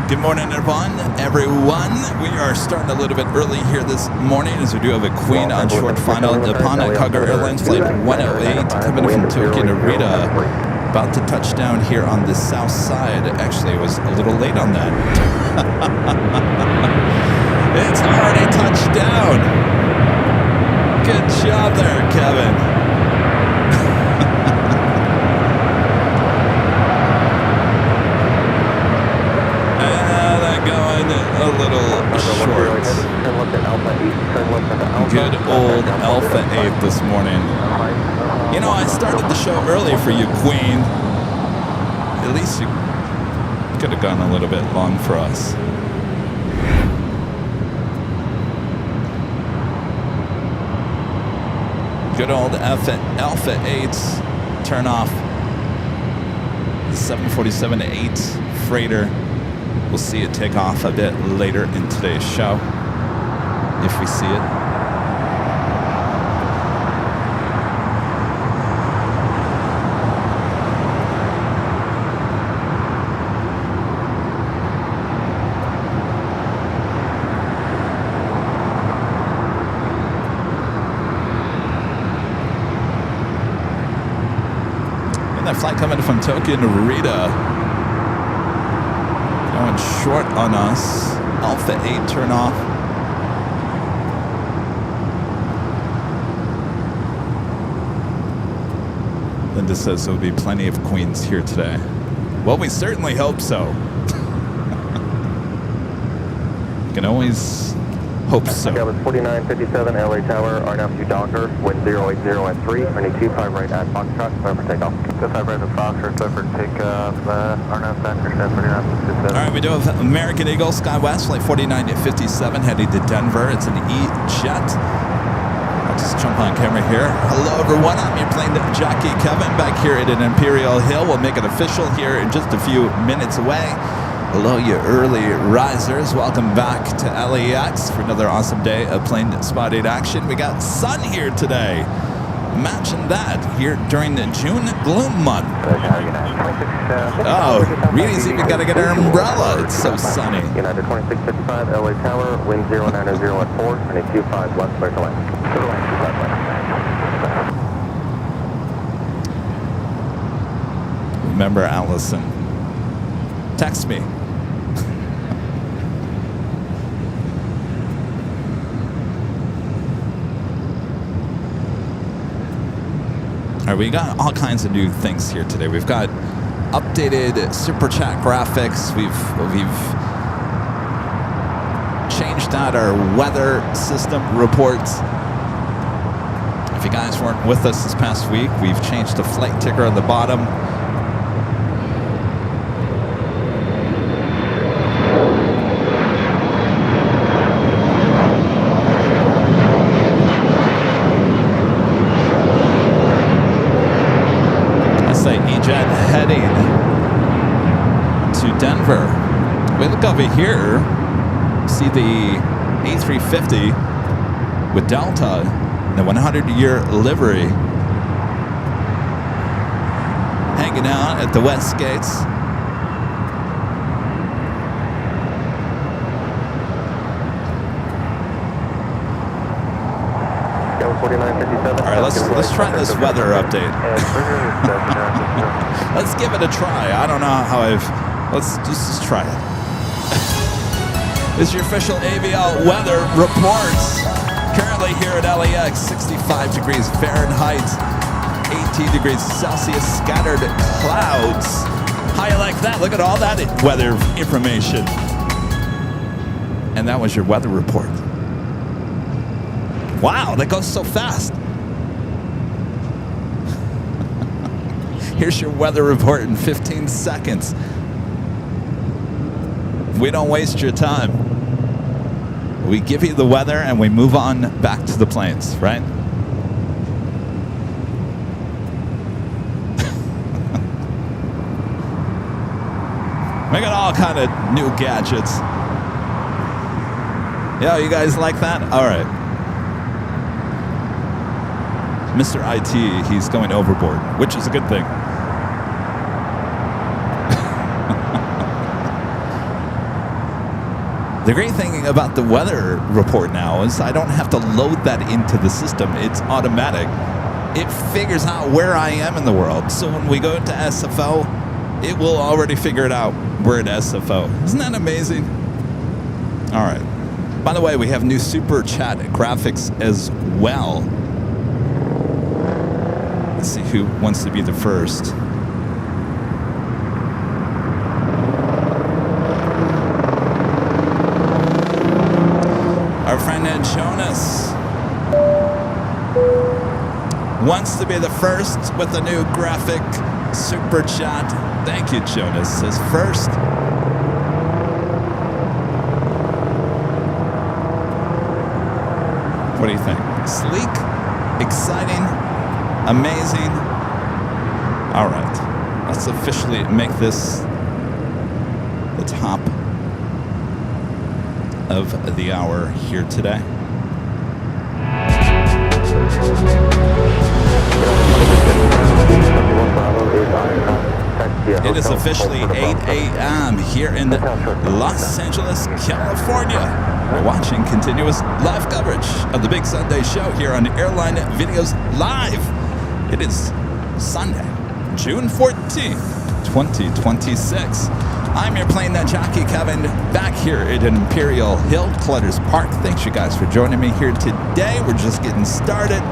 Good morning, everyone. We are starting a little bit early here this morning as we do have a Queen on short final. Upon Cargo Airlines Flight 108 coming in from Tokyo to Narita. About to touch down here on the south side. Actually, it was a little late on that. It's already touched down. Good job there, Kevin. A little short. Good old Alpha 8 this morning. You know, I started the show early for you, Queen. At least you could have gone a little bit long for us. Good old Alpha 8's turn off. The 747-8 freighter. We'll see it take off a bit later in today's show, if we see it. And that flight coming from Tokyo to Narita. Going short on us. Alpha 8 turn off. Linda says there'll be plenty of Queens here today. Well, we certainly hope so. You can always hope so. That was 4957 LA Tower, RNAV Docker, wind 080 at 3, running 25 right at Foxtrot, clear for takeoff. 25 right at Foxtrot, clear for takeoff, RNAV Factor 4957. All right, we do have American Eagle, SkyWest, flight 4957, heading to Denver. It's an E-Jet. I'll just jump on camera here. Hello, everyone. I'm your Plane Jockey Kevin back here at an Imperial Hill. We'll make it official here in just a few minutes away. Hello, you early risers. Welcome back to LAX for another awesome day of plane spotted action. We got sun here today. Imagine that here during the June gloom month. Oh, Reedy's even got to get her umbrella. It's so sunny. United 2655 LA Tower, wind 090 at 4, running 25 left, clear to land. Remember Allison. Text me. All right, we got all kinds of new things here today. We've got updated super chat graphics. We've changed out our weather system reports. If you guys weren't with us this past week, we've changed the flight ticker on the bottom. Heading to Denver. We look over here, see the A350 with Delta, the 100-year livery, hanging out at the West Gates. All right, let's try this weather update. Let's give it a try. I don't know how let's just try it. This is your official AVL weather reports. Currently here at LAX, 65 degrees Fahrenheit, 18 degrees Celsius, scattered clouds. How you like that? Look at all that weather information. And that was your weather report. Wow, that goes so fast. Here's your weather report in 15 seconds. We don't waste your time. We give you the weather and we move on back to the planes, right? We got all kind of new gadgets. Yeah, you guys like that? All right. Mr. IT, he's going overboard, which is a good thing. The great thing about the weather report now is I don't have to load that into the system. It's automatic. It figures out where I am in the world. So when we go to SFO, it will already figure it out. We're at SFO. Isn't that amazing? All right. By the way, we have new super chat graphics as well. Let's see who wants to be the first. Our friend Jonas wants to be the first with a new graphic super chat. Thank you, Jonas. Says first. What do you think? Sleek? Exciting? Amazing? All right. Let's officially make this the top of the hour here today. It is officially 8 a.m. here in Los Angeles, California. We're watching continuous live coverage of the Big Sunday Show here on Airline Videos Live. It is Sunday, June 14th, 2026. I'm your Plane Jockey Kevin, back here at Imperial Hill, Clutters Park. Thanks you guys for joining me here today. We're just getting started.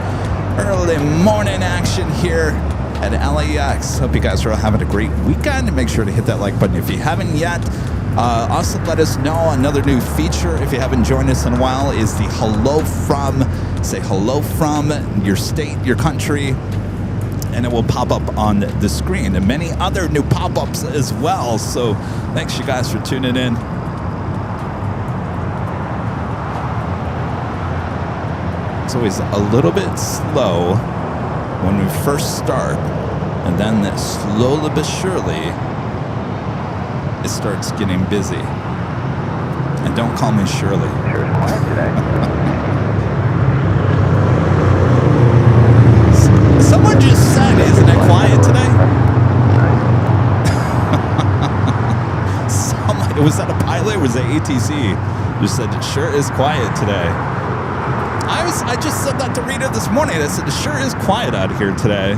Early morning action here at LAX. Hope you guys are all having a great weekend. Make sure to hit that like button if you haven't yet. Also, let us know another new feature, if you haven't joined us in a while, is the hello from. Say hello from your state, your country, and it will pop up on the screen. And many other new pop-ups as well. So thanks you guys for tuning in. It's always a little bit slow when we first start, and then slowly but surely it starts getting busy. And don't call me Shirley. Sure is quiet today. Someone just said, isn't it quiet today? Someone, was that a pilot or was it ATC? Just said, it sure is quiet today. I just said that to Rita this morning. I said, it sure is quiet out here today.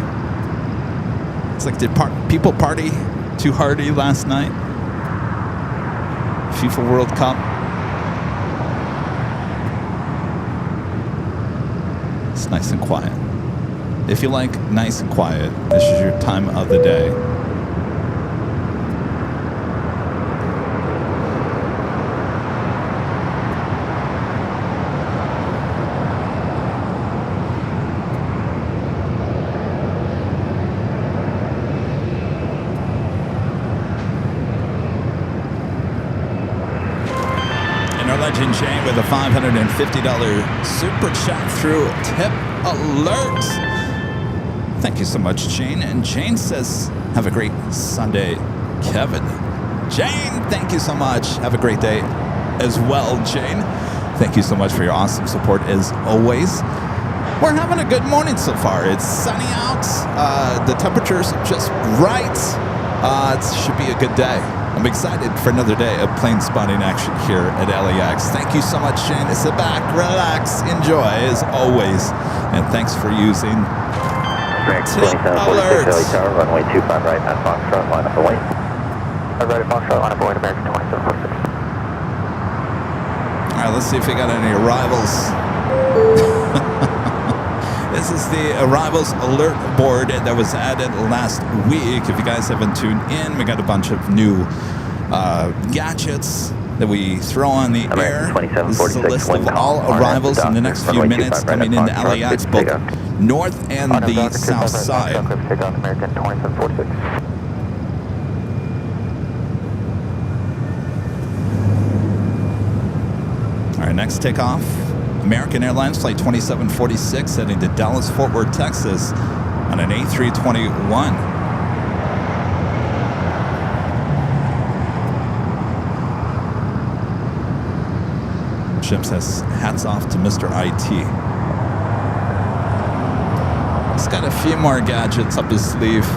It's like, did people party too hardy last night? FIFA World Cup. It's nice and quiet. If you like nice and quiet, this is your time of the day. Legend Jane with a $550 super chat through Tip Alert. Thank you so much, Jane. And Jane says, have a great Sunday, Kevin. Jane, thank you so much. Have a great day as well, Jane. Thank you so much for your awesome support as always. We're having a good morning so far. It's sunny out. The temperature's just right. It should be a good day. I'm excited for another day of plane spotting action here at LAX. Thank you so much, Shane. Sit back, relax, enjoy as always. And thanks for using Tip Alert. Tower, runway 25 right at Foxtrot, line up and wait. Right at Foxtrot, line up and wait, American 2746. All right, let's see if we got any arrivals. This is the arrivals alert board that was added last week. If you guys haven't tuned in, we got a bunch of new gadgets that we throw on the air. This is a list of all arrivals in the next few minutes coming into LAX, both north and the south side. American 2746. All right, next takeoff. American Airlines Flight 2746 heading to Dallas-Fort Worth, Texas on an A321. Jim says, hats off to Mr. IT. He's got a few more gadgets up his sleeve.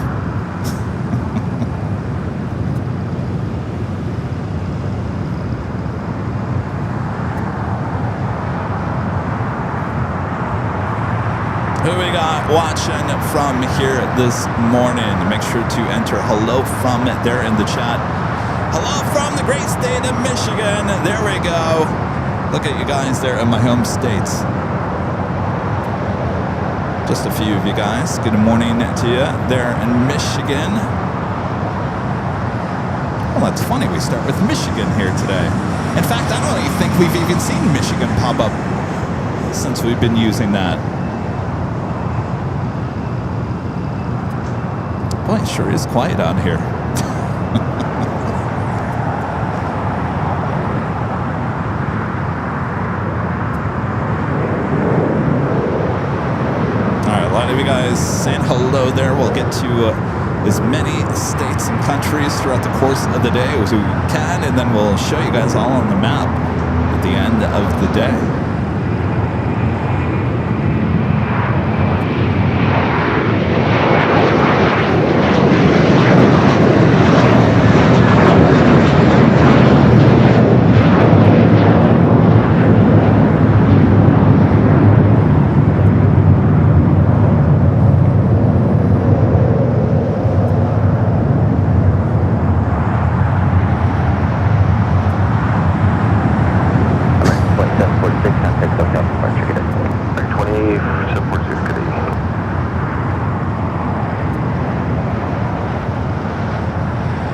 watching from here this morning? Make sure to enter hello from there in the chat. Hello from the great state of Michigan. There we go. Look at you guys there in my home state. Just a few of you guys. Good morning to you there in Michigan. Well, that's funny. We start with Michigan here today. In fact, I don't even think we've even seen Michigan pop up since we've been using that. Boy, it sure is quiet out here. All right, a lot of you guys saying hello there. We'll get to as many states and countries throughout the course of the day as we can, and then we'll show you guys all on the map at the end of the day.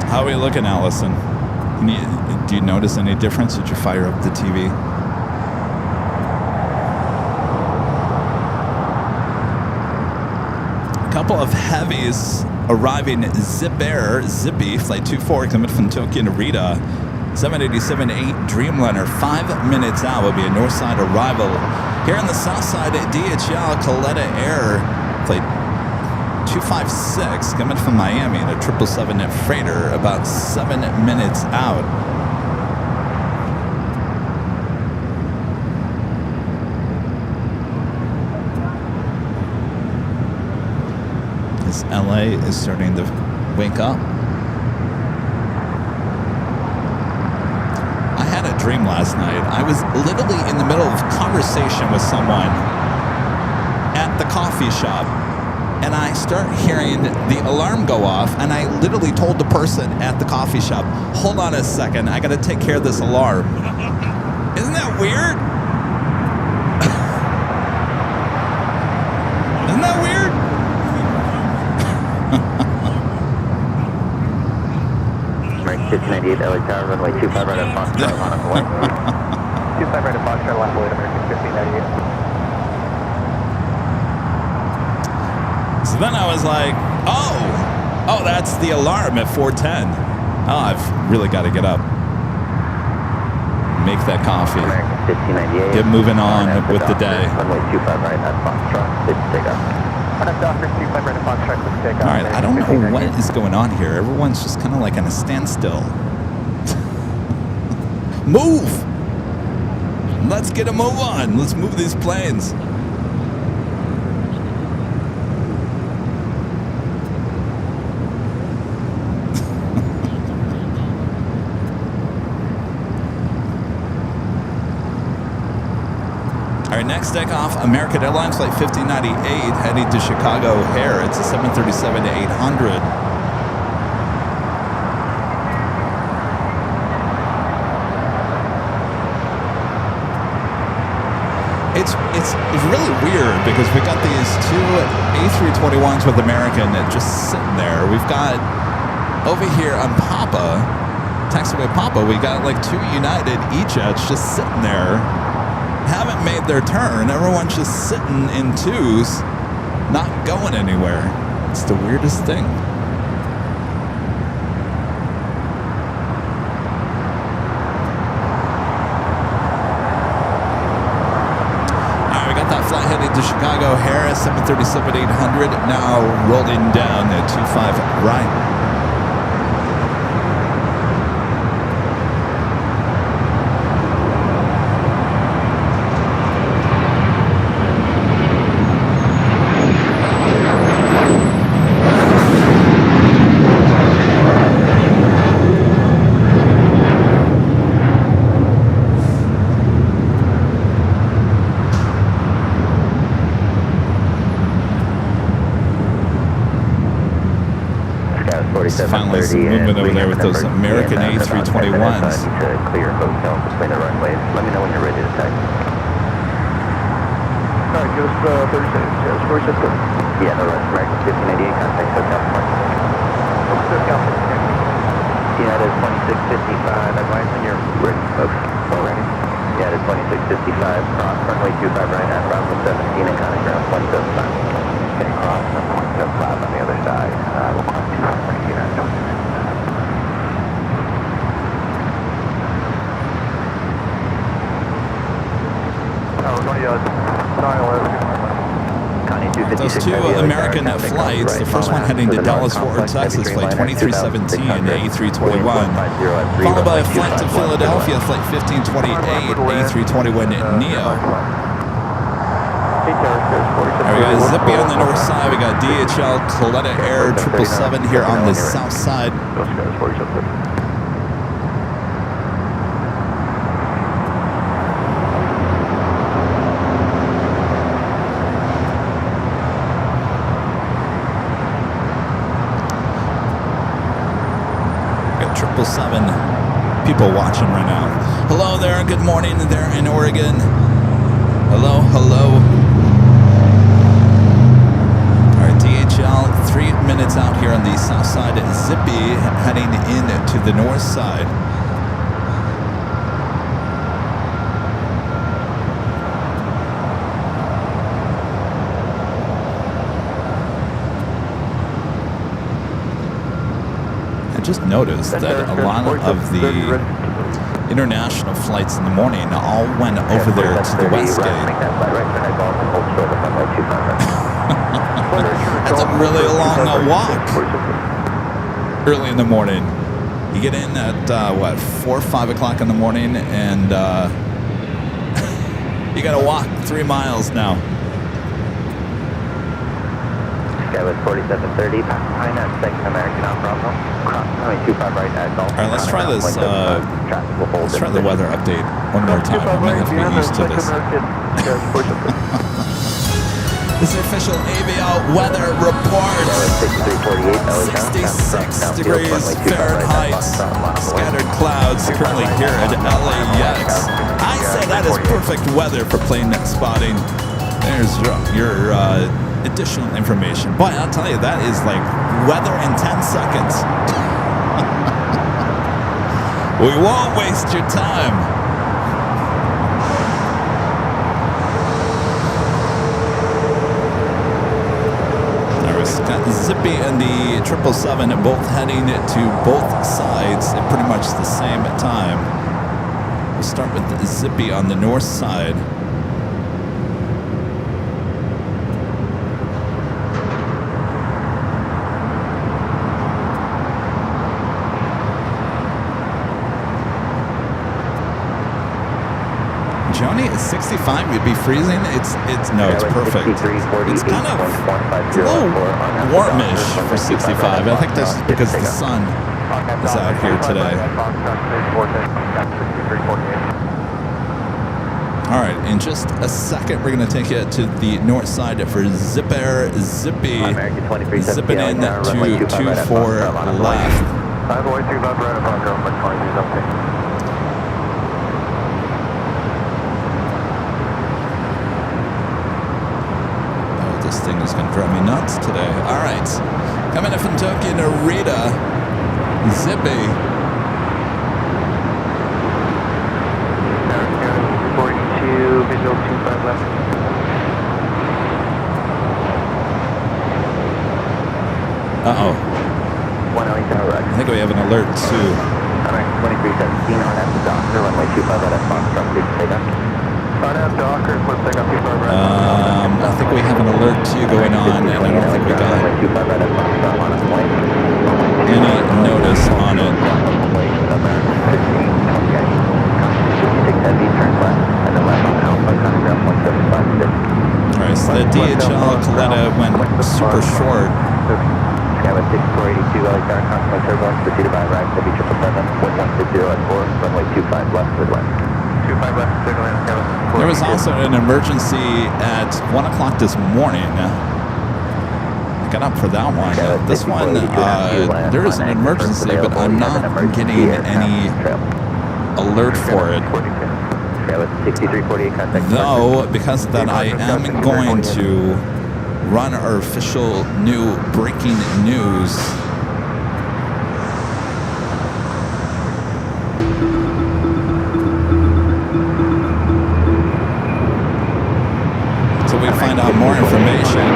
How are we looking, Allison? Do you notice any difference? Did you fire up the TV? A couple of heavies arriving. Zippy, flight 24 coming from Tokyo Narita. 787-8 Dreamliner, 5 minutes out will be a north side arrival. Here on the south side, DHL Coletta Air, flight 256 coming from Miami, the 777 freighter, about 7 minutes out. As LA is starting to wake up. I had a dream last night. I was literally in the middle of a conversation with someone at the coffee shop, and I start hearing the alarm go off, and I literally told the person at the coffee shop, hold on a second, I gotta take care of this alarm. Isn't that weird? Isn't that weird? Right, 1598 LA Tower, runway 25 right at Foxtrot, on up away. 25 right at Foxtrot, line away to American 1598. So then I was like, oh, that's the alarm at 4:10. Oh, I've really got to get up. Make that coffee. Get moving on with the day. Runway 25 right at Foxtrot, please take off. Docker 25 right at Foxtrot, please take off. All right, I don't know what is going on here. Everyone's just kind of like on a standstill. Move! Let's get a move on. Let's move these planes. All right, next takeoff, American Airlines flight 1598 heading to Chicago O'Hare. It's a 737-800. It's really weird because we got these two A321s with American just sitting there. We've got over here on Papa, taxiway Papa, we got like two United E-jets just sitting there. Haven't made their turn. Everyone's just sitting in twos, not going anywhere. It's the weirdest thing. All right, we got that flight headed to Chicago O'Hare, 737-800, now rolling down at 25 right. finally some movement over there with those American A321s. To clear hotel between the runways. Let me know when you're ready to taxi. All right, give us 30 seconds. Yes, where's that good? Yeah, no, that's American 1588, contact hotel. What's the California? Yeah, it is 2655. Advise when you're ready, folks. Already? Yeah, it is 2655. Cross runway 25 right at Bravo 17 and contact ground 175. Okay, cross runway 175 on the other side. We'll cross 25 right here at 26. We're going to 911. Those two American flights, the first one heading to Dallas-Fort Worth, Texas, flight 2317, A321, followed by a flight to Philadelphia, flight 1528, A321neo. There we go, Zippy on the north side, we got DHL, Coletta Air, 777 here on the south side. People watching right now. Hello there, good morning there in Oregon. Hello, hello. All right, DHL, 3 minutes out here on the south side. Zippy heading in to the north side. Just noticed that a lot of the international flights in the morning all went over there to the West Gate. That's a really long walk early in the morning. You get in at 4 or 5 o'clock in the morning, and you got to walk 3 miles now. Skyway 4730, behind that second American on Bravo. Cross runway 25 right at Golf. All right, let's try this. Let's try the weather update one more time. I might have to get used to this. This is the official AVL weather report. 66 degrees Fahrenheit. Scattered clouds currently here at LAX. I say that is perfect weather for plane spotting. There's your additional information. Boy, I'll tell you, that is like weather in 10 seconds. We won't waste your time. There's got Zippy and the 777 both heading to both sides at pretty much the same time. We'll start with Zippy on the north side. Joni, it's 65. We'd be freezing. It's perfect. It's kind of a little warmish for 65. I think that's just because the sun is out here today. All right, in just a second, we're going to take you to the north side for Zippy. Zipping in to 24 left. This thing is going to drive me nuts today. All right. Coming in from Tokyo, Narita. Zippy. 42, visual 25 left. Uh-oh. 108 tower right. I think we have an alert, too. All right, 2317 on at the doctor, runway 25 at Foxtrot, please take off. I think we have an alert too going on, and I don't think we got any notice on it. Alright, so the DHL Coletta went super short. Skyway 6482, LA Tower, constant turbulence, preceded by right, W777, 1160 at 4, runway 25 left with west. There was also an emergency at 1 o'clock this morning I got up for that one. This one, there is an emergency, but I'm not getting any alert for it. Though, because of that, I am going to run our official new breaking news. So we find out more information.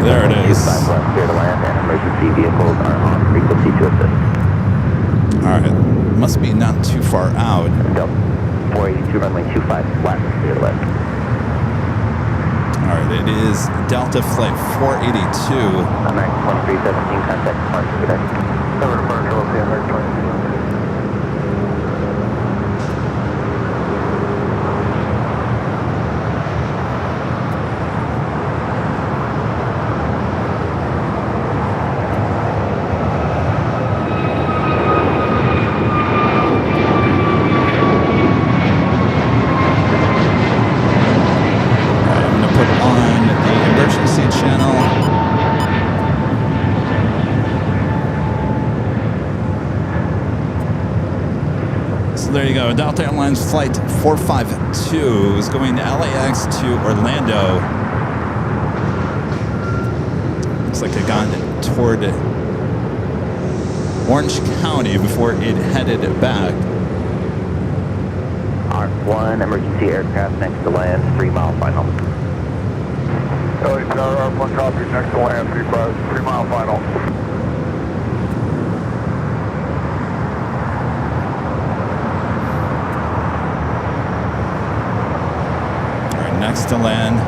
There it is. Clear to land, and emergency vehicles are on frequency to assist. Alright, must be not too far out. 482 runway 25 flat, clear to land. Alright, it is Delta Flight 482. American 2317, contact departure, good day. Cover departure, we'll see American 2317. There you go. Delta Airlines Flight 452 is going to LAX to Orlando. Looks like it got toward Orange County before it headed back. ARC-1, emergency aircraft next to land, 3 mile final. ARC-1 copy, next to land, 3 mile final. Next to land.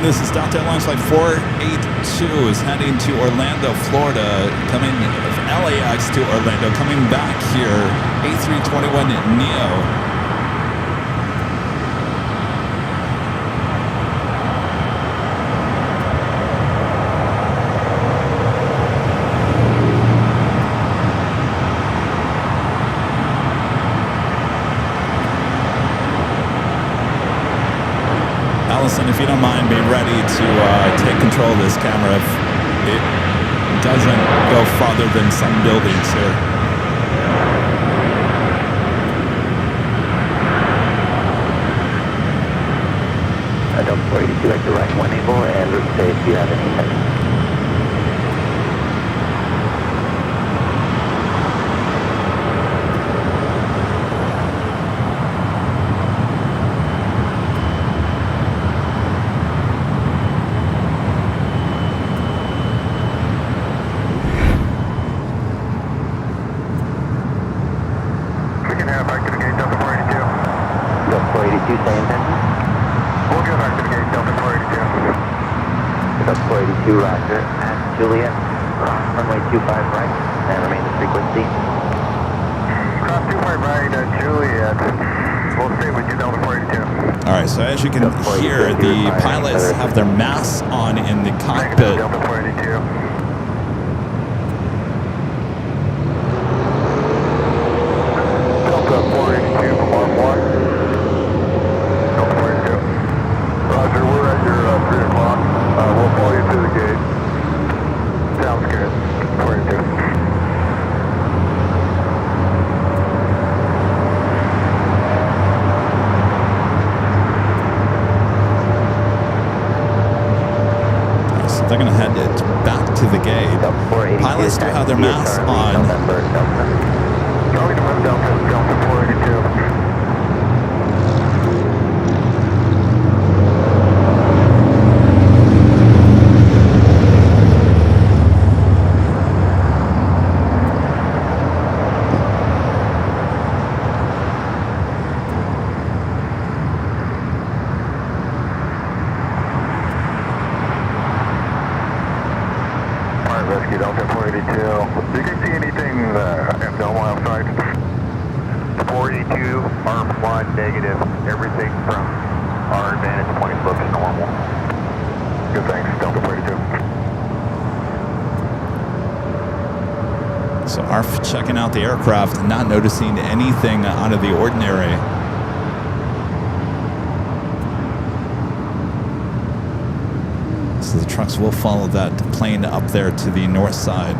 This is Delta Airlines Flight 482 is heading to Orlando, Florida, coming from LAX to Orlando, coming back here, A321neo. Allison, if you don't mind, be ready to take control of this camera if it doesn't go farther than some buildings here. Delta 482 at the right one able, and let's say if you have any heading. Roger, at Juliet, cross runway 25 right, and remain the frequency. Cross 25 right at Juliet, we'll stay with you, Delta 482. Alright, so as you can hear, the pilots have their masks on in the cockpit. Delta 482. Delta 482 from R1. Delta 482. Roger, we're at your 3 o'clock. We'll follow you to the gate. Sounds good. to the gate. Pilots do have their masks on. Charlie November Delta 482. Rescue Delta 482. You can see anything abnormal outside? 482, arm 1, negative. Everything from our advantage point looks normal. Good, thanks. Delta 482. So ARF checking out the aircraft, not noticing anything out of the ordinary. So the trucks will follow that plane up there to the north side.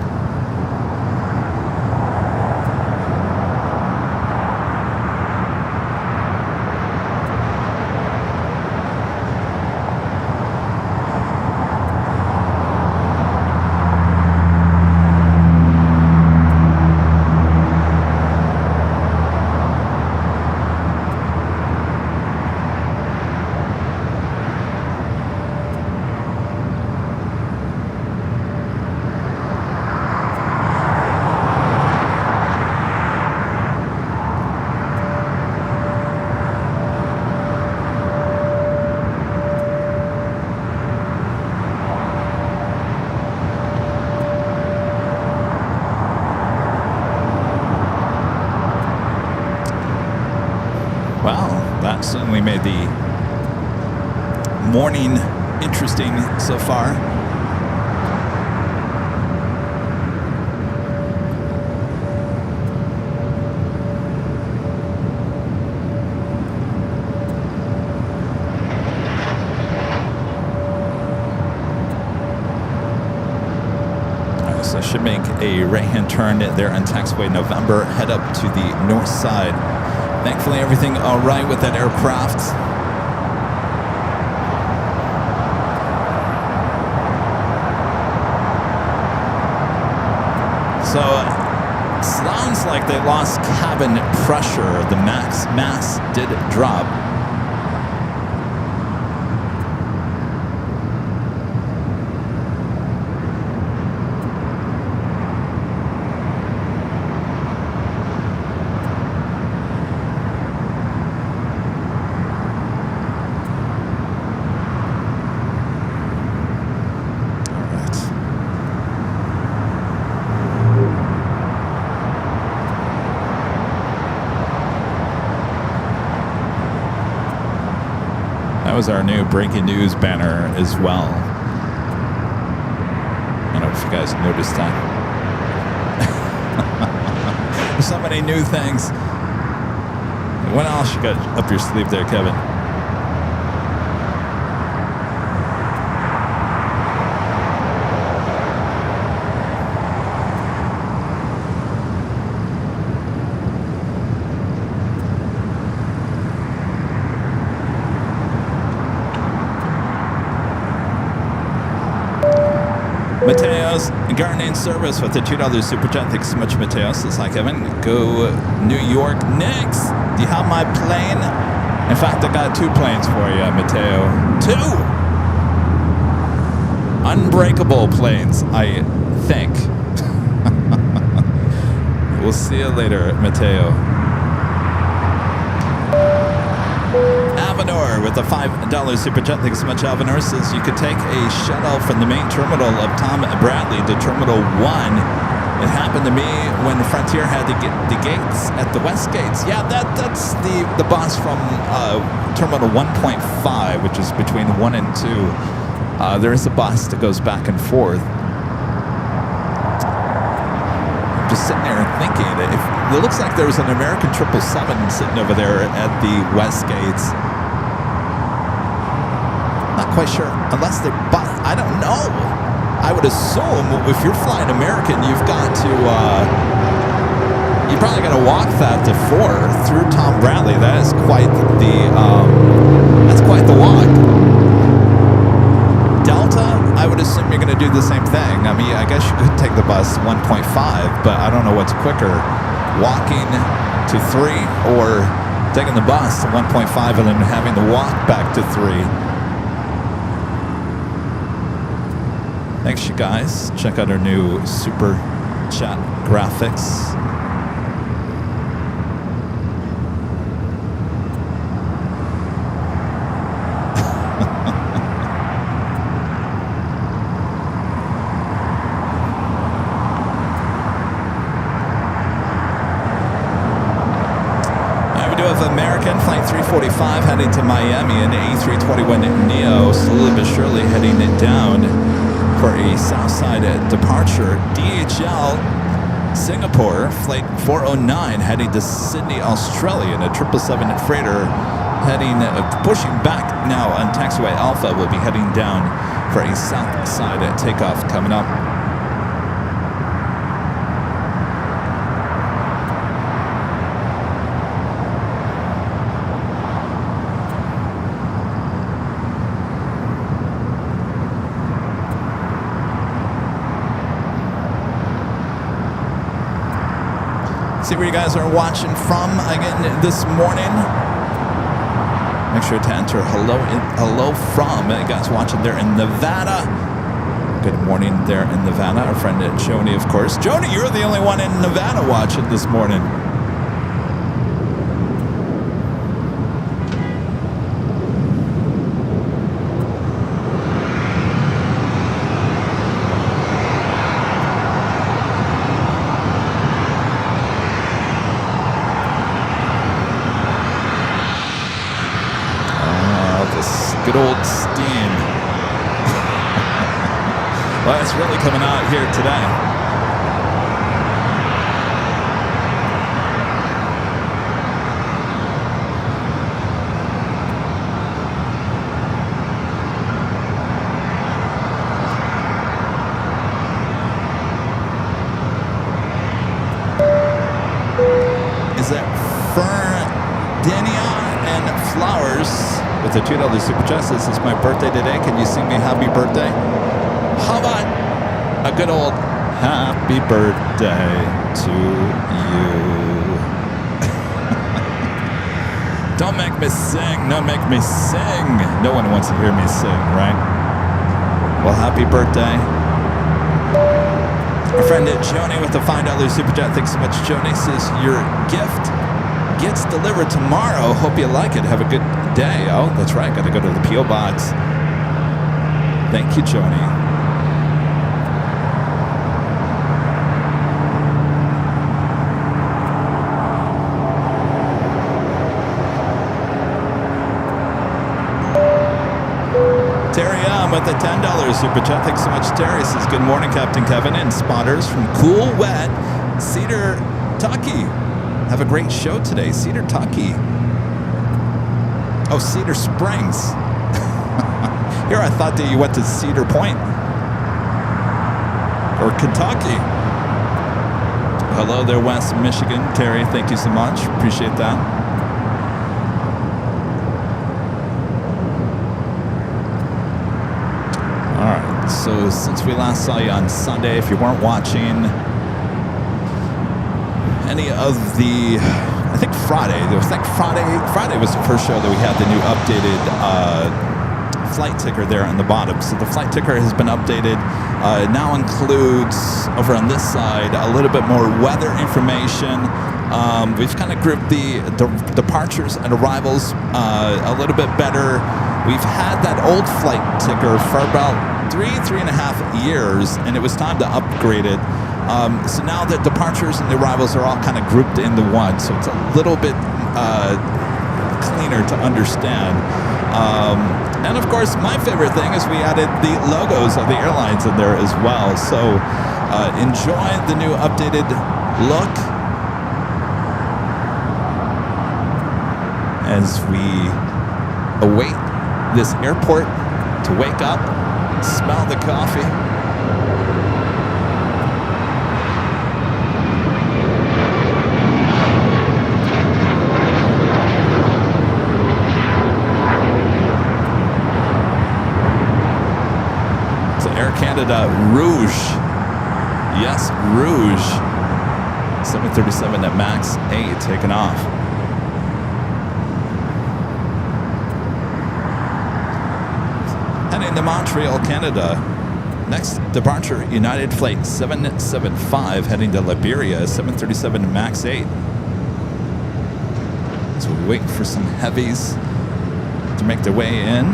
That certainly made the morning interesting so far. So should make a right-hand turn there on taxiway November, head up to the north side. Thankfully, everything all right with that aircraft. So, sounds like they lost cabin pressure. The mass did drop. That was our new breaking news banner as well. I don't know if you guys noticed that. There's so many new things. What else you got up your sleeve there, Kevin? Mateos, gardening service with the $2 super chat. Thanks so much, Mateos. Says, hi, Kevin. Go New York Knicks. Do you have my plane? In fact, I got 2 planes for you, Mateo. 2 unbreakable planes, I think. We'll see you later, Mateo. Avenor with a $5 super chat. Thanks so much, Avenor. Says you could take a shuttle from the main terminal of Tom Bradley to Terminal 1. It happened to me when Frontier had to get the gates at the West Gates. Yeah, that's the bus from Terminal 1.5, which is between 1 and 2. There is a bus that goes back and forth. I'm just sitting there thinking, it looks like there was an American 777 sitting over there at the West Gates. Not quite sure, unless they bought, I don't know. I would assume if you're flying American, you've got to, you probably got to walk that to 4 through Tom Bradley. That is quite that's quite the walk. Delta, I would assume you're going to do the same thing. I mean, bus 1.5, but I don't know what's quicker, walking to 3 or taking the bus to 1.5 and then having to walk back to 3. Thanks, you guys. Check out our new super chat graphics. American Flight 345 heading to Miami and A321neo slowly but surely heading it down for a Southside departure. DHL Singapore Flight 409 heading to Sydney, Australia, and a 777 freighter heading, pushing back now on taxiway Alpha will be heading down for a Southside takeoff coming up. See where you guys are watching from again this morning. Make sure to enter hello from you guys watching there in Nevada. Good morning there in Nevada. Our friend Joni, of course. Joni, you're the only one in Nevada watching this morning. Good old steam. Well, it's really coming out here today. Is that Ferdinia and Flowers? With a $2 super chat, this is my birthday today. Can you sing me happy birthday? How about a good old happy birthday to you? Don't make me sing. Don't make me sing. No one wants to hear me sing, right? Well, happy birthday. Our friend Joni with the $5 super chat. Thanks so much, Joni. Says your gift gets delivered tomorrow. Hope you like it. Have a good day. Oh, that's right. Got to go to the P.O. box. Thank you, Joni. Terry with the $10 super chat. Thanks so much, Terry. Says good morning, Captain Kevin and spotters from cool, wet Cedar Tucky. Have a great show today, Cedar Tucky. Oh, Cedar Springs. Here, I thought that you went to Cedar Point or Kentucky. Hello there, West Michigan. Terry, thank you so much. Appreciate that. All right, so since we last saw you on Sunday, if you weren't watching any of the, I think Friday was the first show that we had the new updated flight ticker there on the bottom. So the flight ticker has been updated. Now includes, over on this side, a little bit more weather information. We've kind of grouped the departures and arrivals a little bit better. We've had that old flight ticker for about 3.5 years, and it was time to upgrade it. So now the departures and the arrivals are all kind of grouped into one, so it's a little bit cleaner to understand. And of course, my favorite thing is we added the logos of the airlines in there as well. So enjoy the new updated look as we await this airport to wake up, smell the coffee. Canada Rouge Yes, Rouge. 737 at max 8 taking off. Heading to Montreal, Canada. Next departure, United Flight 775 heading to Liberia, 737 max 8. So we wait for some heavies to make their way in.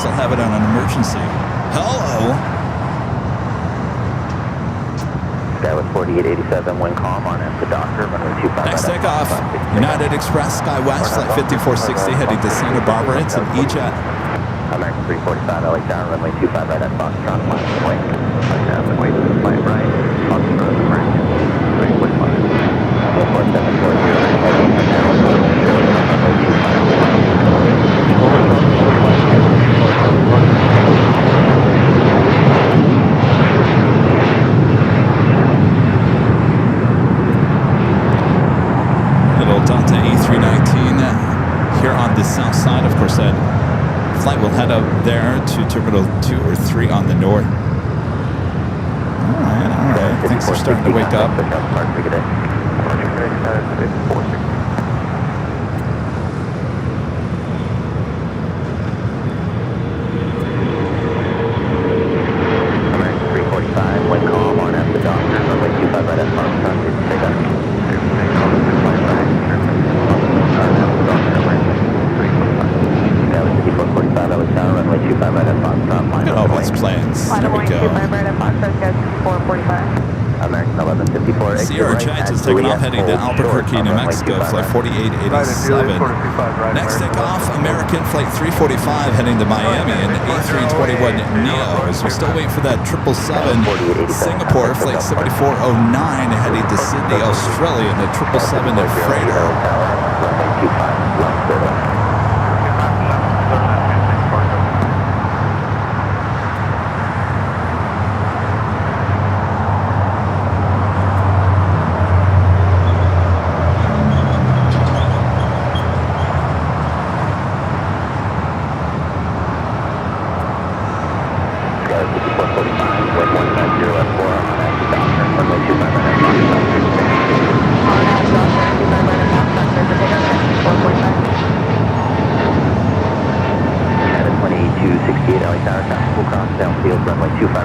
Still have it on an emergency. Hello. Skywest 4887, wind calm on at the Doctor, runway 25. Next takeoff, United Express SkyWest, flight 5460, heading to Santa Barbara. It's an E-Jet. American 345, LA Tower, runway 25 right at Foxtrot, line wait. Wait, flight right, Foxtrot, American 345. 47409, Delta A319 here on the south side. Of course, that flight will head up there to Terminal 2 or 3 on the north. All right. Things are starting to wake up. American 345, wind calm on at the Doctor, runway 25 right at Foxtrot, take up. Look at all those planes. There we go. American 1154. Sierra Giant is taking off heading to Albuquerque, New Mexico, flight 4887. Next takeoff, American flight 345 heading to Miami and A321 Neo. As we're still waiting for that 777 Singapore flight 7409 heading to Sydney, Australia, and the 777 freighter.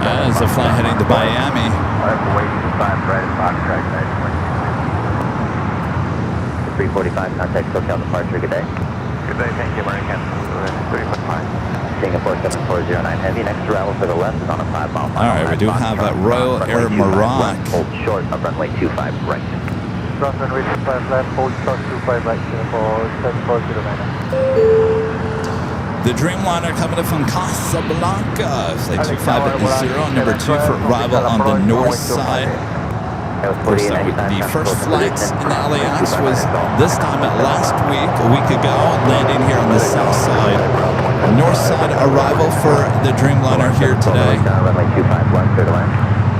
As the flight heading to Miami. 345, contact SoCal departure, good day. Good day, thank you, American 345. Singapore 7409 heavy, next arrival for the left is on a 5-mile. All right, we do have a Royal Air Maroc. Hold short of runway 25 right. Runway 25 left, hold short 25 right, Singapore 7409. The Dreamliner coming in from Casablanca, flight 250, number 2 for arrival on the north side. Of course, the first flight in the LAX was this time last week, a week ago, landing here on the south side. North side arrival for the Dreamliner here today. Runway 25 left, clear to land.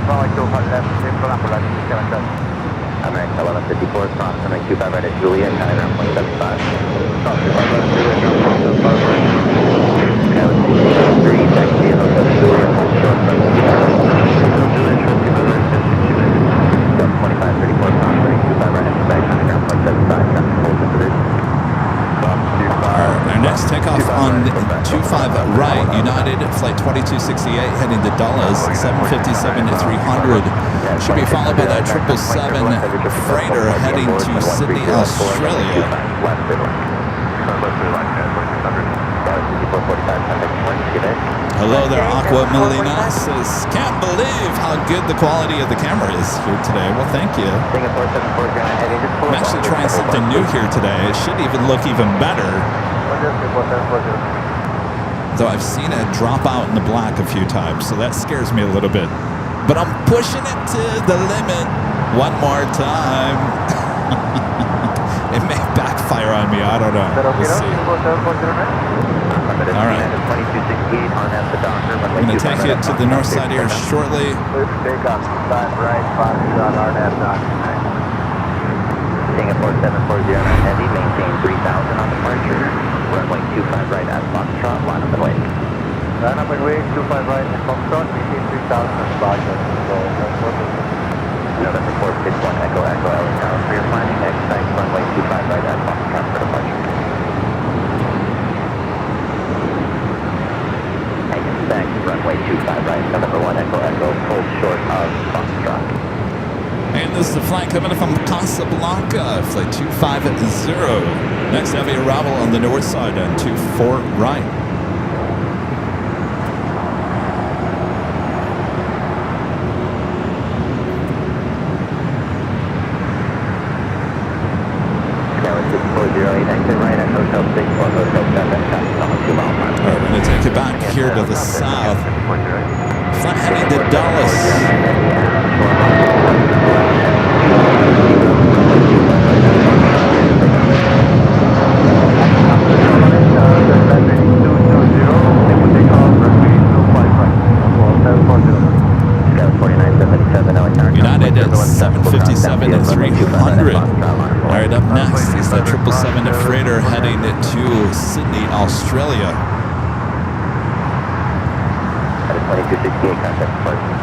Runway 25 left, American 1154, cross runway 25 right at Juliet, counting around 0.75. Cross 25 right at Juliet, around 0.75. Kevin 3, taxi, Hotel Juliet, hold short runway 2534, cross runway 25 right at Quebec, counting around 0.75. Hold to position. Our next takeoff on 25 right, United flight 2268 heading to Dulles, 757 to 300. Should be followed by that 777 freighter heading to Sydney, Australia. Hello there, Aqua Molina says, can't believe how good the quality of the camera is here today. Well, thank you. I'm actually trying something new here today. It should even look even better Though I've seen it drop out in the black a few times, so that scares me a little bit. But I'm pushing it to the limit one more time. It may backfire on me. I don't know. We'll see. All right. I'm going to take it to the north side here shortly. Singapore 7409 Heavy, maintain 3000 on departure. Runway 25 right at Foxtrot, line up and wait. Line up and wait, 25 right at Foxtrot, maintain 3000 on departure. November 461 Echo Echo LA Tower for your planning. Expect runway 25 right at Foxtrot for departure. Expect runway 25 right, November 1 Echo Echo, full short of Foxtrot. And this is the flight coming in from Casablanca, flight 250. Next heavy arrival on the north side and 24 right. Tower 6408, exit right at Hotel 6 or Hotel 7, passing on 2 miles per hour. All right, we're going to take it back here to the south. Flight heading to Dallas. United at 757 and 300. All right, up next is the 777 freighter heading to Sydney, Australia. That is 2268, contact departure.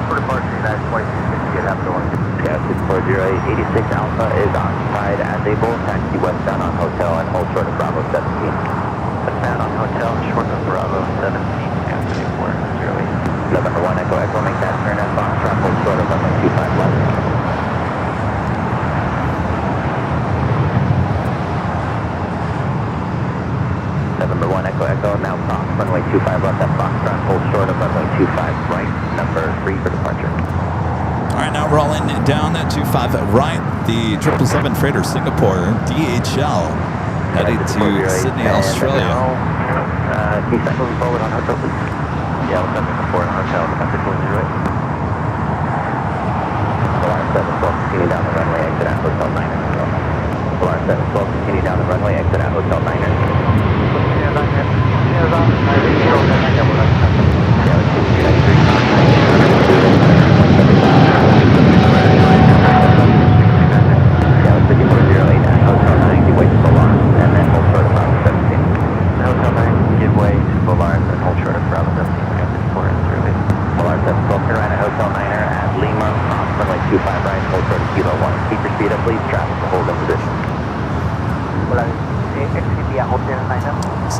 For departure, United 2268 after 1. Scout 6408, 86 Alpha is occupied as able. Taxi westbound on Hotel and hold short of Bravo 17. Westbound on Hotel and short of Bravo 17, Scout 6408. November 1 Echo Echo, make that turn at Foxtrot, hold short of runway 25 left. November 1 Echo Echo, now cross runway 25 left at Foxtrot, hold short of runway 25 right, number 3 for departure. All right, now rolling down at 25 right, the 777 freighter Singapore DHL headed to Sydney, Australia. Can you cycle forward on Hotel, please? Yeah, we'll cycle forward on Hotel, November 408. Alarm 712, continue down the runway, exit at Hotel 9er. Alarm 712, continue down the runway, exit at Hotel 9er.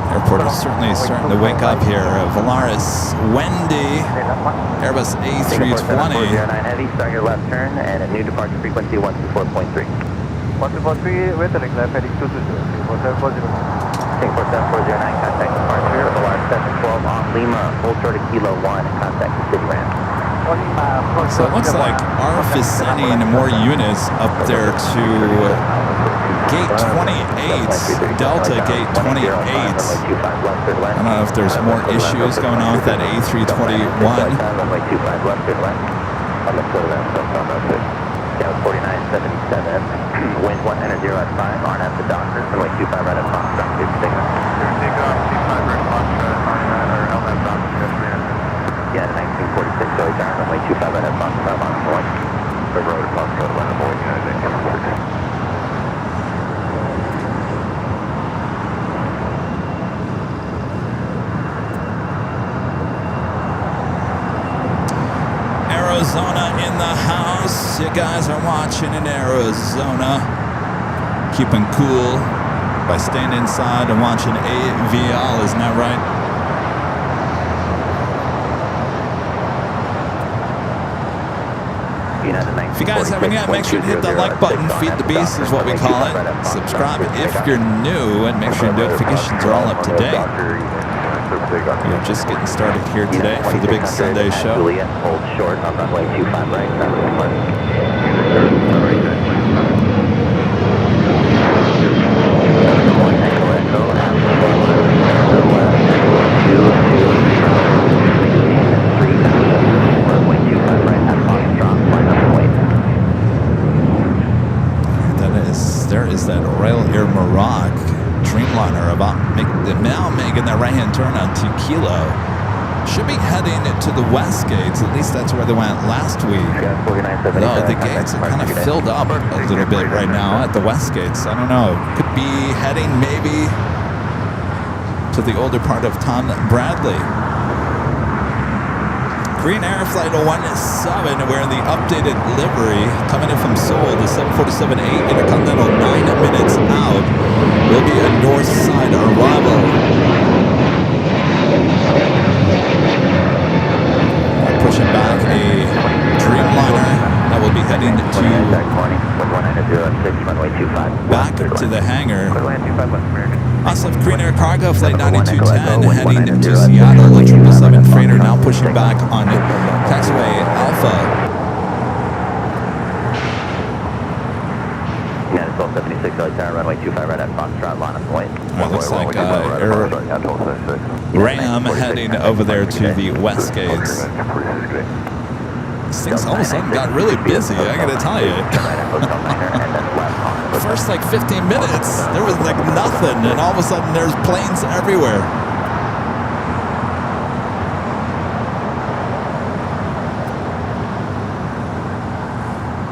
Airport is certainly starting to wake up here. Volaris, Wendy, Airbus A320. 09 Heavy, start your left turn and a new departure frequency 124.3. 124.3 with the exact heading 220. Singapore 7409, contact departure. Volaris 712 on Lima, hold short of Kilo 1, contact the city ramp. So it looks like ARF is sending more units up there to Gate 28, Delta Gate 28. I don't know if there's more issues going on with that A321. Scout 4977, wind 100 at 5, on at the Dockers, runway 25 right at Foxtrot, good signal. Yeah, 1946, so it's down runway 25 right at Foxtrot, on the one. For road at Foxtrot, on the board, United 140. Arizona in the house. You guys are watching in Arizona. Keeping cool by staying inside and watching AVL, isn't that right? If you guys haven't yet, make sure to hit that like button. Feed the beast is what we call it. Subscribe if you're new, and make sure your notifications are all up to date. We're just getting started here today for the big Sunday show. Hold short on runway 25 right, Dreamliner about now making that right-hand turn on 2 Kilo. Should be heading to the west gates. At least that's where they went last week. No, the gates are kind of filled up a little bit right now at the west gates. I don't know. Could be heading maybe to the older part of Tom Bradley. Green Air Flight 17, wearing the updated livery, coming in from Seoul, the 747-8 Intercontinental, 9 minutes out. Will be a north side arrival. We're pushing back a Dreamliner that will be heading back to the hangar. Also, Green Air Cargo Flight 9210 heading to Seattle, the 777 freighter now pushing back on taxiway Alpha. United 1276 LA Tower, runway 25 right at Foxtrot, line of point. Looks like Ram heading over there to the west gates. These things all of a sudden got really busy, I gotta tell you. First like 15 minutes, there was like nothing, and all of a sudden there's planes everywhere.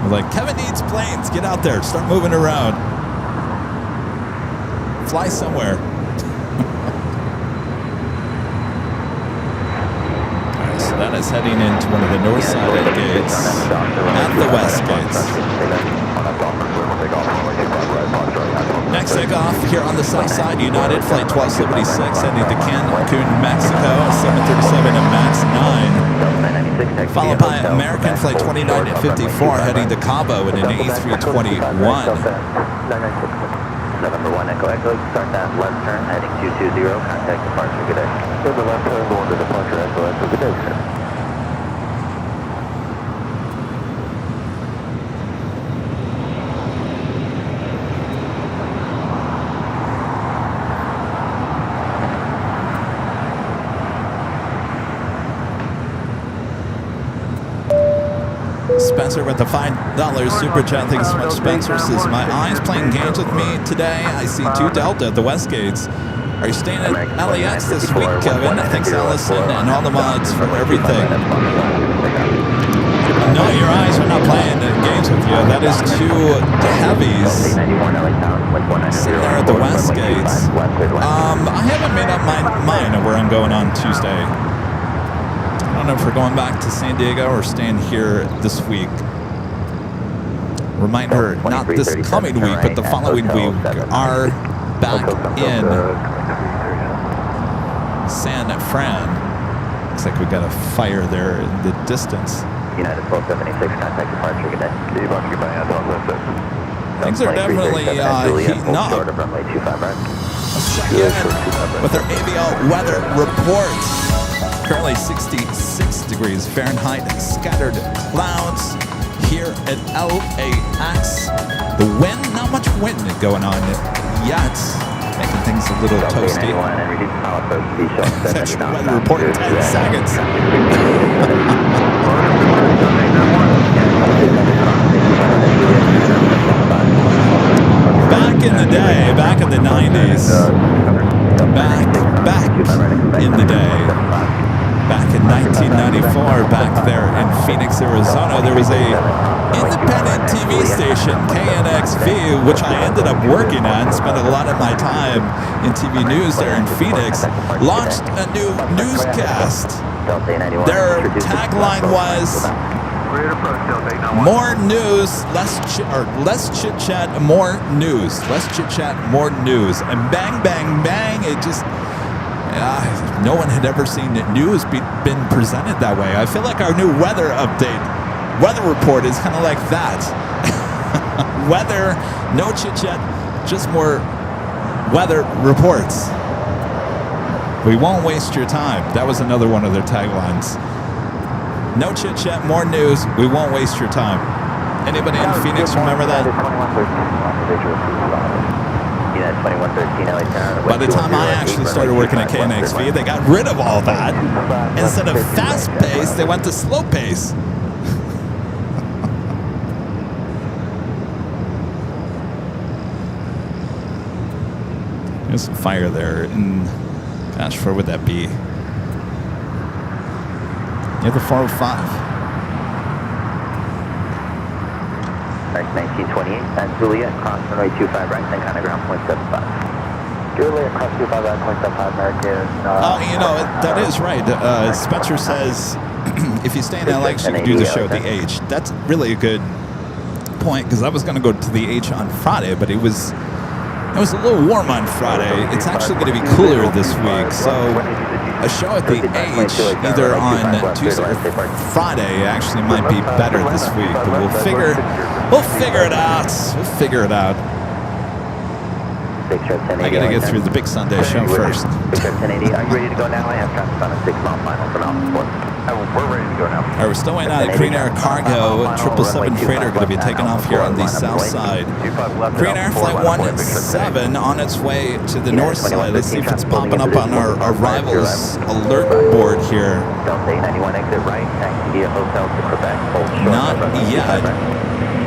We're like, Kevin needs planes, get out there, start moving around. Fly somewhere. That is heading into one of the north side gates at the west gates. Next takeoff here on the south side, United Flight 1276 heading to Cancun, Mexico, 737 and MAX 9. Followed by American Flight 2954 heading to Cabo in an A321. November 1 Echo Echo, start that left turn, heading 220, contact departure, good day. So the left turn going to departure Echo Echo, good day, sir. Spencer with the $5 super chat. Thanks so much, Spencer. Says, my eyes playing games with me today. I see 2 Delta at the west gates. Are you staying at LAX this week, Kevin? Thanks, Allison, and all the mods for everything. No, your eyes are not playing games with you. That is 2 heavies sitting there at the west gates. I haven't made up my mind of where I'm going on Tuesday. I don't know if we're going back to San Diego or staying here this week. Reminder, not this coming week, but the following week, are back in San Fran. Looks like we got a fire there in the distance. United 1276, contact departure, good day. Things are definitely heating up. Let's check in with our AVL weather reports. Currently 66 degrees Fahrenheit, scattered clouds here at LAX. The wind, not much wind going on yet, making things a little toasty. That's your weather report in 10 seconds. Back in the day, back in the 90s, back in the day. Back in 1994, back there in Phoenix, Arizona, there was a independent TV station, KNXV, which I ended up working at and spent a lot of my time in TV news there in Phoenix, launched a new newscast. Their tagline was, more news, less chit-chat, more news. Less chit-chat, more news. And bang, bang, bang, it just... no one had ever seen news been presented that way. I feel like our new weather report is kind of like that. Weather, no chit-chat, just more weather reports. We won't waste your time. That was another one of their taglines. No chit-chat, more news. We won't waste your time. Anybody in Phoenix remember that? By the time I actually started working at KNXV, they got rid of all that. Instead of fast pace, they went to slow pace. There's some fire there. And gosh, where would that be? Near the 405. 1928, and Juliet, cross runway 25 right, then kind of ground point 75. Juliet, cross 25 right, point 75, American. Oh, you know, that is right. Spencer says if you stay in LAX, you can do the show at the H. That's really a good point, because I was going to go to the H on Friday, but it was a little warm on Friday. It's actually going to be cooler this week, so a show at the H, either on Tuesday or Friday, actually might be better this week. But we'll figure it out. We'll figure it out. I gotta get through the big Sunday show first. Big Shark 1080, are you ready to go now? I have traffic on a 6-mile final from Alpha. We're ready to go now. All right, we're still waiting on a Korean Air Cargo 777 freighter going to be taking off here on the south side. Korean Air Flight 17 on its way to the north side. Let's see if it's popping up on our arrivals alert board here. Not yet.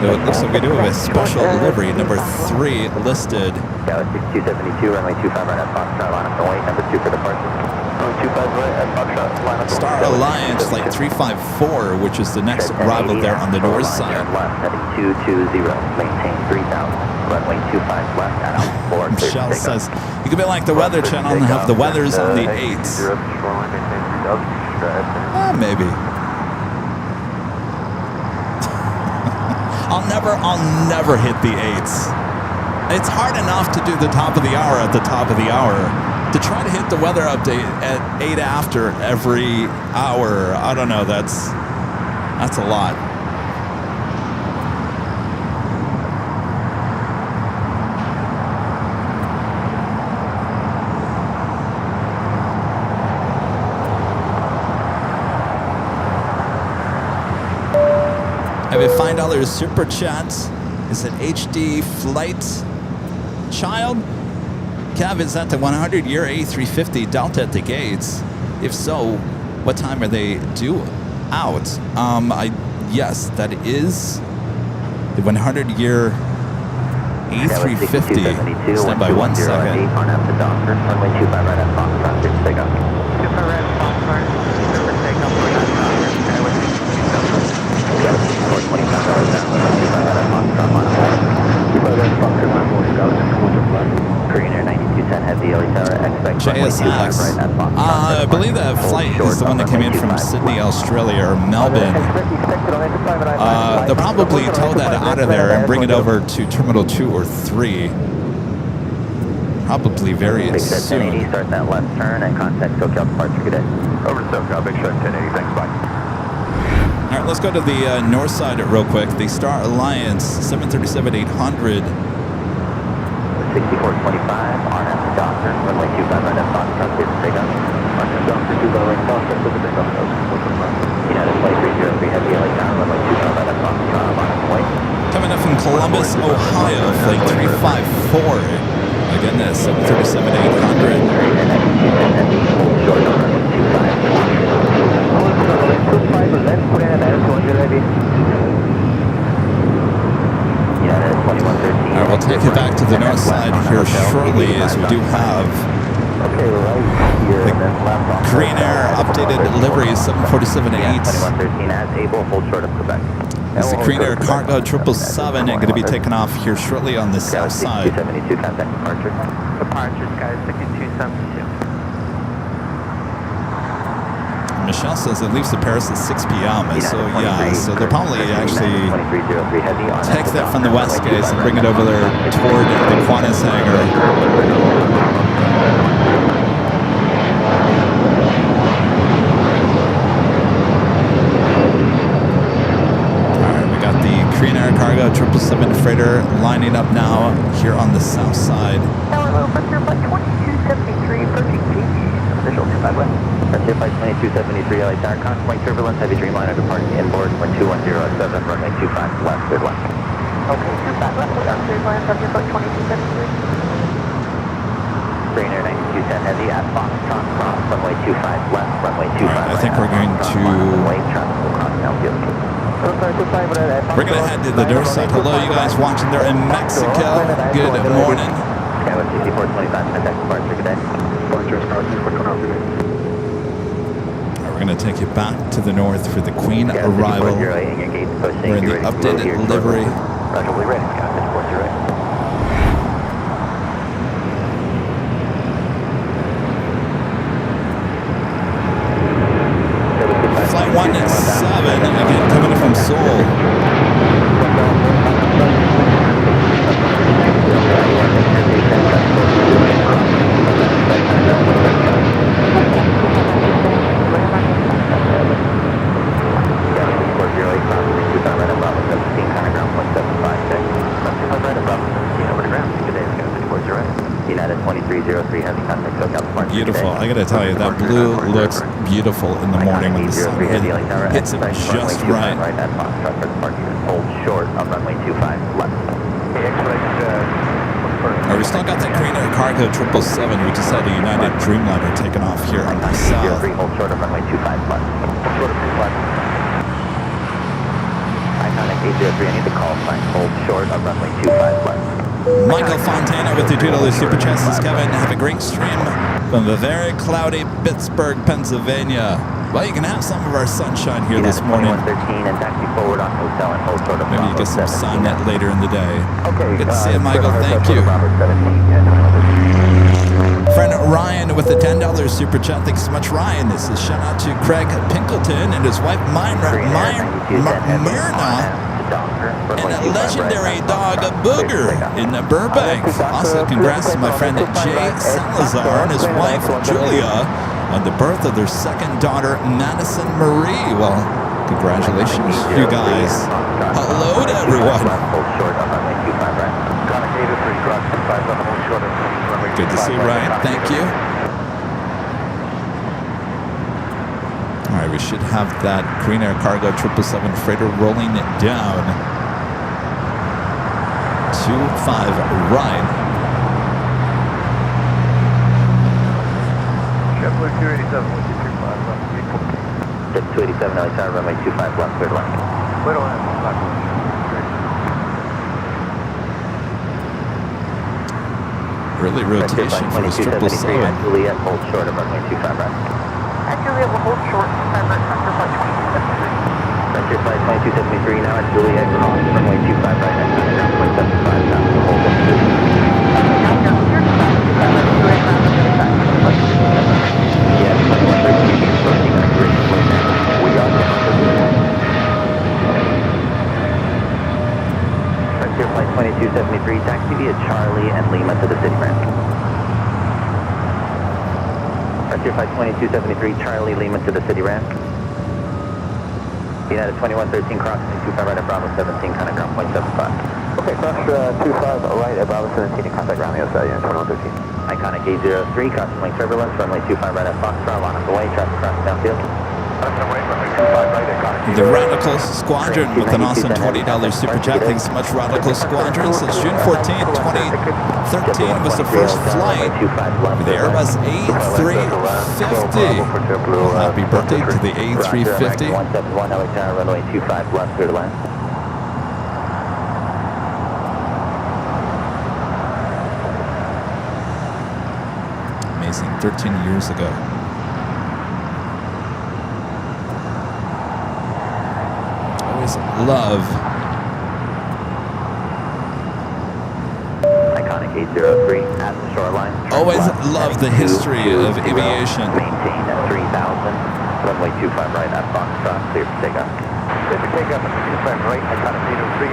Though it looks like we do have a special delivery, number 3 listed. Galaxy 272, runway 25 right at Foxtrot, line up and wait, number 2 for departure. Runway 25 right at Foxtrot, line up. Star Alliance Flight 354, which is the next arrival there on the north side. Left, heading 220, maintain 3000, runway 25 left at Alpha 4. Michelle says, you could be like the Weather Channel and have the weathers on the 8s. Maybe. I'll never hit the 8s. It's hard enough to do the top of the hour at the top of the hour. To try to hit the weather update at 8 after every hour, I don't know, that's a lot. I have a $5 super chat. Is it HD Flight Child? Kev, is that the 100-year A350 Delta at the gates? If so, what time are they due out? Yes, that is the 100-year A350. Stand by 1 second. JSX. I believe that flight is the one that came in from Sydney, Australia, or Melbourne. They'll probably tow that out of there and bring it over to Terminal 2 or 3. Probably very soon. Start that left turn and contact SoCal departure. Good day. Over to SoCal, Big Shark 1080. Thanks, bye. All right, let's go to the north side real quick. The Star Alliance 737-800. 6425, RNF Doctor, runway 25 right at Foxtrot, clear for takeoff. RNF Doctor, 2 by right Foxtrot, clear for takeoff. United Flight 303 Heavy LA Tower, runway 25 right at Foxtrot, line up wait. Coming up from Columbus, Ohio, Flight 354. Again, that's 737-800. Short on runway 25. 25, left, put in an air 200 ready. All right, we'll take it back to the north side here shortly, as we do have the Korean Air updated delivery 747-8. This is the Korean Air Cargo 777 and going to be taken off here shortly on the south side. Michelle says it leaves to Paris at 6 p.m. So yeah, so they'll probably actually take that from the west gates and bring it over there toward the Qantas hangar. All right, we got the Korean Air Cargo 777 freighter lining up now here on the south side. Hello, Frontier Flight 2273, approaching Beach. Official 25 West. Frontier Flight 2273, LA Tower, contemplate turbulence, heavy Dreamliner departing inboard, wind 2107, runway 25 left, cleared left. Okay, 25 left, without Dreamliner, Frontier Flight 2273. Korean Air 9210 Heavy at Foxtrot, cross, runway 25 left, runway 25 right, I think we're going to... We're going to head to the north side. Hello, you guys watching there in Mexico. Good morning. 6425, contact departure, good day. Departure, Star 64 out today. We're going to take you back to the north for the Queen Scout arrival. 6408, and your gates posting. We're in the You're ready to move updated here. livery. Roger, we're ready, Scout 6408. Flight 197, again, coming from Seoul. United 2303, heavy contact, SoCal departure. Beautiful. I got to tell you, that blue looks beautiful in the morning when the sun hits it just right. Right at Foxtrot for departure. Hold short on runway 25 left. All right, we still got that Green Air Cargo 777. We just had a United Dreamliner taken off here on the south. 03, hold short on runway 25 left. Hold short of 25. Iconic 803, I need the call sign. Hold short on runway 25 left. Michael Fontana with the $2 Super Chat says, Kevin, have a great stream from the very cloudy Pittsburgh, Pennsylvania. Well, you can have some of our sunshine here this morning. 2113 and taxi forward on hotel and hold short of Maybe you get some sun later in the day. Okay, Good to see you, Michael. Thank you. Friend Ryan with the $10 Super Chat. Thanks so much, Ryan. This is shout out to Craig Pinkleton and his wife, Myrna. And a legendary dog, Booger, in Burbank. Also, congrats to my friend Jay Salazar and his wife, Julia, on the birth of their second daughter, Madison Marie. Well, congratulations, you guys. Hello to everyone. Good to see you, Ryan. Thank you. All right, we should have that Green Air Cargo 777 freighter rolling it down. 25 right. JetBlue 287, 123 Jet 287, Alexander, runway 25 left, clear line. Clear line, Early rotation for this 777. At Juliet, hold short of runway 25 right. At Juliet, we'll hold short, remember, after flight 2273. Frontier flight 2273 now at Juliet, cross runway 25 right at 9.75 now, hold on. Now you're clear to flight 25 right, Juliet, now we're going back to flight 2273. Yeah, 2113, approaching our grid way now. We are down to Frontier flight 2273, taxi via Charlie and Lima to the city ramp. Frontier flight 2273, Charlie, Lima to the city ramp. United 2113, crossing 25 right at Bravo 17, contact ground point 75. Okay, cross 25 right at Bravo 17 and contact ground ESA, Unit 2113. Iconic 803, crossing lane turbulence, runway 25 right at Foxtrot, on the way, traffic cross downfield. The Radical Squadron with an awesome $20 Super Chat. Thanks so much, Radical Squadron. Since June 14th, 2013 was the first flight with the Airbus A350. Well, happy birthday to the A350. 171, Alexander, runway 25 left, clear to land. Amazing, 13 years ago. Love. Iconic 803 at the shoreline. Always love the history of aviation. Maintain at 3000. Runway 25 right at Foxtrot. Clear for takeoff. Clear for takeoff at 25 right. Iconic 803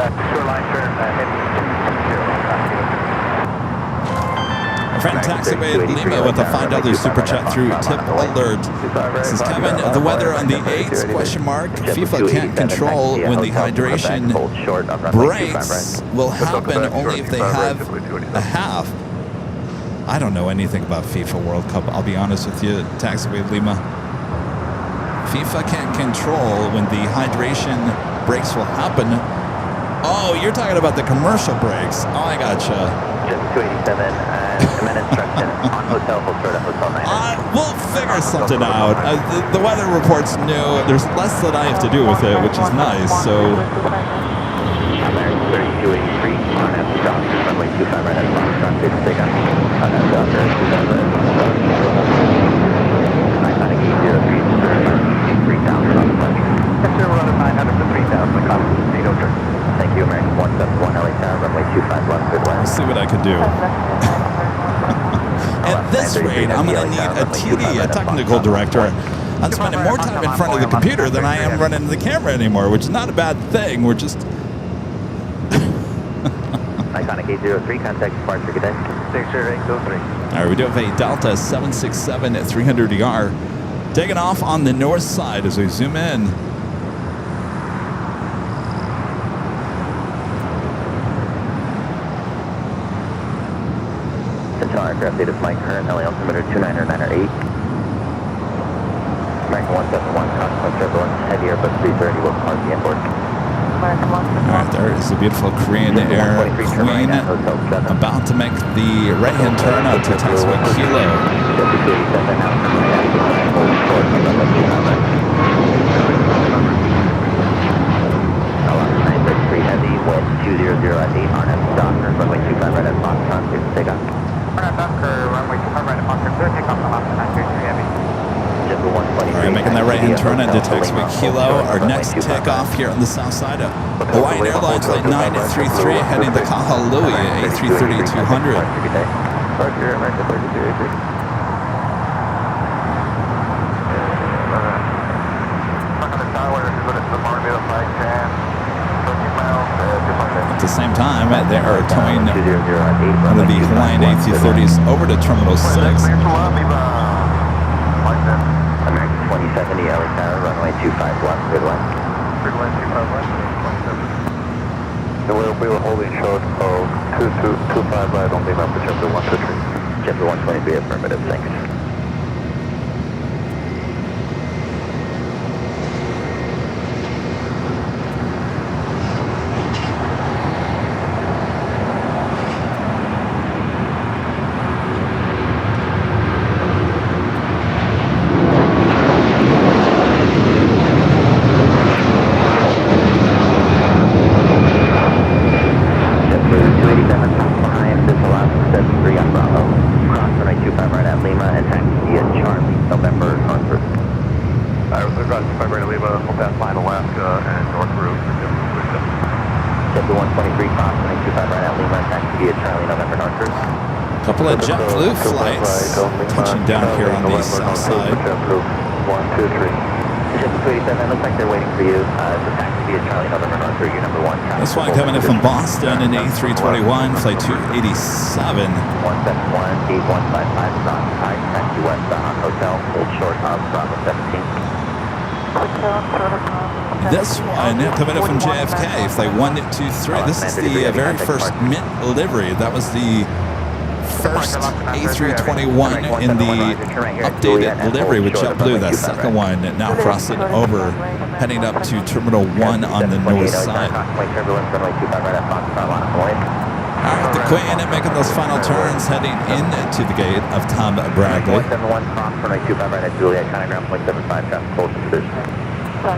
at the shoreline turn heading 220. My friend Taxiway Lima with a $5 Super Chat through Tip Alert. Says, Kevin, the weather on the 8s, question mark. FIFA can't control when the hydration breaks will happen only if they have a half. I don't know anything about FIFA World Cup, I'll be honest with you, Taxiway Lima. FIFA can't control when the hydration breaks will happen. Oh, you're talking about the commercial breaks. Oh, I gotcha. Just 287, command instruction on hotel, hold short at hotel 9. We'll figure something out. The weather report's new. There's less that I have to do with it, which is nice. So American 3283 on at the doctor, runway 25 right at Foxtrot, clear to take off. On that Docker, 25 right. I kind of gave 03, 3000 on the flight. Yes, sir, we're on 900 to 3000, copy. Eagle, sir. Thank you, American 171 LA Tower, runway 25 left, good Let's left. see what I can do. At this rate, I'm going to need a TD, a technical director. I'm spending more time in front of the computer than I am running the camera anymore, which is not a bad thing. We're just... Iconic 803, contact departure, good day. 60823. All right, we do have a Delta 767 at 300ER taking off on the north side as we zoom in. Central aircraft data flight current, LA altimeter 29908. American 171, consequence turbulence, heavy Airbus 330 will park the inboard. All right, there is the beautiful Korean Air Queen about to make the right-hand turn out to taxiway Kilo. Heavy, wind 200 at 8 on at Docker, runway 25 right at Foxtrot, clear to take off. Runway 25 right at Foxtrot, clear to take off on 933 Heavy. All right, making that right-hand turn into taxiway Kilo. Our next takeoff here on the south side of Hawaiian Airlines Flight 933 heading to Kahului, A330-200. Roger, American 3283. At the same time, they are towing one of the Hawaiian A330s over to Terminal 6. American 2070, LA Tower, runway 25 left, good left. Good left, 25 left, 27. We were holding short of 2225 right on the map for chapter 123. Chapter 123, affirmative, thanks. Couple of JetBlue flights touching down here on the south side. JetBlue 123. Looks like they're waiting for you. The taxi is Charlie November North, you're number 1. This one coming in from Boston in A321, flight 287. 171, 8155, cross high, taxi west on hotel, hold short of Bravo 17. This one coming in from JFK, flight 123. This is the very first mint livery. That was the first A321 in the updated livery with JetBlue. That second one now crossing over, heading up to Terminal 1 on the north side. All right, the Queen making those final turns, heading into the gate of Tom Bradley. 171 cross runway 25 right at Juliet, Conogram 0.75, traffic hold to position. Got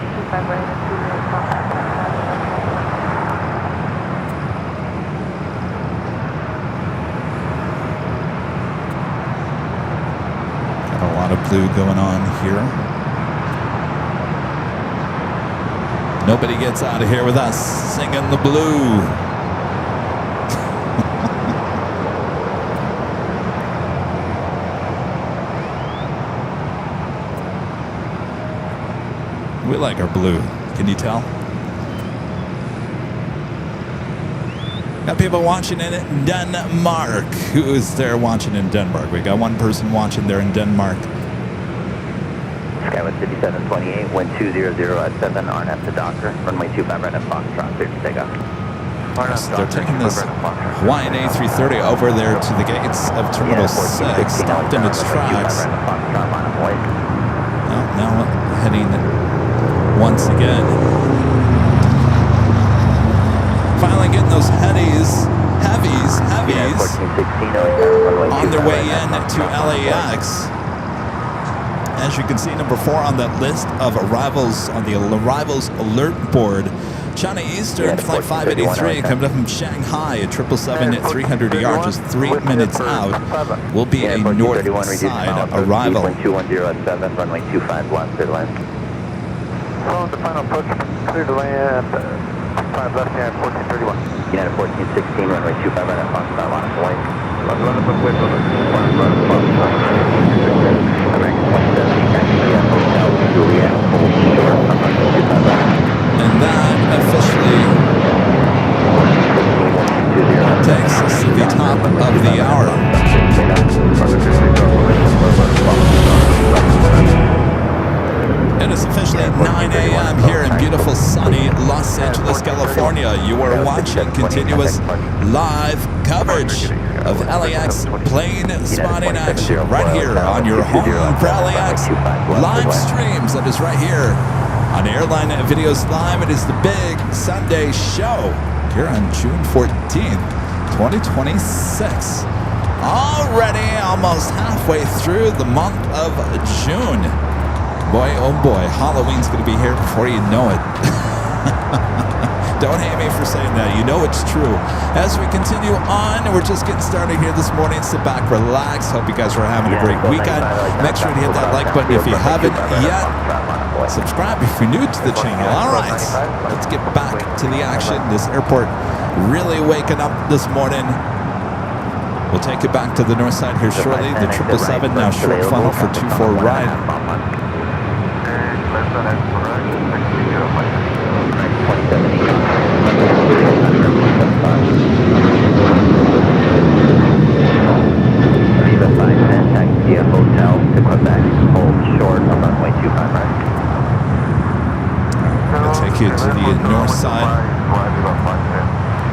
a lot of blue going on here. Nobody gets out of here with us singing the blue. We like our blue. Can you tell? Got people watching in Denmark. Who is there watching in Denmark? We got one person watching there in Denmark. Skywest 5728, wind 200 at 7, RNF to Docker, runway 25 right at Foxtrot, clear to take off. They're taking this Hawaiian A330 over there to the gates of Terminal 6, stopped in its tracks. Now heading once again. Finally getting those heavies on their way in to LAX. As you can see, number 4 on that list of arrivals on the arrivals alert board, China Eastern, flight 583, coming up from Shanghai at 777 at 300 yards, just 3 minutes out, will be a north side arrival. 210 at 7, runway 25 left, clear to land. So the final approach, clear to land, 5 left, United 1431. United 1416, runway 25 right at Foxtrot, line up away. Run up and wait, American 170, taxi at Hotel Juliet, hold short, runway 25 right. And that officially takes us to the top of the hour. It is officially 9 a.m. here in beautiful sunny Los Angeles, California. You are watching continuous live coverage of LAX plane spotting action right here on your home for LAX live streams. That is right here on Airline Videos Live. It is the big Sunday show here on June 14th, 2026. Already almost halfway through the month of June. Boy, oh boy, Halloween's going to be here before you know it. Don't hate me for saying that. You know it's true. As we continue on, we're just getting started here this morning. Sit back, relax. Hope you guys are having a great weekend. Make sure to hit that like button if you haven't yet. Subscribe if you're new to the channel. All right, let's get back to the action. This airport really waking up this morning. We'll take you back to the north side here shortly. The 777 now short funnel for 24 ride. Viva 510, taxi at Hotel to Quebec, hold short on runway 25 right. I'll take you to the north side.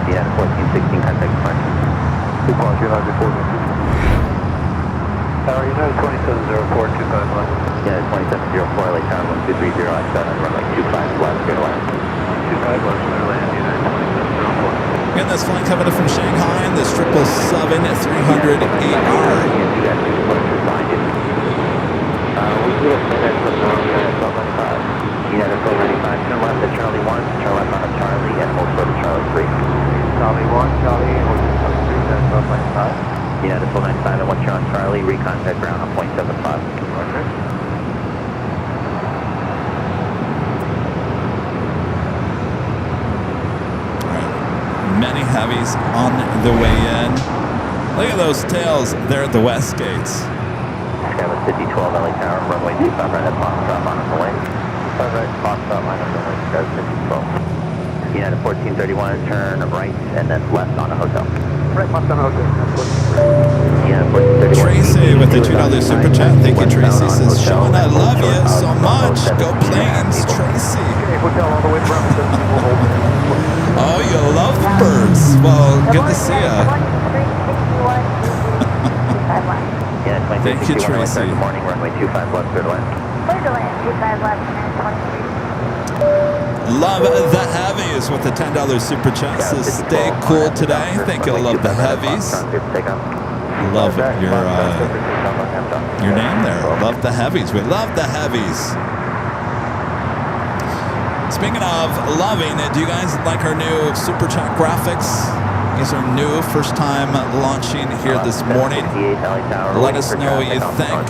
United 1416, contact front. United 2704, 25 left. United 2704, LA Tower 1230 at 7, runway 25 left, clear to land. 25 left, clear to land, United 2704. Again, that's flight coming in from Shanghai, and this 777 at 300 AR. We do a minute from now, United 1295. United 1295, turn left at Charlie 1, turn left on a Charlie, and hold short at Charlie 3. Charlie 1, Charlie, hold short at 3, United 1295. United 495 and once you're on Charlie, recontact ground on 0.75. Okay. Many heavies on the way in. Look at those tails there at the west gates. Skywest 5012 LA Tower, runway 25 right at Foxtrot, line up the way. 5 right, Foxtrot, line up the way, Skywest 5012. United 1431, turn right and then left on a hotel. Right, left on hotel. United 1431. Tracy with the $2 super chat. Thank you, Tracy. Says, Sean, I love you so much. Go Planes, Tracy. Okay, hotel all the way to Robinson. We'll hold it. Oh, you love the birds. Well, good to see ya. Thank you, Tracy. Good morning, runway 25 left, clear to land. Clear to land, 25 left, 23. Love the heavies with the $10 super chat. Says, stay cool today. Thank you. Love the heavies. Love your name there. Love the heavies. We love the heavies. Speaking of loving, do you guys like our new super chat graphics? These are new, first time launching here this morning. Let us know what you think.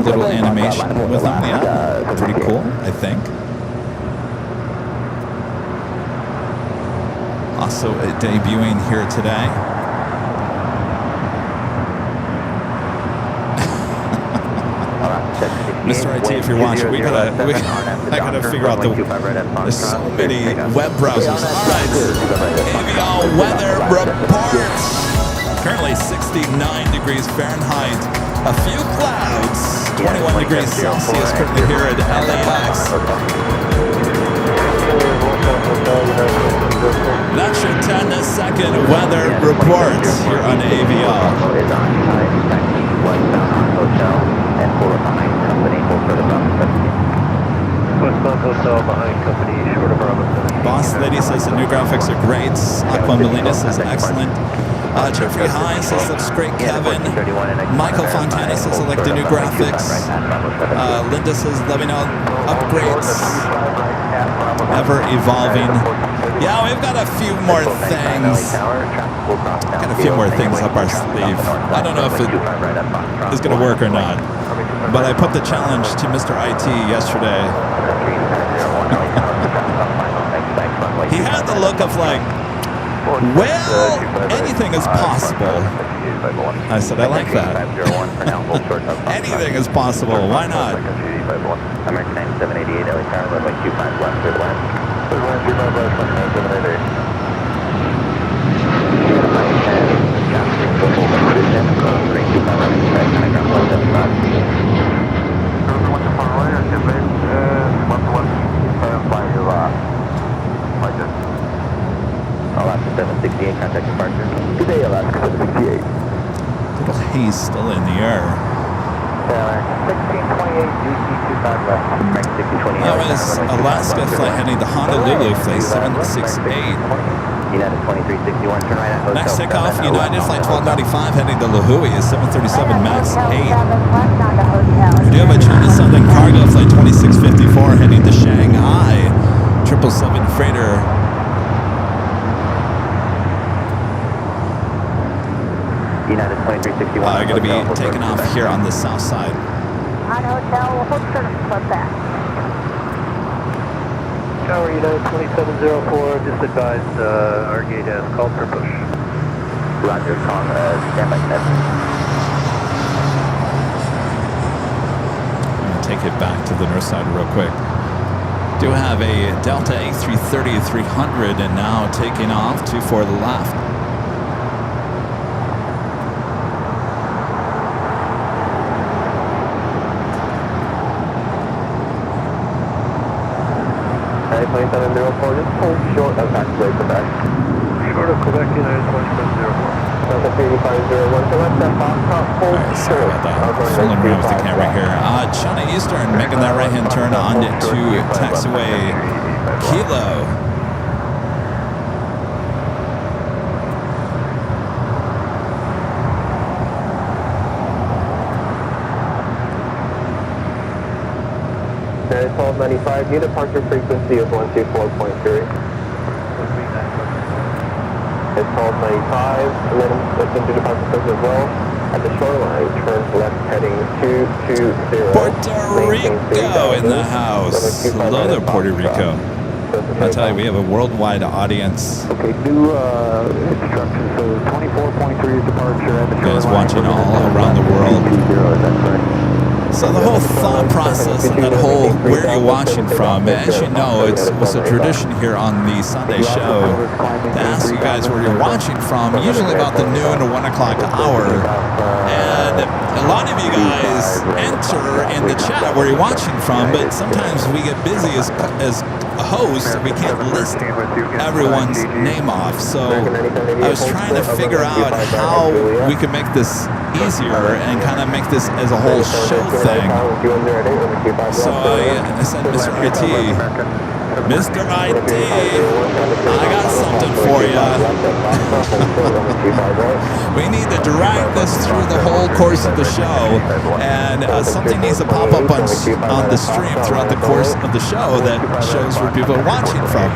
Little animation with them, yeah. Pretty cool, I think. Also debuting here today. Mr. IT, if you're watching, I gotta figure out there's so many web browsers. All right, AVL weather reports. Currently 69 degrees Fahrenheit, a few clouds, 21 degrees Celsius currently here at LAX. That's your 10-second weather report here on AVL. And pull it behind company, hold short of Bravo 17. Westbound hotel behind company, short of Bravo 17. Boss Lady says the new graphics are great. Aqua Melina says excellent. Jeffrey High says looks great, Kevin. Michael Fontana says I like the new graphics. Linda says loving all upgrades. ever evolving. Yeah, we've got a few more things. Got a few more things up our sleeve. I don't know if it is going to work or not. But I put the challenge to Mr. IT yesterday. He had the look of like, well, anything is possible. I said, I like that. Anything is possible. Why not? American 9788, LA Tower, runway 25 left, clear to land. Alaska 768, contact departure. Good day, Alaska 768. Little haze still in the air. 1628, DC 25 left. Frank 1628. That was Alaska flight heading to Honolulu, flight 768. United 2361, turn right at Hotel. Next takeoff, United flight 1295 heading to Lahui is 737 MAX 8. We do have a China Southern Cargo flight 2654 heading to Shanghai, 777 freighter. United 2361. Going to be taking off here on the south side. On hotel, we'll hold short of flip back. Tower United 2704, just advised our gate has called for push. Roger, calling standby set. I'm going to take it back to the north side real quick. Do have a Delta A330-300 and now taking off 24 to the left. United 2704, just pull short of taxiway Quebec. Short of Quebec, United 2704. Delta 3501, so let's step off, pull Alright, sorry about that. Fooling around with the camera here. China Eastern making that right-hand turn on to taxiway Kilo. United 1295, unit departure frequency of 124.3. It's 1295, and then it's into departure frequency as well. At the shoreline, turn left heading 220. Puerto Rico in the house. Hello there, Puerto Rico. I tell you, we have a worldwide audience. Okay, new instructions. So 24.3 is departure at the You guys watching all around the world. So the whole thought process and that whole where you're watching from, as you know, it was a tradition here on the Sunday show to ask you guys where you're watching from, usually about the noon or 1 o'clock hour. And a lot of you guys enter in the chat where you're watching from, but sometimes we get busy as a host, we can't list everyone's name off. So I was trying to figure out how we could make this easier and kind of make this as a whole show thing. So I said, Mr. IT, Mr. IT, I got something for you. We need to drag this through the whole course of the show, and something needs to pop up on the stream throughout the course of the show that shows where people are watching from.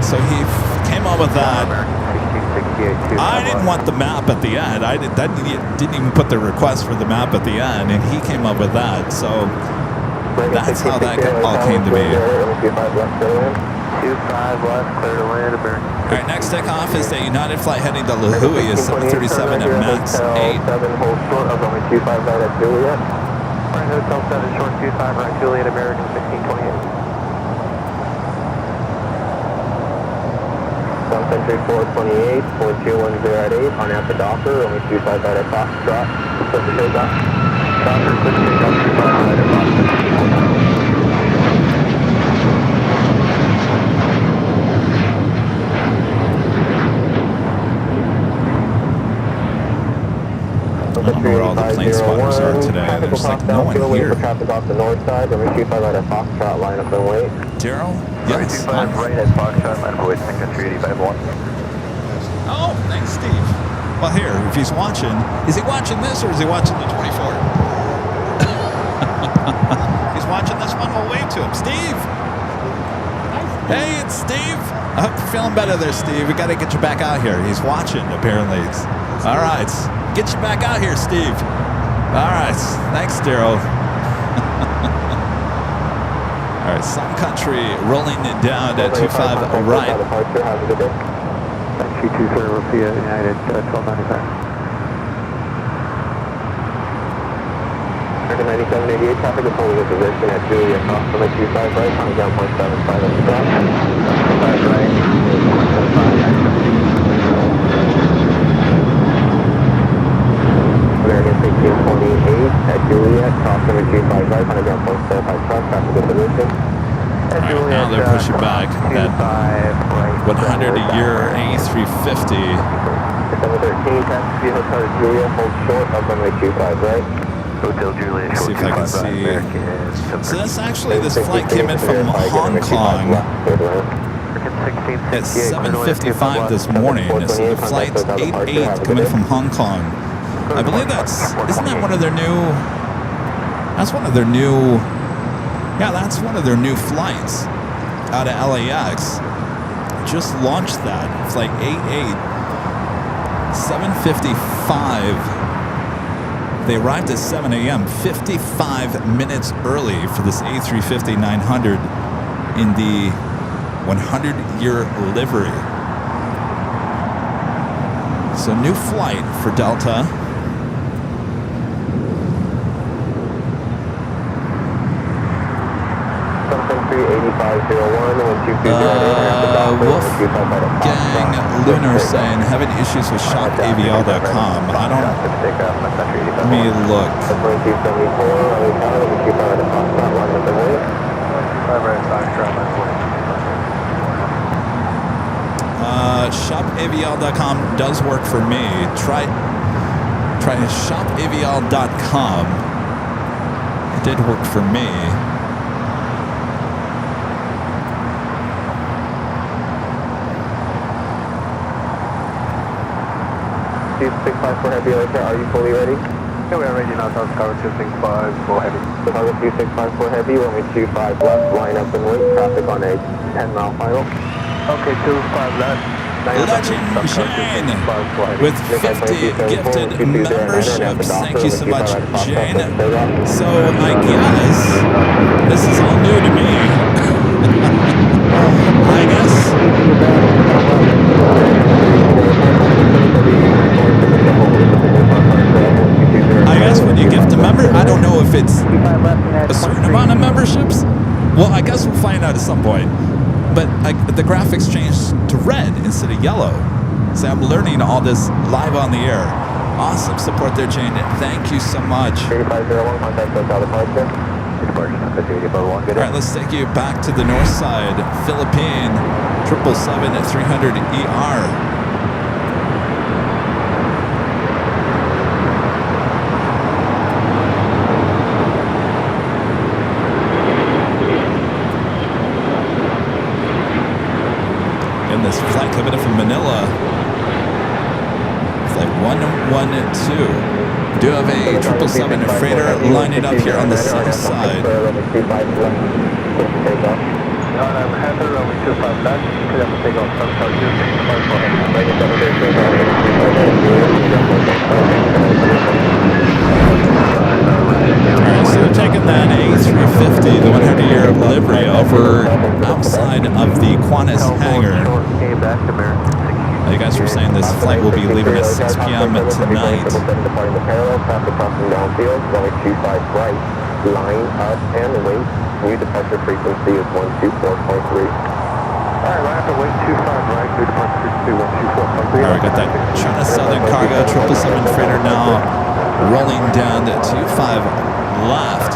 So he came up with that. I didn't want the map at the end. I didn't even put the request for the map at the end, and he came up with that. So that's how that all came to be. 25 left, clear to land, American. All right, next takeoff is the United flight heading to Lahui is 737 at MAX 8. 7 hold short of runway 25 right at Juliet. Right, Hotel 7 short 25 right Juliet, American 1628. South Century 428, 4210 at 8, on out the Docker, runway 25 right at Foxtrot. Set the takeoff. Docker, quick takeoff, 25 right at Foxtrot. I don't know where all the plane spotters are today. There's like no one here. Traffic off the north side, runway 25 right at Foxtrot, line up and wait. Daryl? Yes. 25 right at Foxtrot, line up and wait, country 851. Oh, thanks, Steve. Well, here, if he's watching, is he watching this or is he watching the 24? He's watching this one. We'll wave to him. Steve! Nice Hey, it's Steve. I hope you're feeling better there, Steve. We got to get you back out here. He's watching, apparently. All right. Get you back out here, Steve. All right. Thanks, Daryl. All right. Sun Country rolling it down at 25 right. Q20 via United 1295. 9788 traffic is holding a position at Julia, approximately 25 right, on down 0.75 at the stop. 25 right, 1.75. American 1628 at Juliet, approximately 25 right, on down 0.75 cross, traffic is position. At All right, Juliet, now they're pushing back that 100 a year A350. December 13, taxi Hotel Julia, hold short of runway 25 right. Hotel Julia, Let's see if I can see. So that's actually, this flight came in from Hong Kong at 7:55 this morning. So the flight's 88 coming from Hong Kong. I believe isn't that one of their new, that's one of their new, yeah, that's one of their new flights out of LAX. Just launched that. Flight 88, 7:55. They arrived at 7 a.m., 55 minutes early for this A350-900 in the 100-year livery. So new flight for Delta. Wolfgang Lunar saying having issues with shopavl.com. I don't. Let me look. Shopavl.com does work for me. Try shopavl.com. It did work for me. 265 for heavy, are you fully ready? Yeah, we are ready now, South Tower 265 for heavy. So Tower 265 for heavy, runway 25 left, line up and wait, traffic on a 10-mile final. Okay, 25 left. Legend Jane with 50 gifted memberships. Thank you so much, Jane. So I guess this is all new to me. I guess. I guess when you gift a member, I don't know if it's a certain amount of memberships. Well, I guess we'll find out at some point. But the graphics changed to red instead of yellow. So I'm learning all this live on the air. Awesome support there, Jane. Thank you so much. 3501, contact Hotel Departure. All right, let's take you back to the north side. Philippine 777-300ER. This flight coming in from Manila, flight 112. Do have a 777 freighter lining up here on the south side. Alright, so they're taking that A350, the 100-year livery, over outside of the Qantas hangar. You guys were saying this flight will be leaving at 6 p.m. tonight. Line up and wait. New departure frequency is 124.3. Alright, line up and wait 25 right. New departure frequency 124.3. Alright, got that China Southern Cargo 777 freighter now rolling down to 25 left.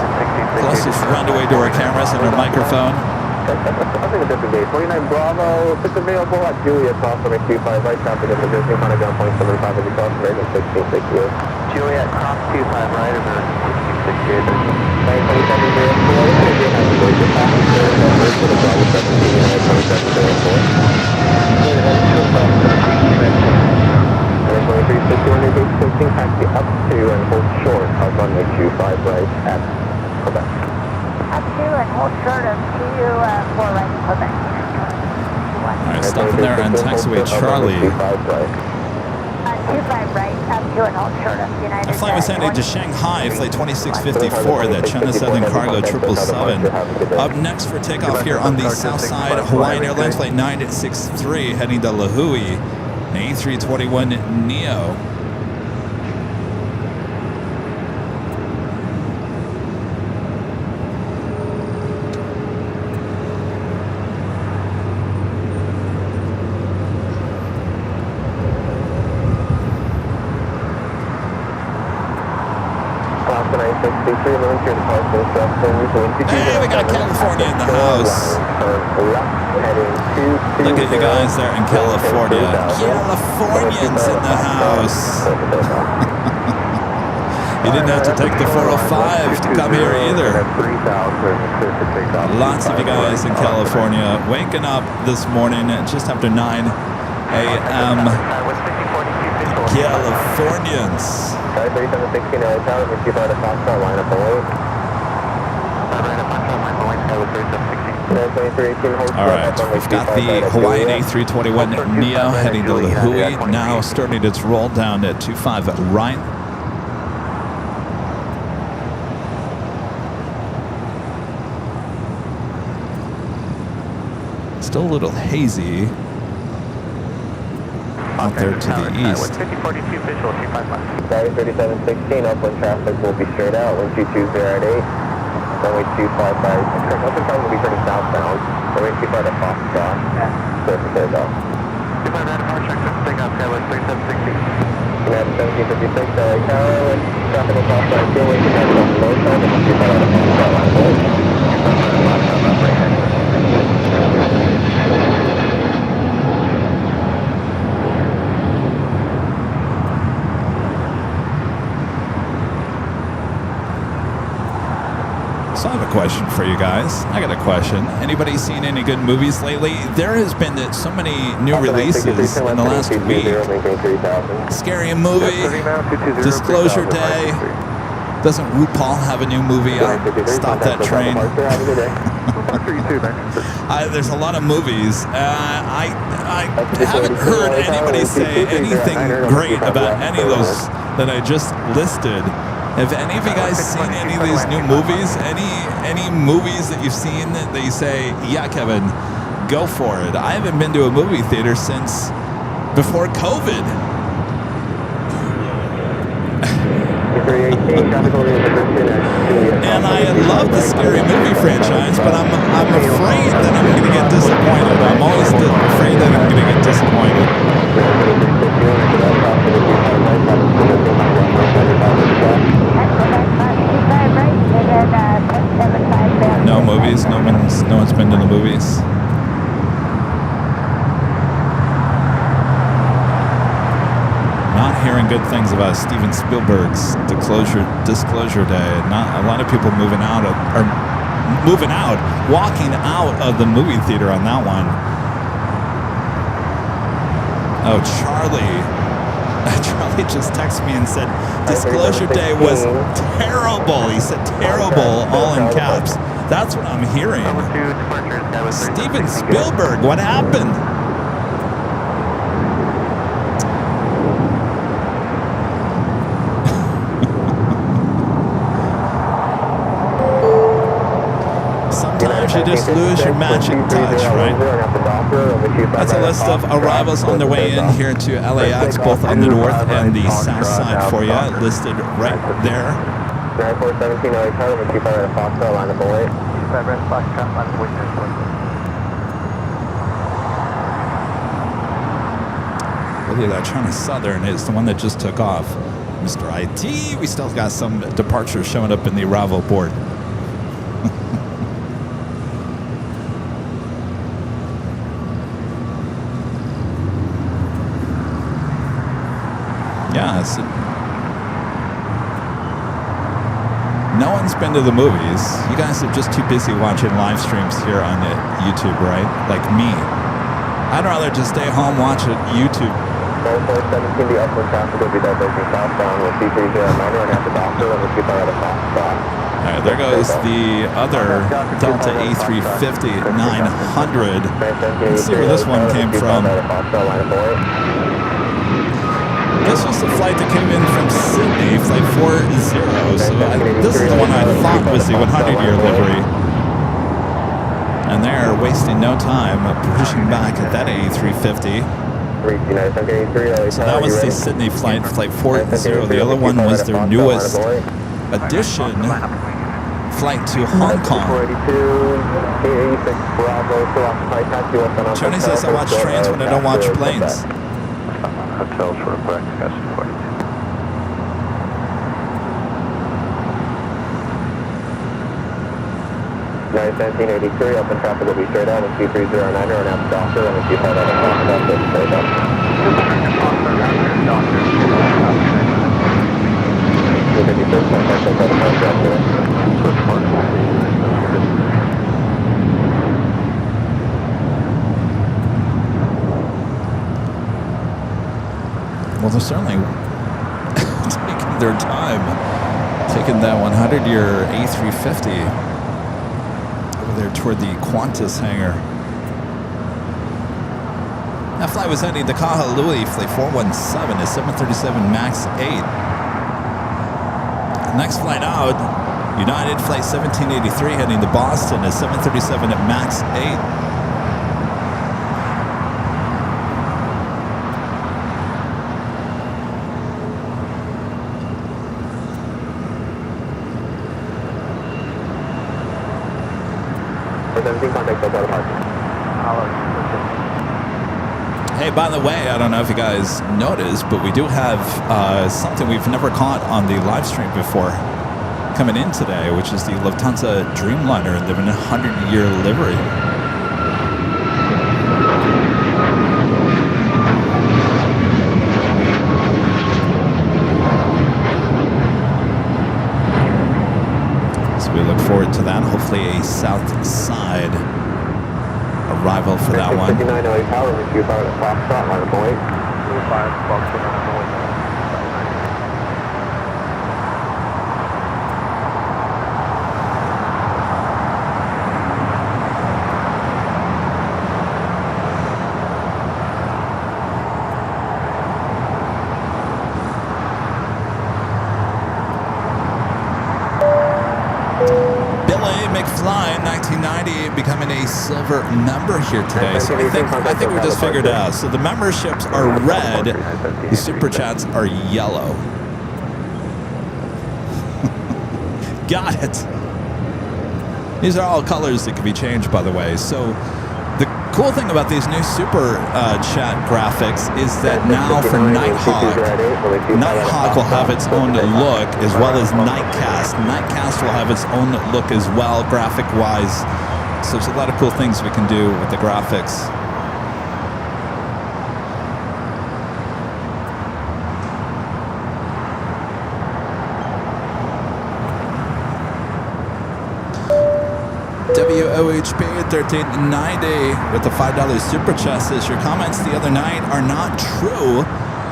Closest rendezvous to our cameras and our microphone. Nothing a different day. 49 Bravo, it's available at Julia, cross from 25 right, traffic in position, contact down 0.75 as you cross, American 1668. Juliet, cross 25 right, American 1668. 92704, Juliet has a voice of passenger, numbers for the Bravo 17, United 2704. 2361 taxi up to and hold short of runway 25 right at Quebec. Up to and hold short of 2 4 right in Quebec. on there on taxiway Charlie. 25 right, up to and hold short of United. I fly with Sandy to Shanghai, flight 2654, the China Southern Cargo 777. Up next for takeoff here on the south side, Hawaiian Airlines flight 963, heading to Lahui, A321neo. Hey, we got California in the house. Look at the guys there in California. Californians in the house. You didn't have to take the 405 to come here either. Lots of you guys in California waking up this morning just after 9 a.m. Californians. All right, we've got the Hawaiian A321neo heading to Lahui, now starting its roll down at 25 right. Still a little hazy out there to the east. 5042 visual 255. 3716, upwind traffic will be straight out, wind 220 at 8. Runway 255, upwind traffic will be turning southbound. Runway 25 at Foxtrot. Clear for takeoff. 25 at departure, take off, Skywest 3760. United 1756, LA Tower, with traffic will cross by fuel, wind 25 off the low side, and 25 at Foxtrot, line of hold. 25 at Foxtrot, right ahead. So I have a question for you guys. I got a question. Anybody seen any good movies lately? There has been so many new releases in the last week. Scary Movie, Disclosure Day. Doesn't RuPaul have a new movie out? Stop That Train. There's a lot of movies. I haven't heard anybody say anything great about any of those that I just listed. Have any of you guys seen any of these new movies? Any movies that you've seen that you say, yeah, Kevin, go for it? I haven't been to a movie theater since before COVID. And I love the Scary Movie franchise, but I'm afraid that I'm going to get disappointed. I'm always afraid that I'm going to get disappointed. No movies. No one's been to the movies. Not hearing good things about Steven Spielberg's Disclosure Day. Not a lot of people walking out of the movie theater on that one. Oh, Charlie just texted me and said Disclosure Day was terrible. He said terrible, all in caps. That's what I'm hearing. Steven Spielberg, what happened? Sometimes you just lose your magic touch, right? That's a list of arrivals on the way in here to LAX, both on the north and the south side for you, listed right there. 9417 LA Tower, 25 at Foxtrot, line of hold. 25 at Foxtrot, line of hold. Look at that, China Southern is the one that just took off. Mr. IT, we still got some departures showing up in the arrival board. Yeah, no one's been to the movies. You guys are just too busy watching live streams here on YouTube, right? Like me. I'd rather just stay home, watch it YouTube. 9417, the upward traffic will be diverging southbound with C30 minor and at the doctor, and we'll keep out of Foxtrot. right, there goes the other Delta A350 900. Let's see where this one came from. This was the flight that came in from Sydney, flight 40. So this is the one I thought was the 100-year livery. And they're wasting no time pushing back at that A350. So that was the Sydney flight, flight 40. The other one was their newest addition, flight to Hong Kong. Tony says I watch trains when I don't watch planes. Hotels for a practice 42. 1783, open traffic will be straight out with 2309 or now doctor and if you head out of Fox it's straight up. 256, my first out of Well, they're certainly taking their time, taking that 100-year A350 over there toward the Qantas hangar. That flight was heading to Kahului, flight 417, a 737 MAX 8. Next flight out, United flight 1783 heading to Boston, a 737 MAX 8. Hey, by the way, I don't know if you guys noticed, but we do have something we've never caught on the live stream before coming in today, which is the Lufthansa Dreamliner in the 100-year livery. So we look forward to that. Hopefully a south side arrival for that one. 5908 power, if you found a Foxtrot, line of point. 5 bucks on the way. McFly, 1990, becoming a silver member here today. So I think we just figured it out. So the memberships are red, the super chats are yellow. Got it. These are all colors that can be changed, by the way. So the cool thing about these new super chat graphics is that now for Nighthawk will have its own look as well as Nightcast. Nightcast will have its own look as well, graphic-wise. So there's a lot of cool things we can do with the graphics. WOHP 1390 with the $5 super chat says your comments the other night are not true.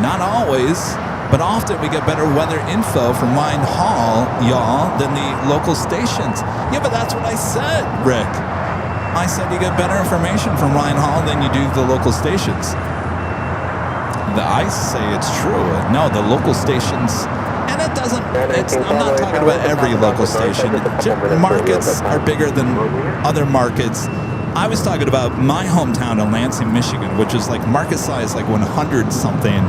Not always, but often we get better weather info from Ryan Hall, y'all, than the local stations. Yeah, but that's what I said, Rick. I said you get better information from Ryan Hall than you do the local stations. I say it's true. No, the local stations... And it doesn't, I'm not talking about every local station. Markets are bigger than other markets. I was talking about my hometown of Lansing, Michigan, which is like market size like 100 something.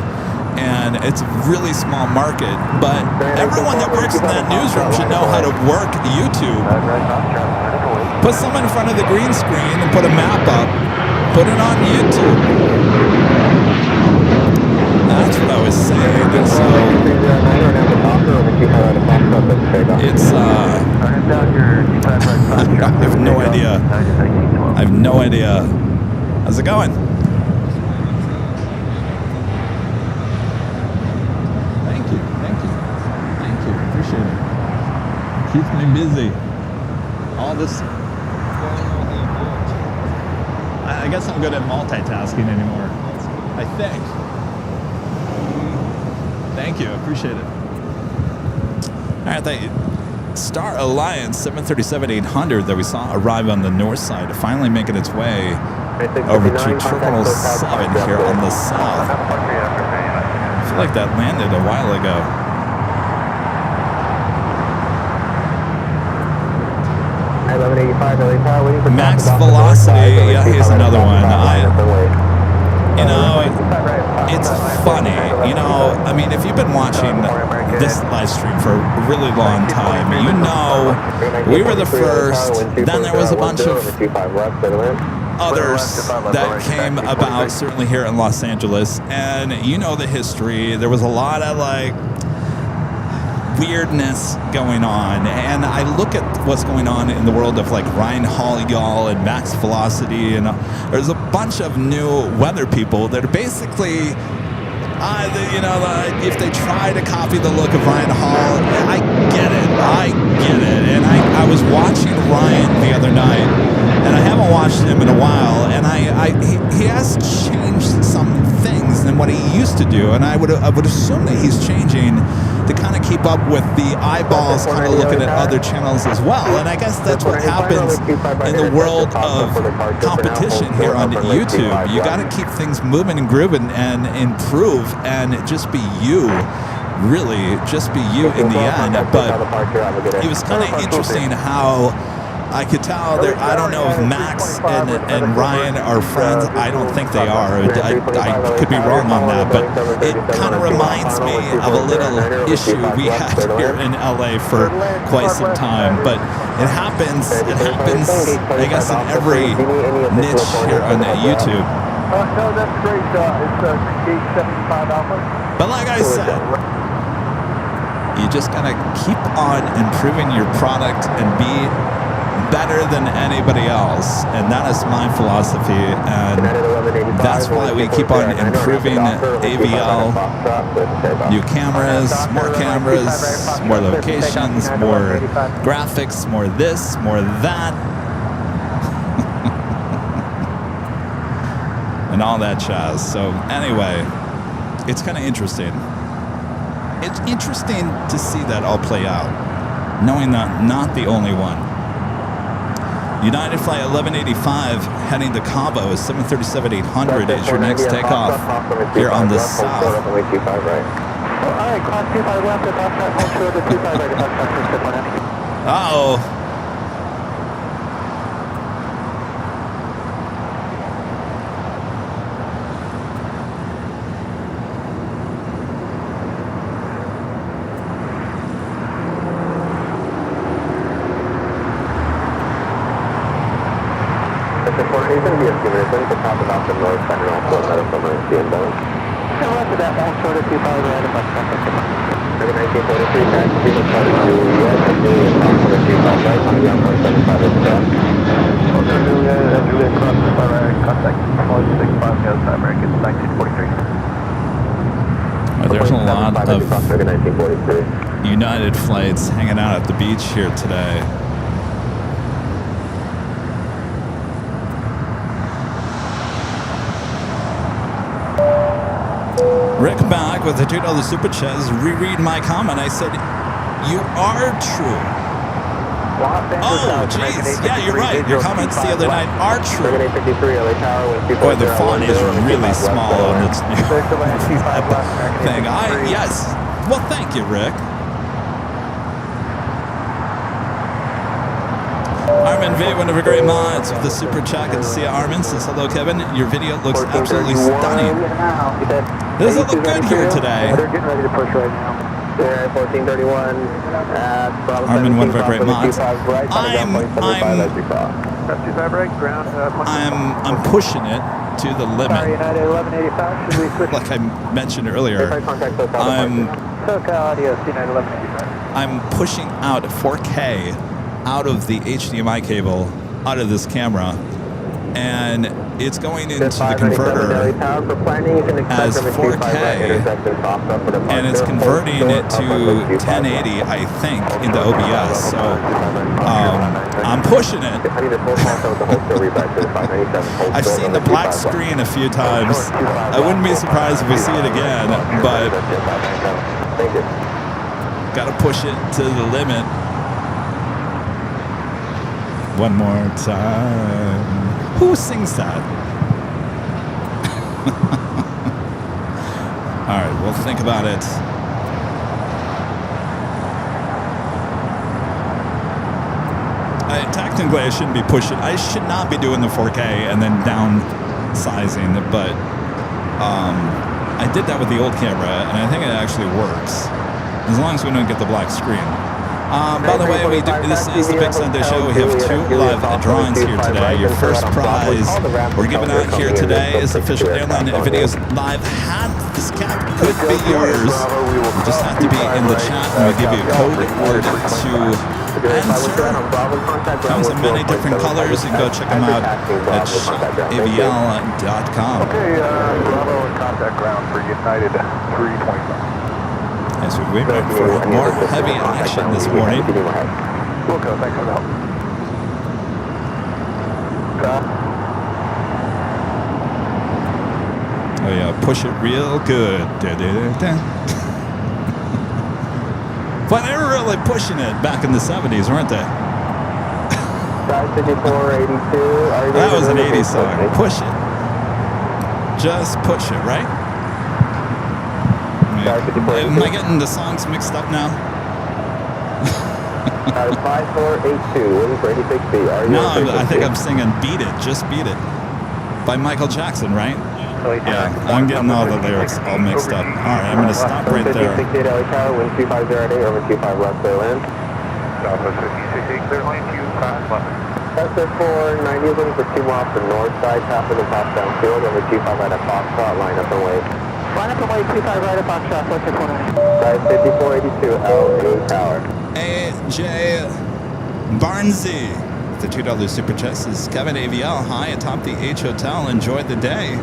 And it's a really small market. But everyone that works in that newsroom should know how to work YouTube. Put someone in front of the green screen and put a map up. Put it on YouTube. That's what I was saying. And so it's I have no idea. I have no idea. How's it going? Thank you. Appreciate it. Keeps me busy. All this. I guess I'm good at multitasking anymore. I think. Thank you. Appreciate it. All right, thank you. Star Alliance 737-800 that we saw arrive on the north side, finally making its way over to Terminal 7 here on the south. I feel like that landed a while ago. Max velocity, yeah, here's another one. You know, it's funny. You know, I mean, if you've been watching this live stream for a really long time, you know we were the first. Then there was a bunch of others that came about, certainly here in Los Angeles. And you know the history. There was a lot of, like, weirdness going on, and I look at what's going on in the world of, like, Ryan Hall-Y'all and Max Velocity, and there's a bunch of new weather people that are basically, you know, if they try to copy the look of Ryan Hall, I get it, and I was watching Ryan the other night, and I haven't watched him in a while, and he has changed some things than what he used to do, and I would assume that he's changing to kind of keep up with the eyeballs kind of looking at other channels as well. And I guess that's what happens in the world of competition here on YouTube. You got to keep things moving and grooving and improve and just be you. Really, just be you in the end. But it was kind of interesting how I could tell there. I don't know if Max and Ryan are friends. I don't think they are. I could be wrong on that, but it kind of reminds me of a little issue we had here in LA for quite some time. But it happens. I guess, in every niche here on YouTube. No, that's great. It's gate 75 Alpha. But like I said, you just gotta keep on improving your product and be better than anybody else, and that is my philosophy, and that's why we keep on improving AVL, new cameras, more locations, more graphics, more this, more that, and all that jazz. So anyway, it's kind of interesting. It's interesting to see that all play out, knowing that I'm not the only one. United Flight 1185 heading to Cabo is 737-800 is your next takeoff here on the south. All right, class 25 left, hold short of 25 right, Uh-oh. He's going to be a few minutes. Let me top it off the north side and also another submarine CNW. So after that, hold short of 25 right about 1943, taxi, people started Juliet, and Juliet crossed on the 25 right, on the 1.75 is the Juliet crossed the right, contact 165 the other side, American 1943. There's a lot of United flights hanging out at the beach here today. Rick back with the $2 super chat. Reread my comment. I said, you are true. Oh, jeez. Yeah, you're right. Your comments the other night are true. Boy, the font is really small on this new thing. Yes. Well, thank you, Rick. Armin V, one of our great mods with the super chat. Good to see you, Armin. Says hello, Kevin. Your video looks absolutely stunning. Does it look good here today? They're getting ready to push right now. Yeah, 1431. Armin, one of our great mods. I'm pushing it to the limit. Like I mentioned earlier, I'm pushing out 4K out of the HDMI cable, out of this camera, and it's going into the converter as 4K, and it's converting it to 1080, I think, into OBS. So I'm pushing it. I've seen the black screen a few times. I wouldn't be surprised if we see it again, but gotta push it to the limit. one more time. Who sings that? All right, we'll think about it. Technically, I shouldn't be pushing. I should not be doing the 4K and then downsizing, but I did that with the old camera, and I think it actually works, as long as we don't get the black screen. By the way, this is the Big Sunday Show. We have 2 live drawings here today. Your first prize we're giving out here today is official Airline Videos live hat. This cap could be yours. You just have to be in the chat, and we give you a code word to answer. Comes in many different colors. You can go check them out at shopavl.com. Okay, Bravo and contact ground for United 325. As we wait for more heavy action this morning. Wilco, thanks for the help. Oh yeah, push it real good. But they were really pushing it back in the 70s, weren't they? 554.82. That was an 80s song. Push it. Just push it, right? Am I getting the songs mixed up now? 5482, waiting for 86B. No, I think I'm singing Beat It, Just Beat It by Michael Jackson, right? Yeah, I'm getting all the lyrics all mixed up. All right, I'm going to stop right there. 68 LA Tower, wind 2508, over 25 left, clear land. Southwest 56, clear lane, 25 left. That's it for 90, looking for 2 miles to north side, passing the top downfield, over 25 right at Foxtrot, line up and wait. Line up and wait, 25 right at Foxtrot, what's your 5482, LA Tower. AJ Barnsey, the $2 super chat says, Kevin AVL, hi atop the H Hotel, enjoyed the day.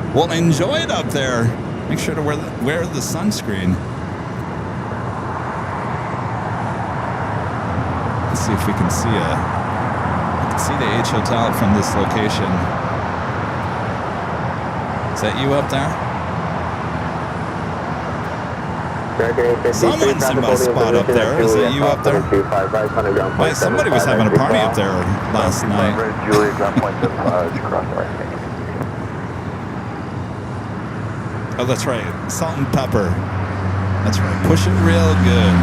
Well, enjoy it up there. Make sure to wear the sunscreen. Let's see if we can see the H Hotel from this location. Is that you up there? Someone's in my spot up there. Is that you up there? Wait, somebody was having a party up there last night. Julia, ground point 75, cross the right. Oh, that's right. Salt and pepper. That's right. Push it real good.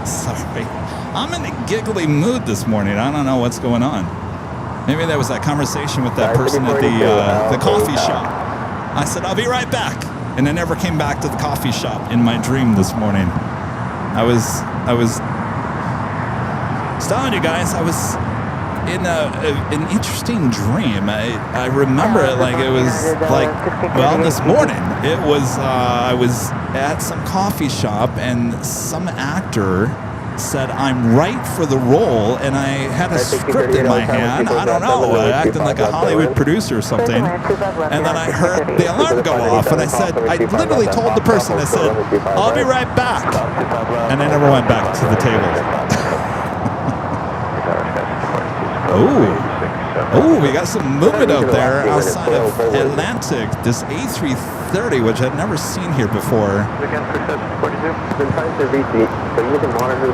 Sorry. I'm in a giggly mood this morning. I don't know what's going on. Maybe there was that conversation with that person at the coffee shop. I said, I'll be right back. And I never came back to the coffee shop in my dream this morning. I was telling you guys, I was in an interesting dream. I remember it like it was like, well, this morning. It was, I was at some coffee shop and some actor said I'm right for the role, and I had a script in my hand. I don't know, acting like a Hollywood producer or something. And then I heard the alarm go off, and I said, I literally told the person, I said, I'll be right back. And I never went back to the table. Oh, we got some movement out there outside of Atlantic. This A330, which I'd never seen here before.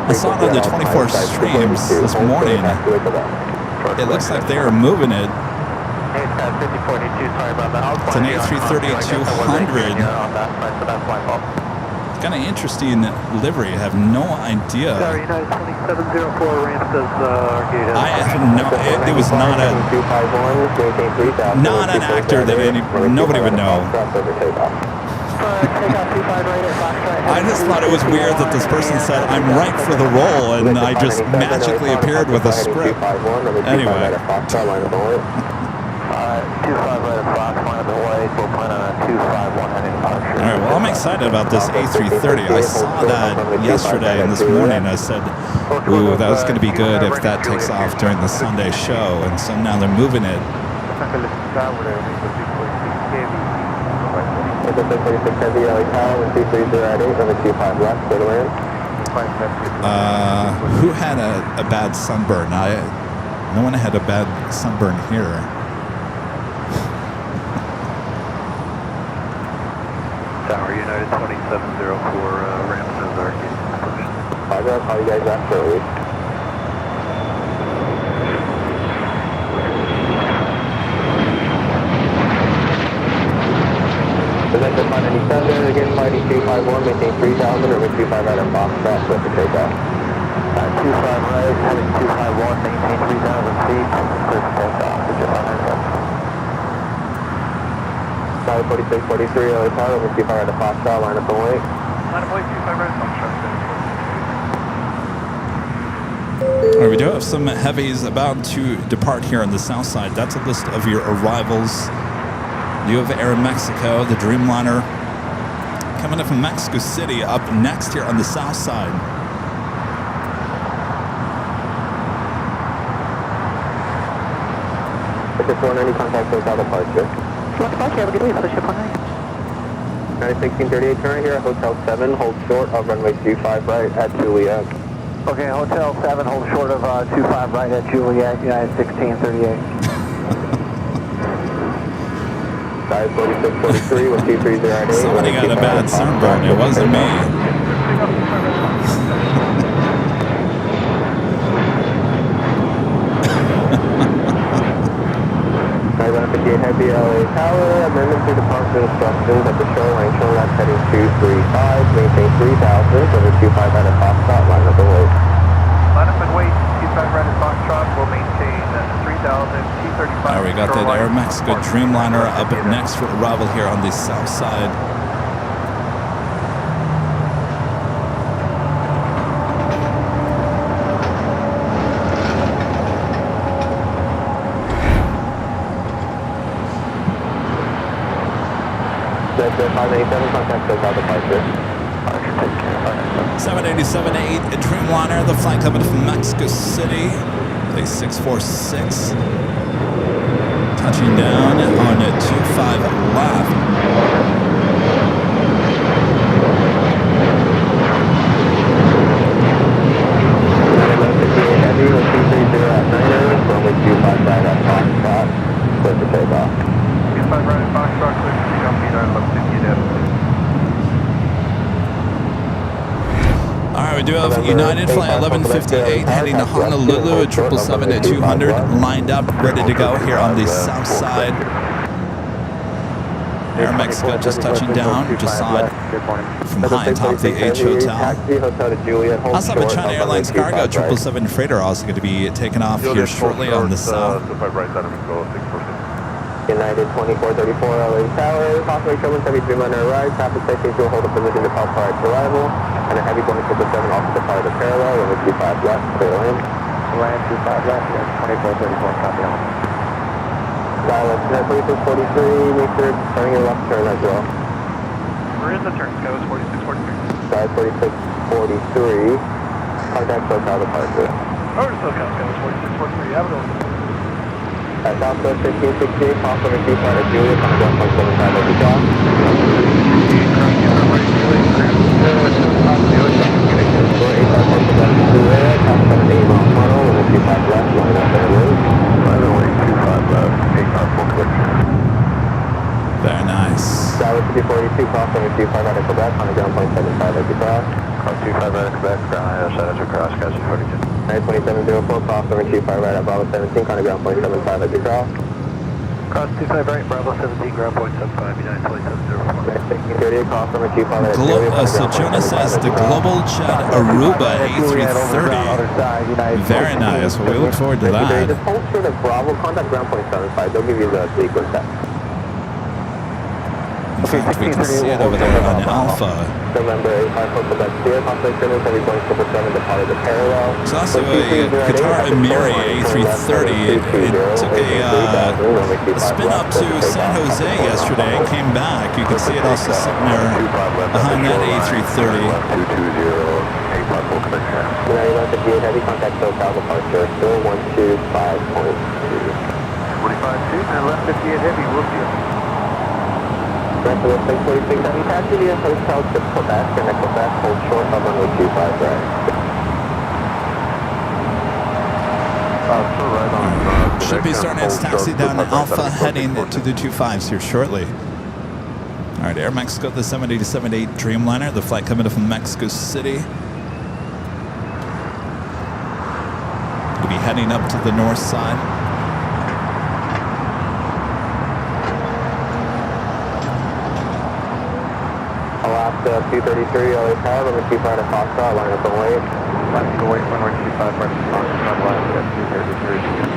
I saw it on the 24 streams this morning. It looks like they are moving it. It's an A330-200. Kind of interesting livery. I have no idea. Sorry, United 2704 ramp says I have no. It was not an actor that nobody would know. I just thought it was weird that this person said I'm right for the role, and I just magically appeared with a script. Anyway. 25 right at Fox, line up and wait. We'll plan on a 251 heading departure. All right, well, I'm excited about this A330. I saw that yesterday and this morning. I said, ooh, that was going to be good if that takes off during the Sunday show. And so now they're moving it. Who had a bad sunburn? No one had a bad sunburn here. Tower United 2704 ramp says arcade. I'll call you guys back shortly. Connected 597, again, fighting 251, maintain 3000, or 25 right at Foxtrot, with the takeoff. 25 right, heading 251, maintain 3,000 feet, clear for takeoff, just on aircraft. 4643, LA Tower, over 25 right at Foxtrot, line up and wait. Line up, wait, 25 right, Foxtrot. All right, we do have some heavies about to depart here on the south side. That's a list of your arrivals. You have Air Mexico, the Dreamliner, coming in from Mexico City, up next here on the south side. Ship 190, contact SoCal departure. Have a good week, so ship 190. 1638, turn here at Hotel 7, hold short of runway 25 right at Juliet. Okay, Hotel 7, hold short of 25 right at Juliet, United 1638. 4643 with 2308. Somebody got a bad sunburn. It wasn't me. Heavy LA Tower, amendment to departure instructions at the shoreline, shoreline heading 235, maintain 3000, over 25 out of Foxtrot, line up and wait. Line up and wait, 25 right at Foxtrot, we'll maintain 3,000, T35. All right, we got that Air Mexico Dreamliner up next for arrival here on the south side. That's 587, contact SoCal departure. 787-8 Dreamliner, the flight coming from Mexico City, place 646, touching down on 25 left. Heavy with 230 at 9 runway 25 right at Foxtrot, clear for takeoff. 25 right at Foxtrot, clear for takeoff, meter, look to All right, we do have United Flight 1158 heading to Honolulu at 777-200 lined up, ready to go here on the south side. Air Mexico just touching down, just saw it from high atop the H Hotel. Also have a China Airlines cargo 777 freighter also going to be taking off here shortly on the south. United 2434 LA Tower, possibly showing 73 minute arrive, traffic safety to hold a position to call prior to arrival, and a heavy 777 also departed the parallel, runway 25 left, clear land. Land 25 left, 2434, copy on. Silence, 2643, make sure it's turning your left turn as well. Where is the turn? Sky was 4643. Side 4643, contact SoCal departure. Over to SoCal, Sky was 4643, have a go. At Southwest 1568, pop over 2 side of Juliet, on 1.75 over top. Very nice. Dallas 242, cross over 25 out of Quebec, on a ground point 75 as you cross. Cross 25 right at Quebec, ground outside as you cross, guys, 42. 2704, cross over 25 right at Bravo 17, on a ground point 75 as you cross. Cross 25 right, Bravo 17, ground point 75, United 2704. 1638, cross over 25 right at Juliet, So Jonah says the Global Jet Aruba A330. Very nice. Well, we look forward to that. Just hold short of Bravo, contact ground point 75. They'll give you the sequence set. In fact, we can see it over there on Alpha. November 85 Quebec Sierra, possibly service, heavy Boeing 777 departed the parallel. It's also a Qatar Emiri A330. It took a spin up to San Jose yesterday and came back. You can see it also sitting there behind that A330. 9158 heavy, contact SoCal departure, still 125.2. 45-2, and 1158 heavy, we'll see you. Rest of the 646 heavy, taxi via Hotel to Quebec, and at Quebec, hold short of runway 25 right. Should be starting its taxi down Alpha, heading to the 25s here shortly. All right, Air Mexico, the 787-8 Dreamliner, the flight coming in from Mexico City. heading up to the north side. Alaska 233, LA Tower, number 25 at Foxtrot, line up and wait. Line up and wait, runway 25 right at Foxtrot, Alaska 233.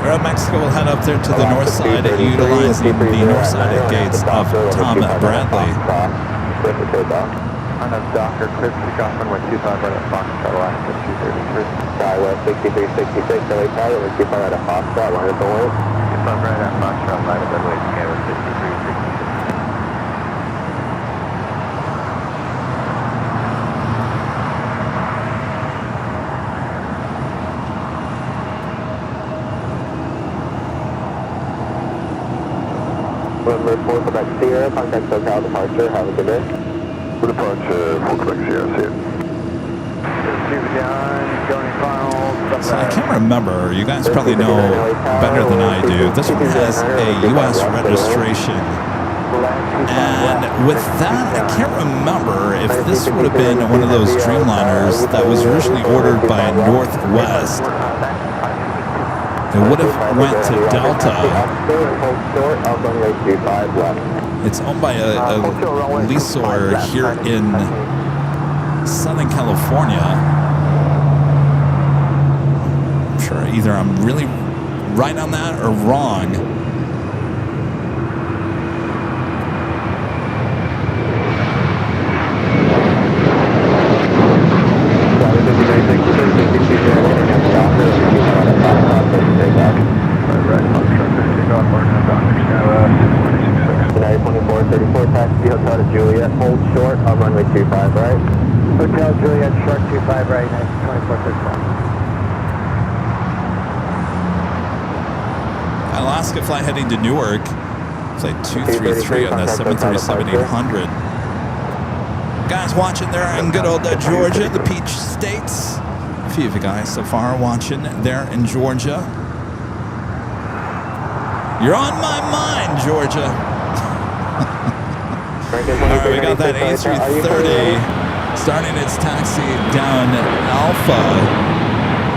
Aero Mexico will head up there to the north side, utilizing the north side gates of Tom Bradley. On a Docker, clear to takeoff runway 25 right at Foxtrot, Alaska 233. Skywest 6366, LA Tower, number 25 right at Foxtrot, line up and wait. 25 right at Foxtrot, line up and wait, Skywest 6366. November 4 Quebec Sierra, contact SoCal departure, have a good day. For departure, 4 Quebec Sierra, see you. So I can't remember, you guys probably know better than I do. This one has a U.S. registration. And with that, I can't remember if this would have been one of those Dreamliners that was originally ordered by Northwest. It would have went to Delta. It's owned by a leaseor here in Southern California. I'm sure either I'm really right on that or wrong. United 2434, taxi Hotel to Juliet, hold short on runway 25 right. Hotel Juliet, short 25 right, 2434. Alaska flight heading to Newark. Flight 233 on the 737-800. Guys watching there in good old Georgia, the Peach States. A few of you guys so far watching there in Georgia. You're on my mind, Georgia. All right, we got that A330 starting its taxi down Alpha.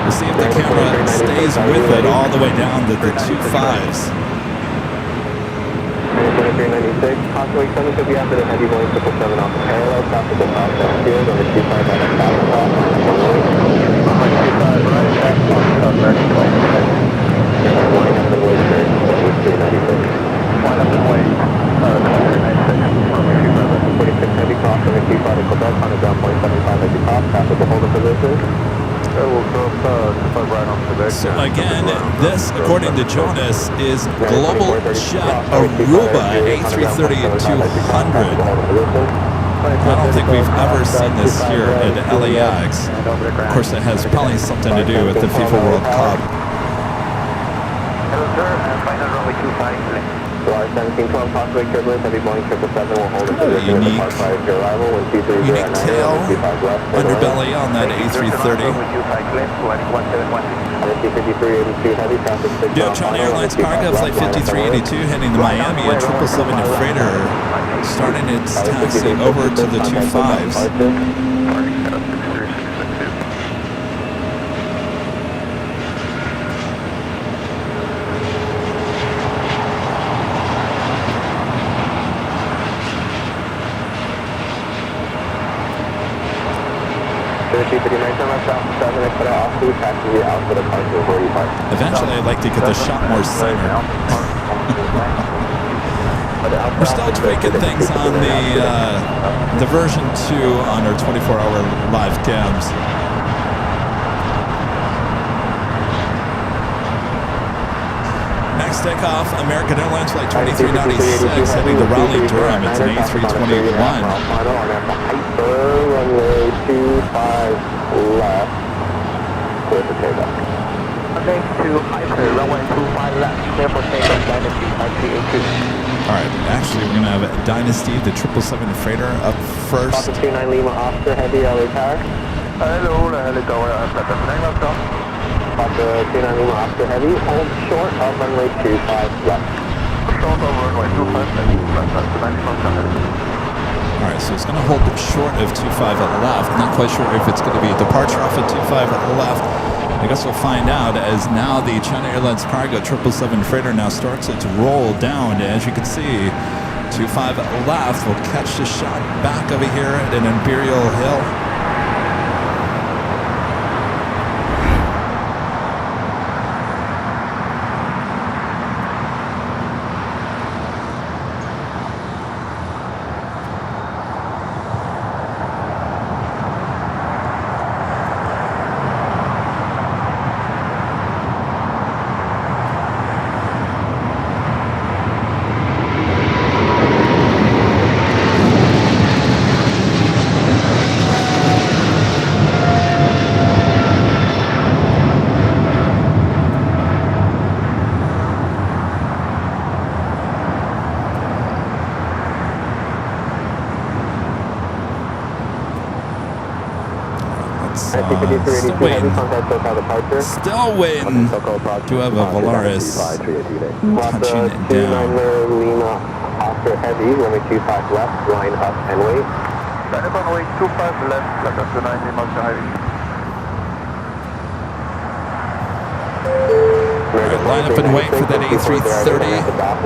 We'll see if the camera stays with it all the way down to the 25s. 2396, possibly coming to be after the heavy Boeing 777 off the parallel, stop at the top left field on the 25 right at Foxtrot, runway 25 right at Foxtrot, Mexico. Line up and wait, sir, 2396. Line up and wait, 2396, runway 25. 46 heavy cross on the 25 at Quebec, on the ground point 75 heavy cross, pass at the holding position. So again, this, according to Jonas, is Global Jet Aruba A330-200. I don't think we've ever seen this here at LAX. Of course, it has probably something to do with the FIFA World Cup. Hello, sir, final runway 25. July 1712, possibly turbulence, heavy Boeing 777 will hold it position at Unique depart prior to your arrival when 230 Unique tail, underbelly on that A330. John Airlines cargo, flight 5382, heading to Miami, a 777 freighter, starting its taxi over to the 25s. Eventually, I'd like to get the shot more center. We're still tweaking things on the version 2 on our 24-hour live cams. Next takeoff, American Airlines flight 2396 heading to Raleigh, Durham. It's an A321. Runway 25 left. Clear for takeoff. Thanks to Hyper, runway 25 left, clear for takeoff, Dynasty 5382. All right, actually, we're going to have Dynasty, the 777 freighter, up first. 29 Lima Oscar, heavy LA Tower. Hello, helicopter, About the 29 Lima Oscar Heavy, hold short of runway 25 left. Short of runway 25 left, that's the 90 knots ahead. All right, so it's going to hold short of 25 left. Not quite sure if it's going to be a departure off of 25 left. I guess we'll find out as now the China Airlines Cargo 777 freighter now starts its roll down. As you can see, 25 left will catch the shot back over here at an Imperial Hill. Still waiting to have a Volaris touching it down. Lima Oscar Heavy, runway 25 left, line up and wait. Line up runway 25 left, that's the 90 knots ahead. Right, line up and wait for that A330.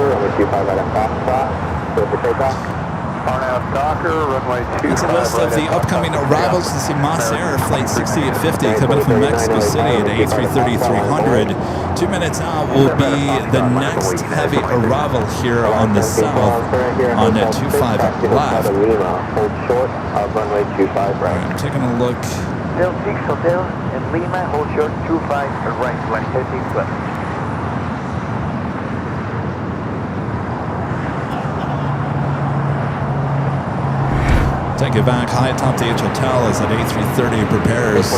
It's a list of the upcoming arrivals to see Mas Air Flight 6850 coming from Mexico City at A330-300. 2 minutes out will be the next heavy arrival here on the south on 25 left. Hold short of runway 25 right. I'm taking a look. Hotel 6 Hotel in Lima, hold short 25 right, 130 left. Take it back high atop the hotel as that A330 prepares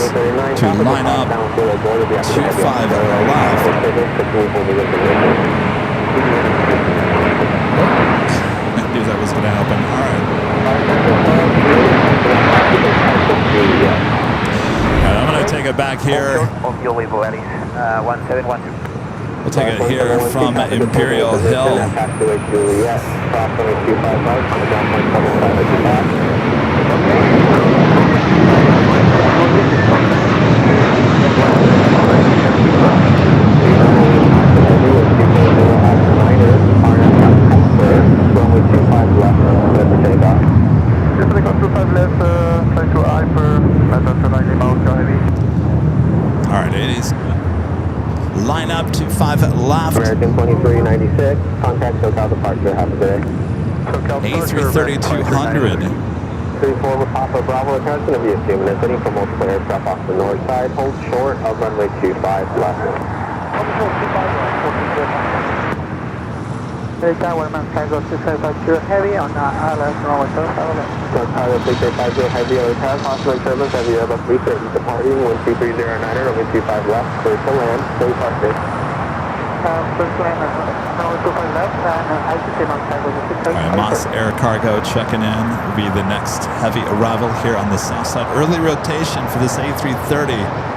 to line up 25 left. I knew that was going to happen. All right. All right, I'm going to take it back here. We'll take it here from Imperial Hill. All right, it is line up to 5 left. American 2396, contact SoCal departure, have a good day. A330-200. 34 Papa Bravo, attention to be assumed and sitting for multiple aircraft off the north side, hold short of runway 25 left. Cargo 2550 heavy on ILS runway 25 left. Cargo 6850 heavy aircraft, possible turbulence, heavy Airbus 330 departing, 12309, runway 25 left, clear to land, fully parked. First land, runway 25 left, and ICC on Cargo 6850. Mas Air Cargo checking in will be the next heavy arrival here on the south side. Early rotation for this A330.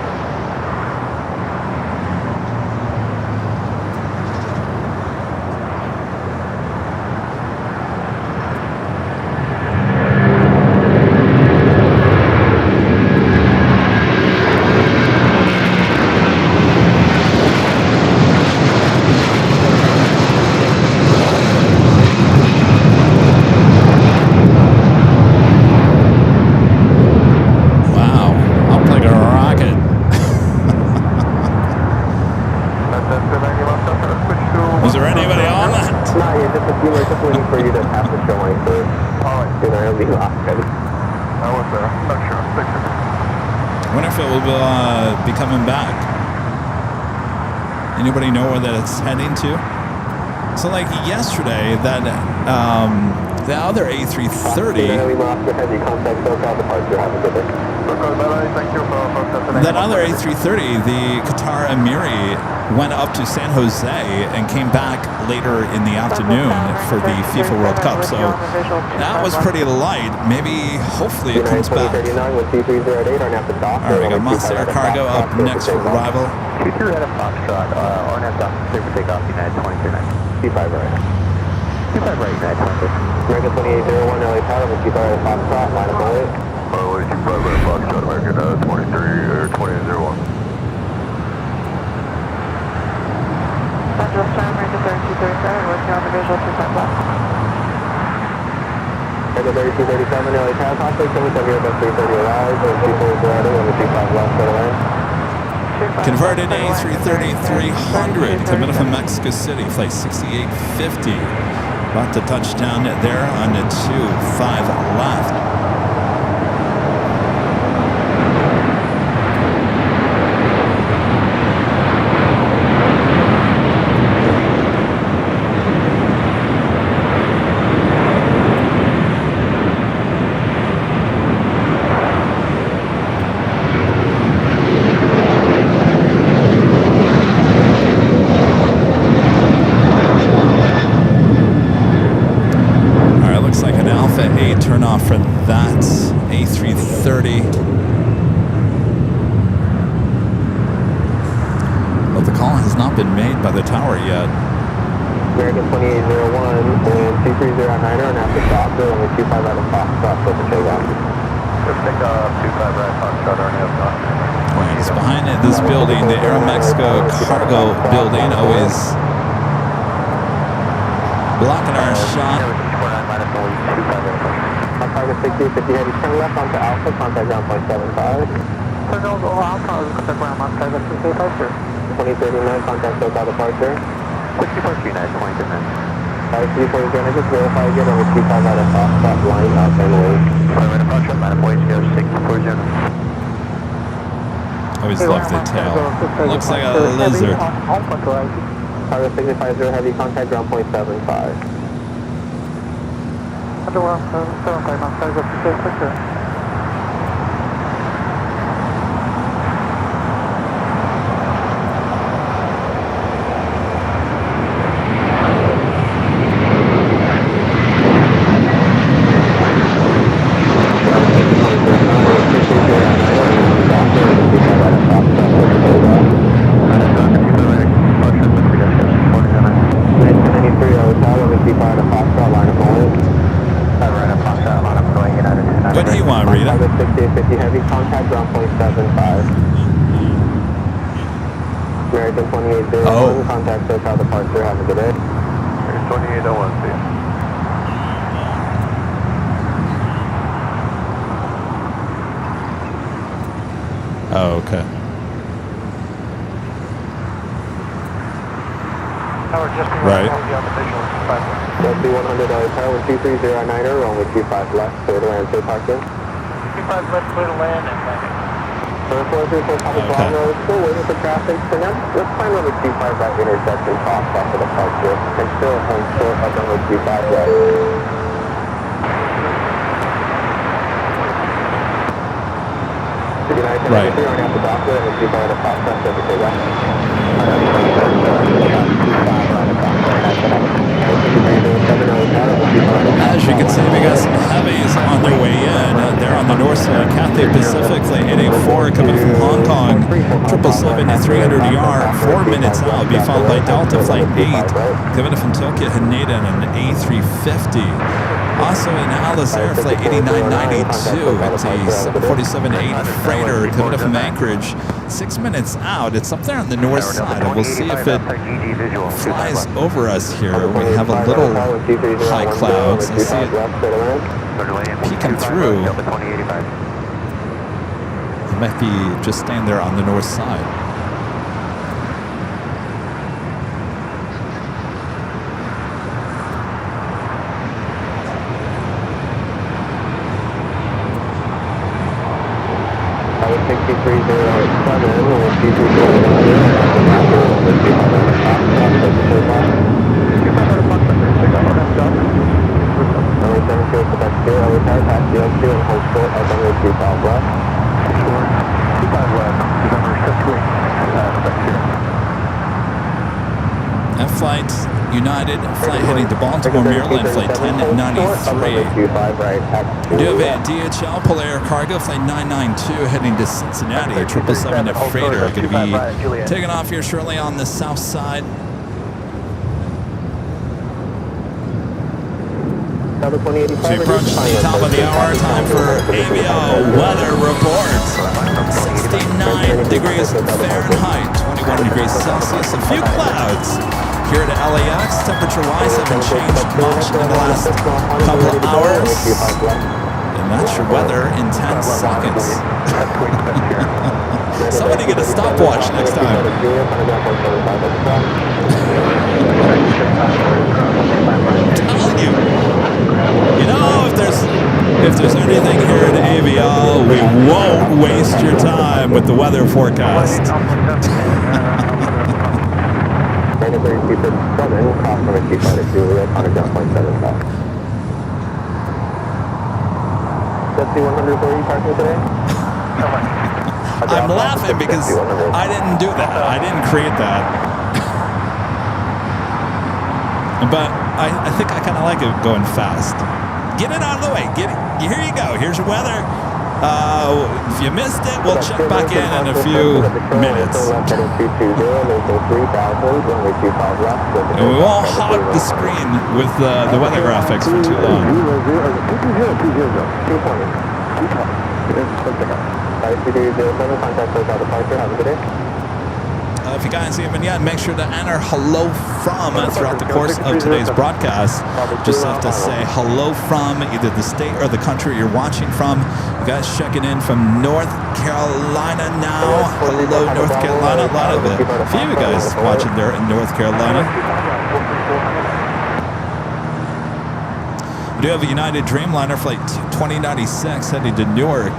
Be coming back. Anybody know where that it's heading to? So like yesterday, that the other A330, that other A330, the Qatar Emiri, went up to San Jose and came back later in the afternoon for the FIFA World Cup. So that was pretty light. Maybe, hopefully, it comes back. All right, we got Mas Air Cargo up next for arrival. 23 right at Foxtrot, RNF down, clear for takeoff, United 23-9. 25 right. 25 right, United 23. American 2801, LA Tower, with 25 right at Foxtrot, line up only. Runway 25 right, Foxtrot, American 23 or 2801. Central Star, American 3237, working on the visual 25 left. American 3237, LA Tower, contact 770 about 330 arrives, and 240 ready, and 25 left, right away. Converted A330-300 coming from Mexico City, flight 6850. About to touch down there on the 25 left. Turnoff for that A330. But the call has not been made by the tower yet. American 2801, and 2309er, and after stop, only 25 out of Foxtrot, so the takeoff. Let's take 25 right, Foxtrot, RNF down. Right, it's behind this building, the Aeromexico cargo building, always blocking our shot. Target 6050 heavy, turn left onto Alpha, contact ground point 75. Turn over Alpha, contact ground on target 685, 2039, contact SoCal departure. 60 United 23-9. 5340, can I just verify again over 25 out of Foxtrot, line up and wait. Right at Foxtrot, line up, wait, go 640. Always love the tail. Looks like a lizard. Target 650 heavy, contact ground point 75. Underworld 75 on target 685. What do you want, Rita? 6850 heavy, contact ground point 75. American 2801, contact SoCal departure, have a good day. 2801, see you. Oh, okay. Right. That's the 100 tower with 2309er, runway 25 left, clear to land, so park in. 25 left, clear to land and landing. 434 Papa Bravo, still waiting for traffic. For now, let's find runway 25 right intersection, cross off of the departure, and still home short of runway 25 right. United Right. 93 on the doctor, and 25 at the top, that's everything right. As you can see, we got some heavies on their way in. They're on the north side. Cathay Pacific Flight 884 coming from Hong Kong. 777-300ER, 4 minutes out. Be followed by Delta Flight 8 coming from Tokyo Haneda and an A350. Also in Alice Air Flight 8992, it's a 747-8 freighter coming from Anchorage. 6 minutes out. It's up there on the north side, and we'll see if it flies over us here. We have a little high clouds. I see it peeking through. It might be just staying there on the north side. United flight heading to Baltimore, Maryland, flight 1093. We do have a DHL Polair Cargo flight 992 heading to Cincinnati. A 777 freighter going to be taking off here shortly on the south side. Tower 2085. So we approach the top of the hour. Time for AVO weather report. 69 degrees Fahrenheit, 21 degrees Celsius. A few clouds here at LAX. Temperature-wise haven't changed much in the last couple of hours. And that's your weather in 10 seconds. Somebody get a stopwatch next time. I'm telling you. You know, if there's anything here at AVL, we won't waste your time with the weather forecast. I'm laughing because I didn't do that. I didn't create that. But I think I kind of like it going fast. Get it out of the way. Here you go. Here's your weather. If you missed it, we'll check back in a few minutes. And we won't hog the screen with the weather graphics for too long. If you guys haven't yet, make sure to enter hello from throughout the course of today's broadcast. Just have to say hello from either the state or the country you're watching from. You guys checking in from North Carolina now. Hello, North Carolina. A lot of it. A few of you guys watching there in North Carolina. We do have a United Dreamliner flight 2096 heading to Newark.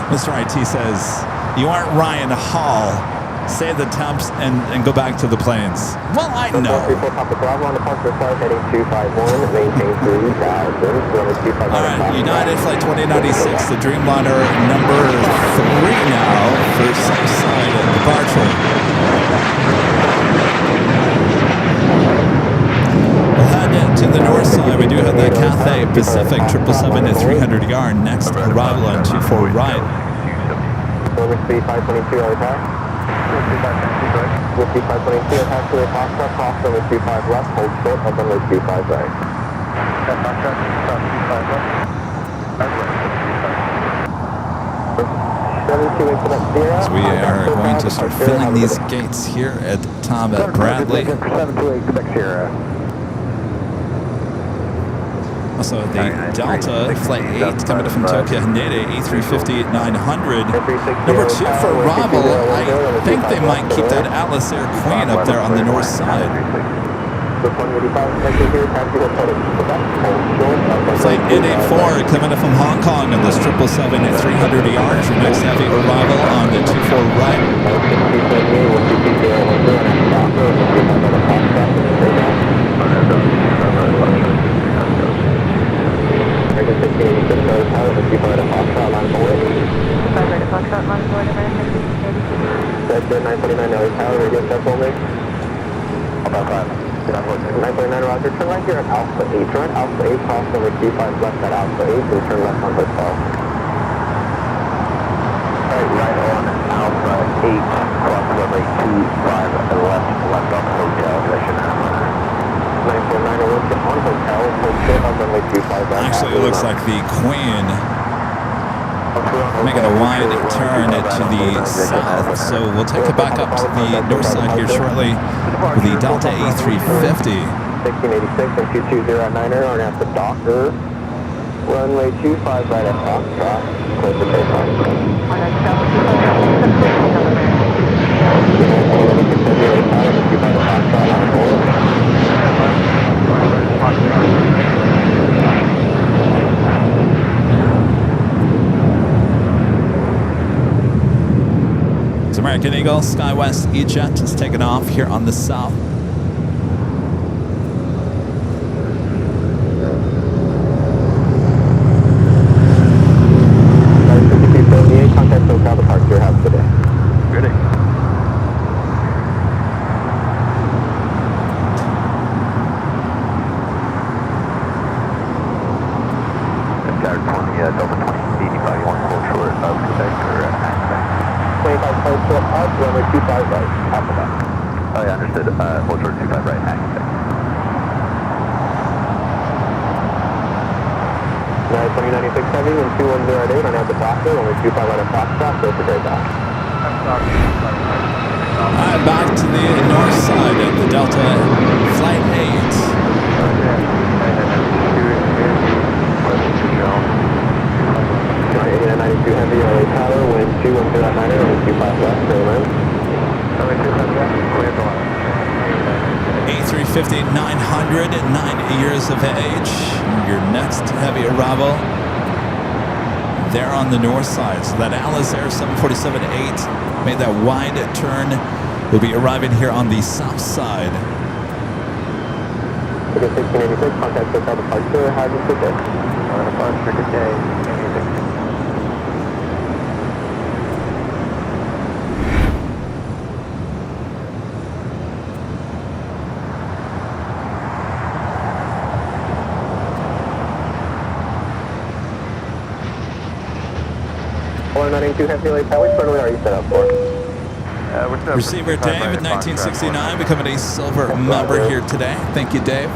Mr. IT says, you aren't Ryan Hall. Save the temps and go back to the planes. Well, I know. All right, United Flight 2096, the Dreamliner number 3 now for Southside departure. We'll head to the north side. We do have the Cathay Pacific 777 at 300ER. Next arrival on 24 right. Number 3522, our attack. 5522, attack to the Foxtrot, cross runway 25 left, hold short of runway 25 right. Foxtrot, cross 25 left. So we are going to start filling these gates here at Tom at Bradley. Also, the Delta Flight 8 coming from Tokyo Haneda, A350-900. Number 2 for Bravo. I think they might keep that Atlas Air Queen up there on the north side. Flight 884 coming in from Hong Kong on this 777 at 300ER. Your next heavy arrival on the 24 right. That's 949 LA Tower, radio check only. About 949 Roger, turn right here at Alpha 8. Turn at Alpha 8, cross over 25 left at Alpha 8, and turn left on Hotel. Right on Alpha 8, cross runway 25 left on Hotel, direction 949 on Hotel, hold short on runway 25 left. Actually, it looks like the Queen making a wide turn to the south, so we'll take it back up to the north side here shortly with the Delta A350. 1686 and 220 at 9er are at the Docker. Runway 25 right at Foxtrot. Close the takeoff. So American Eagle SkyWest E-Jet is taking off here on the south. Contact SoCal departure, have a good day. Good day. right, after that. Oh yeah, understood. Hold short 25 right, hang. 2096 Heavy, wind 2108 on out the doctor, only 25 right at Foxtrot, go for takeoff. I'm sorry. All right, back to the north side of the Delta Flight 92 Heavy, LA Tower, wind 2109, only 25 left, Airline. A350 900 at 9 years of age. Your next heavy arrival there on the north side. So that Alice Air 747-8 made that wide turn. Will be arriving here on the south side. Okay, 1686, contact SoCal departure, have a good day. Departure, good day. Or 92 Heavy, LA Tower, which runway are you set up for? Receiver Dave at 1969 becoming a silver member here today. Thank you, Dave.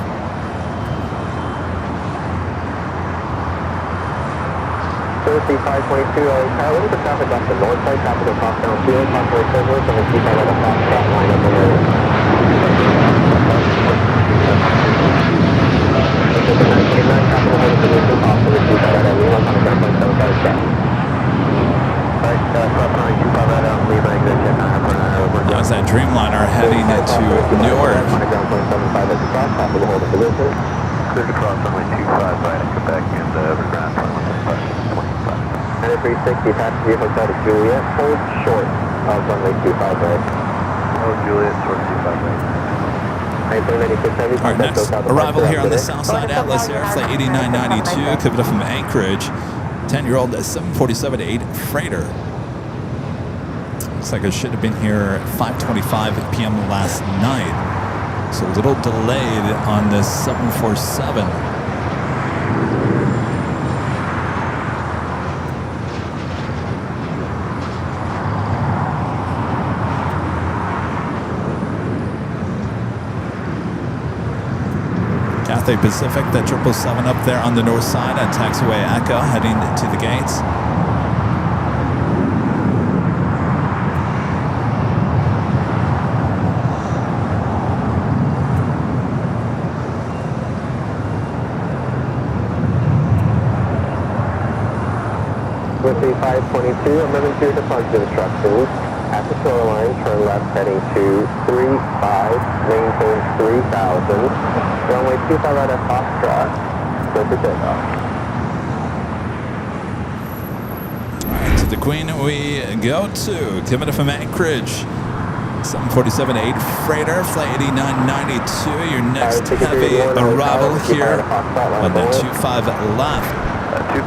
Thursday 522 LA Tower, look at the traffic off the north side, traffic across downfield, possibly equivalent from the T5 at a Foxtrot line up in there. Okay, the 989 capital hold of position, possibly T5 at a Lima, on the ground point 75 south. How's that Dreamliner heading into Newark? Clear to cross runway 25 right and Quebec and overground runway 25. And a 360 passenger hotel to Juliet, hold short of runway 25 right. Oh, Juliet, short 25 right. All right, next arrival here on the south side, Atlas Air Flight 8992, coming up from Anchorage. 10-year-old 747-8 freighter. Looks like it should have been here at 5:25 p.m. last night. So a little delayed on this 747. Cathay Pacific, that 777 up there on the north side at taxiway Echo, heading to the gates. With the 522, amendment to your departure instructions. At the shoreline, turn left heading to 35, maintain 3000. Runway 25 right at Foxtrot, go for takeoff. All right, to the Queen we go to. Coming up from Anchorage, 747-8 freighter, flight 8992. Your next heavy arrival here on the 25 left.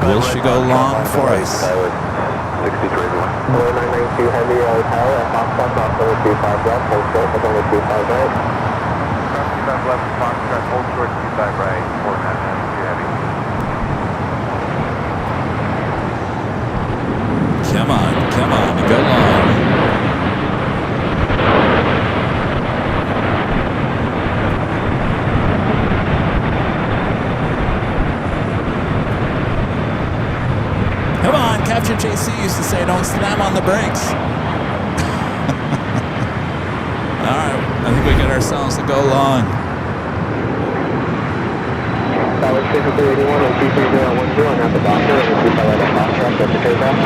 Will she go long for us? 992 Heavy LA Tower at Foxtrot, cross over 25 left, hold short with only 25 right. Cross 25 left, Foxtrot, hold short 25 right, 4992 Heavy. Come on, go long. Come on, Captain JC used to say, don't slam on the brakes. All right, I think we get ourselves to go long. Tower 6381 and 23010 on the doctor and the 25 right at Foxtrot, go for takeoff.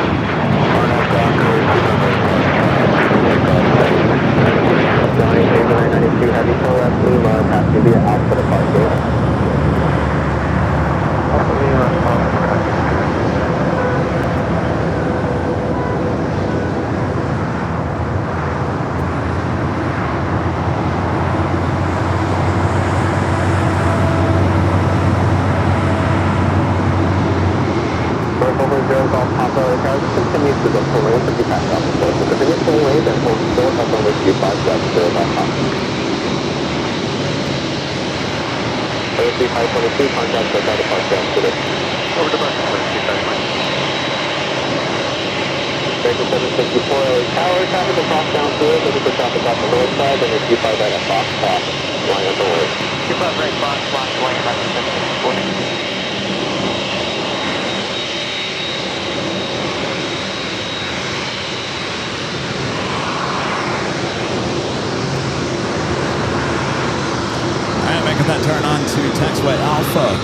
Johnny, 992 Heavy Tow left, Lima, passenger via Alpha departure. Alpha Lima, Foxtrot. Continues to the full lane, 50 past off the course. If it's in your full lane, then hold short of runway 25 left, 0.5. 3522, contact SoCal departure after this. Over departure, 25 right. Breaking 764 LA Tower, traffic across downfield, looking for traffic off the north side, then your 25 right at Foxtrot, line up away. 25 right, Fox, lane, back to 764. Making that turn on to taxiway Alpha.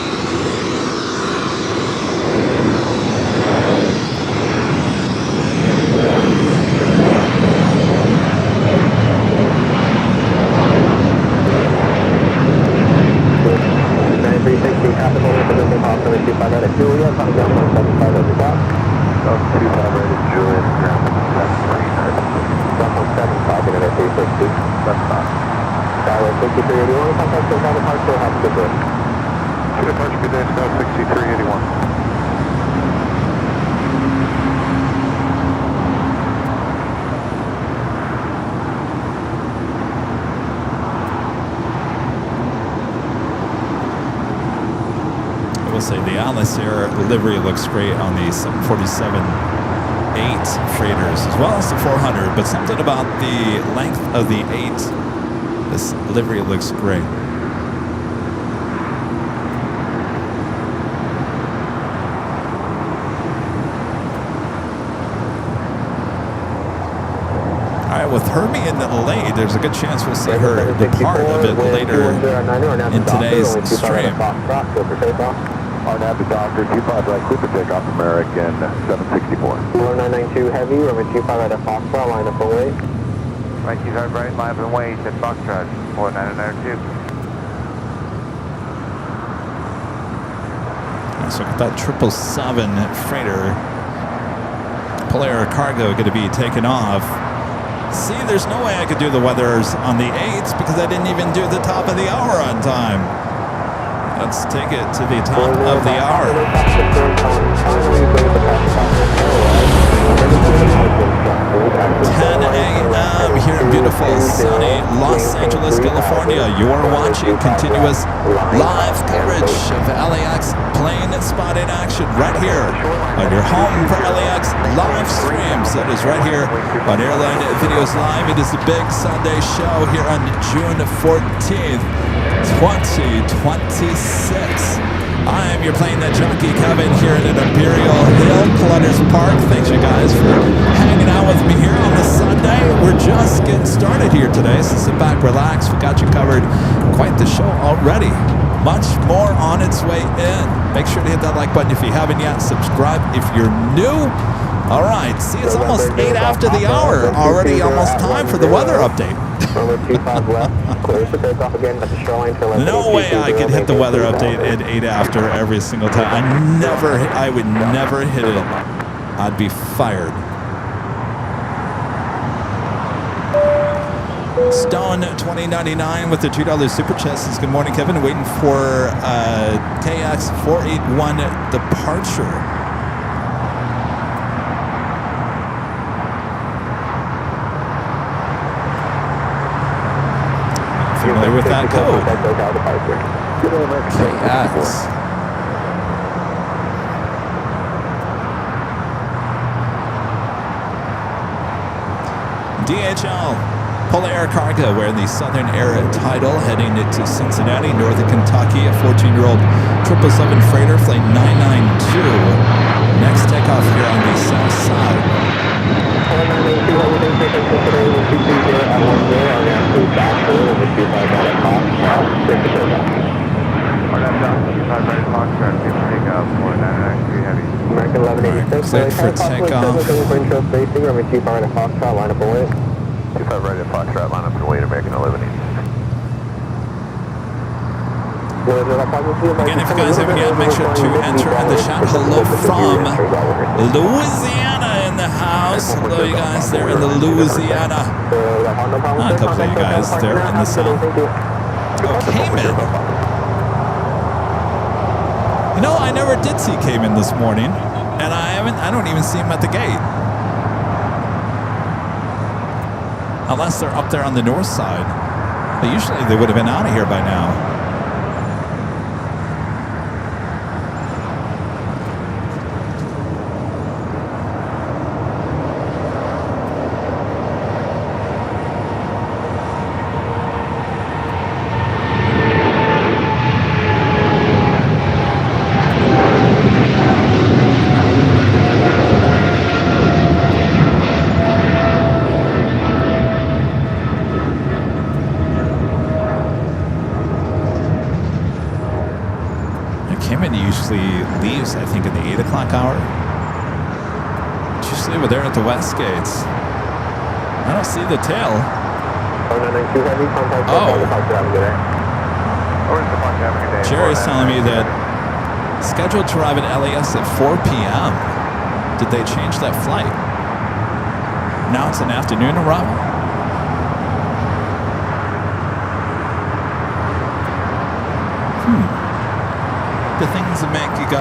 Juliet, on ground 175 at the top. 25 right at Juliet, ground 175 in at 360. That's fine. Skyway 6381, contact the Tower Departure, have a good day. Good departure, good day, Scout 6381. I will say the Atlas Air livery looks great on the 747-8 freighters as well as the 400, but something about the length of the 8, this livery looks great. All right, with her being delayed, there's a good chance we'll see her depart a bit later in today's stream. RNAV Doctor, 25 right, clear for takeoff, American 764. 4992 Heavy, runway 25 right at Foxtrot, line up away. Right, 25 right, line up and wait at Foxtrot, 4992. Let's look at that 777 freighter. Polair cargo going to be taken off. See, there's no way I could do the weathers on the 8s because I didn't even do the top of the hour on time. Let's take it to the top of the hour. 10 a.m. here in beautiful, sunny Los Angeles, California. You're watching continuous live coverage of LAX plane spotting action right here on your home for LAX live streams. That is right here on Airline Videos Live. It is the big Sunday show here on June 14th, 2026. I am your Plane Jockey Kevin here in Imperial Hill, Clutters Park. Thanks you guys for hanging out with me here on this Sunday. We're just getting started here today, so sit back, relax. We got you covered. Quite the show already. Much more on its way in. Make sure to hit that like button if you haven't yet. Subscribe if you're new. All right, see, it's almost 8 after the hour. Already almost time for the weather update. No way I could hit the weather update at 8 after every single time. I would never hit it. I'd be fired. Stone 2099 with the $2 super chat says, good morning, Kevin. Waiting for KX 481 departure. Familiar with that code. KX. DHL Polair Cargo wearing the Southern Air title, heading to Cincinnati, north of Kentucky. A 14-year-old 777 freighter, flight 992. Next takeoff here on the south side. American 1186, cleared for takeoff. Line up away. 25 right at Foxtrot, line up and wait, American 1186. Again, if you guys haven't yet, make sure to enter in the chat. Hello from Louisiana in the house. Hello, you guys there in the Louisiana. A couple of you guys there in the south. Oh, Cayman. You know, I never did see Cayman this morning, and I don't even see him at the gate. Unless they're up there on the north side. But usually they would have been out of here by now. actually leaves, I think, in the 8 o'clock hour. It's usually over there at the west gates. I don't see the tail. Oh. Jerry's telling me that scheduled to arrive at LAX at 4 p.m. Did they change that flight? Now it's an afternoon arrival. The things that make you go,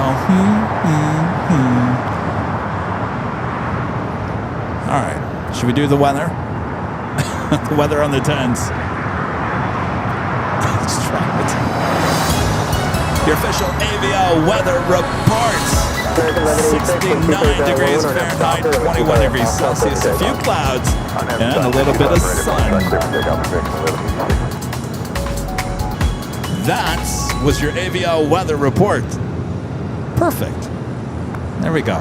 All right, should we do the weather? The weather on the 10s. Let's try it. Your official AVO weather report. 69 degrees Fahrenheit, 21 degrees Celsius, a few clouds, and a little bit of sun. That was your AVO weather report. Perfect. There we go.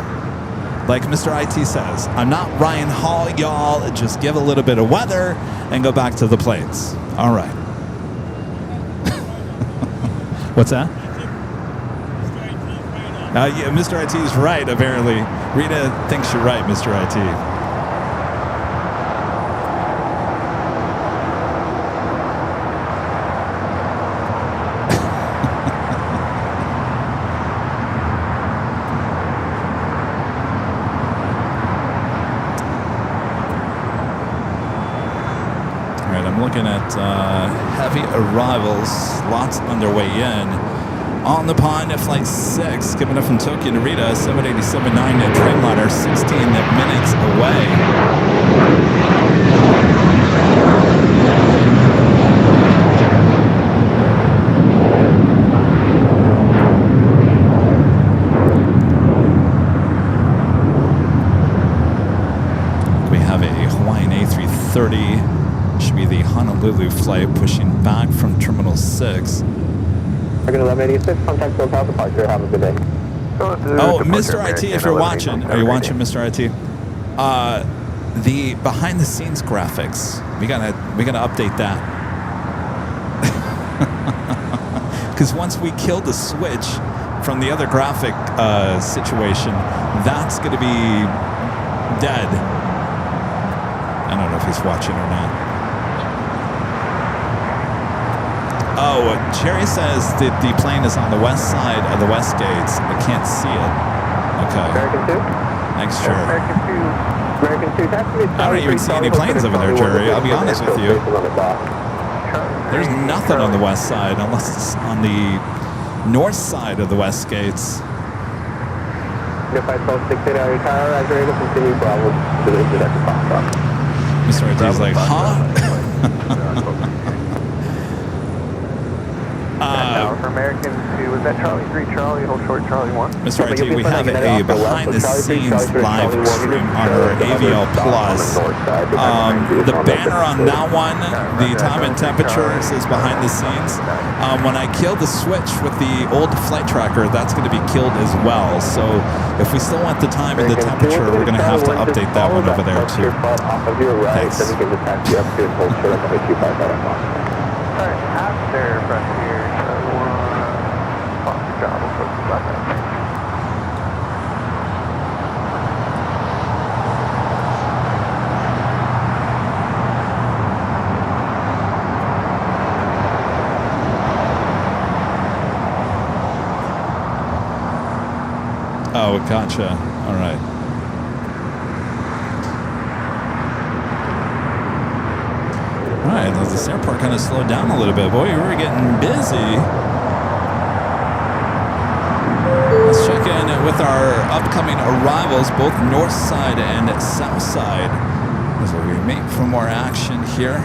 Like Mr. IT says, I'm not Ryan Hall, y'all. Just give a little bit of weather and go back to the planes. All right. What's that? Yeah, Mr. IT is right, apparently. Rita thinks you're right, Mr. IT. All right, I'm looking at heavy arrivals, lots underway in. On the pond at flight 6, coming up from Tokyo Narita, 787-9 at Dreamliner, 16 minutes away. We have a Hawaiian A330, should be the Honolulu flight, pushing back from Terminal 6. Target 1186, contact Hotel departure. Have a good day. Oh, Mr. IT, if you're watching, are you watching, Mr. IT? The behind-the-scenes graphics, we gotta update that. Because once we kill the switch from the other graphic situation, that's gonna be dead. I don't know if he's watching or not. Oh, Jerry says that the plane is on the west side of the west gates. I can't see it. Okay. American 2? Thanks, Jerry. American 2. American 2, I don't even see any planes over there, Jerry. I'll be honest with you. There's nothing on the west side unless it's on the north side of the west gates. Mr. RT's like, huh? For American 2, was that Charlie 3 Charlie, hold short Charlie 1? Mr. RT, we have a behind-the-scenes live stream on our AVL Plus. The banner on that one, the time and temperature says behind the scenes. When I kill the switch with the old flight tracker, that's going to be killed as well. So if we still want the time and the temperature, we're going to have to update that one over there too. Thanks. Alright, after Frontier, Foster job, we'll focus about that. Oh, gotcha. All right. All right, this airport kind of slowed down a little bit. Boy, we were getting busy. Let's check in with our upcoming arrivals, both north side and south side, as we make for more action here.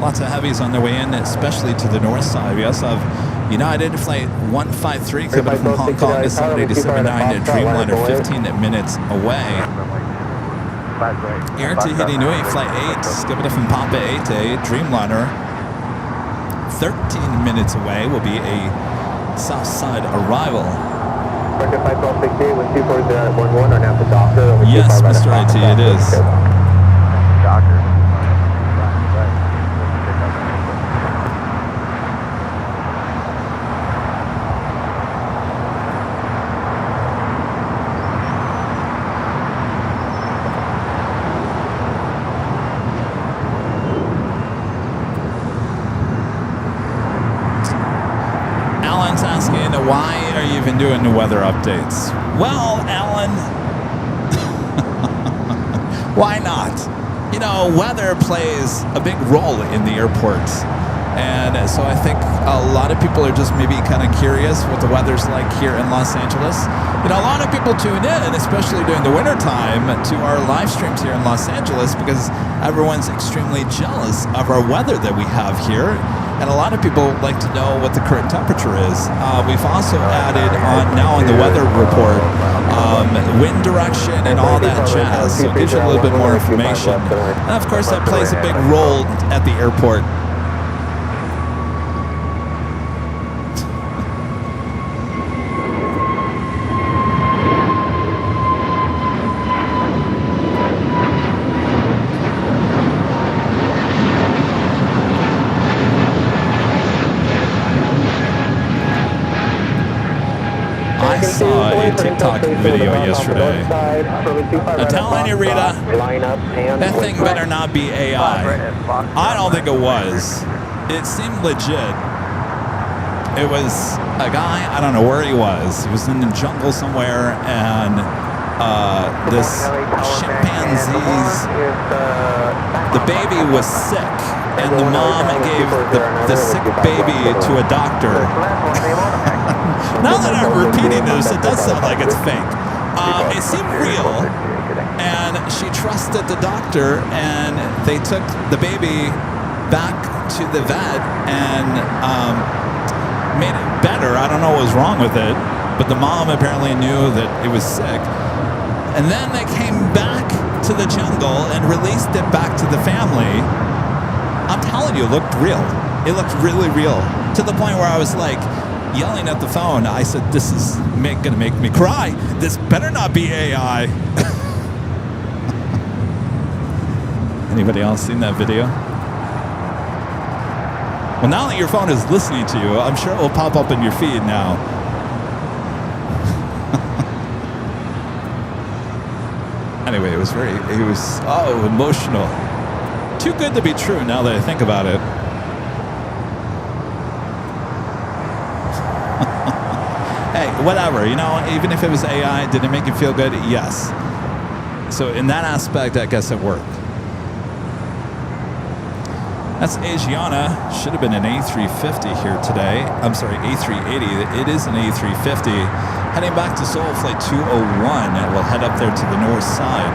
Lots of heavies on their way in, especially to the north side. We also have United Flight 153 coming up from Hong Kong at 787-9 at Dreamliner, 15 minutes away. Air Tahiti Nui Flight 8 coming up from Papa 8 Dreamliner, 13 minutes away, will be a south side arrival. Yes, Mr. IT, it is. why are you even doing the weather updates? Well, Alan, why not? You know, weather plays a big role in the airports. And so I think a lot of people are just maybe kind of curious what the weather's like here in Los Angeles. You know, a lot of people tune in, especially during the wintertime, to our live streams here in Los Angeles because everyone's extremely jealous of our weather that we have here. And a lot of people like to know what the current temperature is. We've also added on now in the weather report wind direction and all that jazz. So it gives you a little bit more information. And of course, that plays a big role at the airport. I saw a TikTok video yesterday. Now telling you, Rita, that thing better not be AI. I don't think it was. It seemed legit. It was a guy, I don't know where he was. He was in the jungle somewhere, and this chimpanzee's, the baby was sick, and the mom gave the sick baby to a doctor. Now that I'm repeating this, it does sound like it's fake. It seemed real, and she trusted the doctor, and they took the baby back to the vet and made it better. I don't know what was wrong with it, but the mom apparently knew that it was sick. And then they came back to the jungle and released it back to the family. I'm telling you, it looked real. It looked really real, to the point where I was like, yelling at the phone. I said, this is gonna make me cry. This better not be AI. Anybody else seen that video? Well, now that your phone is listening to you, I'm sure it will pop up in your feed now. Anyway, it was emotional. Too good to be true now that I think about it. Hey, whatever, you know, even if it was AI, did it make you feel good? Yes. So in that aspect, I guess it worked. That's Asiana. Should have been an A350 here today. I'm sorry, A380. It is an A350. Heading back to Seoul, flight 201. We'll head up there to the north side.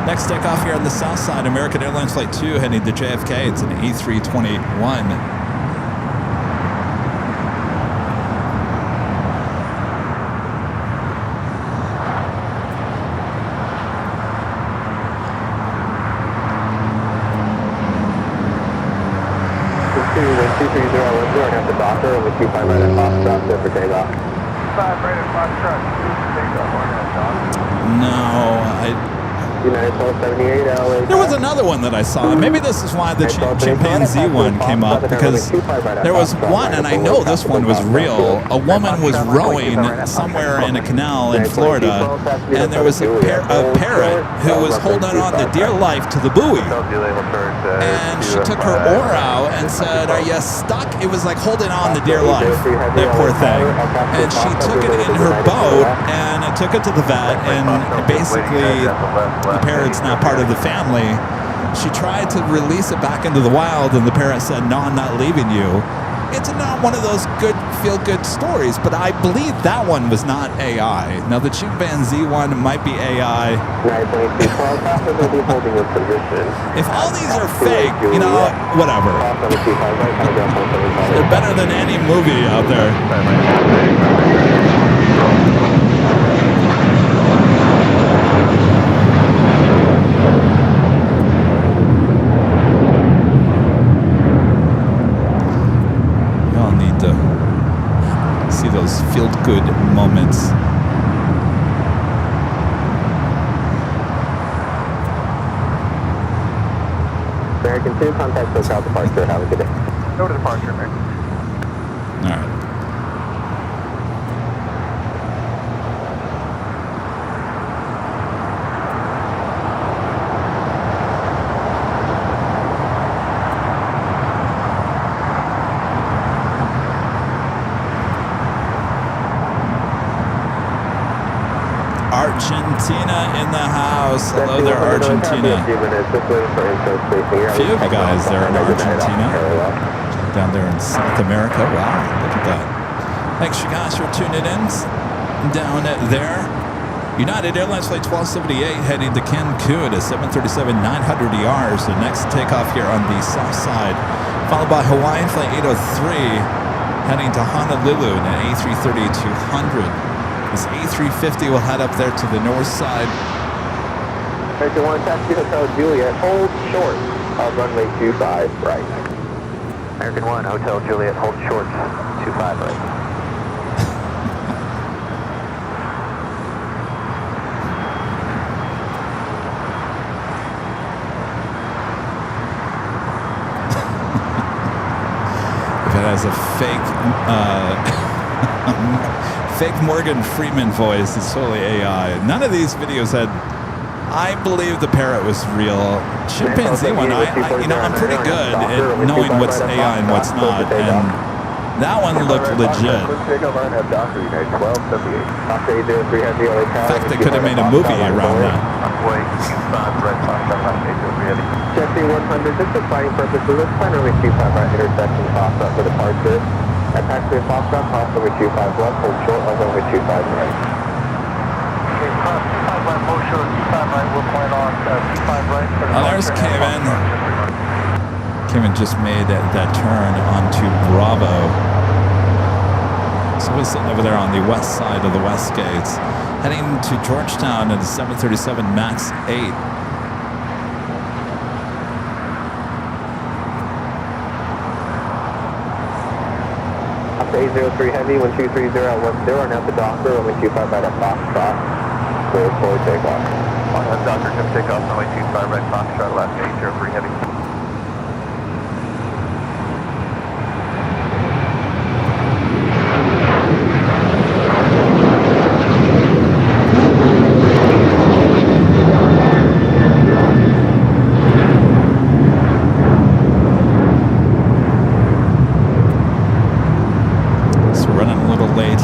Next takeoff here on the south side, American Airlines Flight 2 heading to JFK. It's an A321. At the doctor and the 25 right at Foxtrot there for takeoff. 5 right at Foxtrot, takeoff on that, John. No, United 1278 LA. there was another one that I saw. Maybe this is why the chimpanzee one came up, because there was one, and I know this one was real. A woman was rowing somewhere in a canal in Florida, and there was a parrot who was holding on to dear life to the buoy. And she took her oar out and said, "Are you stuck?" It was like holding on to dear life, that poor thing. And she took it in her boat and took it to the vet, and basically the parrot's now part of the family. She tried to release it back into the wild, and the parrot said, "No, I'm not leaving you." It's not one of those good, feel-good stories, but I believe that one was not AI. Now, the chimpanzee one might be AI. If all these are fake, you know, whatever. They're better than any movie out there. See those feel-good moments. American 2, contact SoCal departure. Have a good day. Go to departure, American. All right. Argentina in the house. Hello there, Argentina. A few of you guys there in Argentina. Down there in South America. Wow, look at that. Thanks, you guys, for tuning in down there. United Airlines Flight 1278 heading to Cancun at 737, 900 ERs. The next takeoff here on the south side, followed by Hawaiian Flight 803 heading to Honolulu in an A330-200. This A350 will head up there to the north side. American 1, taxi Hotel Juliet, hold short of runway 25 right. American 1, Hotel Juliet, hold short, 25 right. Has a fake fake Morgan Freeman voice. It's totally AI. None of these videos had. I believe the parrot was real. Chimpanzee one. I'm pretty good at knowing what's AI and what's not, and that one looked legit. In fact, they could have made a movie around that. Jesse 100, just for flying purposes, let's plan runway 25 right intersection Foxtrot for departure. At taxiway Foxtrot, cross runway 25 left, hold short of runway 25 right. Okay, cross 25 left, hold short, 25 right, we'll point on 25 right. Oh, there's Kevin. Kevin just made that turn onto Bravo. So we're sitting over there on the west side of the West Gates, heading to Georgetown at the 737 MAX 8. After 803 Heavy, 1230 at 10, now to Docker, runway 25 right at Foxtrot. Clear for takeoff. On Docker, Jim takeoff, runway 25 right, Foxtrot, left 803 Heavy.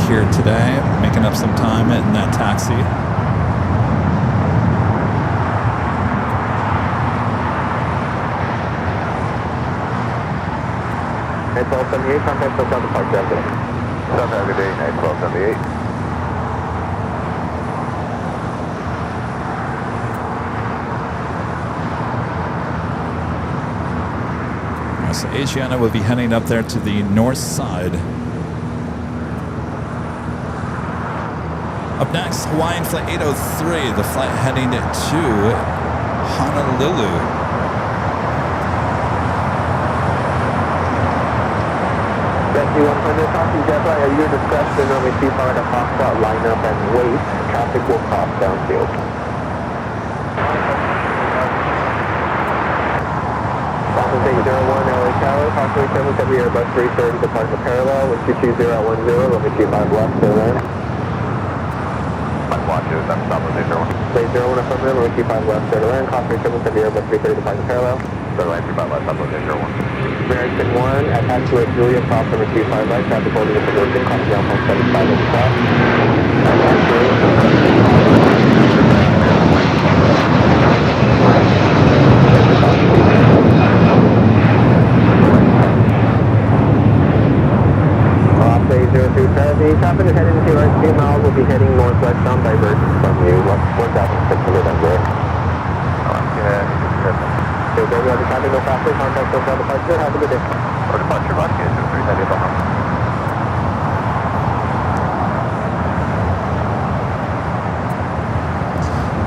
Here today, making up some time in that taxi. At 1278, contact us on the park after. South Africa Day, night 1278. So Asiana will be heading up there to the north side. Up next, Hawaiian Flight 803, the flight heading to Honolulu. Jesse 100, copy JetBlue, at your discretion, runway 25 at Foxtrot, line up and wait. Traffic will cross downfield. Boston 801, LA Tower, Foxtrot 770, Airbus 330, departure parallel, 1220 at 10, runway 25 left, clear land. Watches, I'm stopping at 01. Plane 01 affirmative, runway 25 left, clear to land, Foxtrot 770, Airbus 330, departure parallel. Clear to land, 25 left, stopping at 01. American 1, attached to a Julia, cross runway 25 right, traffic holding with conversion, copy down from 75 at the cross. The traffic is heading to right 2 miles, will be heading northwest on divergence from you, 1,600 under. Okay, there we are, the traffic, no faster, contact us on departure, have a good day. Or departure, Rocky, 3 heavy behind.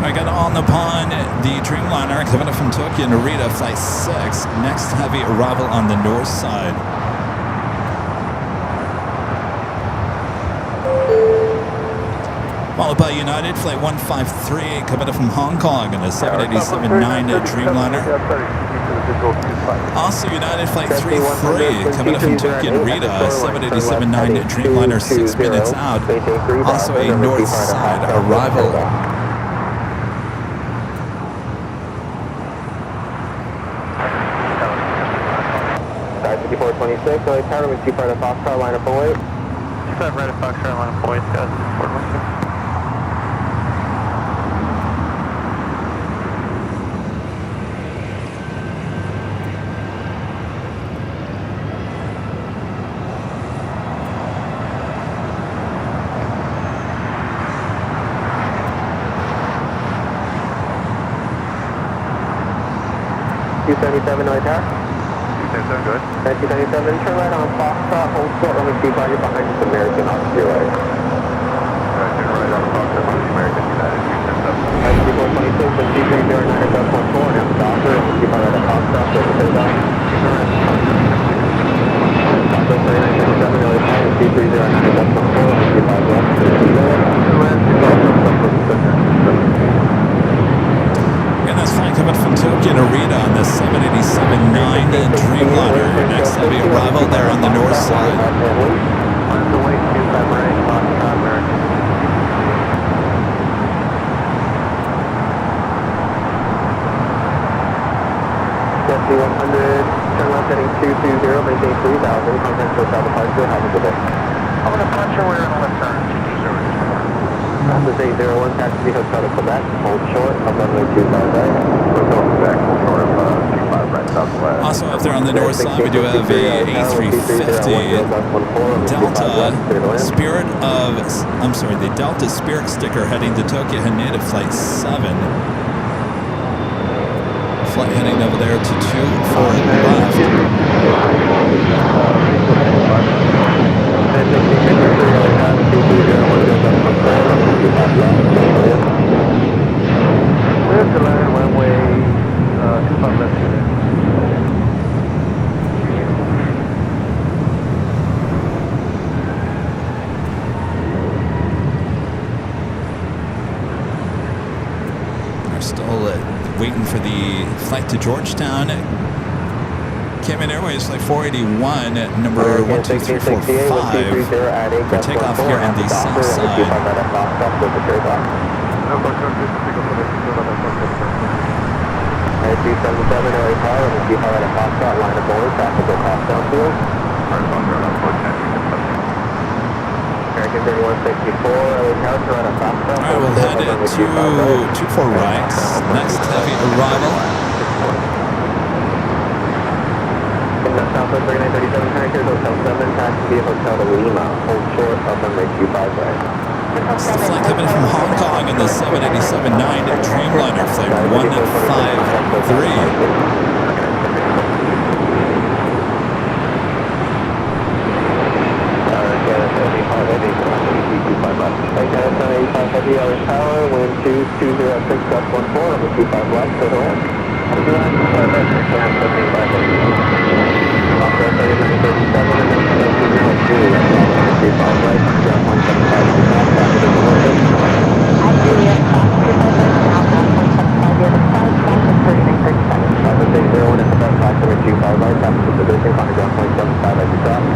I got on upon the Dreamliner coming up from Tokyo, Narita, Flight 6. Next heavy arrival on the north side. Followed by United Flight 153 coming up from Hong Kong in a 787-9 Dreamliner. Also United Flight 33 coming up from Tokyo, Narita, 787-9 Dreamliner, 6 minutes out. Also a north side arrival. 5426, LA Tower, with 25 right at Foxtrot, line up and wait. 25 right at Foxtrot, line up and wait, guys. 277, LA Tower. 277, good. 277, turn right on Foxtrot, hold short, runway 25, you're behind this American off to your right. Turn right on Foxtrot, on the American United 277. 2426 and 2309 is up 14, now Docker, runway 25 right at Foxtrot, so it's down. Docker 3937, LA Tower, 2309 is up 14, runway 25 left, Again, that's flying coming from Tokyo Narita on the 787-9 Dreamliner. Next heavy arrival there on the north side. On the way, 25 right, Foxtrot, American. 100, turn left heading 220, maintain 3000, contact hotel departure, have a good day. I'm going to punch your way on the left turn, 220. This is 801, taxi hotel to Quebec, hold short, up runway 25 right. Hotel Quebec, hold short of 25 right, southwest. Also up there on the north side, we do have a A350 Delta Spirit of, I'm sorry, the Delta Spirit sticker heading to Tokyo Haneda Flight 7. Flight heading over there to 24 left. Clear to land, runway 25 left unit. We're still waiting for the flight to Georgetown. Cayman Airways flight 481 at number 12345 for takeoff here on the south side. No, Foxtrot, this is Eagle 277, LA Tower, and 25 right at Foxtrot, line of board, traffic will cross downfield. American 3164, LA Tower, turn right at Foxtrot. All right, we'll head to 24 right. Next heavy arrival. Southwest 3937, connector, Hotel 7, taxi via Hotel to Lima, hold short, up runway 25 right. It's the flight coming from Hong Kong in the 787-9 Dreamliner flight 153. Heavy LA Tower, wind 2206, gust 14, number 25 left, clear to land. Off 3937, and then 1902, that's off 25 right, ground 175, south, traffic is limited. At Juliet, Fox 255, southbound 175, the other side, traffic 3937. Traffic 801 at the best, Fox number 25 right, traffic is position, contact ground 175 as you cross.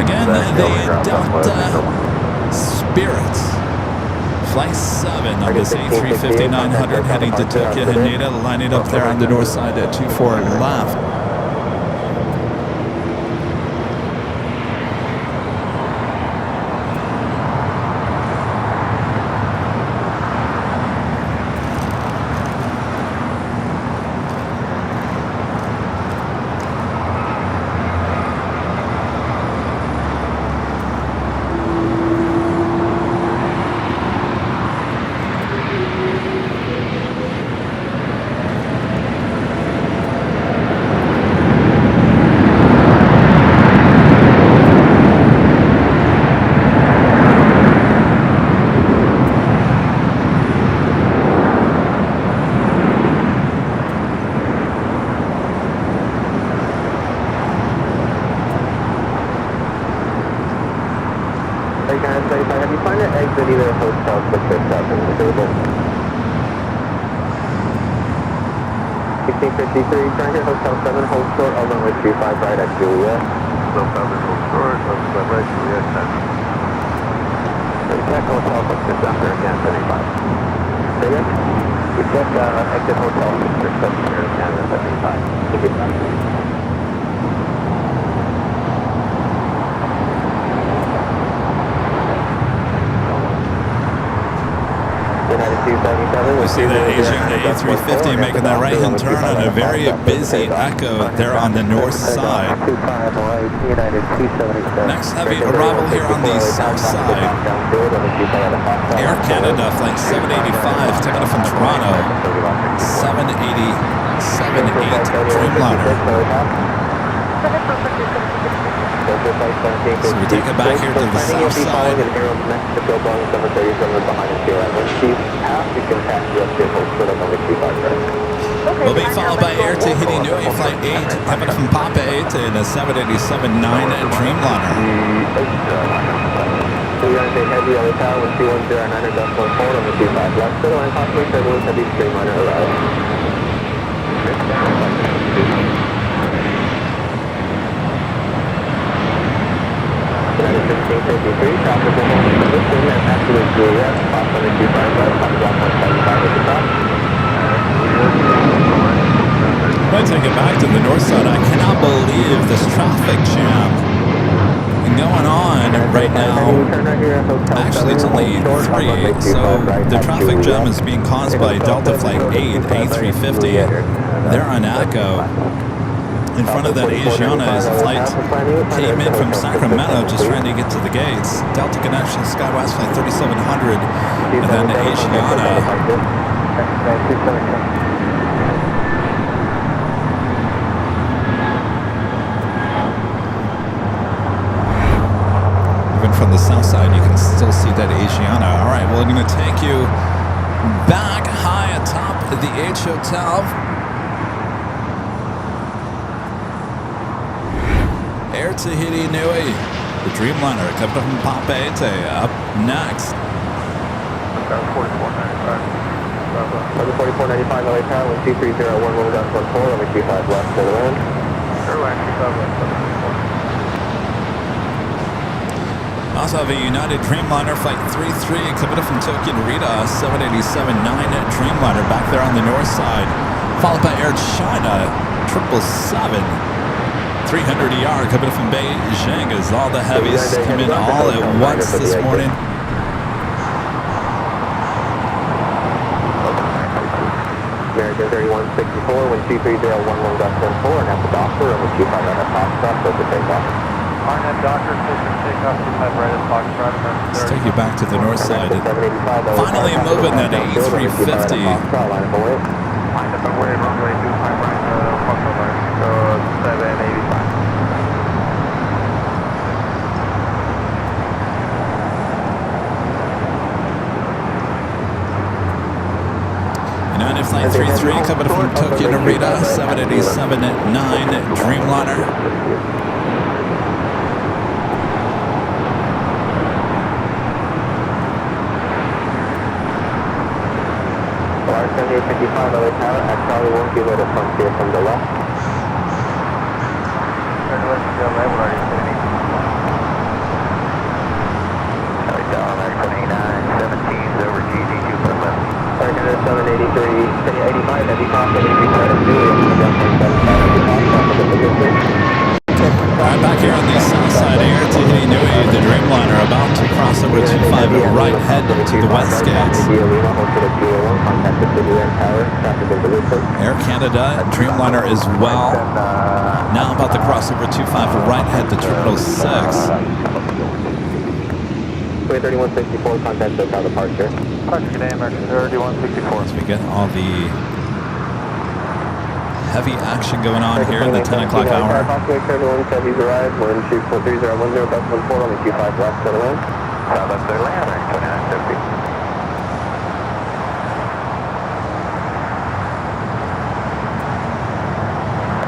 Again, the Delta Spirit Flight 7 on this A350-900 heading to Tokyo Haneda, lining up there on the north side at 24 left. Have you find an exit either Hotel 667 available? 1653, turn here Hotel 7, hold short, I'll runway 25 right at Juliet. Hotel 7, hold short, 25 right, Juliet, 10. Check Hotel 667 again, 75. Say again? We check exit Hotel 667 here again, 75. Thank you. You see that Asian A350 making that right-hand turn on a very busy Echo there on the north side. Next heavy arrival here on the south side. Air Canada flight 785 taking it from Toronto. Dreamliner. So we take it back here to the south side. We'll be followed by Air Tahiti Nui Flight 8, coming from Papa 8 in a 787-9 Dreamliner. So you're going to say heavy on the tower with 2109.4 on the 25 left. Center line possibly turbulence heavy Dreamliner arrived. United 1653, traffic will hold the position at absolute Juliet, off on the 25 left, on block 175 at the top. Let's take it back to the north side. I cannot believe this traffic jam going on right now. Actually, it's only 3, so the traffic jam is being caused by Delta Flight 8, A350. They're on ACO. In front of that Asiana is a flight came in from Sacramento just trying to get to the gates. Delta Connection, SkyWest Flight 3700, and then Asiana. From the south side, you can still see that Asiana. All right, well, I'm going to take you back high atop the H Hotel. Air Tahiti Nui, the Dreamliner, coming from Papeete. Up next. 4495 LA Tower, 2301, roll down 14, only 25 left for the wind. Airline 25 left. Also have a United Dreamliner Flight 33 coming from Tokyo Narita, 787-9 Dreamliner back there on the north side. Followed by Air China 777 300ER coming from Beijing as all the heavies come in all at once this morning. American 3164, wind 23011.14, and at the doctor, and the 25 at Foxtrot, so to take off. Arnett Doctor, system takeoff, 25 right at Foxtrot. Let's take you back to the north side. Finally moving that A350. Line up and wait, runway 25 right, Foxtrot, so 785. United Flight 33 coming from Tokyo Narita, 787-9 Dreamliner. Our 7855 LA Tower, actually won't give it a frontier from the left. Over GG 2.11. 783, 85, heavy cost, 83, Alright, back here on the south side, Air Tahiti Nui, the Dreamliner, about to cross over 25 right, head to the west gates. Air Canada, Dreamliner as well. Now about to cross over 25 right, head to Terminal 6. 3164, contact SoCal departure. Today, American 3164. As we get all the heavy action going on here in the 10 o'clock hour. Turbulence, heavies arrived, wind 2.3010, bus 14, only 25 left for the wind. Southwest Atlanta, 2950.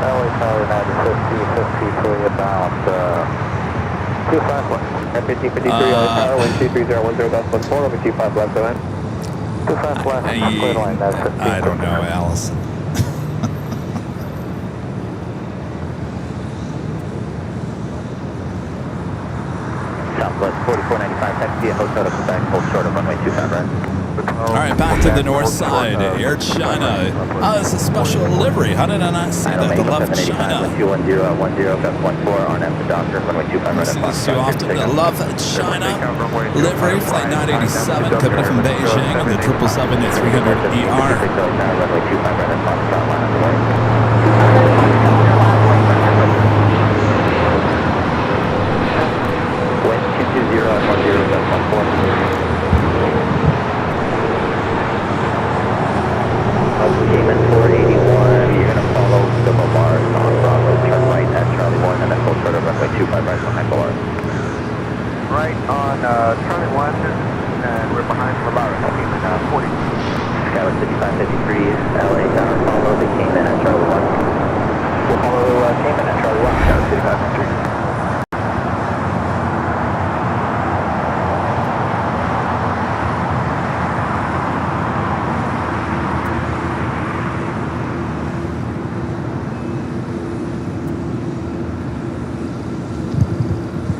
LA Tower, United 50, pulling about 25 left. At 1553, LA Tower, wind 23010, bus 14, only 25 left for the wind. 25 left, clear line, that's 15. I don't know, Allison. Southwest 4495, taxi at Hotel to Quebec, hold short of runway 25 right. All right, back to the north side, Air China. Oh, it's a special livery. How did I not see that? The Love China. 21010, bus 14, Arnett the doctor, runway 25 right. I see this too often. The Love China livery, flight 987, coming in from Beijing, and the 777 at 300ER. Runway 25 right at Foxtrot, line up the way. Wind 220 at 10, bus 14. 5553, LA Tower, follow the Cayman at Charlie 1. We'll follow Cayman at Charlie 1. Tower 5553.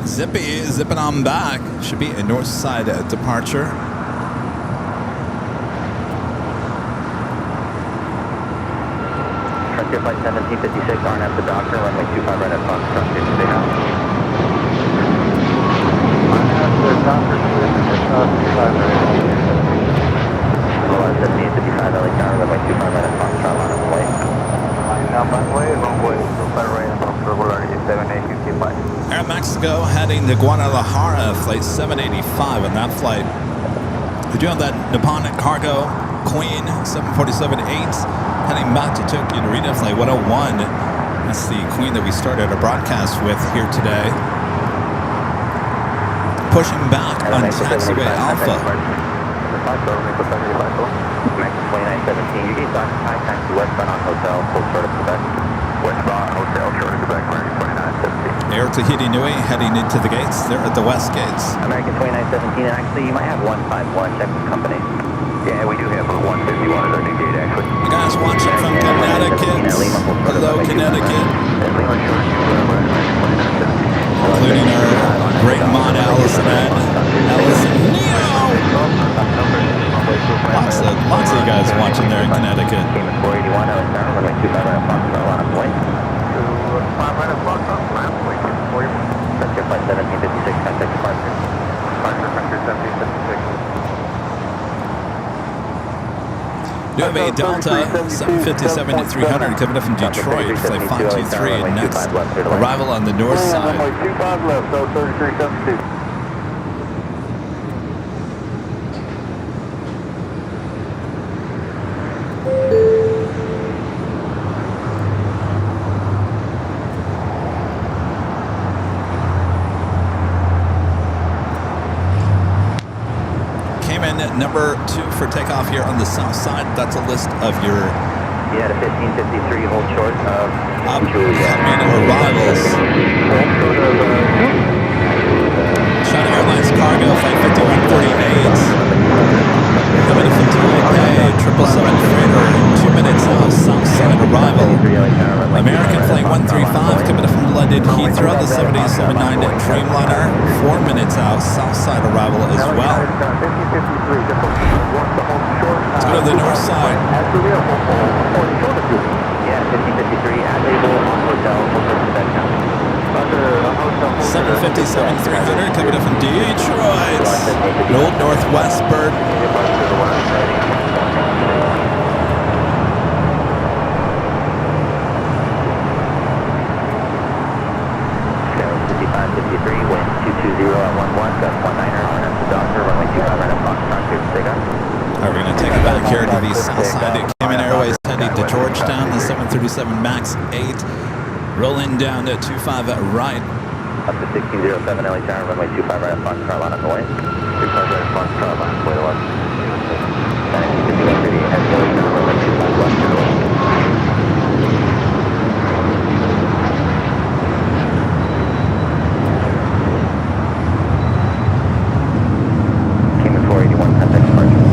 Zippy zipping on back. Should be a north side departure. Frontier Flight 1756, RNF to Doctor, runway 25 right at Foxtrot, stay out. RNF to Doctor, 25 right. Hello, 1755, LA Tower, runway 25 right at Foxtrot, line up the way. Line down runway 25 right at Foxtrot, we're already at 7855. Air Mexico heading to Guadalajara, flight 785 on that flight. We're doing that Nippon Cargo Queen 747-8 heading back to Tokyo Narita, flight 101. That's the Queen that we started our broadcast with here today. Pushing back on taxiway Alpha. Max 2917, you gain high taxi westbound on hotel, full short of Quebec. Westbound hotel, short of Quebec, running 2917. Air Tahiti Nui heading into the gates. They're at the west gates. American 2917, and actually you might have 151, check with company. Yeah, we do have a 151 as our new gate, actually. You guys watching from Connecticut. Hello, Connecticut. Including our great mod Allison and Allison Neo. Lots of you guys watching there in Connecticut. Cayman 481, LA Tower, runway 25 right at Foxtrot, line up the way. 5 right at Foxtrot, line up the way, 41. Frontier Flight 1756, contact departure. Departure, Frontier 1756. You have a Delta 757-300 coming up from Detroit, flight 523, and next arrival on the north side. Runway 25 left, so 3372. Number 2 for takeoff here on the south side. That's a list of your You had a 1553, hold short of upcoming arrivals. China Airlines Cargo, flight 5148. Coming from Taipei, 777 freighter, 2 minutes out, south side arrival. American flight 135, coming from London Heathrow, the 787-9 Dreamliner, 4 minutes out, south side arrival as well. Let's go to the north side. Yeah, 1553, at table, on hotel, hotel. 757-300 coming up from Detroit. The old Northwest bird. Wind 220 at 11, gust 19er, RNF to Doctor, runway 25 right at Foxtrot, clear to take off. All right, we're going to take it back here to the south side of Cayman Airways, heading to Georgetown, the 737 MAX 8, rolling down to 25 right. Up to 1607 LA Tower, runway 25 right at Foxtrot, line up the way. 25 right at Foxtrot, line up the way to left. 1951 at LA Tower, runway 25 left to the west. Cayman 481, contact departure.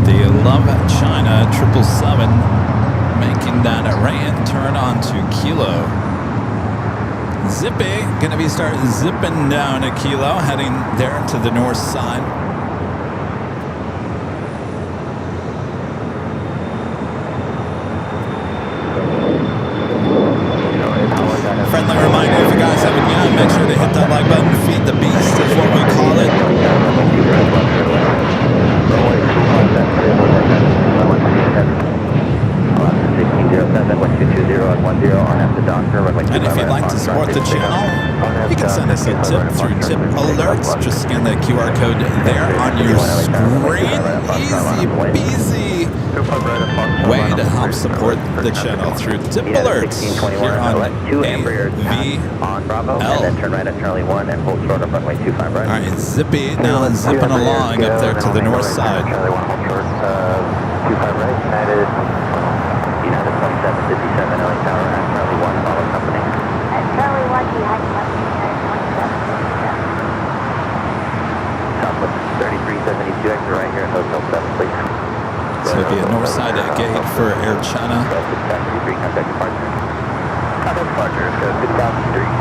They love China 777 making that right turn onto Kilo. Zippy gonna be zipping down a Kilo, heading there to the north side. Friendly reminder, if you guys haven't yet, make sure to hit that like button. Feed the beast is what we call it. And if you'd like to support the channel, you can send us a tip through Tip Alerts. Just scan the QR code there on your screen. Easy peasy. way to help support the channel through tip alerts here on two Embraers on Bravo, and then turn right at Charlie 1 and hold short of runway 25 right. All right, Zippy now zipping along up there to the north side. Charlie 1 hold short, 25 right, United 2757, LA Tower at Charlie 1, follow company. At Charlie 1 behind company, Southwest 3372, exit right here at Hotel 7, please. So it'll be a north side gate for Air China. Contact departure. Contact departure, go 6000 Street.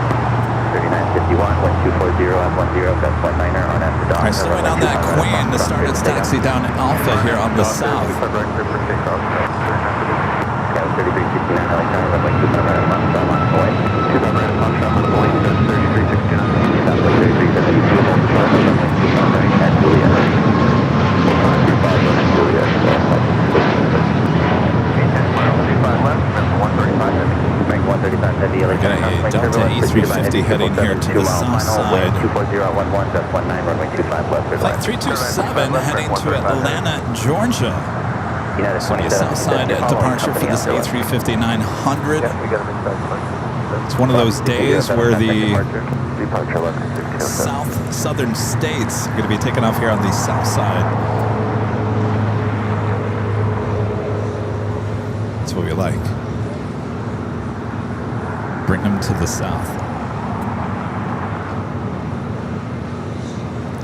3951, 1240 F10, got 0.9er on after dawn. All right, slowing down that Queen to start its taxi down to Alpha here on the south. Yeah, 3369, LA Tower, runway 25 right at Foxtrot, on the way. 25 right at Foxtrot, on the way, 3369. Southwest 3372, hold short, runway 25 right at Juliet. 25 right at Juliet. 135 heavy. We're getting a Delta E350 heading here to the south side. 240.11, Flight 327 heading to Atlanta, Georgia. So the south side departure for this A350-900. It's one of those days where the southern states are going to be taking off here on the south side. That's what we like. Bring them to the south.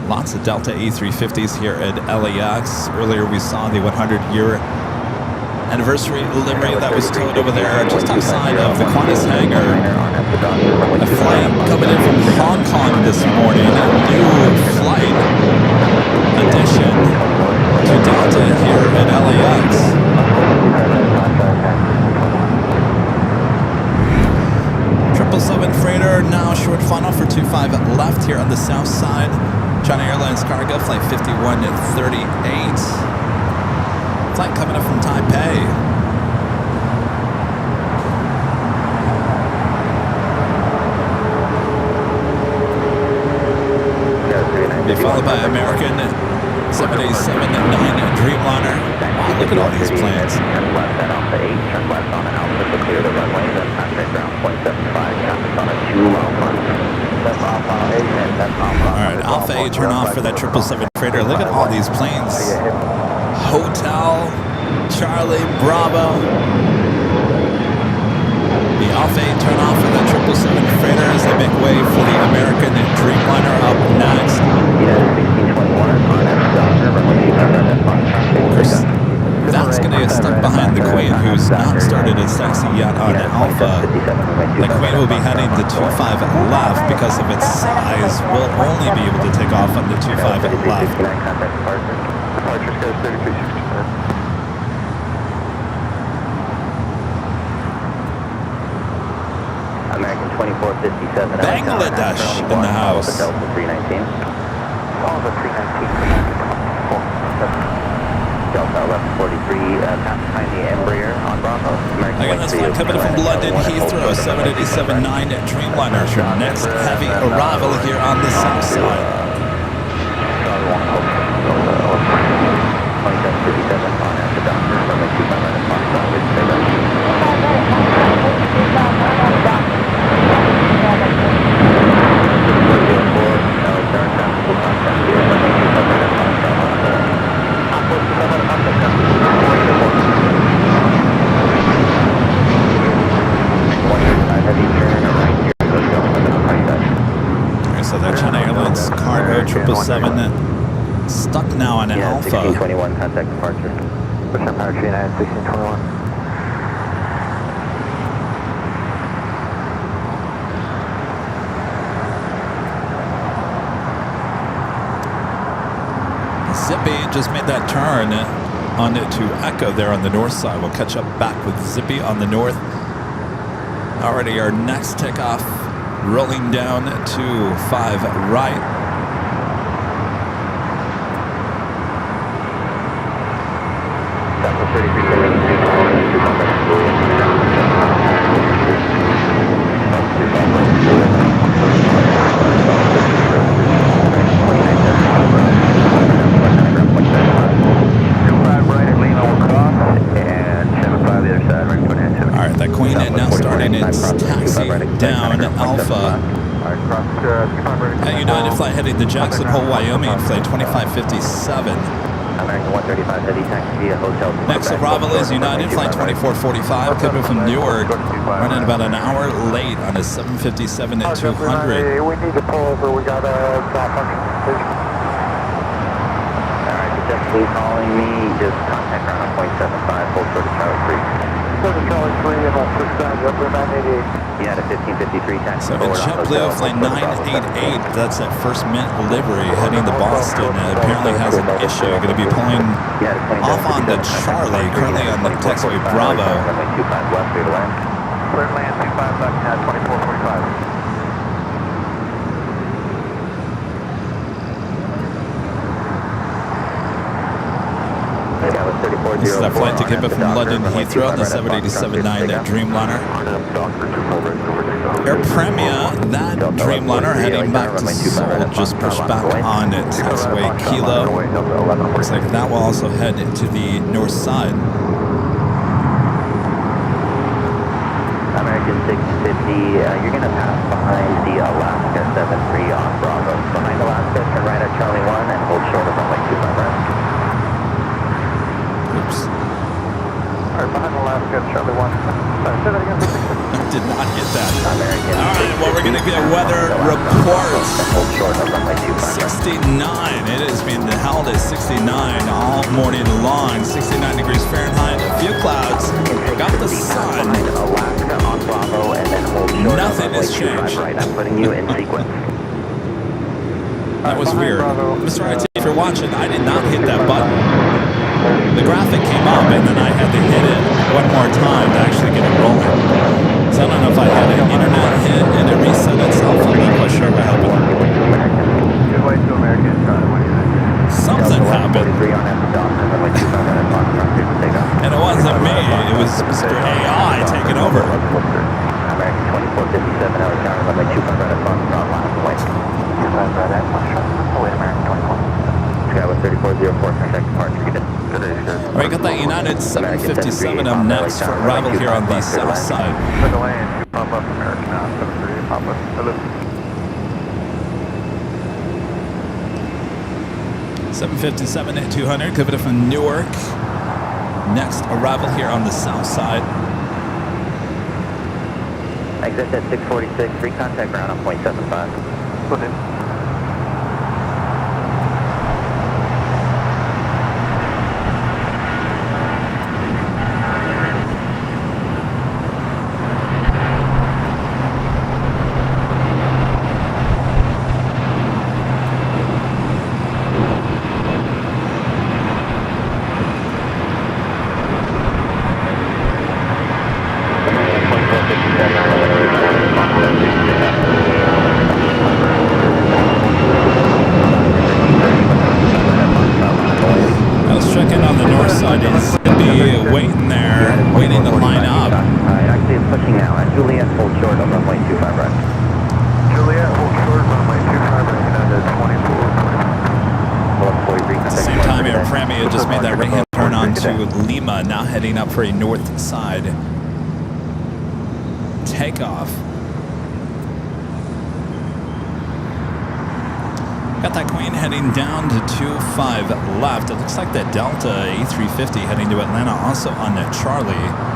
Lots of Delta A350s here at LAX. Earlier we saw the 100-year anniversary livery that was towed over there just outside of the Qantas hangar. A flight coming in from Hong Kong this morning. A new flight addition to Delta here at LAX. 777 freighter now short funnel for 25 left here on the south side. China Airlines cargo flight 5138. Flight coming up from Taipei. Be followed by American 787-9 Dreamliner. Wow, look at all these planes. Turn left at Alpha 8, turn left on an Alpha to clear the runway, then contact ground 0.75, traffic on a 2-mile front. That's Alpha 8, and that's Alpha. All right, Alpha 8 turn off for that 777 freighter. Look at all these planes. Hotel, Charlie, Bravo. The Alpha 8 turn off for that 777 freighter as they make way for the American Dreamliner up next. Of course, that's going to get stuck behind the Queen, who's not started its taxi yet on Alpha. The Queen will be heading to 25 left because of its size. Will only be able to take off on the 25 left. American 2457. Bangladesh in the house. Delta 319. Delta 319. Delta 1143, pass behind the Embraer on Bravo. Again, that's flight coming from London Heathrow, 787-9 Dreamliner. Your next heavy arrival here on the south side. 2757 on at the doctor, runway 25 right at Foxtrot, with So that China Airlines cargo 777 stuck now on Alpha. 1621 contact departure. Percent power tree 9 1621. Zippy just made that turn on to Echo there on the north side. We'll catch up back with Zippy on the north. Already our next takeoff rolling down to 5 right. taxi down Alpha. At United flight heading to Jackson Hole, Wyoming, flight 2557. American 135 heavy taxi via hotel. Next arrival is United flight 2445, coming from Newark, running about an hour late on a 757 at 200. We need to pull over. We got a malfunction. Alright, just please calling me. Just contact ground on 0.75, hold short of Charlie 3. Charlie 3 and all 6 times up to 988. You had a 1553 taxi. So in JetBlue flight 988, that's that first mint delivery heading to Boston. Apparently has an issue. Going to be pulling off on the Charlie, currently on the taxiway Bravo. Runway 25 left, clear to land. Clear to land 25 back at 2445. This is that flight to Kevin from London Heathrow on the 787-9 Dreamliner. Air Premia, that Dreamliner heading back to Seoul, just pushed back on it. Taxiway Kilo. Looks like that will also head to the north side. American 650, you're going to pass behind the Alaska 73 on Bravo. Behind Alaska, turn right at Charlie 1 and hold short of runway 25 right. Oops. Alright, behind Alaska, Charlie 1. Sorry, say that again. Did not hit that. American. Alright, well, we're going to get a weather report. Hold short of runway 25 69. It has been held at 69 all morning long. 69 degrees Fahrenheit. A few clouds. Got the sun. Alaska on Bravo and then hold short. Nothing has changed. Right, I'm putting you in sequence. That was weird. Mr. IT, if you're watching, I did not hit that button. The graphic came up and then I had to hit it one more time to actually get it rolling. So I don't know if I had an internet hit and it reset itself. I'm not quite sure what happened. Good way to American. Something happened. And it wasn't me. It was Mr. AI taking over. American 2457, LA Tower, runway 25 right at Fox, on last way. 25 right at Fox, away American 24. Skyway 3404, contact departure. All right, got that United 757 up next for arrival here on the south side. For the land, you pop up American 73, pop up. Hello. 757 at 200, coming from Newark. Next arrival here on the south side. Exit at 646, recontact ground on 0.75. Go ahead. Lima, now heading up for a north side takeoff. Got that Queen heading down to 25 left. It looks like that Delta A350 heading to Atlanta, also on that Charlie.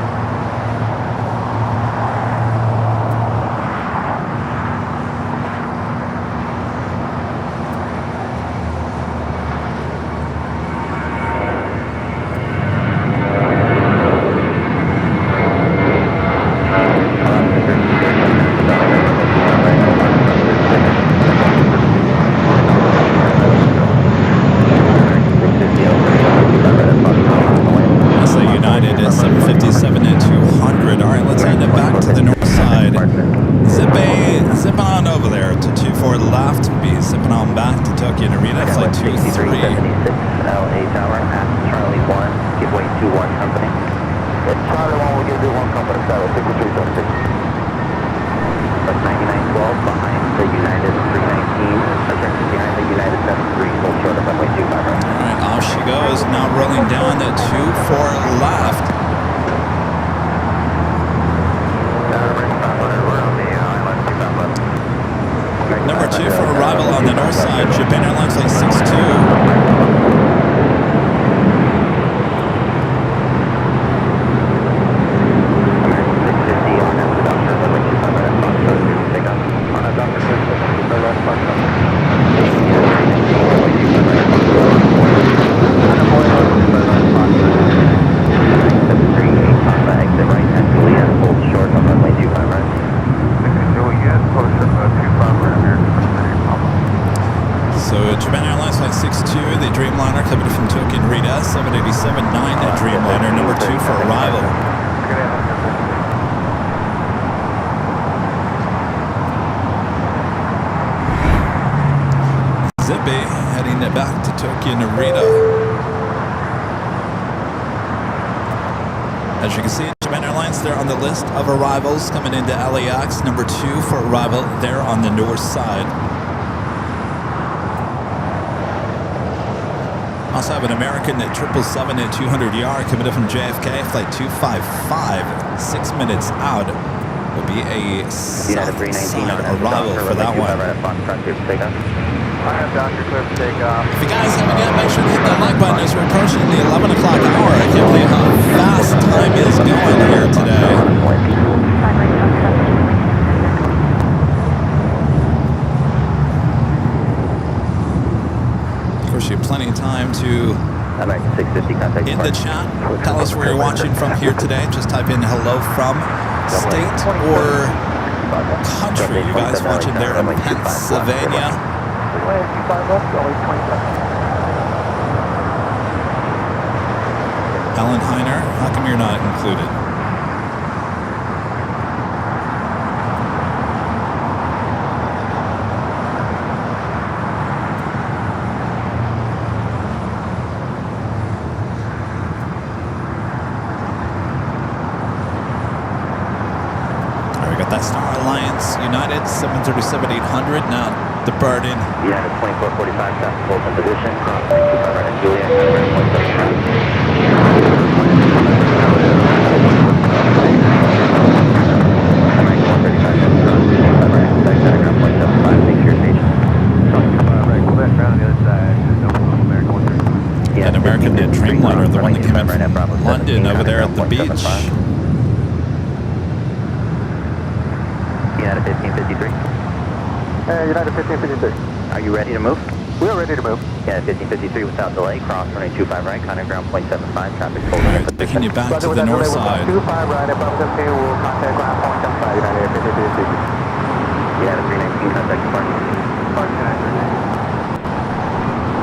on the north side. Japan Airlines flight 62. So Japan Airlines flight 62, the Dreamliner coming from Tokyo Narita, 787-9 Dreamliner, number 2 for arrival. Zippy heading back to Tokyo Narita. As you can see, Japan Airlines, they're on the list of arrivals coming into LAX, number 2 for arrival there on the north side. Also have an American at 777 at 200 coming in from JFK, flight 255, 6 minutes out. Will be a south side arrival for that one. I have Dr. Cliff takeoff. If you guys haven't yet, make sure to hit that like button as we're approaching the 11 o'clock hour. I can't believe how fast time is going here today. Of course, you have plenty of time to in the chat tell us where you're watching from here today. Just type in hello from state or country you guys watching there in Pennsylvania. Alan Heiner, how come you're not included? Star Alliance United 737-800 now departing. United 2445, traffic holds in position, cross 25 right at Juliet, Canberra, 135. An American Dreamliner, the one that came in from London over there at the beach. United 1553. United 1553. Are you ready to move? We are ready to move. United 1553 without delay, cross running 25 right, contact ground 0.75, traffic holding in position. Taking you back to the north side. 25 right, above the field, we'll contact ground 0.75, United 1553. United 319, contact departure.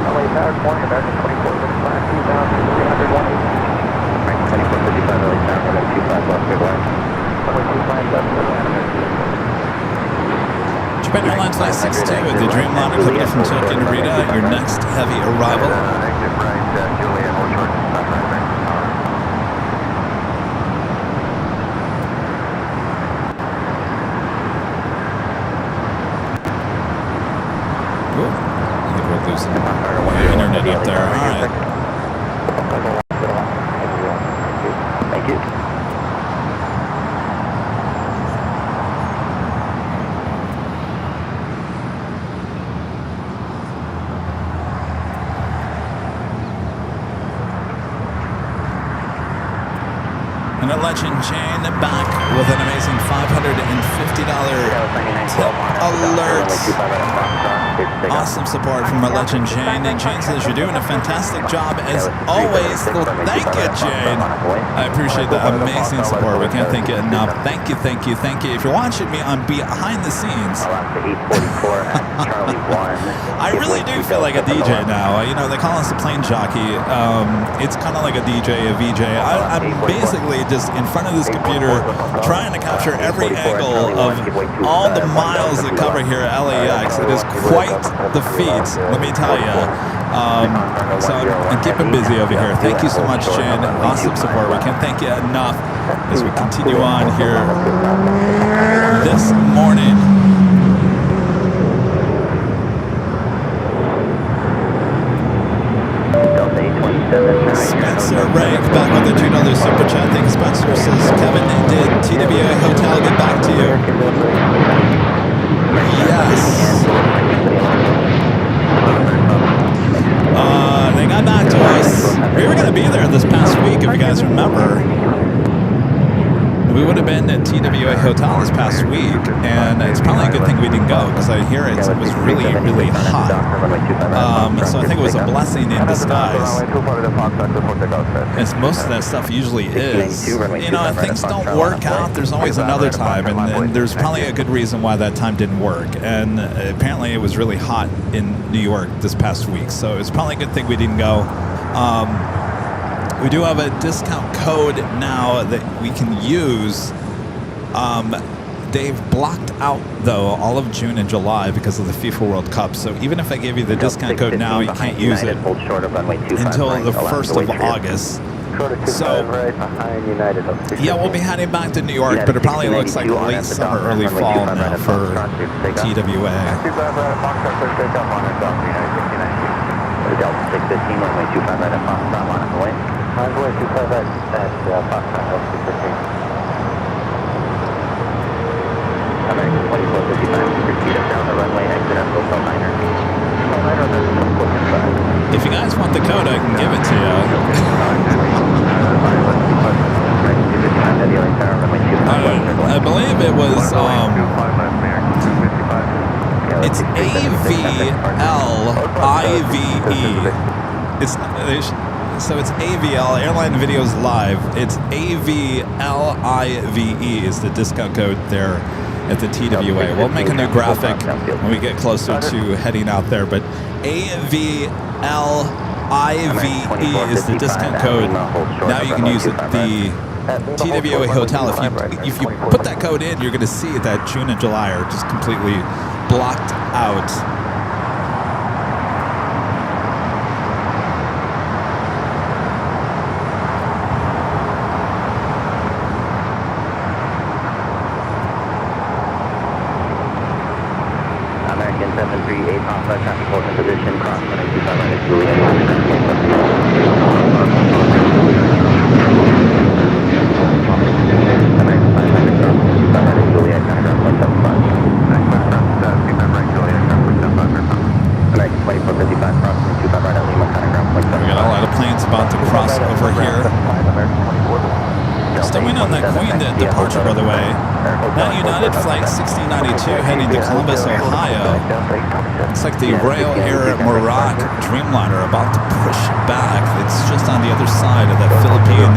LA Tower, morning, American 2455, 2,301. Right, 2455, LA Tower, 25 left, good line. Japan Airlines flight 62 with the Dreamliner coming in from Tokyo Narita, your next heavy arrival. Exit right, Juliet, hold short, stop right there. Ooh, I think we're losing the internet up there. All right. Thank you. And a Legend Jane back with an amazing $550 tip alert. Awesome support from our Legend Jane. And Jane says you're doing a fantastic job as always. Well, thank you, Jane. I appreciate the amazing support. We can't thank you enough. Thank you, thank you, thank you. If you're watching me on behind the scenes, I really do feel like a DJ now. You know, they call us the Plane Jockey. It's kind of like a DJ, a VJ. I'm basically just in front of this computer trying to capture every angle of all the miles that cover here at LAX. It is quite the feat, let me tell you. So I'm keeping busy over here. Thank you so much, Jen. Awesome support. We can't thank you enough as we continue on here this morning. Spencer Rank back with the $2 super chat. Thank you, Spencer. Says Kevin, did TWA Hotel get back to you? Yes. you guys remember, we would have been at TWA Hotel this past week, and it's probably a good thing we didn't go because I hear it was really, really hot. So I think it was a blessing in disguise, as most of that stuff usually is. You know, if things don't work out, there's always another time, and there's probably a good reason why that time didn't work. And apparently it was really hot in New York this past week, so it's probably a good thing we didn't go. We do have a discount code now that we can use. They've blocked out, though, all of June and July because of the FIFA World Cup. So even if I give you the discount code now, you can't use it until the 1st of August. So, yeah, we'll be heading back to New York, but it probably looks like late summer, early fall now for TWA. Delta 615, runway 25 right at Foxtrot, line up the way. Runway 25 right at Foxtrot, Delta 615. American 2455, proceed up down the runway, exit at Hotel Niner. If you guys want the code, I can give it to you. I believe it was, it's AVLIVE. So it's AVL, Airline Videos Live. It's AVLIVE is the discount code there at the TWA. We'll make a new graphic when we get closer to heading out there, but AVLIVE is the discount code. Now you can use it the TWA Hotel. If you put that code in, you're going to see that June and July are just completely blocked out. American 738, Alpha, traffic hold in position, cross runway 25 right at Juliet. American 500, cross 25 right at Juliet, kind of ground 175. American 2455, cross runway 25 right at Lima, kind of ground 175. We got a lot of planes about to cross over here. Still waiting on that Queen departure, by the way. That United Flight 1692 heading to Columbus, Ohio. Looks like the Royal Air Morocco Dreamliner about to push back. It's just on the other side of that Philippine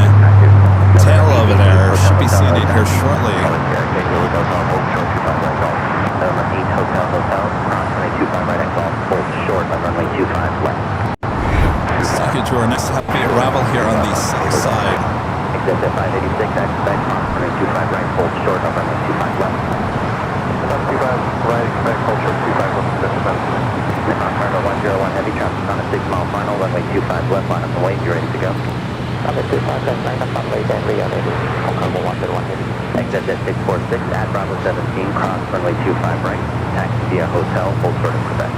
tail over there. Should be seeing it here shortly. Second to our next happy arrival here on the south side. Exit at 586, expect runway 25 right, hold short on runway 25 left. 25 right, expect hold short 25 left, Turner 101 heavy traffic on a 6-mile final, runway 25 left, line up the way, you're ready to go. Runway 25 left, line up on way, Henry on heavy, Hong 101 heavy. Exit at 646, at Bravo 17, cross runway 25 right, taxi via hotel, hold short of Quebec.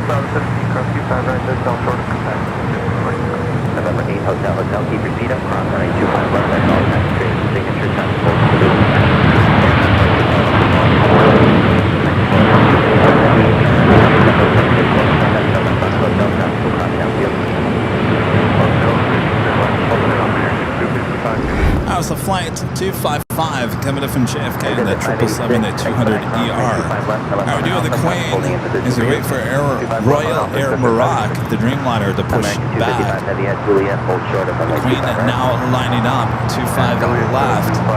Bravo 17, cross 25 right, hotel short of Quebec. November 8, hotel, keep your feet up, cross runway 25 left, that's all taxi creating signature, traffic hold to the That was a flight 255 coming up from JFK in that 777 at 200ER. Now we do have the Queen as we wait for Royal Air Morocco, the Dreamliner, to push back. The Queen now lining up, 25 left. Of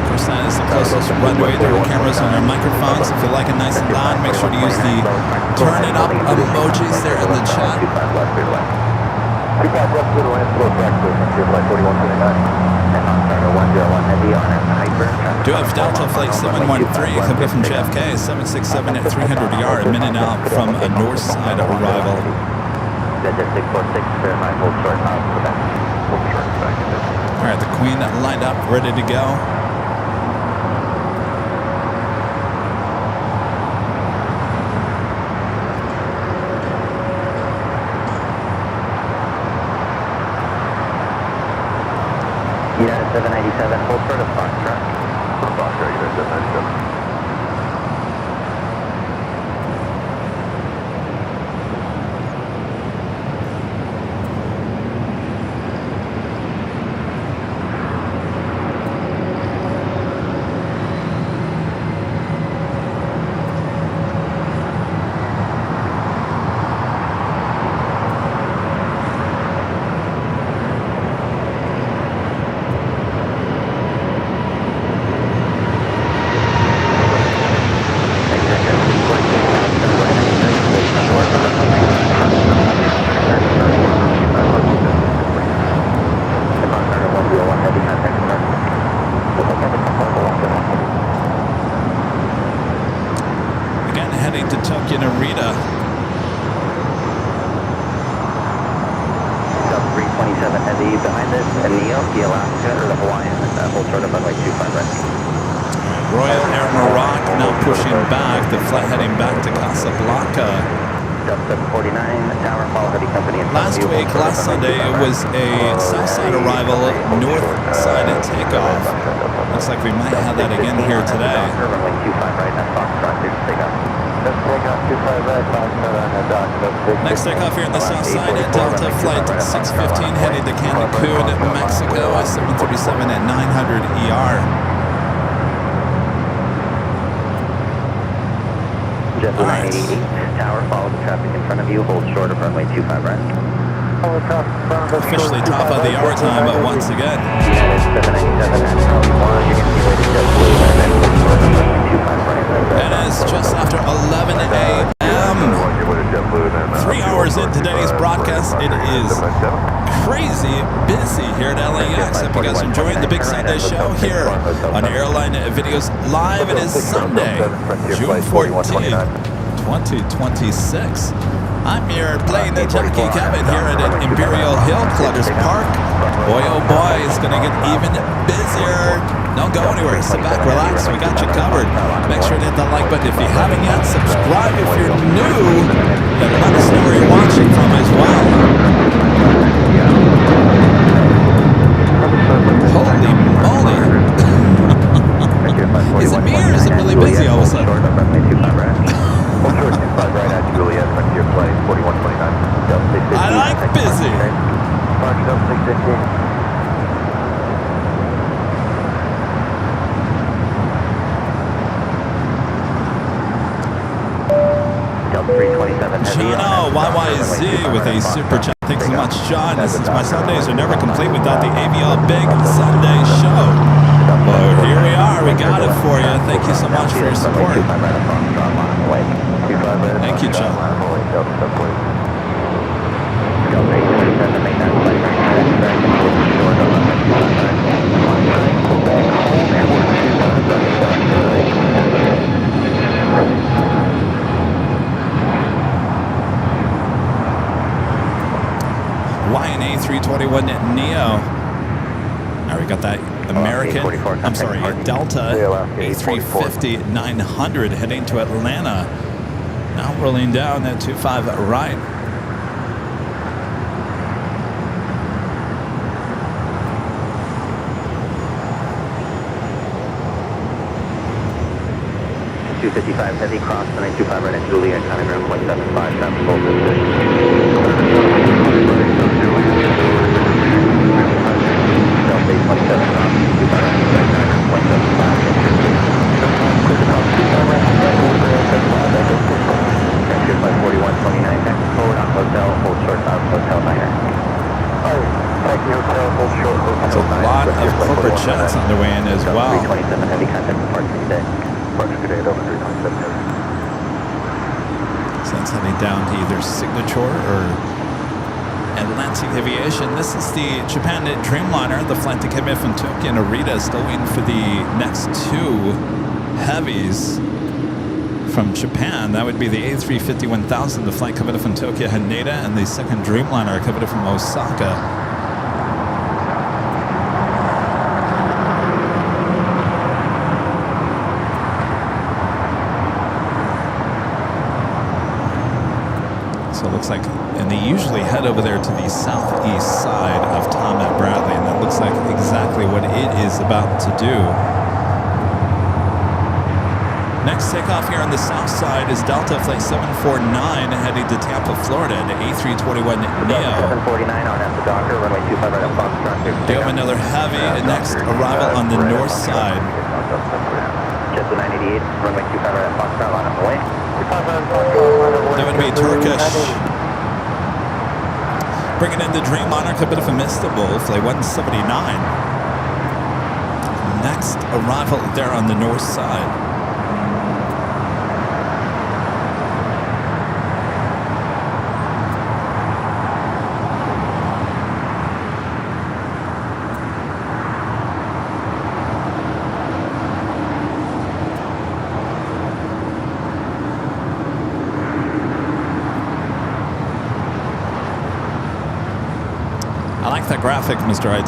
course, that is the closest runway. There are cameras on our microphones. If you like it nice and loud, make sure to use the turn it up emojis there in the chat. Do have Delta Flight 713 coming from JFK, 767 at 300ER, a minute out from a north side arrival. All right, the Queen lined up, ready to go. United 797, hold short of Foxtrot. Foxtrot, United 797. behind this, a Neo, the Alaska, or the Hawaiian, hold short of runway 25 right. Royal Air Morocco now pushing back. The flight heading back to Casablanca. Delta 749, Tower, follow heavy company. Last week, last Sunday, it was a south side arrival, north side takeoff. Looks like we might have that again here today. Runway 25 right, that's Foxtrot, clear to take off. Next takeoff here on the south side, Delta Flight 615 heading to Cancun, Mexico, 737 at 900 ER. Jet 988, Tower, follow the traffic in front of you, hold short of runway 25 right. Officially top of the hour time, but once again. United 797 at Charlie 1, you're going to be waiting just blue, and then hold short of runway 25 right. It is just after 11 a.m. 3 hours in today's broadcast. It is crazy busy here at LAX. Hope you guys are enjoying the Big Sunday show here on Airline Videos Live. It is Sunday, June 14th, 2026. I'm your Plane Jockey Kevin here at Imperial Hill, Clutters Park. Boy, oh boy, it's going to get even busier. Don't go anywhere. Sit back, relax. We got you covered. Make sure to hit that like button if you haven't yet. Subscribe if you're new. And let us know where you're watching from as well. Holy moly. Is it me or is it really busy all of a sudden? I like busy. John YYZ with a super chat. Thanks so much, John. Since my Sundays are never complete without the AVL Big Sunday show. Well, here we are. We got it for you. Thank you so much for your support. Thank you, John. YNA 321 Neo. Now we got that American, I'm sorry, Delta A350 900 heading to Atlanta. Now rolling down at 25 right. .255 heavy cross, 925 right at Juliet, kind of around 0.75, traffic hold There's a lot of corporate jets on the way in as well. 327 heavy content departing today. So that's heading down to either Signature or Atlantic Aviation. This is the Japan Dreamliner, the flight to come in from Tokyo and Narita. Still waiting for the next two heavies from Japan. That would be the A350-1000, the flight coming in from Tokyo Haneda, and the second Dreamliner coming in from Osaka. So it looks like, and they usually head over there to the southeast side of Tom at Bradley, and that looks like exactly what it is about to do. Next takeoff here on the south side is Delta Flight 749 heading to Tampa, Florida, the A321 Neo. 749 on at the Docker, runway 25 right at Foxtrot. They have another heavy next arrival on the north side. Jet 988, runway 25 right at Foxtrot, line up away. That would be Turkish. Bringing in the Dreamliner, coming from Istanbul, flight 179. Next arrival there on the north side. I like that graphic, Mr. IT.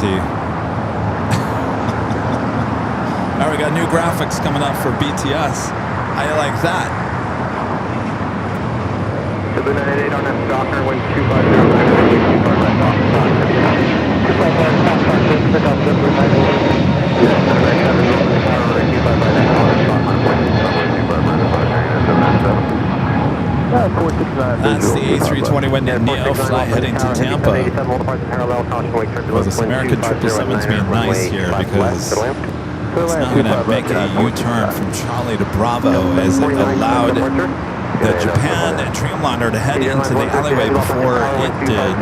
All right, we got new graphics coming up for BTS. How you like that? 798 on that Docker, wind 250, wind 25 right, Fox, 255 Fox, pick up 798. Yeah, 797, north of the tower, wind 25 right, Fox, 25 right, Fox, 797. That's the A320 wind Neo flight heading to Tampa. Well, this American 777's being nice here because it's now going to make a U-turn from Charlie to Bravo as it allowed the Japan Dreamliner to head into the alleyway before it did.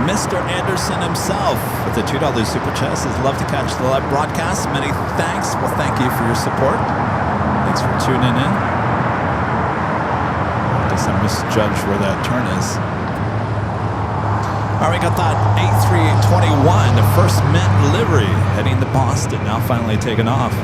Mr. Anderson himself with the $2 super chat says, love to catch the live broadcast. Many thanks. Well, thank you for your support. Thanks for tuning in. I guess I misjudged where that turn is. All right, we got that A321, the first mint livery, heading to Boston, now finally taking off.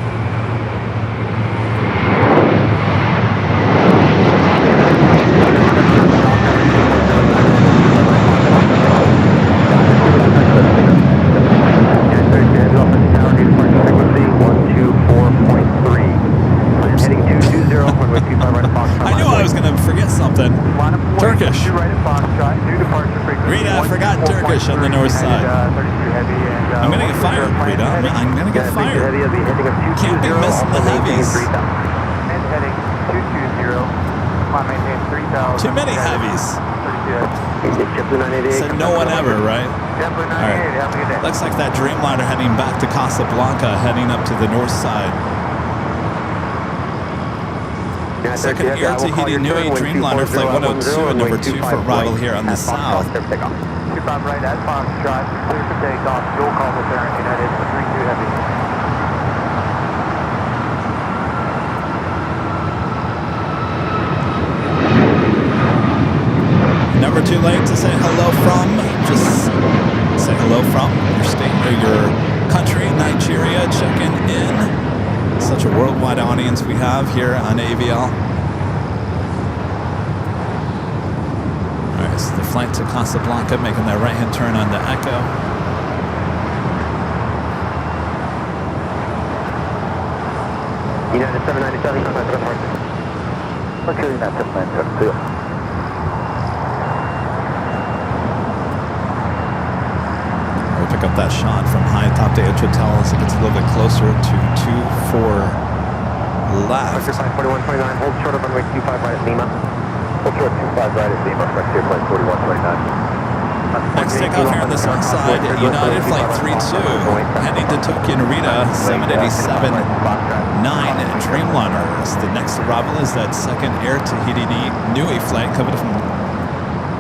I knew I was going to forget something. Turkish. Rita, I forgot Turkish on the north side. I'm going to get fired, Rita. I'm going to get fired. Can't be missing the heavies. Too many heavies. Said no one ever, right? All right. Looks like that Dreamliner heading back to Casablanca, heading up to the north side. Second Air Tahiti Nui Dreamliner Flight 102 and number 2 for arrival here on the south. 25 right at Foxtrot, clear for takeoff, dual call with Air United, 32 heavy. Never too late to say hello from. Just say hello from your state or your country, Nigeria, checking in. Such a worldwide audience we have here on AVL. All right, so the flight to Casablanca, making that right-hand turn on the Echo. United 797, contact with Martin. Okay, that's the plan, sir. We'll pick up that shot from high top to edge hotel as it gets a little bit closer to 2-4 left. 4129, hold short of runway 25 right at Lima. Hold short 25 right at Lima, right here, flight 4129. Next takeoff here on the south side, United Flight 32, heading to Tokyo Narita, 787-9 Dreamliner. The next arrival is that second Air Tahiti Nui flight coming from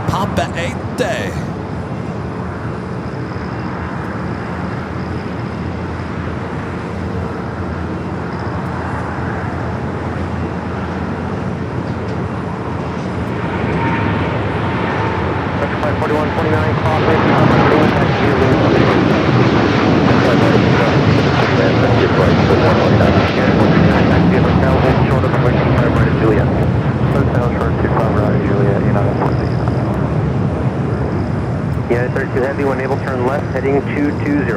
Papeete. Heading 220.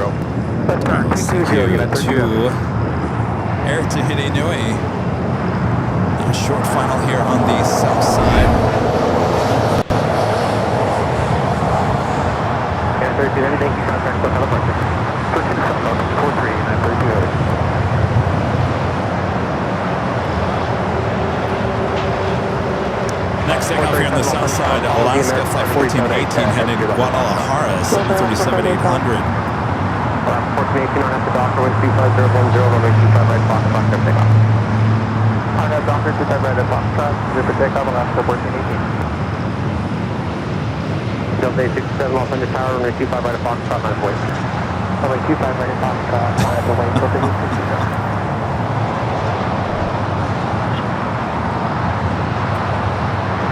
To Air Tahiti Nui. A short final here on the south side. Air 32 Heavy, thank you. Contact with California. 43. Next takeoff here on the south side, Alaska Flight 1418 heading to Guadalajara, 737-800. 1418 on after Docker, wind 25010, runway 25 right, Foxtrot, clear for takeoff. On that Docker, 25 right at Foxtrot, clear for takeoff, Alaska 1418. Delta 67, Los Angeles Tower, runway 25 right at Foxtrot, 9 point. Runway 25 right at Foxtrot, 9 away, Delta 67.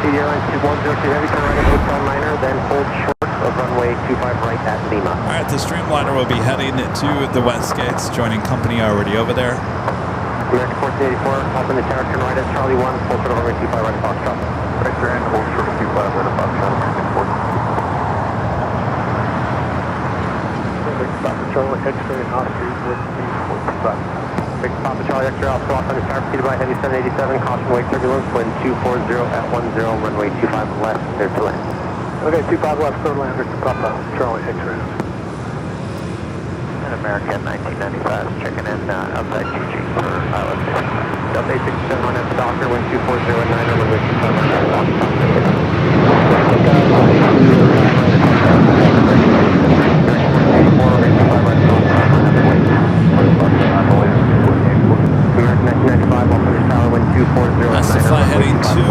Airline 2102 Heavy, turn right at Hotel Niner, then hold short of runway 25 right at Lima. All right, the Streamliner will be heading to the West Gates, joining company already over there. American 1484, open the tower, turn right at Charlie 1, full short of runway 25 right at Foxtrot. Right turn, hold short of 25 right at Foxtrot, American 4. Stop at Charlie X-ray and Oscar, with me, Big Papa Charlie X-ray, off on the tower, preceded by heavy 787, caution wake turbulence, wind 240 at 10, runway 25 left, clear to land. Okay, 25 left, clear land, Victor Papa, Charlie X-ray. And American 1995 checking in outside GG for pilot. Delta 867 on F Stalker, wind 240 at 9, runway 25 right at Foxtrot. That's the flight heading to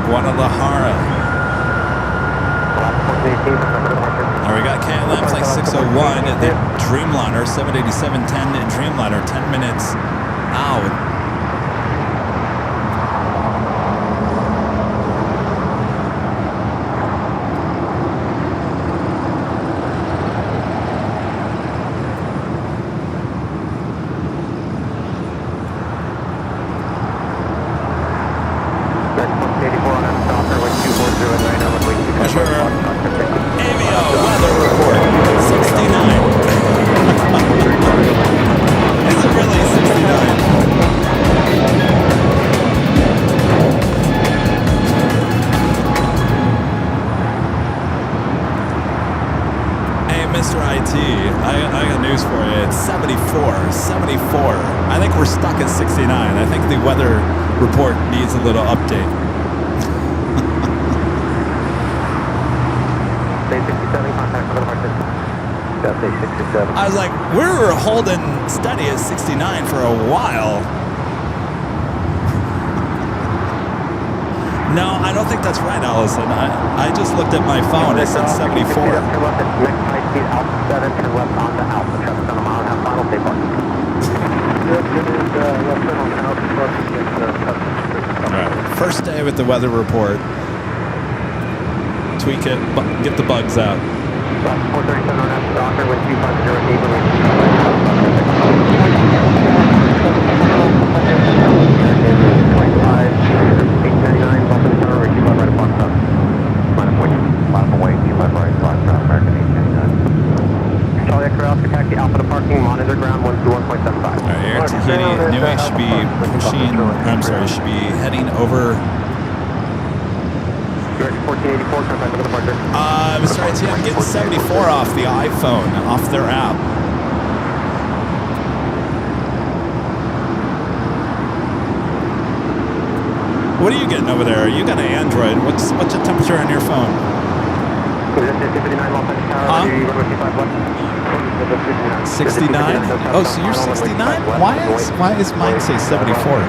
Guadalajara. Now we got KLM flight 601 at the Dreamliner, 787-10 Dreamliner, 10 minutes out. I think we're stuck at 69. I think the weather report needs a little update. Day 67, contact for the departure. Day 67. I was like, we were holding steady at 69 for a while. No, I don't think that's right, Allison. I just looked at my phone. It said 74. Next high speed, Alpha 7, turn left onto Alpha, traffic on a mile and a half, final stay park. Alright, first day with the weather report. Tweak it, get the bugs out. 437 on F Stalker, wind 899, bump in the tower, 25 right at Foxtrot. Minus 40, lap away, 25 right, Foxtrot, American 899. Charlie X-ray Oscar, taxi Alpha to parking, monitor ground 121.75. Alright, Air Tahiti, Nui should be pushing, should be heading over. American 1484, contact for the departure. Mr. IT, I'm getting 74 off the iPhone, off their app. What are you getting over there? You got an Android. What's the temperature on your phone? 69? Oh, so you're 69? Why is mine say 74?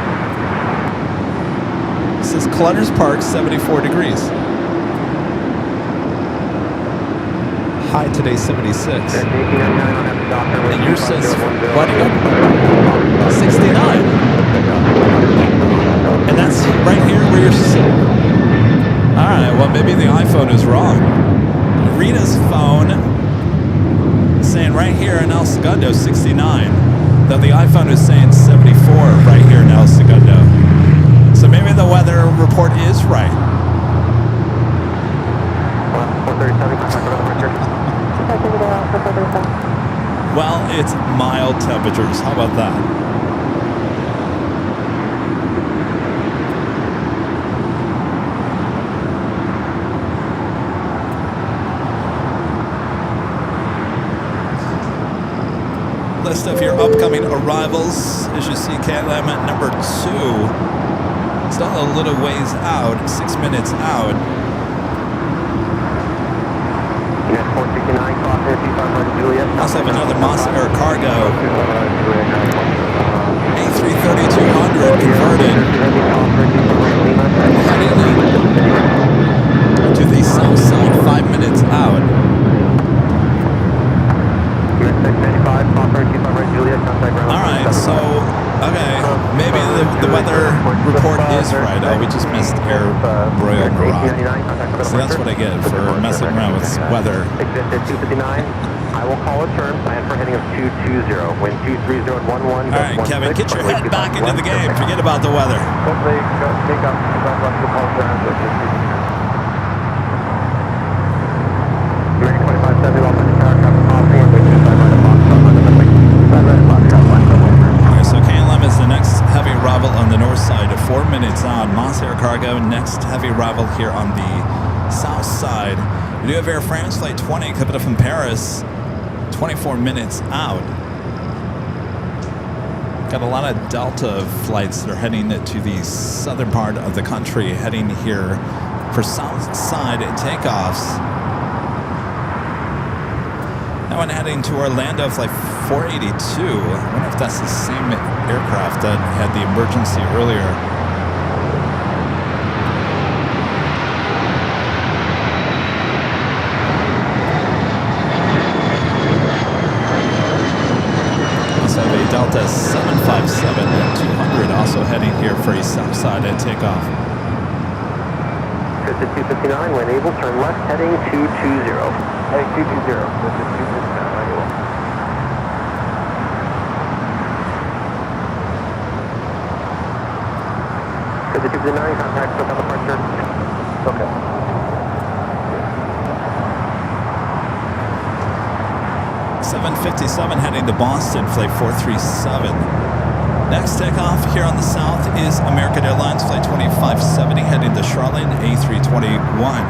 It says Clutter's Park, 74 degrees. High today, 76. And yours says, what again? 69. And that's right here where you're sitting. Alright, well maybe the iPhone is wrong. Rita's phone is saying right here in El Segundo 69. Though the iPhone is saying 74 right here in El Segundo. So maybe the weather report is right. Well, it's mild temperatures. How about that? List of your upcoming arrivals. As you see, KLM at number 2. Still a little ways out, 6 minutes out. Also have another Moss Air Cargo A330-200 converted, heading to the south side, 5 minutes out. Alright, so, okay, maybe the weather report is right. Oh, we just missed Air Royal Morocco. So that's what I get for messing around with weather. I will call a turn. Plan for heading of 220. Wind 230 and 11. All right, Kevin, get your head back into the game. Forget about the weather. Hopefully, take up the call ground. American 2570, off the tower, traffic crossing, and wind 25 right at Foxtrot, London, the wind 25 right at Foxtrot, London. All right, so KLM is the next heavy arrival on the north side, 4 minutes out. Moss Air Cargo, next heavy arrival here on the south side. We do have Air France flight 20 coming up from Paris, 24 minutes out. Got a lot of Delta flights that are heading to the southern part of the country, heading here for south side takeoffs. That one heading to Orlando, flight 482. I wonder if that's the same aircraft that had the emergency earlier. Also have a Delta 757 at 200 also heading here for a south side at takeoff. Chris at 259, when able, turn left, heading 220. Heading 220. This is 259. Right away. Chris at 259, contact for departure. Okay. 757 heading to Boston, flight 437. Next takeoff here on the south is American Airlines, flight 2570 heading to Charlotte, A321.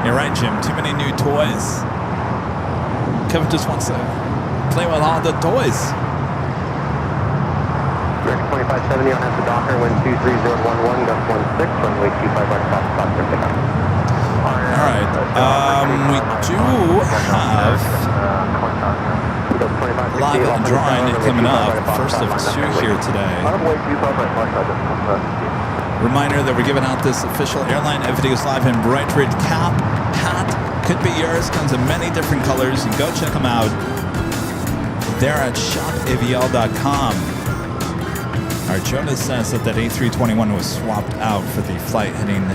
You're right, Jim. Too many new toys. Kevin just wants to play with all the toys. American 2570 on at the Docker, wind 23011, gust 16, runway 25 right across the clear pickup. All right. We do have live drawing coming up. First of two here today. Reminder that we're giving out this official Airline Videos Live and Bright Red cap. Hat could be yours. Comes in many different colors. You go check them out. They're at shopavl.com. All right, Jonas says that A321 was swapped out for the flight heading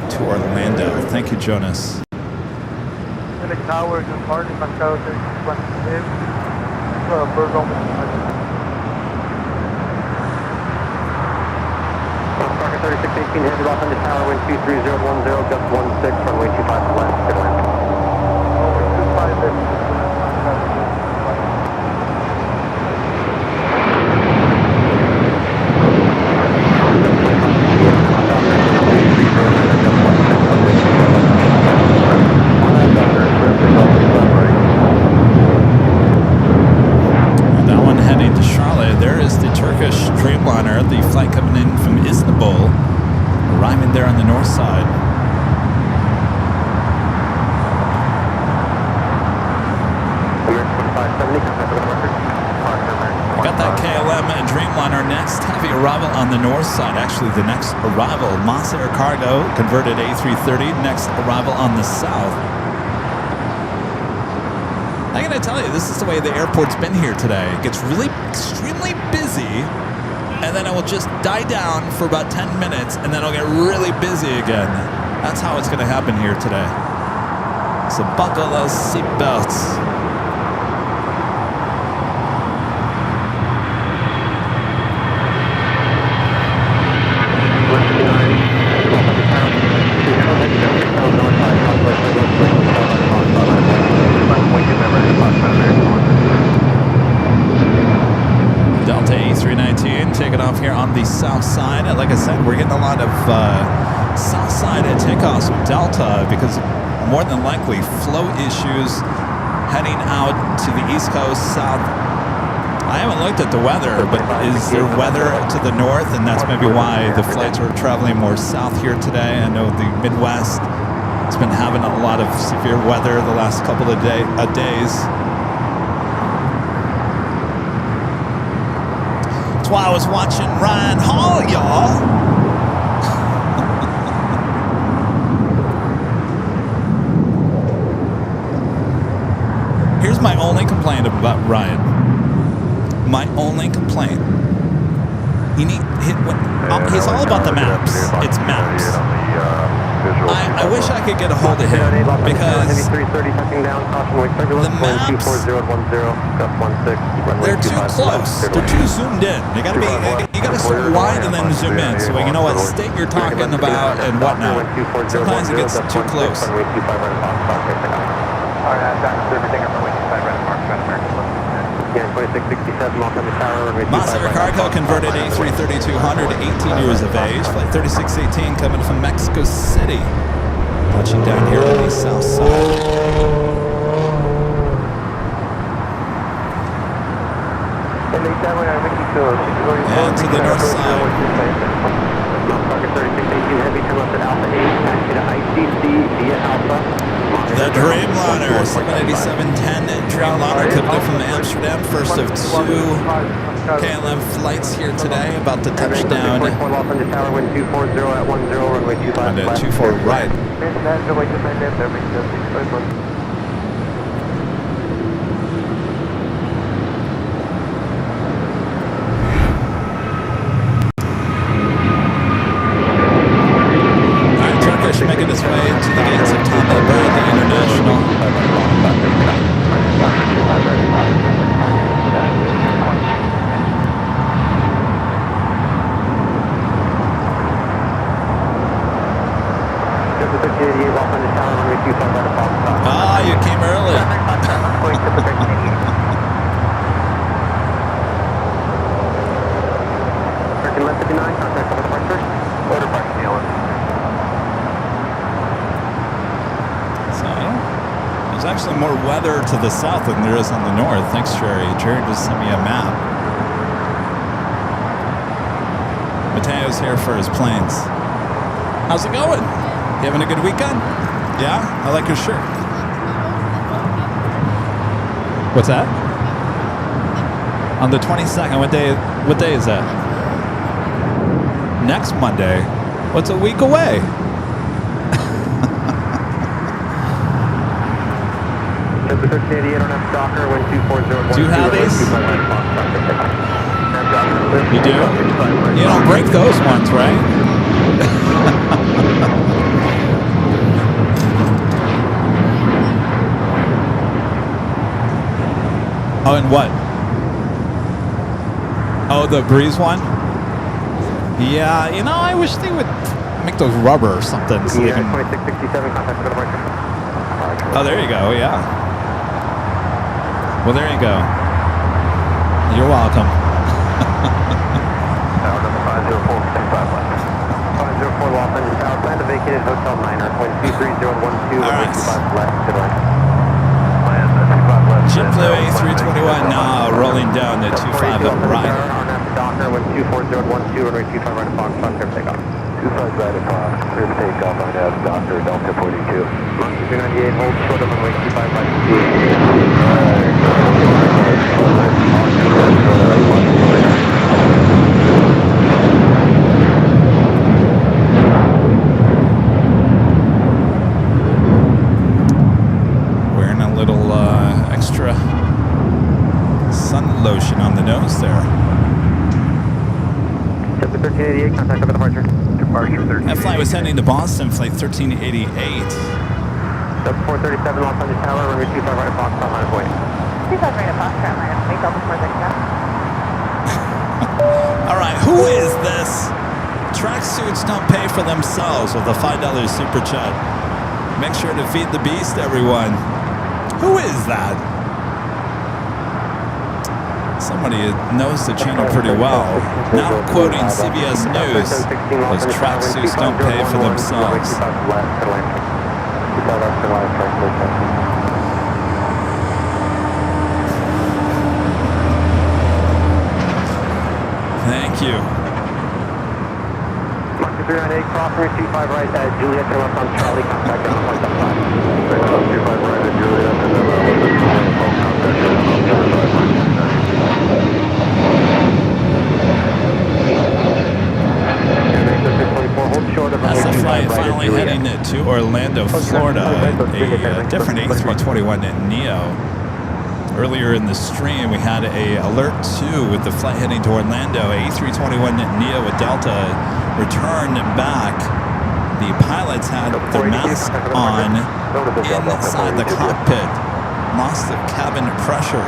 to Orlando. Thank you, Jonas. Phoenix Tower, good morning, Macau 626. Bergamo. Parker 3618, headed off on the tower, wind 23010, gust 16, runway 25 left, good wind. That one heading to Charlotte. There is the Turkish Dreamliner, the flight coming in from Istanbul, arriving there on the north side. I got that KLM Dreamliner next heavy arrival on the north side. Actually, the next arrival, Moss Air Cargo, converted A330, next arrival on the south. I gotta tell you, this is the way the airport's been here today. It gets really extremely busy, and then it will just die down for about 10 minutes, and then it'll get really busy again. That's how it's gonna happen here today. So buckle those seatbelts. Delta A319 taking off here on the south side. And like I said, we're getting a lot of south side takeoffs with Delta because more than likely flow issues heading out to the east coast, south. I haven't looked at the weather, but is there weather to the north? And that's maybe why the flights are traveling more south here today. I know the Midwest has been having a lot of severe weather the last couple of days. That's why I was watching Ryan Hall, y'all. Here's my only complaint about Ryan. My only complaint He's all about the maps. It's maps. I wish I could get a hold of him because the maps, they're too close. They're too zoomed in. You gotta start wide and then zoom in so you know what state you're talking about and whatnot. Sometimes it gets too close. All right, that's everything on runway 25 right at Park, American. Yeah, 2667, off on the tower, runway 25 Monster Cargo converted A33200, 18 years of age. Flight 3618 coming from Mexico City. Touching down here on the south side. And to the north side. Target 3618 Heavy, come up at Alpha 8, taxi to ICC via Alpha. The Dreamliner, 787-10 Dreamliner coming in from Amsterdam. First of 2 KLM flights here today, about to touch down. Off on the tower, wind 240 at 10, runway 25 And 24 right. Making its way to the gates of Tommy Bradley International. Ah, you came early. Left 59, contact with departure. Order parking There's actually more weather to the south than there is on the north. Thanks, Jerry. Jerry just sent me a map. Mateo's here for his planes. How's it going? You having a good weekend? Yeah? I like your shirt. What's that? On the 22nd. What day is that? Next Monday. What's a week away? Do you have these? You do? You don't break those ones, right? Oh, and what? Oh, the Breeze one? Yeah, I wish they would make those rubber or something. So they can... 2667, contact with departure. Oh, there you go, yeah. Well, there you go. You're welcome. Tower number 504, 504 Los Angeles Tower, plan to vacated Hotel Niner, wind 23012, All right. 25 left, good one. JetBlue A321 now rolling down to 25 right. On after Docker, wind 24012, runway 25 right at Fox, clear takeoff. 25 right at Fox, clear takeoff on after Docker, Delta 42. Monkey 298, hold short of runway 25 right at Wearing a little extra sun lotion on the nose there. Delta 1388, contact with departure. Departure 13. That flight was heading to Boston, flight 1388. Delta 437, Los Angeles Tower, runway 25 right at Fox, on line of way. 25 right at Fox, line of way, Delta 437. All right, who is this? Tracksuits don't pay for themselves with a $5 super chat. Make sure to feed the beast, everyone. Who is that? Somebody knows the channel pretty well. Now quoting CBS News, those tracksuits don't pay for themselves. Thank you. Mark 398, cross route 25 right at Juliet, turn left on Charlie, contact ground point up 5. 25 right at Juliet, and then That's the flight finally heading to Orlando, Florida. A different A321 Neo. Earlier in the stream, we had a alert 2 with the flight heading to Orlando. A321neo with Delta returned back. The pilots had their masks on inside the cockpit. Lost the cabin pressure.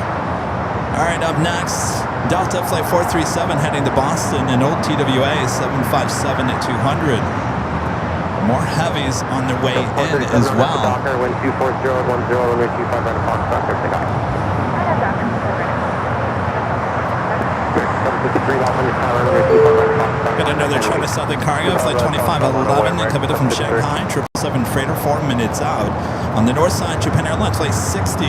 All right, up next, Delta Flight 437 heading to Boston in old TWA 757 at 200. More heavies on their way in as well. Wind 240 10, runway 25 right Fox Doctor, take off. Got another China Southern cargo, Flight 2511, coming from Shanghai, 777 freighter, 4 minutes out. On the north side, Japan Airlines Flight 60,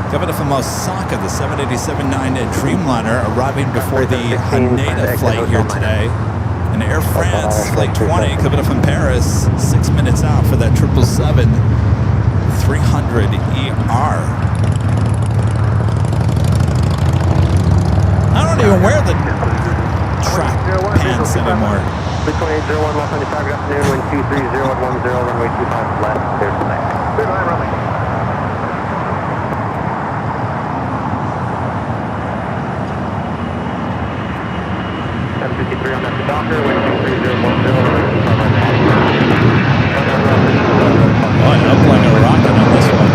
coming from Osaka, the 787-9 Dreamliner, arriving before the Haneda flight here today. And Air France Flight 20, coming from Paris, 6 minutes out for that 777-300ER. I don't even wear the track pants anymore. 2801, Los Angeles, good afternoon, wind 230 runway 25 left, there's the LAX. Clear line runway. 753 on that to Docker, wind 23010, runway 25 right Oh, it up like a rocket on this one.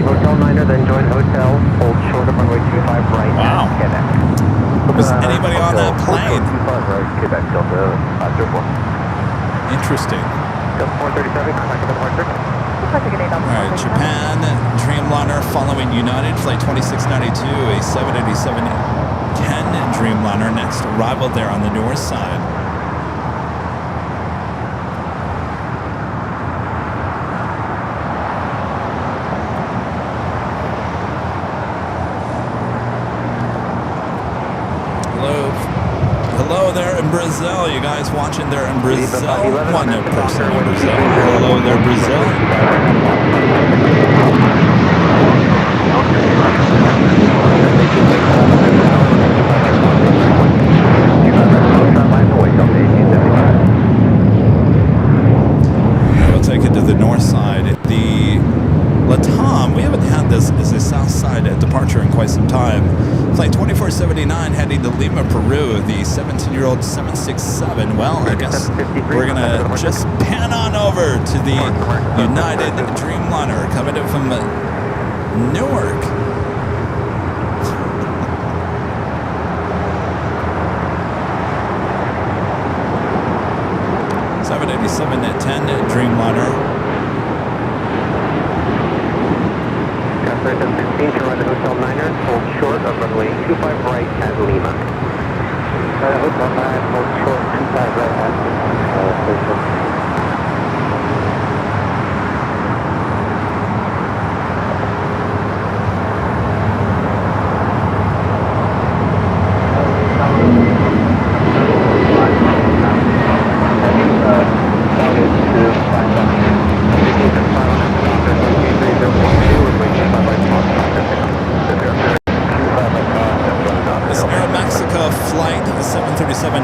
Hotel Niner, then join hotel, hold short of runway 25 right Wow. at Quebec. Was anybody on that plane? 25 right, Quebec, Delta 504. Interesting. Delta 437, contact with departure. All right, Japan Dreamliner following United Flight 2692, a 787-10 Dreamliner, next arrival there on the north side. Hello there in Brazil. You guys watching there in Brazil? One person in Brazil. Hello there, Brazil. We'll take it to the north side. The Latam, we haven't had this as a south side departure in quite some time. Flight 2479 heading to Lima, Peru, the 17-year-old 767. Well, I guess we're going to just pan on over to the United Dreamliner coming in from Newark. at 10 Dreamliner. Transfer 1016 to run the Hotel Niner, hold short of runway 25 right at Lima. Hotel 9, hold short 25 right at station.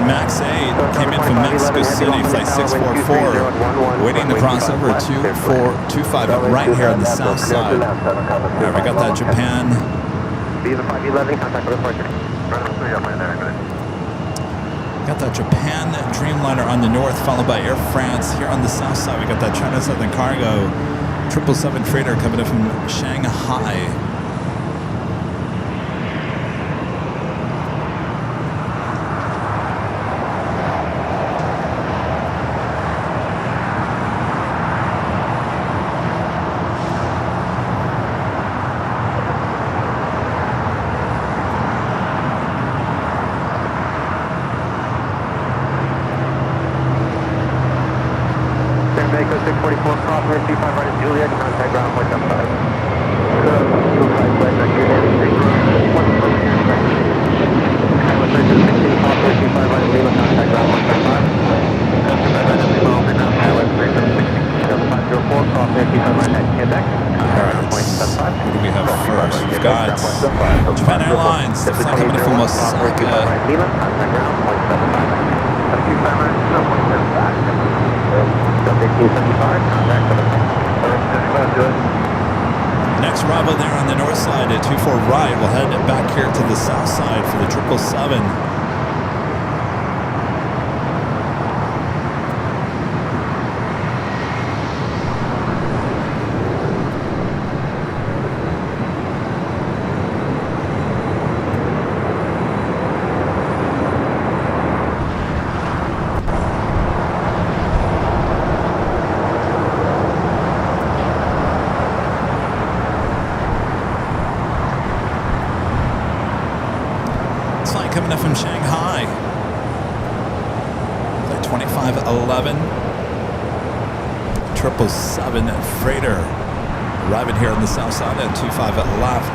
Max 8 came in from Mexico City, flight 644, waiting to cross over 2425 right here on the south side. All right, we got that Japan. Got that Japan Dreamliner on the north, followed by Air France. Here on the south side, we got that China Southern Cargo 777 freighter coming in from Shanghai. Japan Airlines, the flight coming in from Osaka. 1575, contact 7. Next arrival there on the north side at 24 right. We'll head back here to the south side for the 777. Coming up from Shanghai, flight 2511, 777 freighter, arriving here on the south side at 25 left.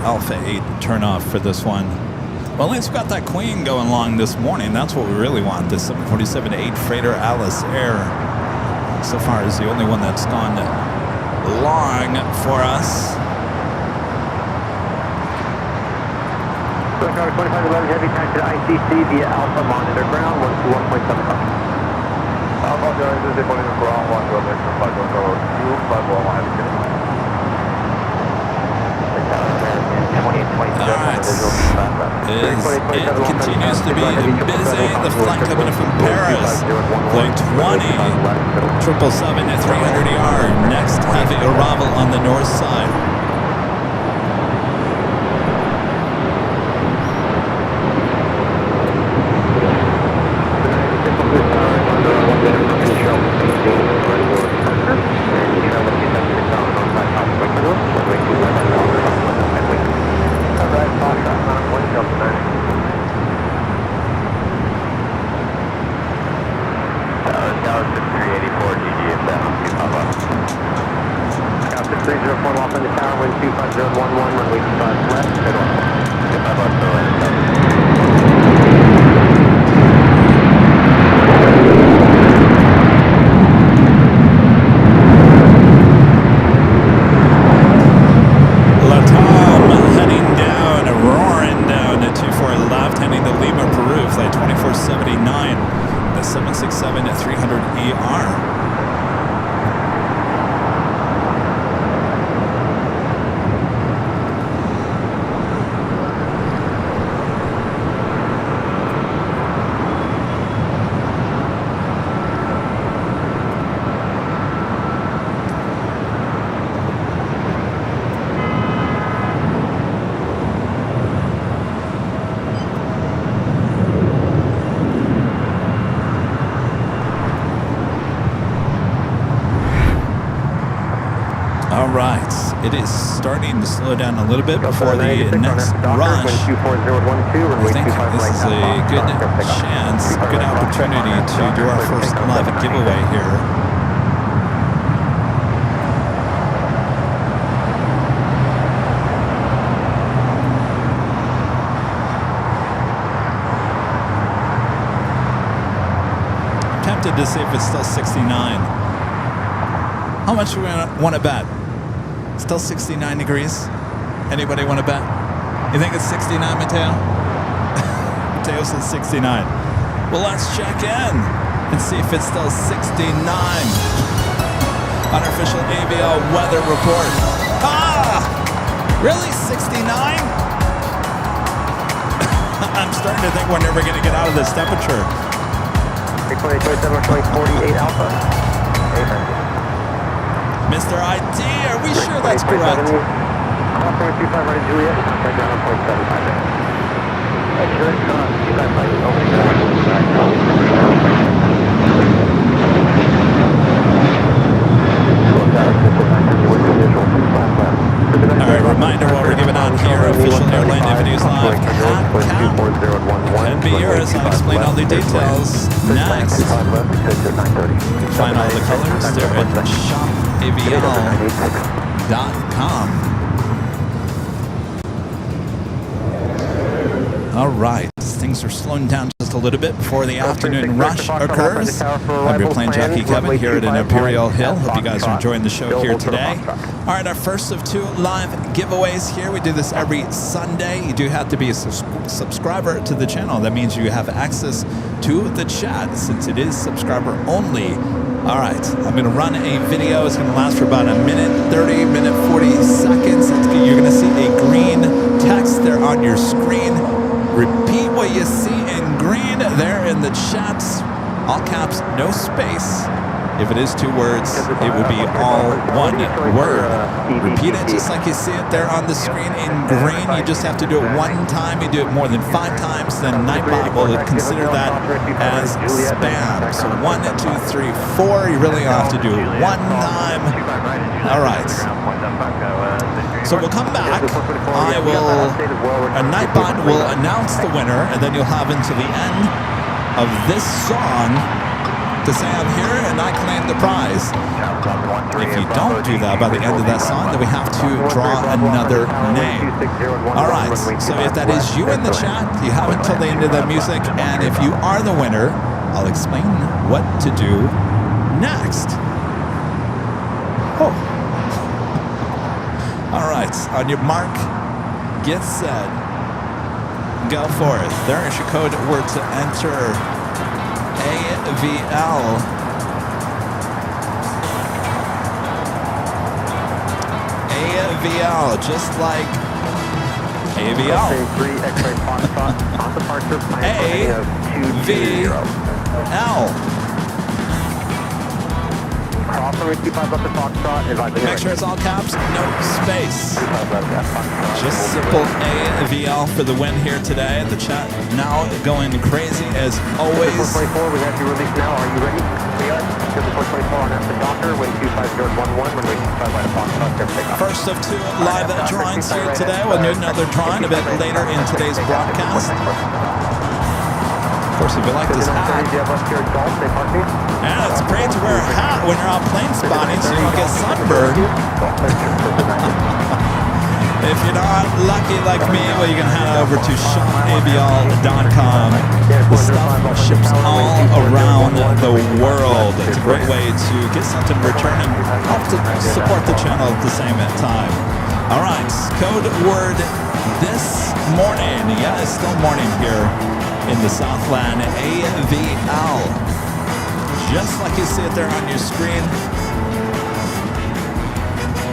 Alpha 8 turn off for this one. Well, at least we got that Queen going long this morning. That's what we really want. The 747-8 freighter Alice Air so far is the only one that's gone long for us. 2511 heavy time to the ICC via Alpha monitor ground 121.75. Alpha guys, this is Bolivia ground 1 to Alright, it continues to be busy. The flight coming in from Paris, flight 20, 777 at 300 ER. Next heavy arrival on the north side. It is starting to slow down a little bit before the next rush. I think this is a good chance, a good opportunity to do our first live giveaway here. I'm tempted to see if it's still 69. How much do we want to bet? Still 69 degrees. Anybody want to bet? You think it's 69, Mateo? Mateo says 69. Well, let's check in and see if it's still 69. Unofficial AVL weather report. Ah! Really? 69? I'm starting to think we're never going to get out of this temperature. 48 Alpha. Amen. Mr. ID, are we sure that's correct? Alright, reminder while we're giving out here, official airline News Live can be yours. I'll explain all the details next. You can find all the colors there at shopavl.com. Alright, things are slowing down just a little bit before the afternoon rush occurs. I'm your Plane Jockey Kevin here at an Imperial Hill. Hope you guys are enjoying the show here today. All right, our first of 2 live giveaways here. We do this every Sunday. You do have to be a subscriber to the channel. That means you have access to the chat since it is subscriber only. All right, I'm going to run a video. It's going to last for about a minute 30, minute 40 seconds. You're going to see a green text there on your screen. Repeat what you see in green there in the chat. All caps, no space. If it is 2 words, it would be all one word. Repeat it just like you see it there on the screen in green. You just have to do it 1 time. You do it more than 5 times, then Nightbot will consider that as spam. So 1, 2, 3, 4. You really have to do it 1 time. All right. So we'll come back. Nightbot will announce the winner, and then you'll have until the end of this song to say I'm here and I claim the prize. If you don't do that by the end of that song, then we have to draw another name. All right, so if that is you in the chat, you have until the end of the music, and if you are the winner, I'll explain what to do next. Oh. All right, on your mark, get set, go for it. There is your code word to enter. AVL. AVL, just like AVL. AVL. Make sure it's all caps, no space. Just simple AVL for the win here today. The chat now going crazy as always. 424, we have you released now. Are you ready? We are. 424 on the doctor, wind 25011, runway 25 right at Foxtrot, takeoff. First of 2 live drawings here today. We'll do another drawing a bit later in today's broadcast. Of course, if you like this hat, yeah, it's great to wear a hat when you're out plane spotting so you don't get sunburned. If you're not lucky like me, well, you can head over to shopabl.com. The stuff ships all around the world. It's a great way to get something in return and help to support the channel at the same time. All right, code word this morning. Yeah, it's still morning here in the Southland. AVL. Just like you see it there on your screen.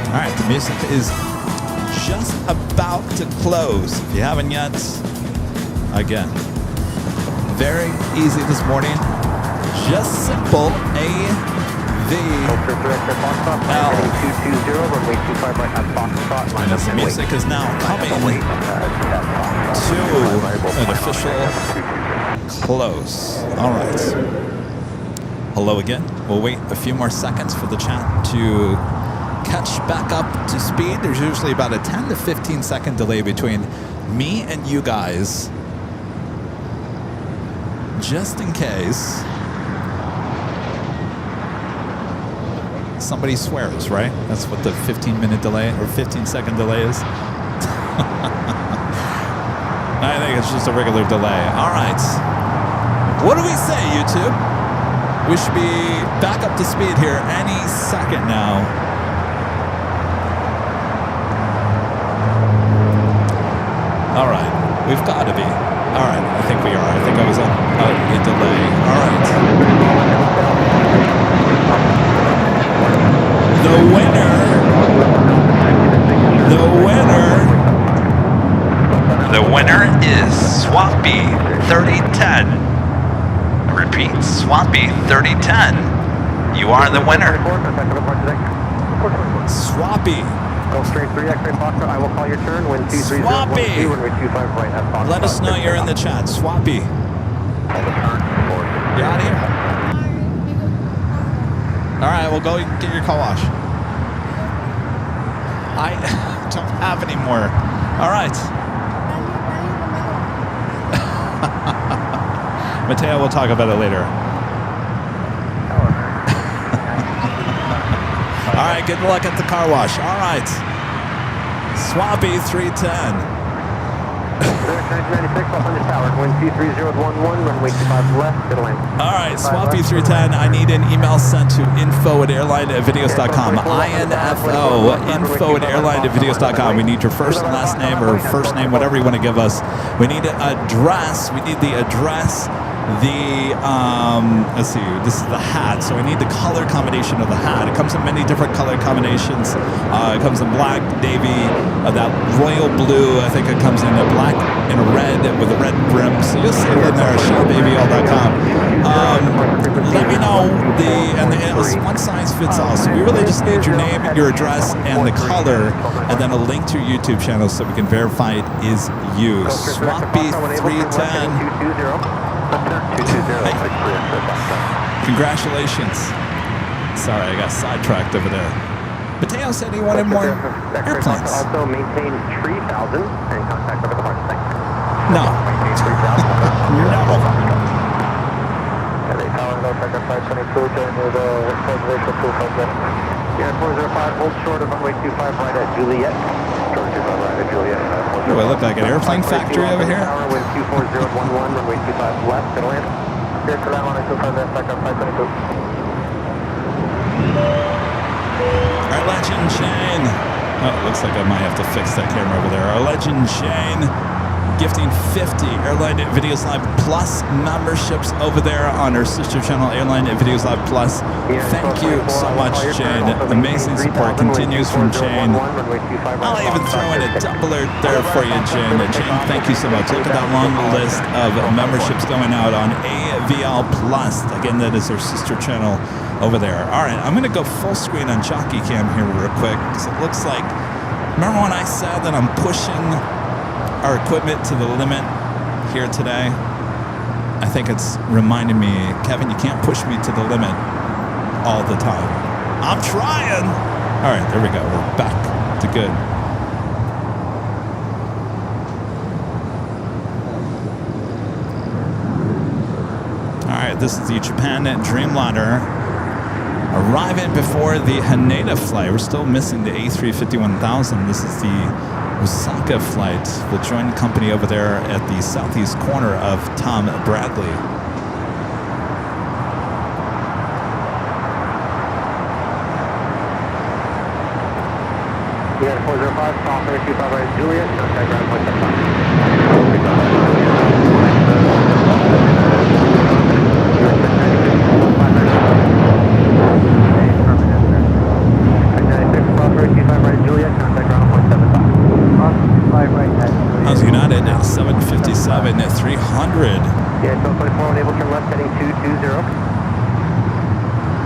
All right, the music is just about to close. If you haven't yet, again, very easy this morning. Just simple AVL. And as the music is now coming to an official close. All right. Hello again. We'll wait a few more seconds for the chat to catch back up to speed. There's usually about a 10 to 15 second delay between me and you guys. Just in case somebody swears, right? That's what the 15-minute delay or 15-second delay is. I think it's just a regular delay. All right. What do we say, YouTube? We should be back up to speed here any second now. All right. We've got to be. All right. I think we are. I think I was on a delay. All right. The winner is Swampy 3010. Repeat, Swampy 3010. You are the winner. Swampy. Go straight 3 X-ray Foxtrot. I will call your turn. Wind 230. Swampy. Runway 25 right at Foxtrot. Let us know you're in the chat. Swampy. You out of here? All right, well, go get your car wash. I don't have any more. All right. Mateo, we'll talk about it later. All right, good luck at the car wash. All right. Swampy 310. 1996, up on the tower. Wind 23011, runway 25 left, middle end. All right, Swampy 310. I need an email sent to info@airlinevideos.com. INFO, info@airlinevideos.com. We need your first and last name or first name, whatever you want to give us. We need an address. We need the address. Let's see, this is the hat, so I need the color combination of the hat. It comes in many different color combinations. It comes in black, navy, that royal blue. I think it comes in a black and a red with a red brim. So you'll see it in there, shopavl.com. Let me know it's one size fits all. So we really just need your name, your address, and the color, and then a link to your YouTube channel so we can verify it is you. Swampy 310. Congratulations. Sorry, I got sidetracked over there. Mateo said he wanted more airplanes. Also maintain 3000 and contact over the mark. Thanks. No. No. Yeah, 405, hold short of runway 25 right at Juliet. Do I look like an airplane factory over here? Wind 24011, runway 25 left, middle end. Clear for that 125 left, back up 522. Our legend Shane. Oh, it looks like I might have to fix that camera over there. Our legend Shane gifting 50 Airline Videos Live Plus memberships over there on our sister channel, Airline Videos Live Plus. Thank you so much, Shane. Amazing support continues from Shane. I'll even throw in a doubler there for you, Shane. Shane, thank you so much. Look at that long list of memberships going out on AVL Plus. Again, that is our sister channel over there. All right, I'm going to go full screen on Jockey Cam here real quick because it looks like, remember when I said that I'm pushing our equipment to the limit here today? I think it's reminding me, Kevin, you can't push me to the limit all the time. I'm trying. All right, there we go. We're back to good. All right, this is the Japan Dreamliner arriving before the Haneda flight. We're still missing the A350-1000. This is the Osaka flight. Will join the company over there at the southeast corner of Tom Bradley. Yeah, 405, call 325 right Juliet, contact ground point 325 right Juliet, contact ground point 75. How's United at 757 at 300? Yeah, 1224, enable turn left heading 220.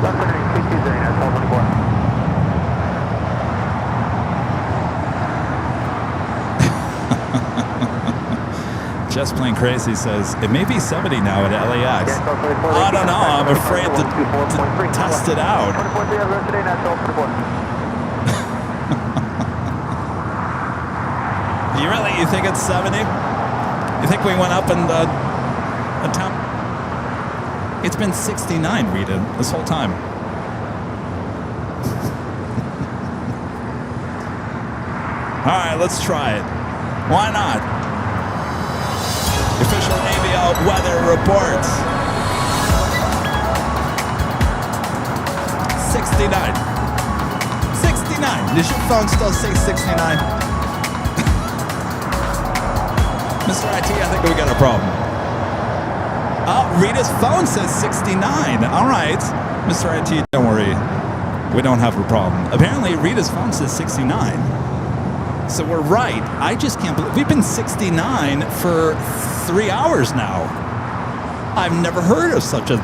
Left heading 220, that's 1224. Just Plain Crazy says, it may be 70 now at LAX. I don't know, I'm afraid to test it out. You think it's 70? You think we went up in the attempt? It's been 69, Rita, this whole time. All right, let's try it. Why not? Official AVL weather reports. 69. 69. Does your phone still say 69? Mr. IT, I think we got a problem. Oh, Rita's phone says 69. All right. Mr. IT, don't worry. We don't have a problem. Apparently, Rita's phone says 69. So we're right. I just can't believe we've been 69 for 3 hours now. I've never heard of such a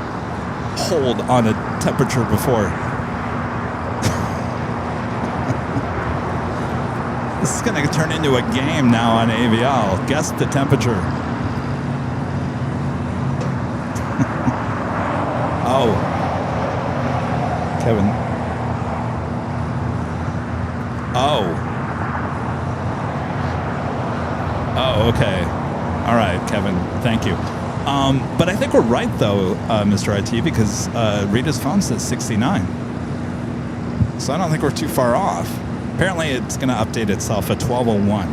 hold on a temperature before. This is going to turn into a game now on AVL. Guess the temperature. Oh. Kevin. Oh. Oh, okay. All right, Kevin. Thank you. But I think we're right, though, Mr. IT, because Rita's phone says 69. So I don't think we're too far off. Apparently, it's going to update itself at 12:01.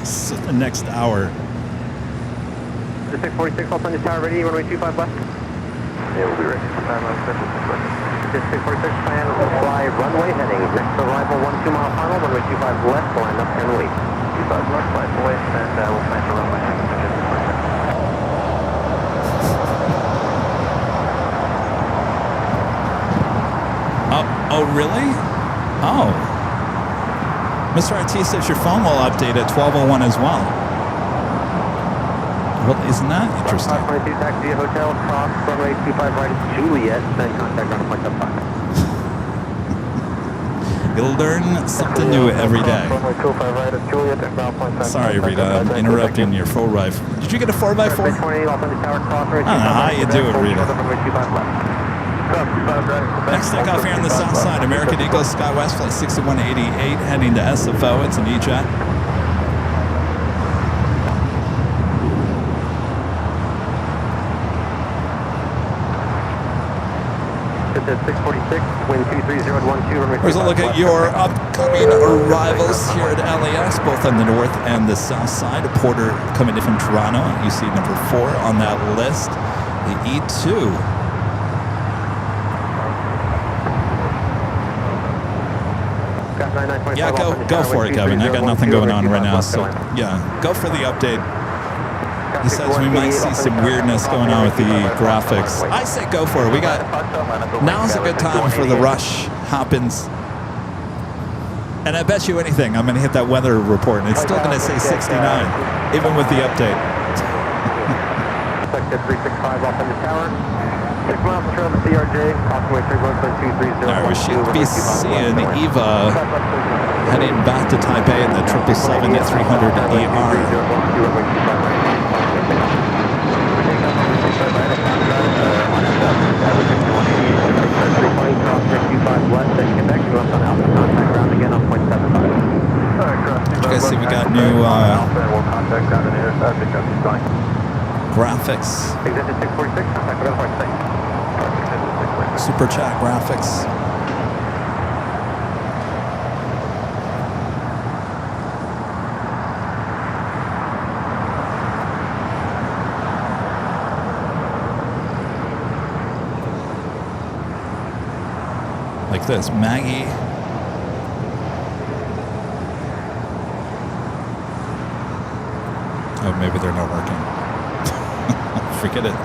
the next hour. The 646, all Plane Tower ready, runway 25 left. Yeah, we'll be ready. This 646 plan will fly runway heading next arrival 1 2-mile final, runway 25 left, line up and wait. 25 left, line away, and we'll plan for runway heading. Oh, really? Oh. Mr. RT says your phone will update at 12:01 as well. Well, isn't that interesting? 522 taxi hotel, cross runway 25 right at Juliet, then contact ground point up 5. You'll learn something new every day. Runway 25 right at Juliet, then ground point 5. Sorry, Rita, I'm interrupting your full ride. Did you get a 4x4? 20 off on the tower, cross runway 25 I don't know how you do it, Rita. runway 25 left. Next takeoff here on the south side, American Eagle SkyWest flight 6188 heading to SFO. It's an E-Jet. It's at 646, wind 230 at 12, runway Here's a look at your upcoming arrivals here at LAX, both on the north and the south side. Porter coming in from Toronto. You see number 4 on that list, the E2. Yeah, go for it, Kevin. I got nothing going on right now, so yeah, go for the update. He says we might see some weirdness going on with the graphics. I say go for it. We got, now's a good time for the rush happens. And I bet you anything, I'm going to hit that weather report, and it's still going to say 69, even with the update. Sector 365 off on the tower. 6 miles to trail the CRJ, approximately 3.230. All right, we should be seeing Eva heading back to Taipei in the 777 at 300 ER. You guys see we got new graphics. Super chat graphics. Like this, Maggie. Oh, maybe they're not working. Forget it.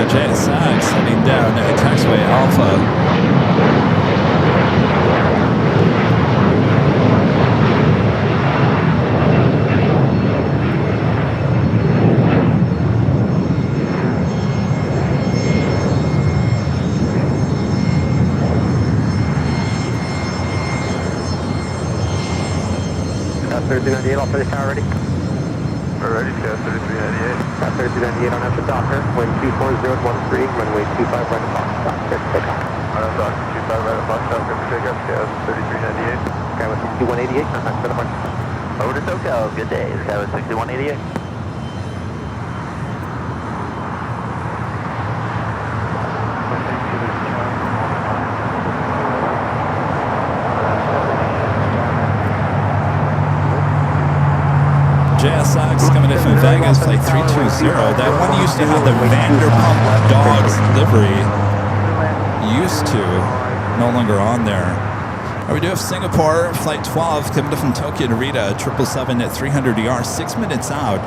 JSX heading down taxiway Alpha. Got 3398 off for the tower ready? We're ready to go, 3398. Got 3398 on at the Docker, wind 24013, runway 25 right at Foxtrot, good to take off. On a Docker, 25 right at Foxtrot, good to take off, Skywas 3398. Skywas 6188, contact for the bunch. Over to SoCal, good day, Skywas 6188. JSX coming in from Vegas, flight 320. That one used to have the Vanderpump Dogs livery. Used to, no longer on there. We do have Singapore, flight 12, coming in from Tokyo to Narita, 777 at 300 ER, 6 minutes out.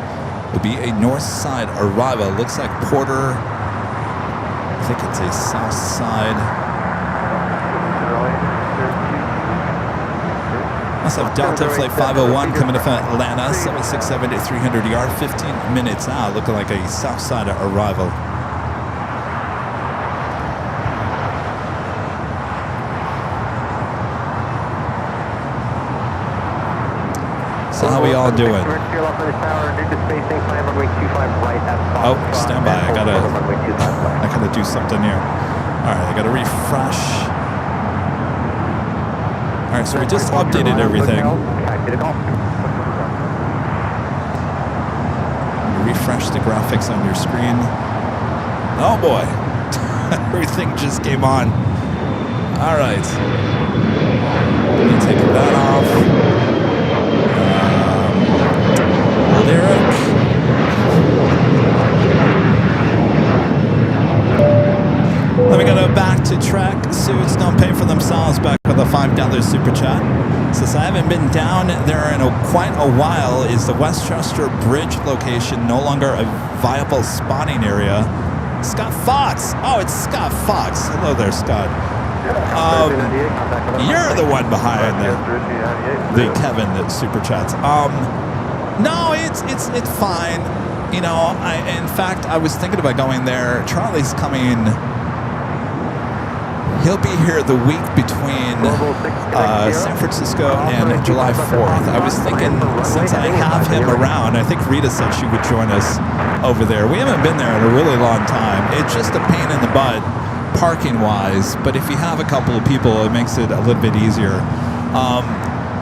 Would be a north side arrival. Looks like Porter, I think it's a south side. Also have Delta Flight 501 coming in from Atlanta, 767 at 300 ER, 15 minutes out, looking like a south side arrival. So how we all doing? Oh, stand by. I gotta do something here. All right, I got to refresh. All right, so we just updated everything. Refresh the graphics on your screen. Oh boy, everything just came on. All right, let me take that off. Lyric. Let me go back to track. Suits don't pay for themselves. Back with a $5 super chat. Says, I haven't been down there in quite a while. Is the Westchester Bridge location no longer a viable spotting area? Scott Fox. Oh, it's Scott Fox. Hello there, Scott. You're the one behind the Kevin that super chats. No, it's fine. You know, in fact, I was thinking about going there. Charlie's coming. He'll be here the week between San Francisco and July 4th. I was thinking, since I have him around, I think Rita said she would join us over there. We haven't been there in a really long time. It's just a pain in the butt, parking-wise, but if you have a couple of people, it makes it a little bit easier.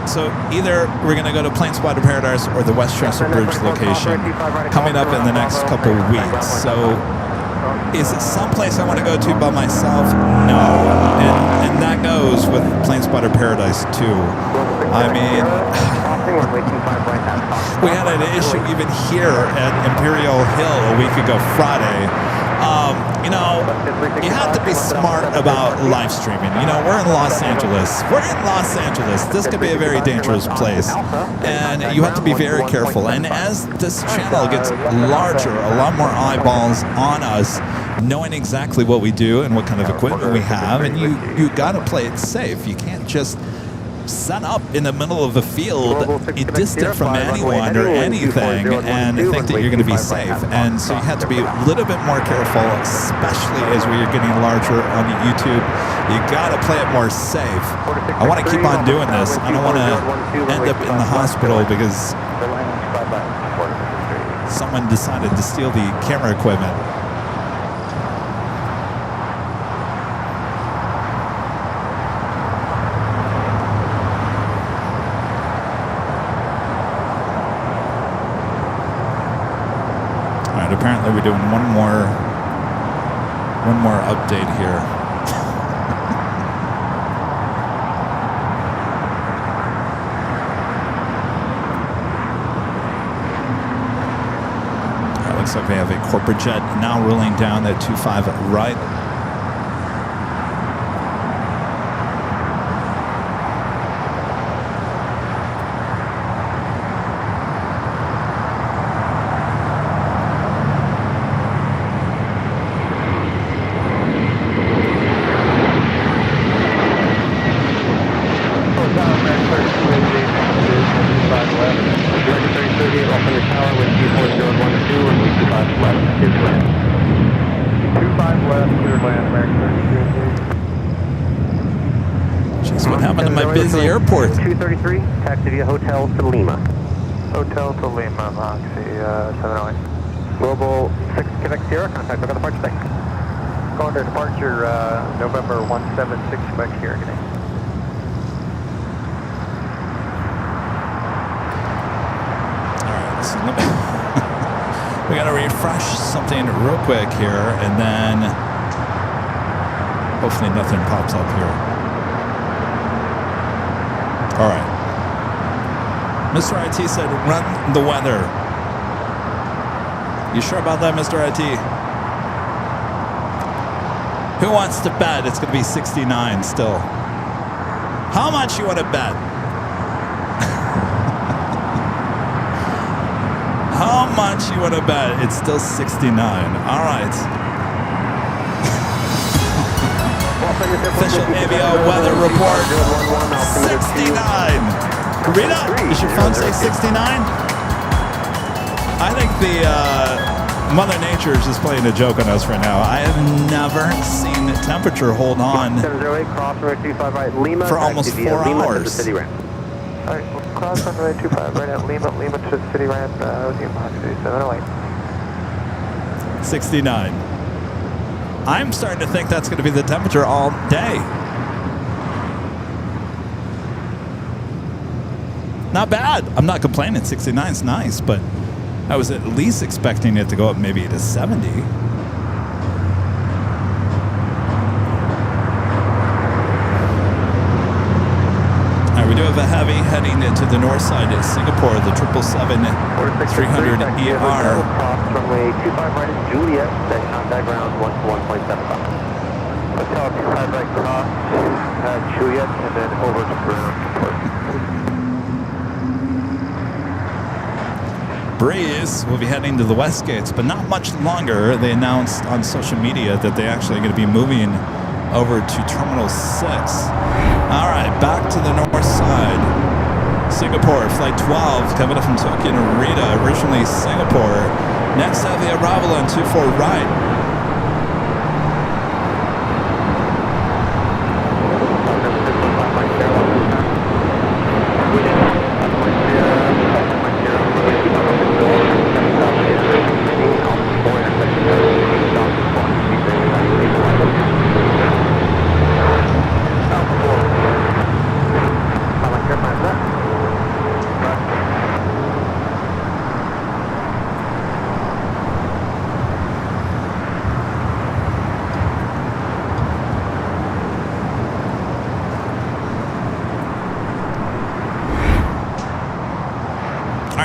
So either we're going to go to Plane Spotter Paradise or the Westchester Bridge location coming up in the next couple of weeks. So is it someplace I want to go to by myself? No. And that goes with Plane Spotter Paradise too. I mean, we had an issue even here at Imperial Hill a week ago Friday. You know, you have to be smart about live streaming. You know, we're in Los Angeles. This could be a very dangerous place. And you have to be very careful. And as this channel gets larger, a lot more eyeballs on us, knowing exactly what we do and what kind of equipment we have, and you got to play it safe. You can't just set up in the middle of a field, distant from anyone or anything, and think that you're going to be safe. And so you have to be a little bit more careful, especially as we are getting larger on YouTube. You got to play it more safe. I want to keep on doing this. I don't want to end up in the hospital because someone decided to steal the camera equipment. Apparently we're doing one more update here. Looks like we have a corporate jet now rolling down at 25 right. Airport. 233, taxi via Hotel to Lima. Hotel to Lima, Moxie 708. Global 6 Quebec Sierra, contact back on departure day. Going to departure November 176 Quebec Sierra. Good day. Alright, so we gotta refresh something real quick here, and then hopefully nothing pops up here. All right. Mr. IT said, run the weather. You sure about that, Mr. IT? Who wants to bet it's going to be 69 still? How much you want to bet? How much you want to bet it's still 69? All right. Official AVO weather report, 69. Rita, does your phone say 69? I think the Mother Nature is just playing a joke on us right now. I have never seen the temperature hold on for almost 4 hours. All right, we'll cross runway 25 right at Lima to the city ramp, Moxie 708. 69. I'm starting to think that's going to be the temperature all day. Not bad. I'm not complaining. 69 is nice, but I was at least expecting it to go up maybe to 70. We do have a heavy heading to the north side at Singapore, the 777-300 ER. Cross runway 25 right at Juliet, then contact ground 121.75. Hotel 25 right cross at Juliet, and then over to ground. Breeze will be heading to the west gates, but not much longer. They announced on social media that they're actually going to be moving over to Terminal 6. All right, back to the north side. Singapore, Flight 12, coming up from Tokyo to Narita, originally Singapore. Next, have the arrival on 24 right.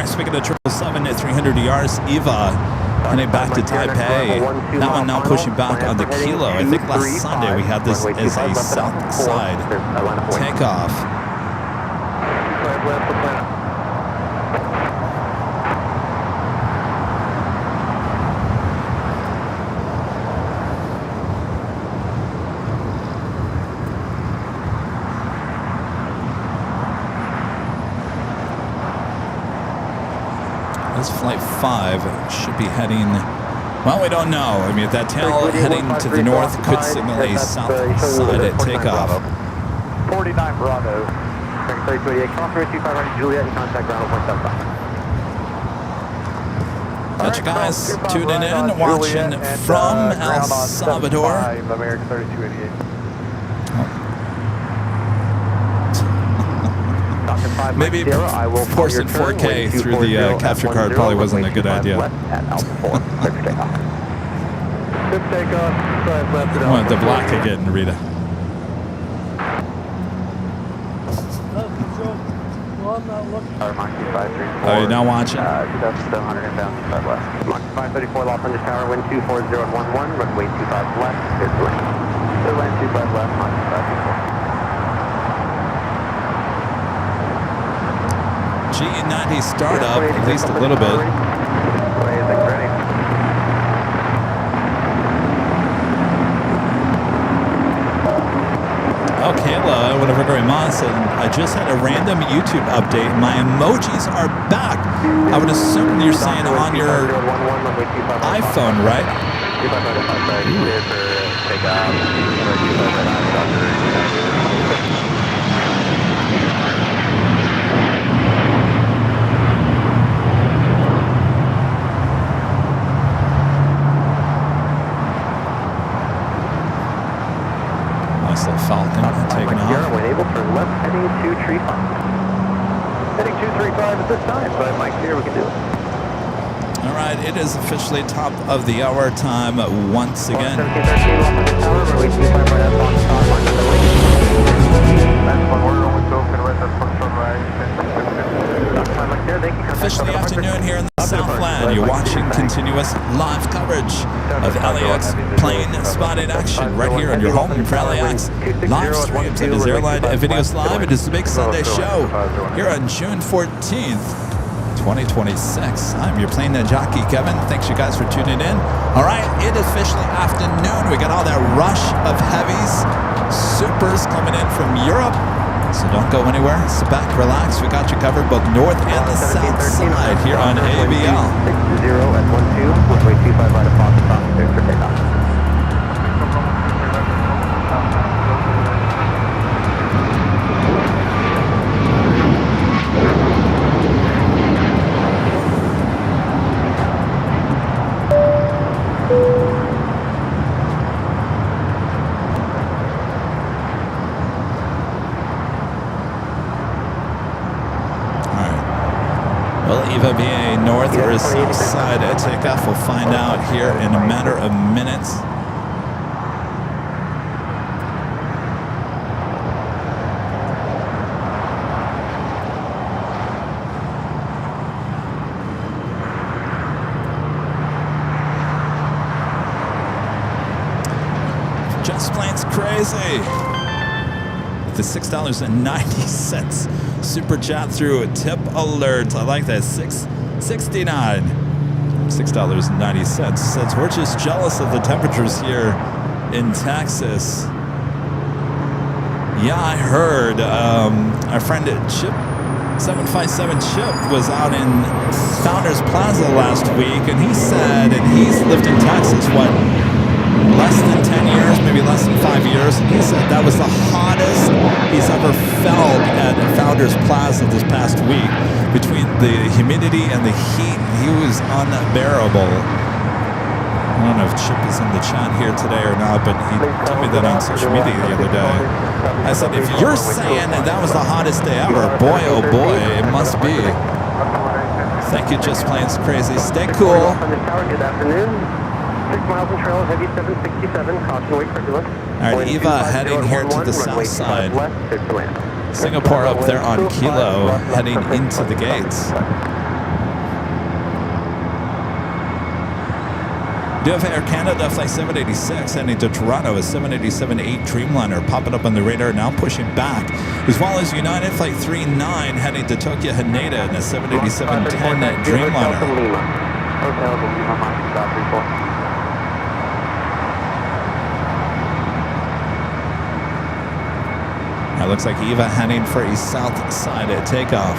Speaking of 777-300ER's Eva, heading back to Taipei. That one now pushing back on the Kilo. I think last Sunday we had this as a south side takeoff. Flight 5 should be heading, well, we don't know. I mean, if that tail heading to the north could signal a south side at takeoff. 49 Bravo. 3288, cross route 25 right Juliet, and contact ground 1.75. Got you guys tuning in, watching from El Salvador. American 3288. Maybe forcing 4K through the capture card probably wasn't a good idea. Good takeoff. I wanted the black again, Rita. Are you now watching? 2,700 inbound, 25 left. Mach 534, Los Angeles Tower, wind 24011, runway 25 left, good lane. Good lane 25 left, Mach 534. G90 startup, at least a little bit. Oh, Kayla, whatever Grandma said, I just had a random YouTube update. My emojis are back. I would assume you're saying on your iPhone, right? Falcon taking off. Able turn left, heading 235. Heading 235 at this time, so I'm Mike here, we can do it. All right, it is officially top of the hour time once again. 1713, Los Angeles Tower, runway 25 right up on the start line of the lake. That's one word, only go for the rest of the right. Officially afternoon here in the Southland. You're watching continuous live coverage of LAX plane spotted action right here on your home for LAX. Live streams of his Airline Videos Live. It is the big Sunday show here on June 14th, 2026. I'm your Plane Jockey Kevin. Thanks you guys for tuning in. All right, it is officially afternoon. We got all that rush of heavies, supers coming in from Europe. So don't go anywhere. Sit back, relax. We got you covered both north and the south side here on ABL. 60 at 12, runway 25 right up on the top. Clear for takeoff. north or south side at takeoff? We'll find out here in a matter of minutes. Just Plane's crazy. The $6.90 super chat through a tip alert. I like that. $6.69. $6.90. Says we're just jealous of the temperatures here in Texas. Yeah, I heard our friend Chip 757 Chip was out in Founders Plaza last week, and he said, and he's lived in Texas, what, less than 10 years, maybe less than 5 years. And he said that was the hottest he's ever felt at Founders Plaza this past week. Between the humidity and the heat, he was unbearable. I don't know if Chip is in the chat here today or not, but he told me that on social media the other day. I said, if you're saying that was the hottest day ever, boy, oh boy, it must be. Thank you, Just Plane's Crazy. Stay cool. Good afternoon. 6 miles and trail, heavy 767, caution wake turbulence. All right, Eva heading here to the south side. Singapore up there on Kilo, heading into the gates. Do have Air Canada Flight 786 heading to Toronto, a 787-8 Dreamliner popping up on the radar, now pushing back. As well as United Flight 39 heading to Tokyo Haneda in a 787-10 Dreamliner. Hotel to Lima, Mike, stop report. It looks like Eva heading for a south side at takeoff.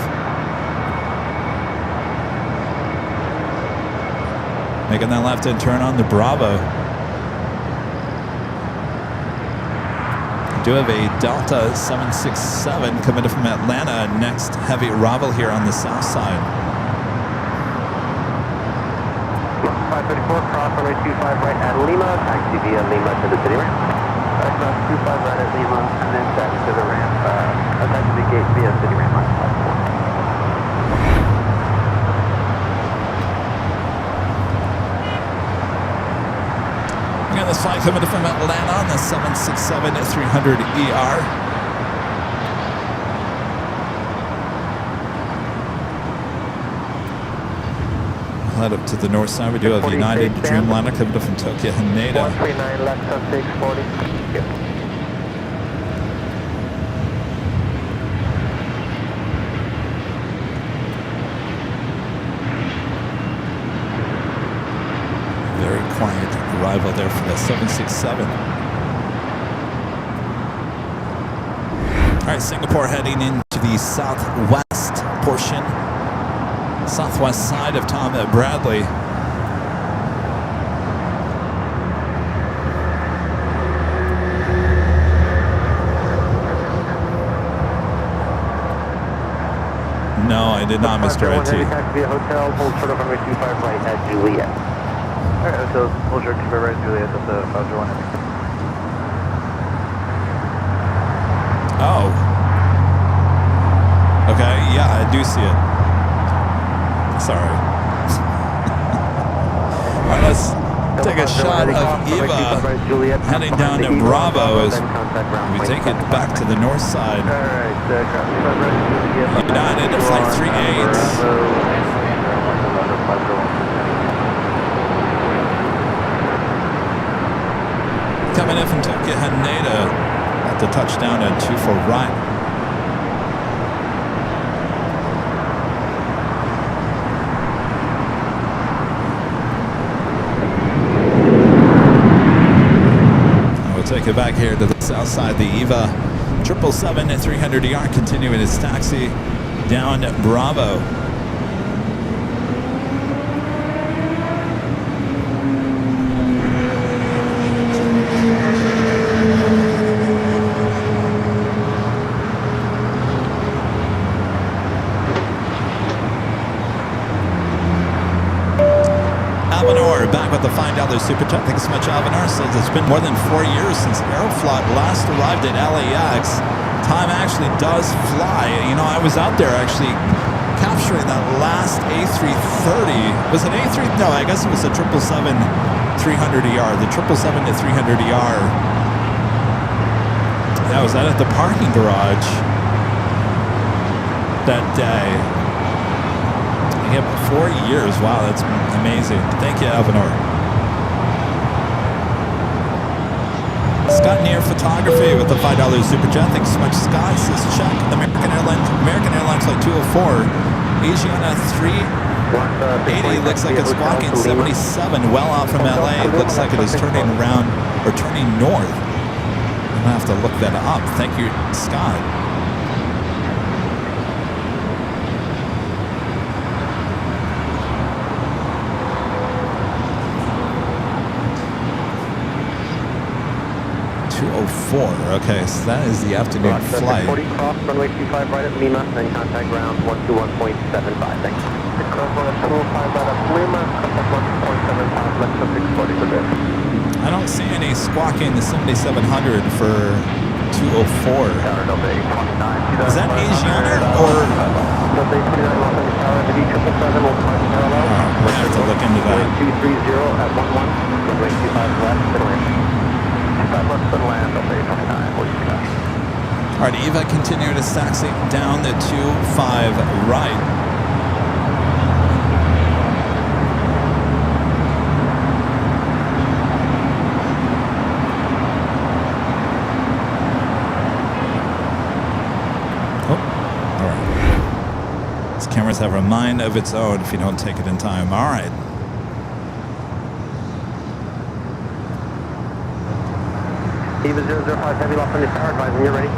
Making that left-hand turn on the Bravo. Do have a Delta 767 coming in from Atlanta. Next heavy arrival here on the south side. 534, cross runway 25 right at Lima, taxi via Lima to the city ramp. Cross 25 right at Lima, and then taxi to the ramp, taxi to the gate via city ramp on 54. Again, this flight coming in from Atlanta on the 767-300ER. Head up to the north side. We do have United Dreamliner coming up from Tokyo Haneda. 139 left on 640. Very quiet arrival there for the 767. All right, Singapore heading into the southwest portion. Southwest side of Tom Bradley. No, I did not, Mr. IT. Taxi via hotel, hold short of runway 25 right at Juliet. Alright, so hold short 25 right at Juliet, that's a 501. Oh. Okay, yeah, I do see it. Sorry. All right, let's take a shot of Eva heading down to Bravo as we take it back to the north side. United to Flight 38. Coming in from Tokyo Haneda at the touchdown at 24 right. Take it back here to the south side. The Eva 777-300ER continuing its taxi down Bravo. Back with the $5 super chat. Thanks so much, Alvanar. Says it's been more than 4 years since Aeroflot last arrived at LAX. Time actually does fly. You know, I was out there actually capturing that last A330. Was it A3? No, I guess it was a 777 300ER. The 777 to 300ER. That was out at the parking garage that day. Yeah, 4 years. Wow, that's amazing. Thank you, Avenor. Scott Near Photography with the $5 super chat. Thanks so much, Scott. Says check American Airlines flight 204. Asiana 380 looks like it's walking 77 well out from LA. Looks like it is turning around or turning north. I'm gonna have to look that up. Thank you, Scott. Okay, so that is the afternoon flight. 40 cross, runway 25 right at Lima, then contact ground 121.75, thanks. Contact 205 right at Lima, contact 121.75, left subject 40 per bit. I don't see any squawking the 7700 for 204. Is that Asiana or? Delta 29 Los Angeles Tower, the D777 will fly parallel. We have to look into that. 230 at 11, runway 25 left, middle end. Left and land, Delta 29, what do you got? All right, Eva, continue to taxi down the 25 right. Oh, all right. These cameras have a mind of its own if you don't take it in time. All right. Eva 005 Heavy Los Angeles Tower, advising you're ready.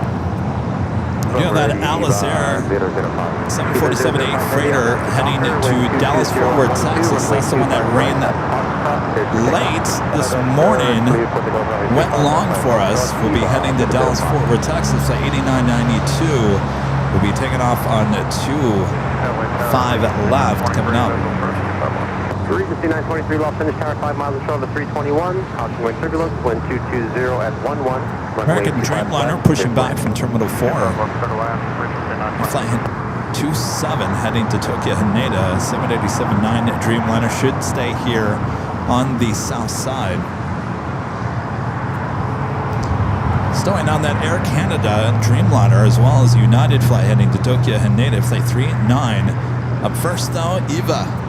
You know that Alice Air 747-8 freighter heading to Dallas Fort Worth, Texas. That's the one that ran late this morning. Went long for us. We'll be heading to Dallas Fort Worth, Texas. Flight 8992 will be taking off on 25 left coming up. Regency 923 Los Angeles Tower, 5 miles ashore of the 321. Caution wind turbulence, wind 220 at 11. American Dreamliner pushing back from Terminal 4. Flight 27 heading to Tokyo Haneda. 787-9 Dreamliner should stay here on the south side. Stowing on that Air Canada Dreamliner as well as United flight heading to Tokyo Haneda. Flight 389. Up first though, Eva.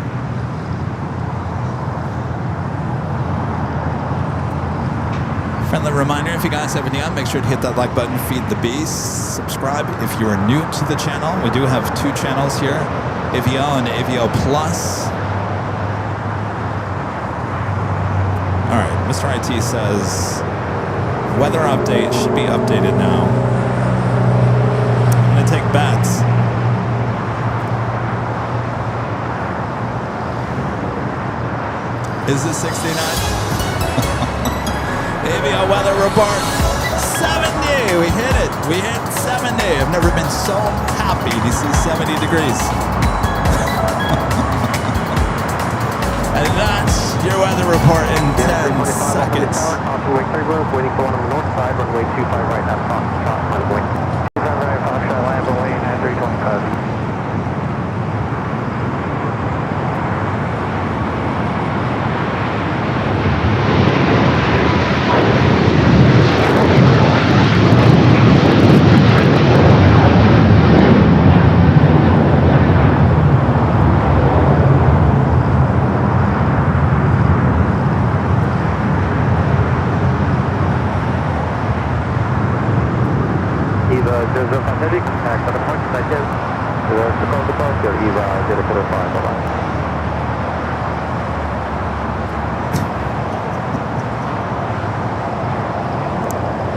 Friendly reminder, if you guys have any on, make sure to hit that like button, feed the beast, subscribe if you are new to the channel. We do have 2 channels here, AVO and AVO Plus. All right, Mr. IT says, weather update should be updated now. I'm gonna take bets. Is this 69? AVO weather report, 70. We hit it. We hit 70. I've never been so happy to see 70 degrees. And that's your weather report in 10 seconds. Runway 3 road, waiting for one on the north side, runway 25 right, that's Foxtrot, line of way. Right, Foxtrot, line of way, and 325.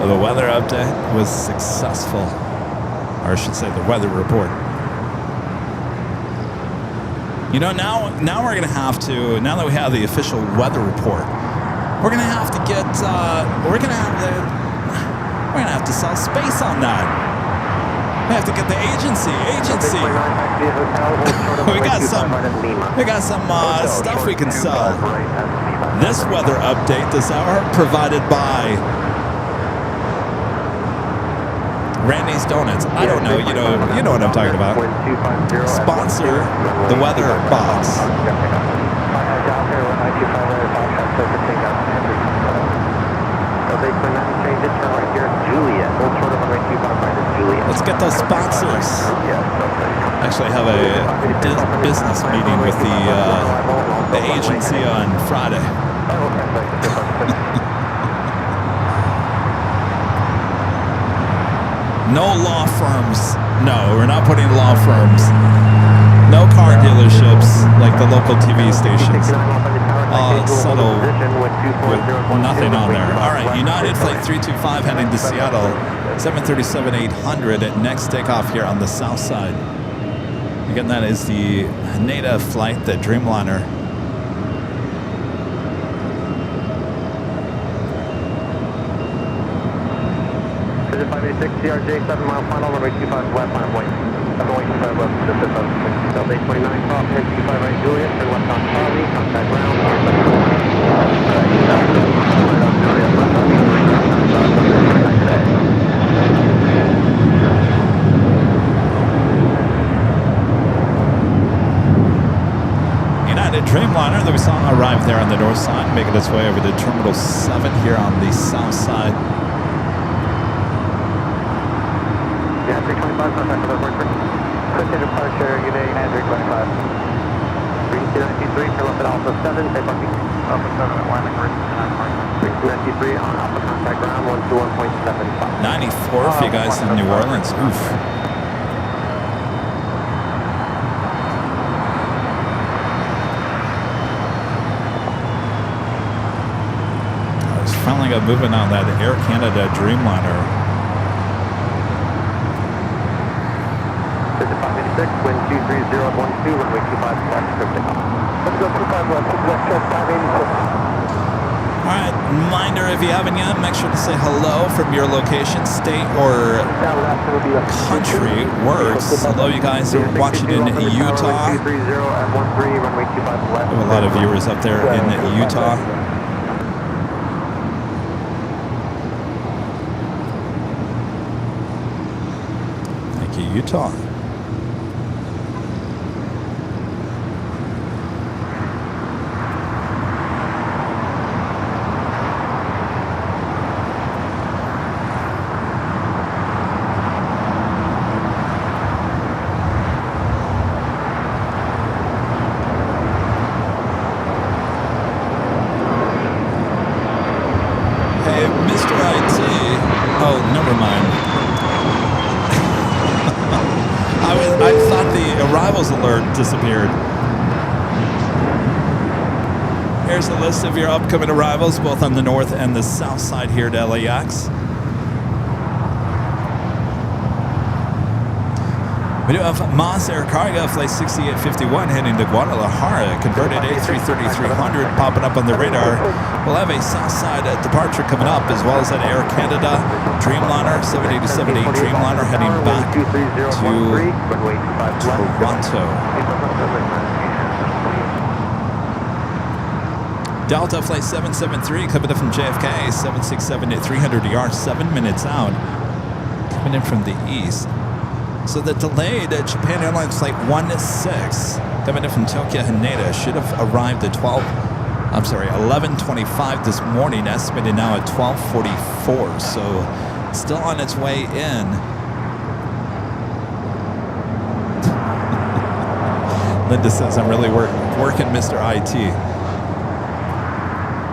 The weather update was successful, or I should say the weather report. You know, now we're going to have to, now that we have the official weather report, we're going to have to get, we're going to have to sell space on that. We have to get the agency. we got some stuff we can sell. This weather update is provided by Randy's Donuts. I don't know. You know what I'm talking about. Sponsor the weather box. Let's get those sponsors. Actually, I have a business meeting with the agency on Friday. No law firms. No, we're not putting law firms. No car dealerships like the local TV stations. Subtle with nothing on there. All right, United Flight 325 heading to Seattle. 737-800 at next takeoff here on the south side. Again, that is the Haneda flight, the Dreamliner. Visit 586 CRJ, 7 mile final, runway 25 left, line point. 725 left, just at Delta 829, crossing 25 right, Juliet, turn left on Charlie, contact ground. United Dreamliner that we saw arrive there on the north side, making its way over to Terminal 7 here on the south side. Yeah, 325, contact with us, quick departure, United, and 325. 393, turn left at Alpha 7, say parking. Alpha 7 at landing, bridge 393 on Alpha contact ground, 121.75. 94 for you guys in New Orleans. Oof. Finally got moving on that Air Canada Dreamliner. Visit 586, wind 230.12, runway 25 left, scripting. Let's go 25 left, check 586. All right, reminder if you haven't yet, make sure to say hello from your location, state, or country works. Hello, you guys are watching in Utah. We have a lot of viewers up there in Utah. Utah. Hey, Mr. IT. Oh, never mind. I thought the arrivals alert disappeared. Here's a list of your upcoming arrivals, both on the north and the south side here at LAX. We do have Moss Air Cargo Flight 6851 heading to Guadalajara, converted A330-300 popping up on the radar. We'll have a south side departure coming up, as well as an Air Canada Dreamliner, 787-8 Dreamliner heading back to Toronto. Delta Flight 773 coming in from JFK, 767-300 ER, 7 minutes out, coming in from the east. So the delayed Japan Airlines Flight 16 coming in from Tokyo Haneda should have arrived at 11:25 this morning, estimated now at 12:44. So still on its way in. Linda says, I'm really working Mr. IT.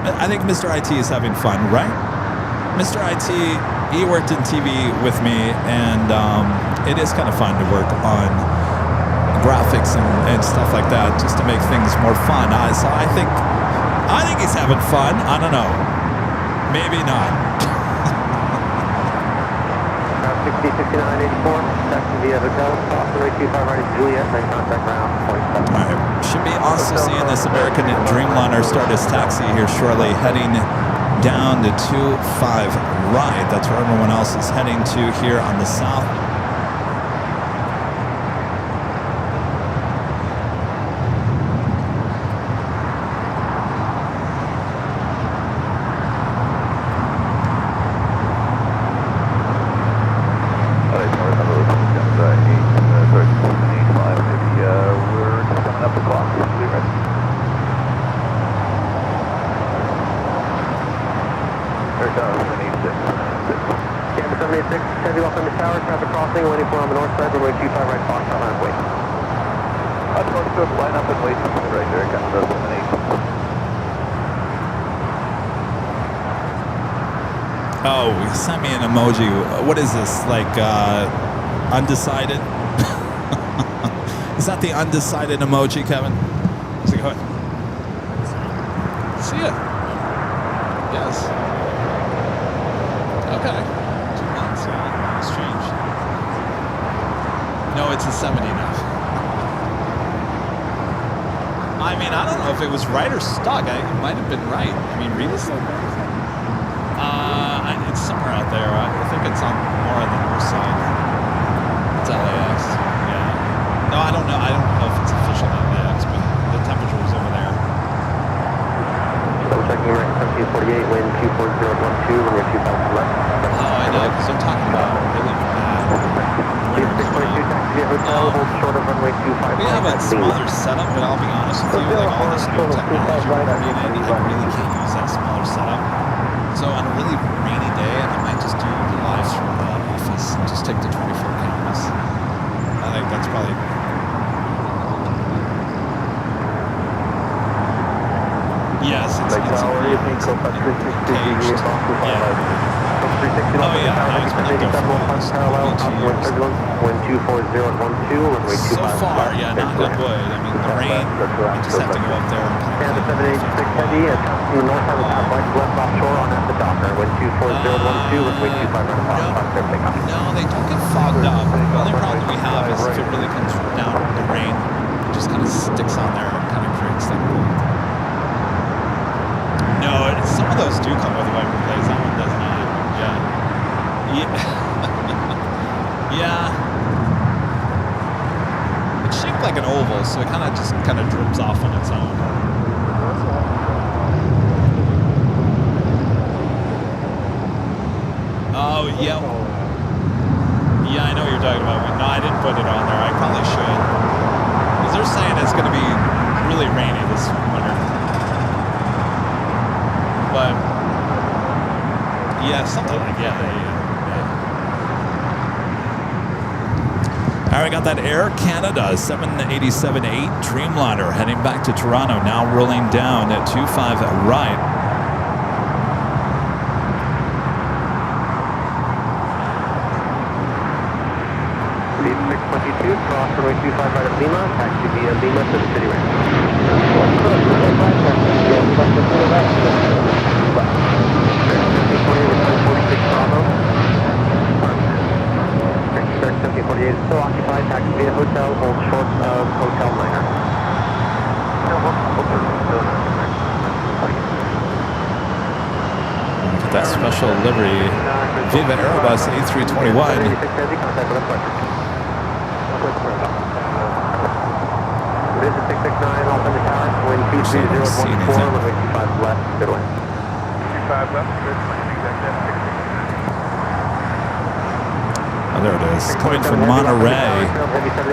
I think Mr. IT is having fun, right? Mr. IT, he worked in TV with me, and it is kind of fun to work on graphics and stuff like that, just to make things more fun. So I think he's having fun. I don't know. Maybe not. 60, 69, 84, taxi via hotel, runway 25 right, Juliet, main contact ground, 27. All right. Should be also seeing this American Dreamliner start its taxi here shortly, heading down to 25 right. That's where everyone else is heading to here on the south. Canada 786, heavy off on the tower, traffic crossing, waiting for on the north side, runway 25 right, Foxtrot on way. Let's go line up and wait right there, Canada 786. Oh, he sent me an emoji. What is this? Like undecided? Is that the undecided emoji, Kevin? How's it going? See ya. Yes. Okay. 2 months, yeah. Strange. No, it's a 70 now. I mean, I don't know if it was right or stuck. It might have been right. I mean, read this. It's somewhere out there. I think it's on more on the north side. It's LAX. Yeah. No, I don't know. I don't know if it's official LAX, but the temperature was over there. Double checking right, 1748, wind 24012, runway 25 left. Oh, I know, because they're talking about really bad winter coming up. Taxi hotel, hold short of runway 25. We have a smaller setup, but I'll be honest with you, like all this new technology we're bringing in, I really can't use that smaller setup. So on a really rainy day, I might just do the lives from the office and just take the 24 cameras. I think that's probably... Yes, it's caged. Yeah. Oh yeah, no, it's been up there for a while. Wind 240 at 12, runway 25 So far, yeah, knock on wood. I mean, the rain, you just have to go up there and kind Canada of 786 heavy, and to the north side of the top right, left offshore on at the docker. Wind 240 runway 25 right across there, takeoff. No, they don't get fogged up. The only problem we have is if it really comes down the rain, it just kind of sticks on there and kind of creates like... No, some of those do come with wiper blades. That one does not. Yeah. Yeah. It's shaped like an oval, so it kind of drips off on its own. Oh, yeah. Yeah, I know what you're talking about. No, I didn't put it on there. I probably should. Because they're saying it's going to be really rainy this winter. But, yeah, something like, yeah. All right, got that Air Canada 787-8 Dreamliner heading back to Toronto, now rolling down at 25 right. Lead 622, cross runway 25 right of Lima, taxi via Lima to the city ranch. 46 Bravo. 1748 is still occupied, taxi via hotel, hold short of hotel liner. Look at that special livery Viva Aerobus A321. Visit 669 off on the tower, wind 23014, runway 25 left, good wind. 25 left, good, Oh, there it is. Coming from Monterey.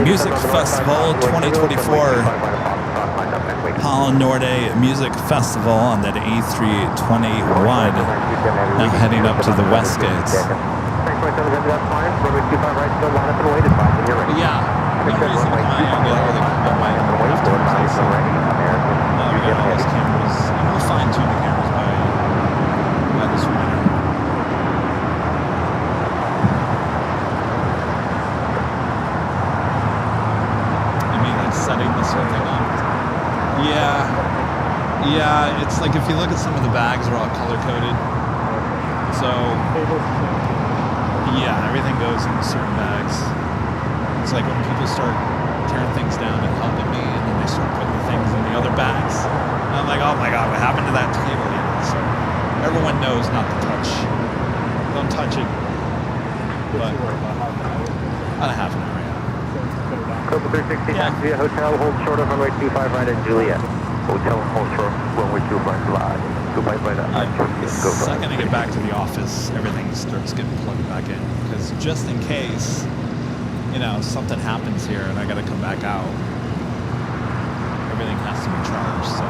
Music Festival 2024. Palo Norte Music Festival on that A321. Now heading up to the West Gates. Yeah. No reason why I'm going to have to replace it. No, we got all those cameras. And we'll fine tune the cameras by this winter. Setting this whole thing up. Yeah, it's like if you look at some of the bags are all color coded. So yeah, everything goes in certain bags. It's like when people start tearing things down and helping me, and then they start putting the things in the other bags. And I'm like, oh my god, what happened to that table? Yeah, so everyone knows not to touch. Don't touch it. But about a half an hour. Copa 360, taxi via hotel, hold short of runway 25 right at Juliet. Hotel, hold short, runway 25 live. Goodbye, by that. The second I get back to the office, everything starts getting plugged back in. Because just in case, something happens here and I got to come back out, everything has to be charged, so.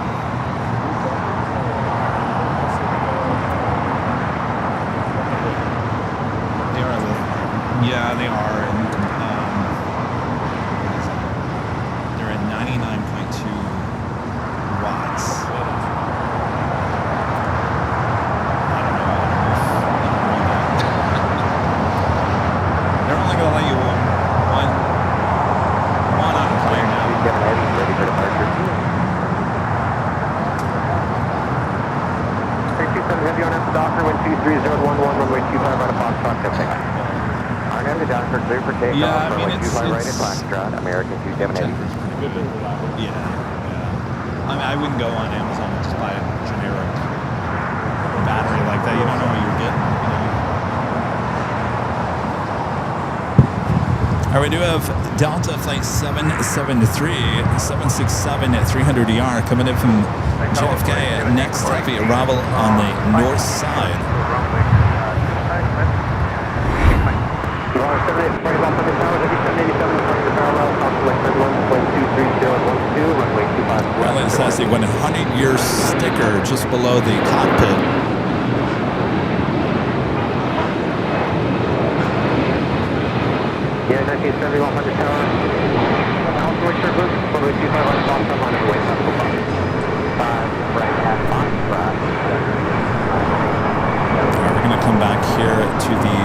Heavy on the Docker, wind 23011, runway 25 right of Foxtrot, good takeoff. RNM to Docker, clear for takeoff, Yeah, I mean, runway 25 right at Foxtrot, American 27 Heavy. Yeah. I mean, I wouldn't go on Amazon and just buy a generic battery like that. You don't know what you're getting. All right, we do have Delta Flight 773, 767 at 300ER coming in from JFK. Next heavy arrival on the north side. Airline has the 100-year sticker just below the cockpit. Yeah, 1970, 100 tower. Alpha Richard Group, runway 25 right off the line of the way, 5 right at Foxtrot. We're going to come back here to the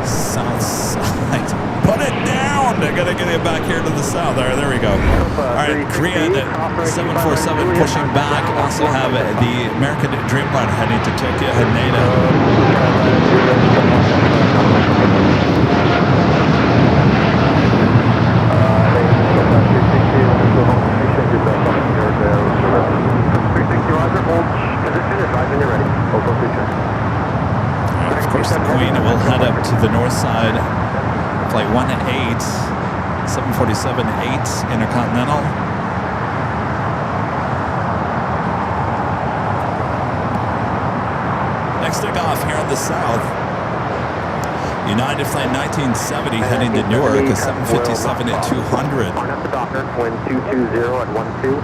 south side. Put it down! They're going to get it back here to the south. There we go. All right, Korean 747 pushing back. Also have the American Dreamliner heading to Tokyo Haneda. Of course, the Queen will head up to the north side. Flight 18, 747-8 Intercontinental. Next takeoff here in the south. United Flight 1970 heading to Newark, a 757 at 200. On up the Docker, wind 220 at 12.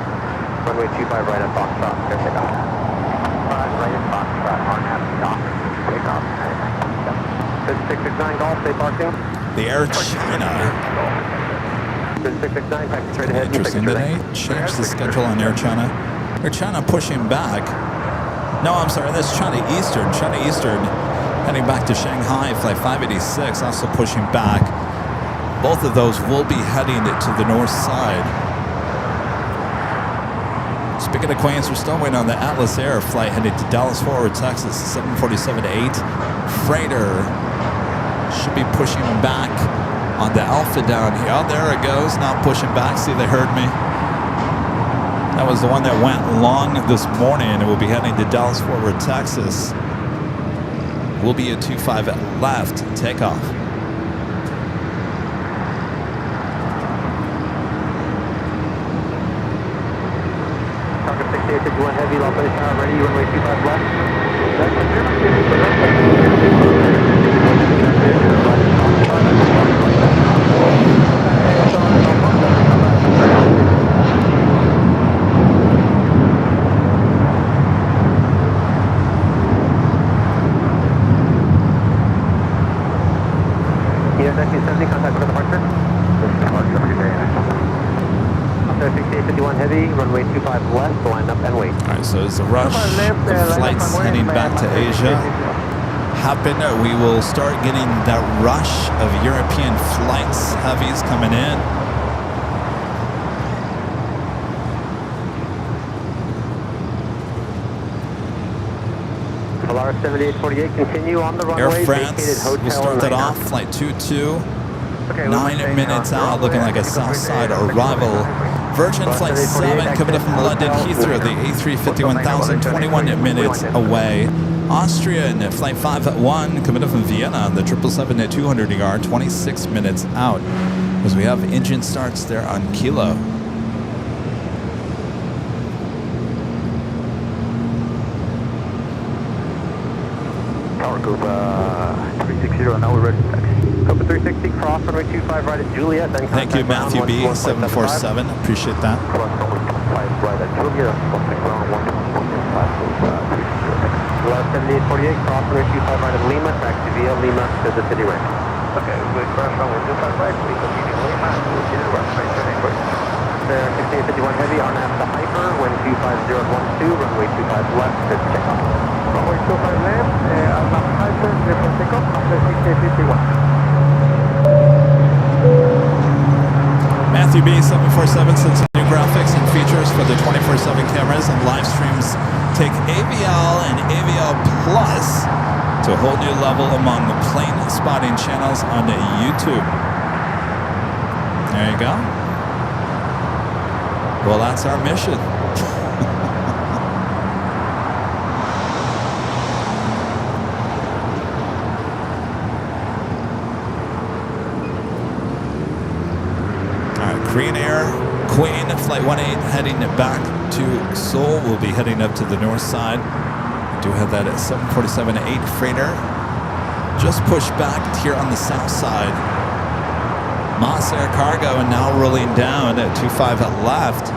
Runway 25 right at Foxtrot, clear takeoff. 5 right at Foxtrot, on up the Docker, takeoff. 669 Golf, stay parking. The Air China. 669, taxi straight ahead. Interesting. Did they change the schedule on Air China? Air China pushing back. No, I'm sorry. That's China Eastern. China Eastern heading back to Shanghai. Flight 586 also pushing back. Both of those will be heading to the north side. Speaking of Queens, we're still waiting on the Atlas Air flight headed to Dallas Fort Worth, Texas. 747-8 freighter. Should be pushing back on the Alpha down here. Oh, there it goes. Now pushing back. See, they heard me. That was the one that went long this morning and will be heading to Dallas Fort Worth, Texas. Will be a 25 left takeoff. Target 6851 heavy, low base tower ready, runway 25 left. Yeah, 1970, contact for departure. Departure, okay. 6851 heavy, runway 25 left, line up and wait. All right, so as the rush of flights heading back to Asia happen, we will start getting that rush of European flights, heavies coming in. Polaris 7848, continue on the runway. Air France will start that off, flight 22. 9 minutes out, looking like a south side arrival. Virgin Flight 7 coming up from London Heathrow, the A350-1000, 21 minutes away. Austrian Flight 5-1 coming up from Vienna, the 777 at 200ER, 26 minutes out. As we have engine starts there on Kilo. Tower Group 360, now we're ready to taxi. Copa 360, cross runway 25 right at Juliet. Then thank you, Matthew B. 747. Appreciate that. Cross runway 25 right at Juliet. Crossing ground 1.5. 7848, cross runway 25 right at Lima. Taxi via Lima to the city range. Okay, we cross runway 25 right, please continue Lima. We'll get it right, straight turning quick. 6851 heavy on after Hyper, wind 25012, runway 25 left, to check off. Runway 25 left, Alpha Hyper, clear for takeoff, after 6851. Matthew B. 747 sends new graphics and features for the 24/7 cameras and live streams. Take AVL and us to a whole new level among the plane spotting channels on YouTube. There you go. Well, that's our mission. Korean Air, Queen, Flight 18, heading back to Seoul. We'll be heading up to the north side. We do have that 747-8 freighter. Just pushed back here on the south side. Moss Air Cargo now rolling down at 25 at left.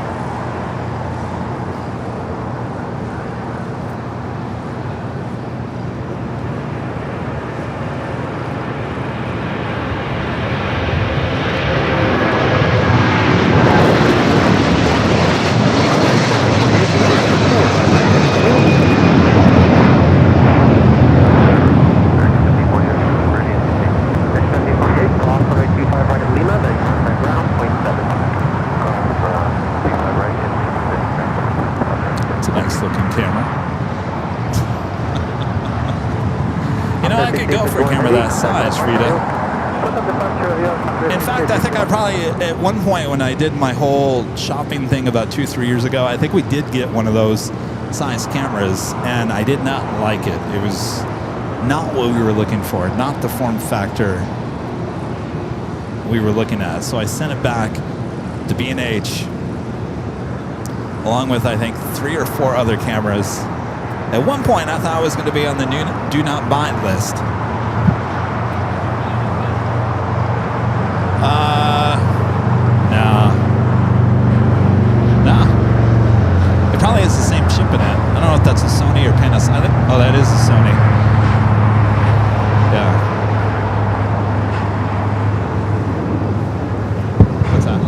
At one point when I did my whole shopping thing about 2-3 years ago, I think we did get one of those size cameras, and I did not like it. It was not what we were looking for, not the form factor we were looking at. So I sent it back to B&H along with, I think, 3 or 4 other cameras. At one point, I thought I was going to be on the new do not buy list. That's a Sony or Panasonic. Oh, that is a Sony. Yeah. What's that?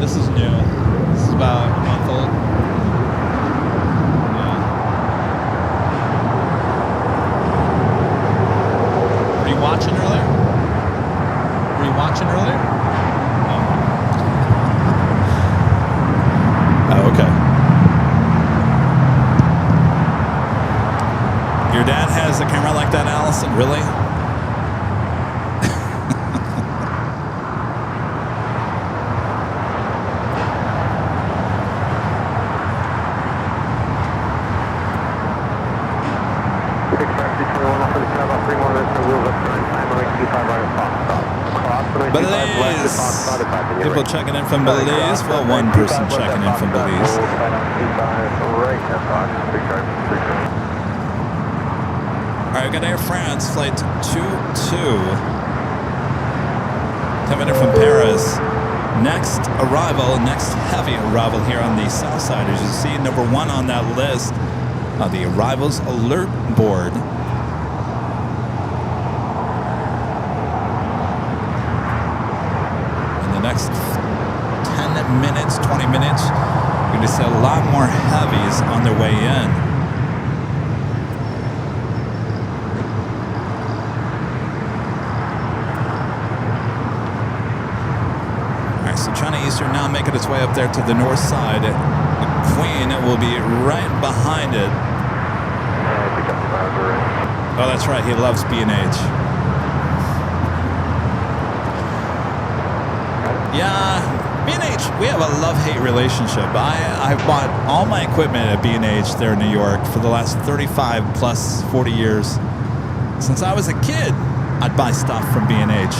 This is new. This is about a month old. Yeah. Were you watching earlier? Were you watching earlier? Oh, okay. Your dad has a camera like that, Allison? Really? Belize. People checking in from Belize. Well, one person checking in from Belize. All right, we got Air France flight 22 coming in from Paris. Next arrival, next heavy arrival here on the south side. As you see, number 1 on that list on the arrivals alert board. In the next 10 minutes, 20 minutes, you're going to see a lot more heavies on their way in. So China Eastern now making its way up there to the north side. The Queen will be right behind it. Oh, that's right. He loves B&H. Yeah, B&H, we have a love-hate relationship. I've bought all my equipment at B&H there in New York for the last 35 plus 40 years. Since I was a kid, I'd buy stuff from B&H.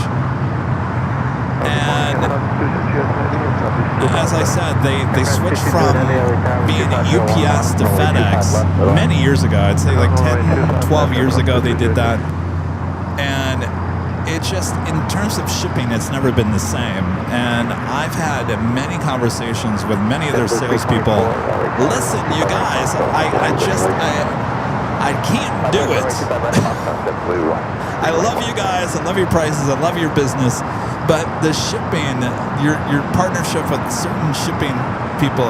And as I said, they switched from being UPS to FedEx many years ago. I'd say like 10, 12 years ago they did that. And it just, in terms of shipping, it's never been the same. And I've had many conversations with many of their salespeople. Listen, you guys, I can't do it. I love you guys. I love your prices. I love your business. But the shipping, your partnership with certain shipping people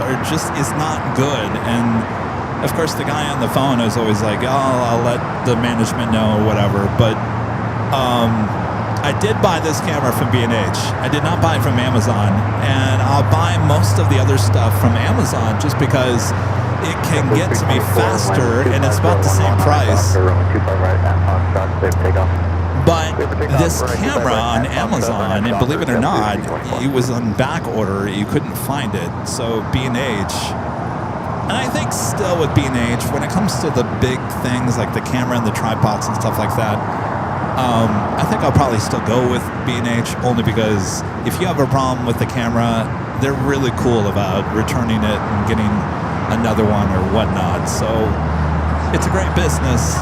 is not good. And of course, the guy on the phone is always like, "Oh, I'll let the management know," or whatever. But I did buy this camera from B&H. I did not buy it from Amazon, and I'll buy most of the other stuff from Amazon just because it can get to me faster, and it's about the same price. But this camera on Amazon, and believe it or not, it was on back order. You couldn't find it. So B&H, and I think still with B&H, when it comes to the big things like the camera and the tripods and stuff like that, I think I'll probably still go with B&H, only because if you have a problem with the camera, they're really cool about returning it and getting another one or whatnot. So it's a great business.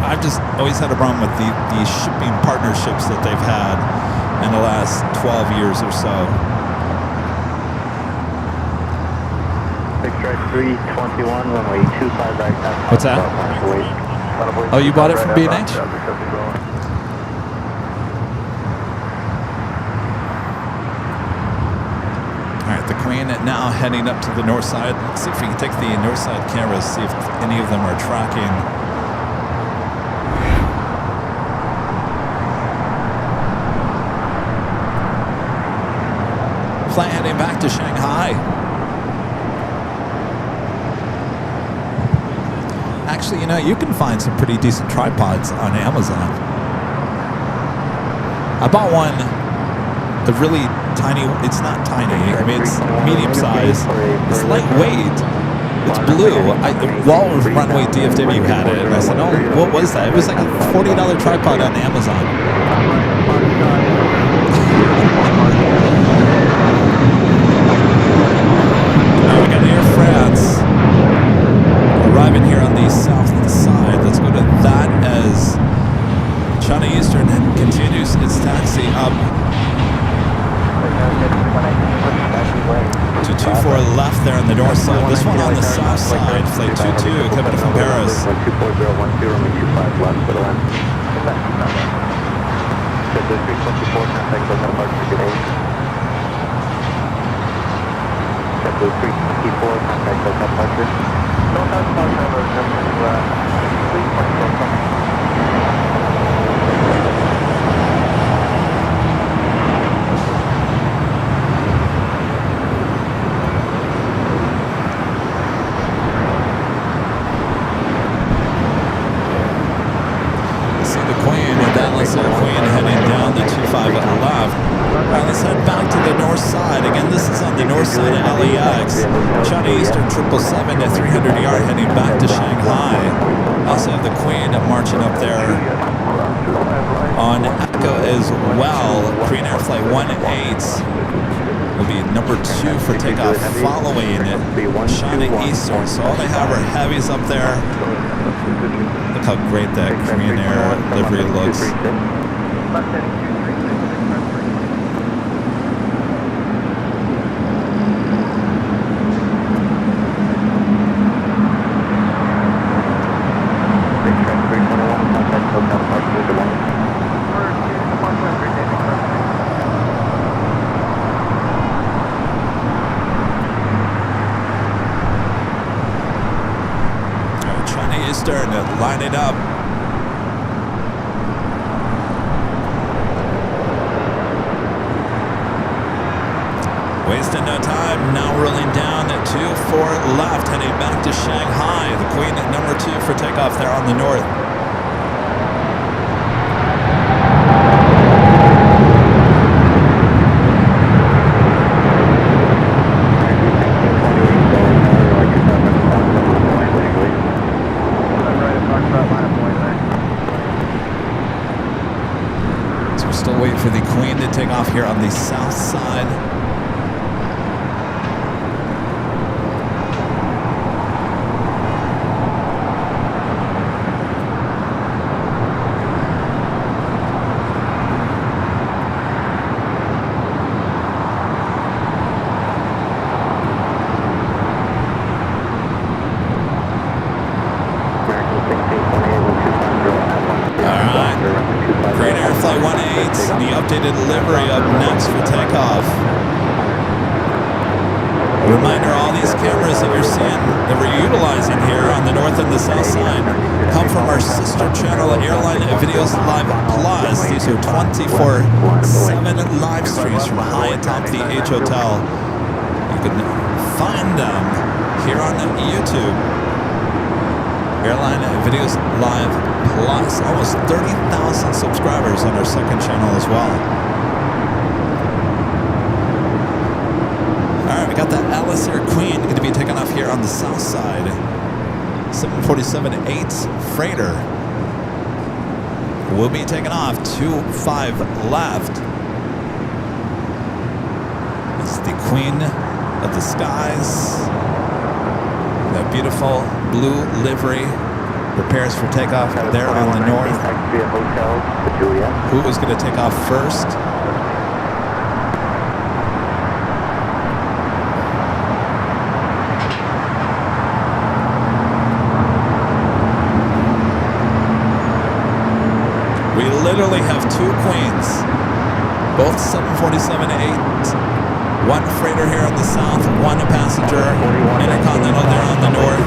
I've just always had a problem with the shipping partnerships that they've had in the last 12 years or so. Big strike 321, runway 25 right. What's that? Oh, you bought it from B&H? All right, the Queen now heading up to the north side. Let's see if we can take the north side cameras, see if any of them are tracking. Flight heading back to Shanghai. Actually, you know, you can find some pretty decent tripods on Amazon. I bought one, the really tiny, it's not tiny, I mean, it's medium size. It's lightweight. It's blue. Walrus Runway DFW had it, and I said, oh, what was that? It was like a $40 tripod on Amazon. We got Air France arriving here on the south side. Let's go to that as China Eastern continues its taxi up to 24 left there on the north side. This one on the south side, flight 22 coming from Paris. 324, contact Delta departure. See the Queen, and that looks like Queen heading down the 25 left. All right, let's head back to the north side. Again, this is on the north side of LAX. China Eastern 777 at 300 yard heading back to Shanghai. Also have the Queen marching up there on Echo as well. Korean Air Flight 18 will be number 2 for takeoff following China Eastern. So all they have are heavies up there. Look how great that Korean Air livery looks. Eastern line it up. Wasting no time, now rolling down to 4 left, heading back to Shanghai. The Queen at number 2 for takeoff there on the north. So we're still waiting for the Queen to take off here on the south side. The updated livery up next for takeoff. A reminder, all these cameras that you're seeing that we're utilizing here on the north and the south side come from our sister channel, Airline Videos Live Plus. These are 24/7 live streams from high atop the H Hotel. You can find them here on YouTube. Airline Videos Live Plus. Almost 30,000 subscribers on our second channel as well. Alright, we got that Alice Air Queen going to be taking off here on the south side. 747-8 freighter will be taking off 25 left. It's the Queen of the Skies. That beautiful blue livery prepares for takeoff there on the north. Who is going to take off first? We literally have two Queens, both 747-8. One freighter here on the south, one a passenger intercontinental there on the north.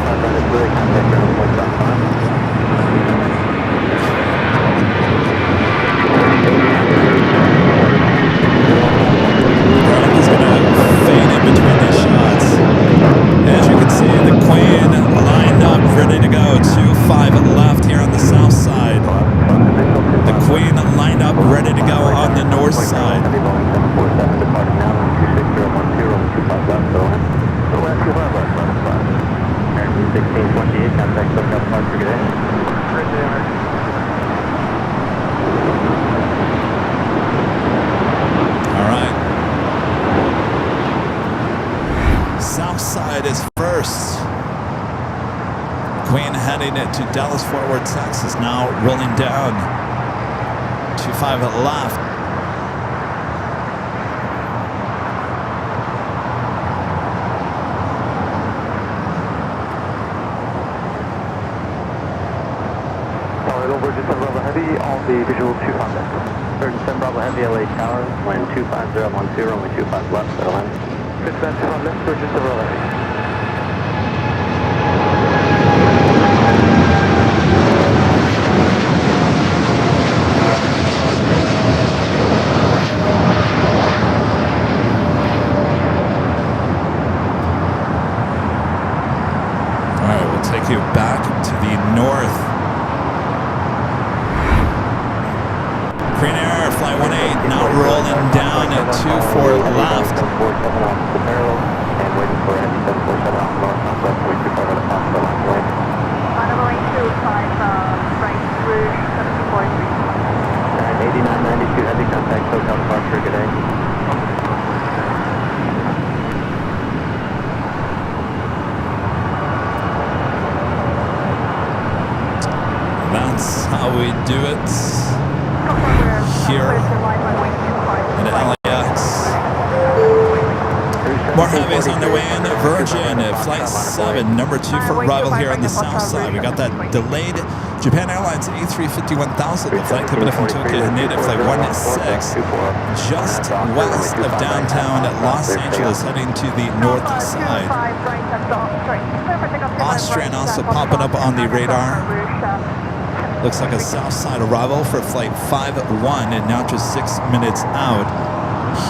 I'm just going to fade in between these shots. As you can see, the Queen lined up, ready to go. 25 left here on the south side. The Queen lined up, ready to go on the north side. All right. South side is first. Queen heading it to Dallas-Fort Worth, Texas. Now rolling down. 25 left. Over just a Bravo Heavy on the visual 25 left. 37 Bravo Heavy LA Tower, land 25012, only 25 left, Airline. 25 left, just a Bravo Heavy. All right, we'll take you back to the north. Green Air, Flight 18, now rolling down at 24 left. Heavy contact, SoCal departure, good day. That's how we do it here in LAX. More heavies on the way in. Virgin Flight 7, number 2 for arrival here on the south side. We got that delayed Japan Airlines A350-1000, the flight coming in from Tokyo, native flight 16, just west of downtown Los Angeles, heading to the north side. Austrian also popping up on the radar. Looks like a south side arrival for flight 51, and now just 6 minutes out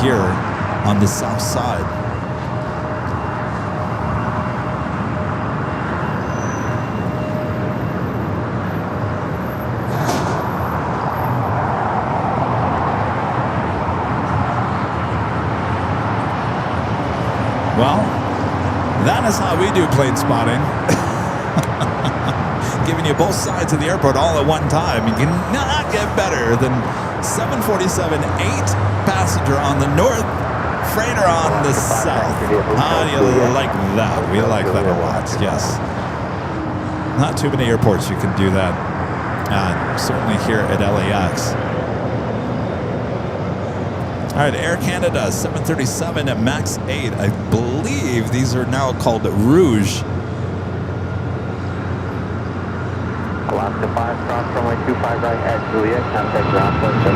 here on the south side. Well, that is how we do plane spotting. Giving you both sides of the airport all at one time. You cannot get better than 747-8 passenger on the north, freighter on the south. How do you like that? We like that a lot, yes. Not too many airports you can do that. Certainly here at LAX. All right, Air Canada 737 at MAX 8. I believe these are now called Rouge. Alaska 5, cross runway 25 right at Juliet, contact ground flight 7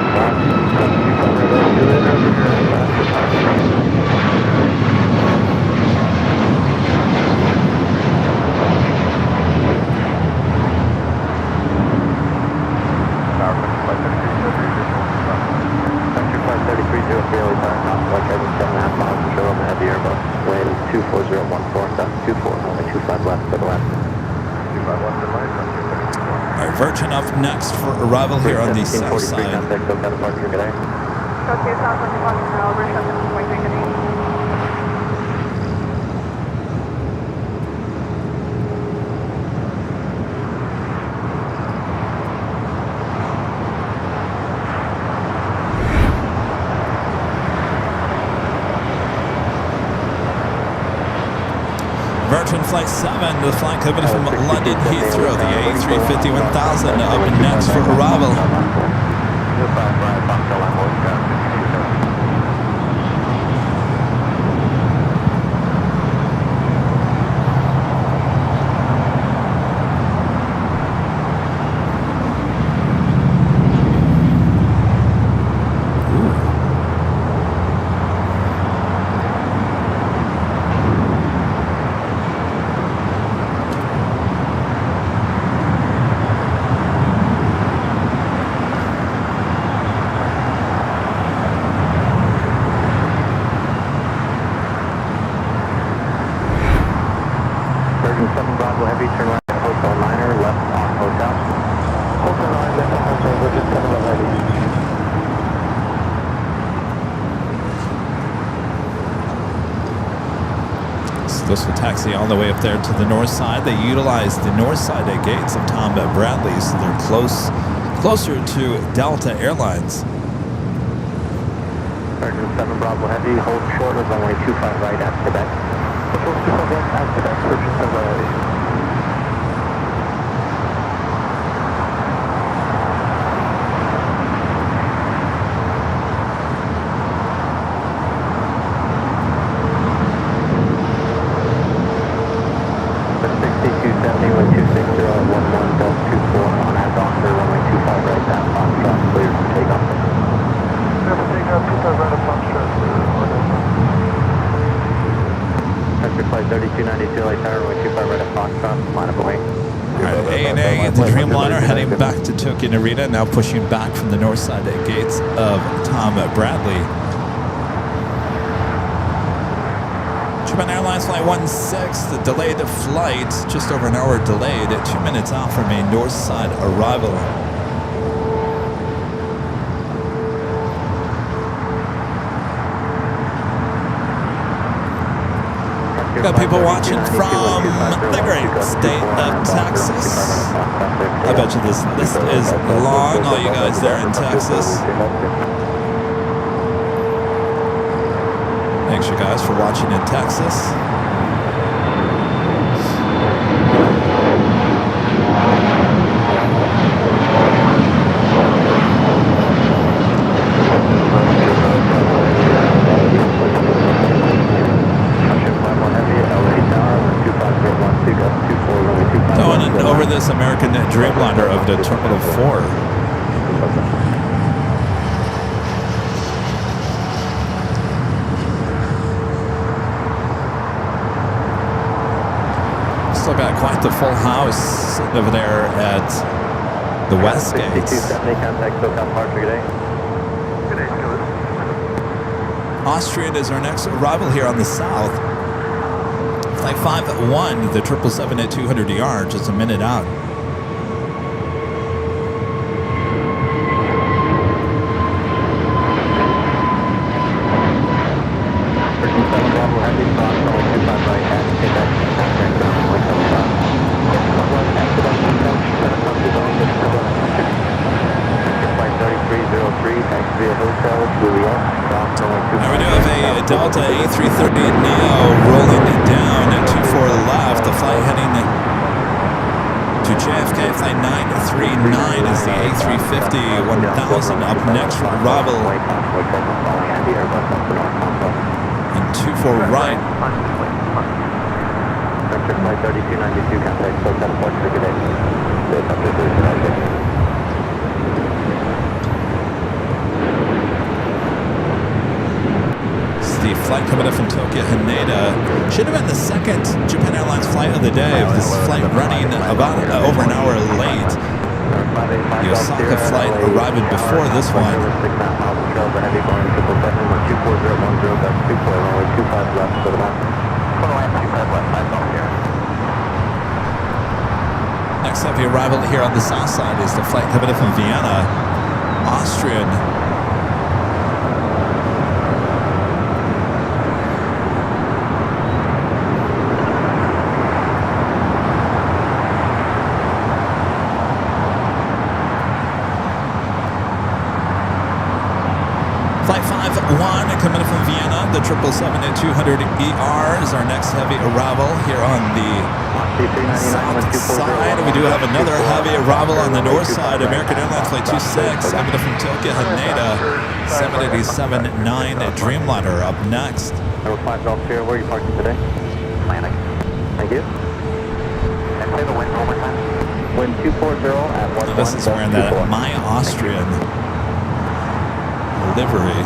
miles, control on the heavy Airbus, wind All right, Virgin up next for arrival here on the south side. Okay, Southwest departure, Albert, 17.3, good evening. Virgin Flight 7, the flight coming from London Heathrow, the A350-1000 up next for arrival. This will taxi all the way up there to the north side. They utilize the north side gates of Tom Bradley, so they're closer to Delta Airlines. Virgin 7 Bravo Heavy, hold short of runway 25 right at Quebec. Hold 25 right at Quebec, Virgin 7 Bravo Heavy. Arena, now pushing back from the north side gates of Tom Bradley. Japan Airlines Flight 16, the delayed flight, just over an hour delayed, 2 minutes out from a north side arrival. We've got people watching from the great state of Texas. I bet you this list is long, all you guys there in Texas. Thanks you guys for watching in Texas. Over this American Dreamliner of the Terminal 4. Still got quite the full house sitting over there at the West Gates. Austrian is our next arrival here on the south. Flight 5-1, the 777 at 200 yards, just a minute out. Now we do have a Delta A330neo rolling down at 24 left. The flight heading to JFK, flight 939 is the A350-1000 up next for arrival. And 24 right. Flight 3292, contact SoCal Departure, good day. The flight coming up from Tokyo Haneda should have been the second Japan Airlines flight of the day. This flight running about over an hour late. The Osaka flight arriving before this one. next heavy arrival here on the south side is the flight headed from Vienna, Austrian. Flight 51 coming in from Vienna, the 777-200ER is our next heavy arrival here on the south side. We do have another heavy arrival on the north side. American Airlines Flight 26 coming in from Tokyo, Haneda, 787-9 Dreamliner up next. Number 5 Golf Sierra, where are you parking today? Atlantic. Thank you. And say the wind one more time. Wind 240 at 11. This is wearing that My Austrian livery.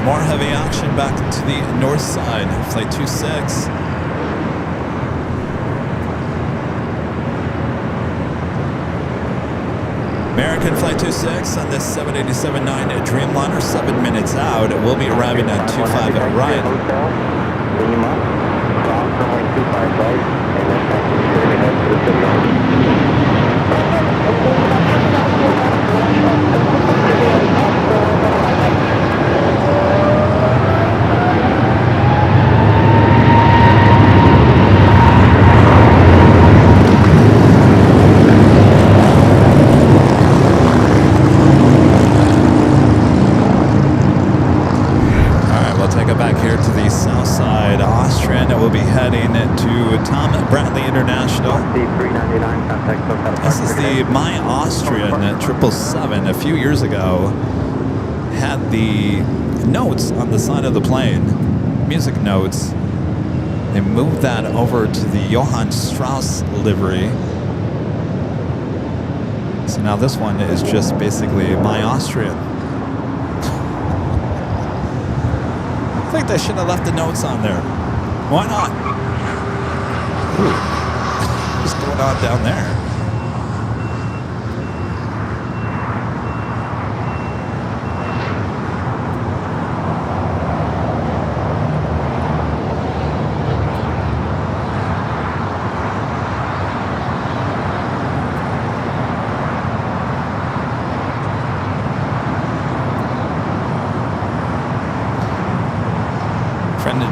More heavy action back to the north side. Flight 26. American Flight 26 on this 787-9 Dreamliner, 7 minutes out. We'll be arriving at 25 at right. Lima, cross runway 25 right, and then straight ahead to the This is the My Austrian 777. A few years ago, had the notes on the side of the plane, music notes. They moved that over to the Johann Strauss livery. So now this one is just basically My Austrian. I think they should have left the notes on there. Why not? Ooh. What's going on down there?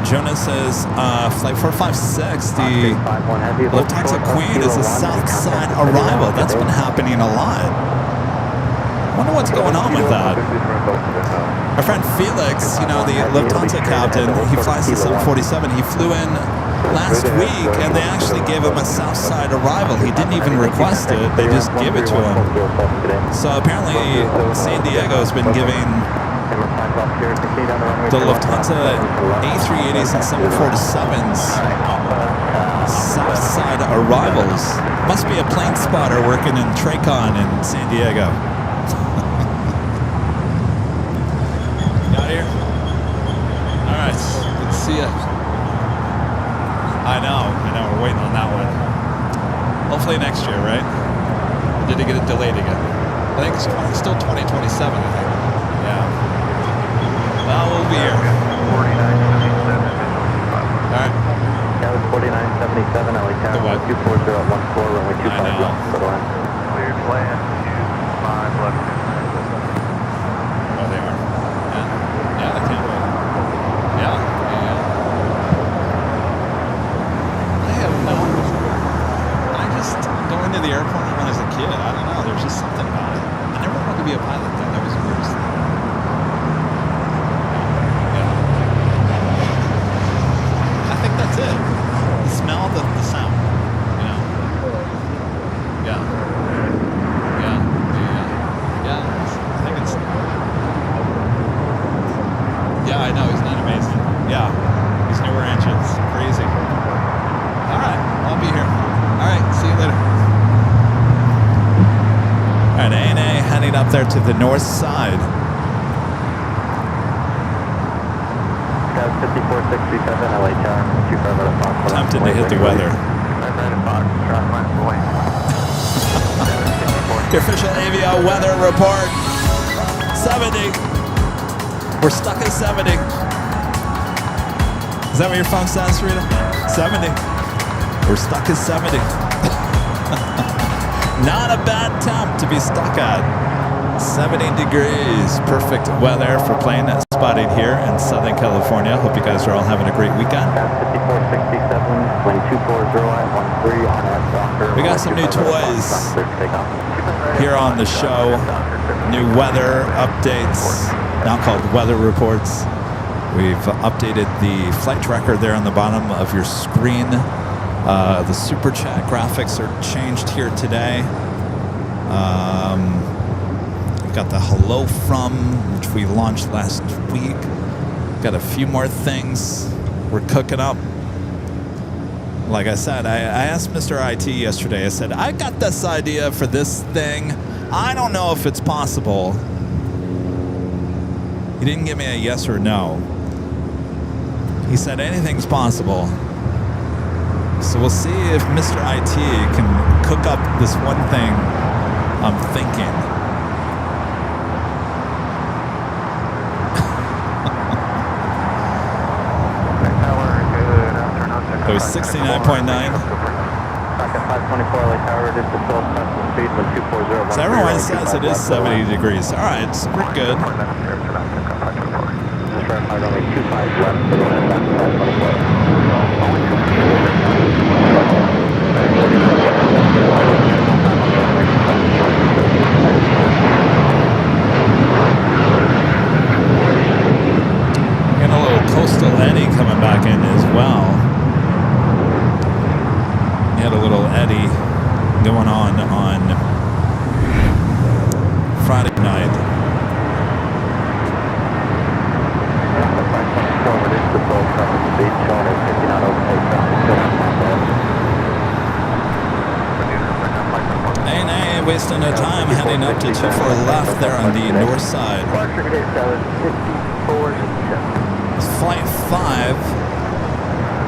Jonas says, Flight 456, the Lufthansa Queen is a south side arrival. That's been happening a lot. I wonder what's going on with that. Our friend Felix, you know, the Lufthansa captain, he flies the 747. He flew in last week, and they actually gave him a south side arrival. He didn't even request it. They just gave it to him. So apparently San Diego has been giving the Lufthansa A380s and 747s south side arrivals. Must be a plane spotter working in Tracon in San Diego. Got here? All right, good to see you. I know, we're waiting on that one. Hopefully next year, right? Or did it get delayed again? I think it's still 2027, I think. Yeah. Well, we'll be here. 4977. All right. That was 4977, LA Tower, 240 at 14, runway 25 left, for the line. Cleared land, 25 left. Oh, they are. Yeah. Yeah, I can't wait. Yeah. I have no. I just going to the airport when I was a kid. I don't know. There's just something about it. I never wanted to be a pilot though. That was the weirdest thing. That's it. The smell, the sound, you know. Yeah. I think it's. Yeah, I know. Isn't that amazing? Yeah. These newer engines, crazy. All right, I'll be here. All right, see you later. All right, ANA heading up there to the north side. 5467, LA Tower, 25 out of Fox. Tempted to hit the weather. The official AVO weather report. 70. We're stuck at 70. Is that what your phone says, Rita? 70. We're stuck at 70. Not a bad temp to be stuck at. 70 degrees. Perfect weather for plane spotting here in Southern California. Hope you guys are all having a great weekend. 5467, wind 240 at 13 on that. We got some new toys here on the show. New weather updates, now called weather reports. We've updated the flight tracker there on the bottom of your screen. The super chat graphics are changed here today. We've got the hello from, which we launched last week. Got a few more things we're cooking up. Like I said, I asked Mr. IT yesterday. I said, I got this idea for this thing. I don't know if it's possible. He didn't give me a yes or no. He said anything's possible. So we'll see if Mr. IT can cook up this one thing I'm thinking. It was 69.9. So everyone says it is 70 degrees. All right, it's pretty good. Getting a little coastal eddy coming back in as well. Had a little eddy going on Friday night. Nay, wasting no time, heading up to 24 left there on the north side. It's flight 5.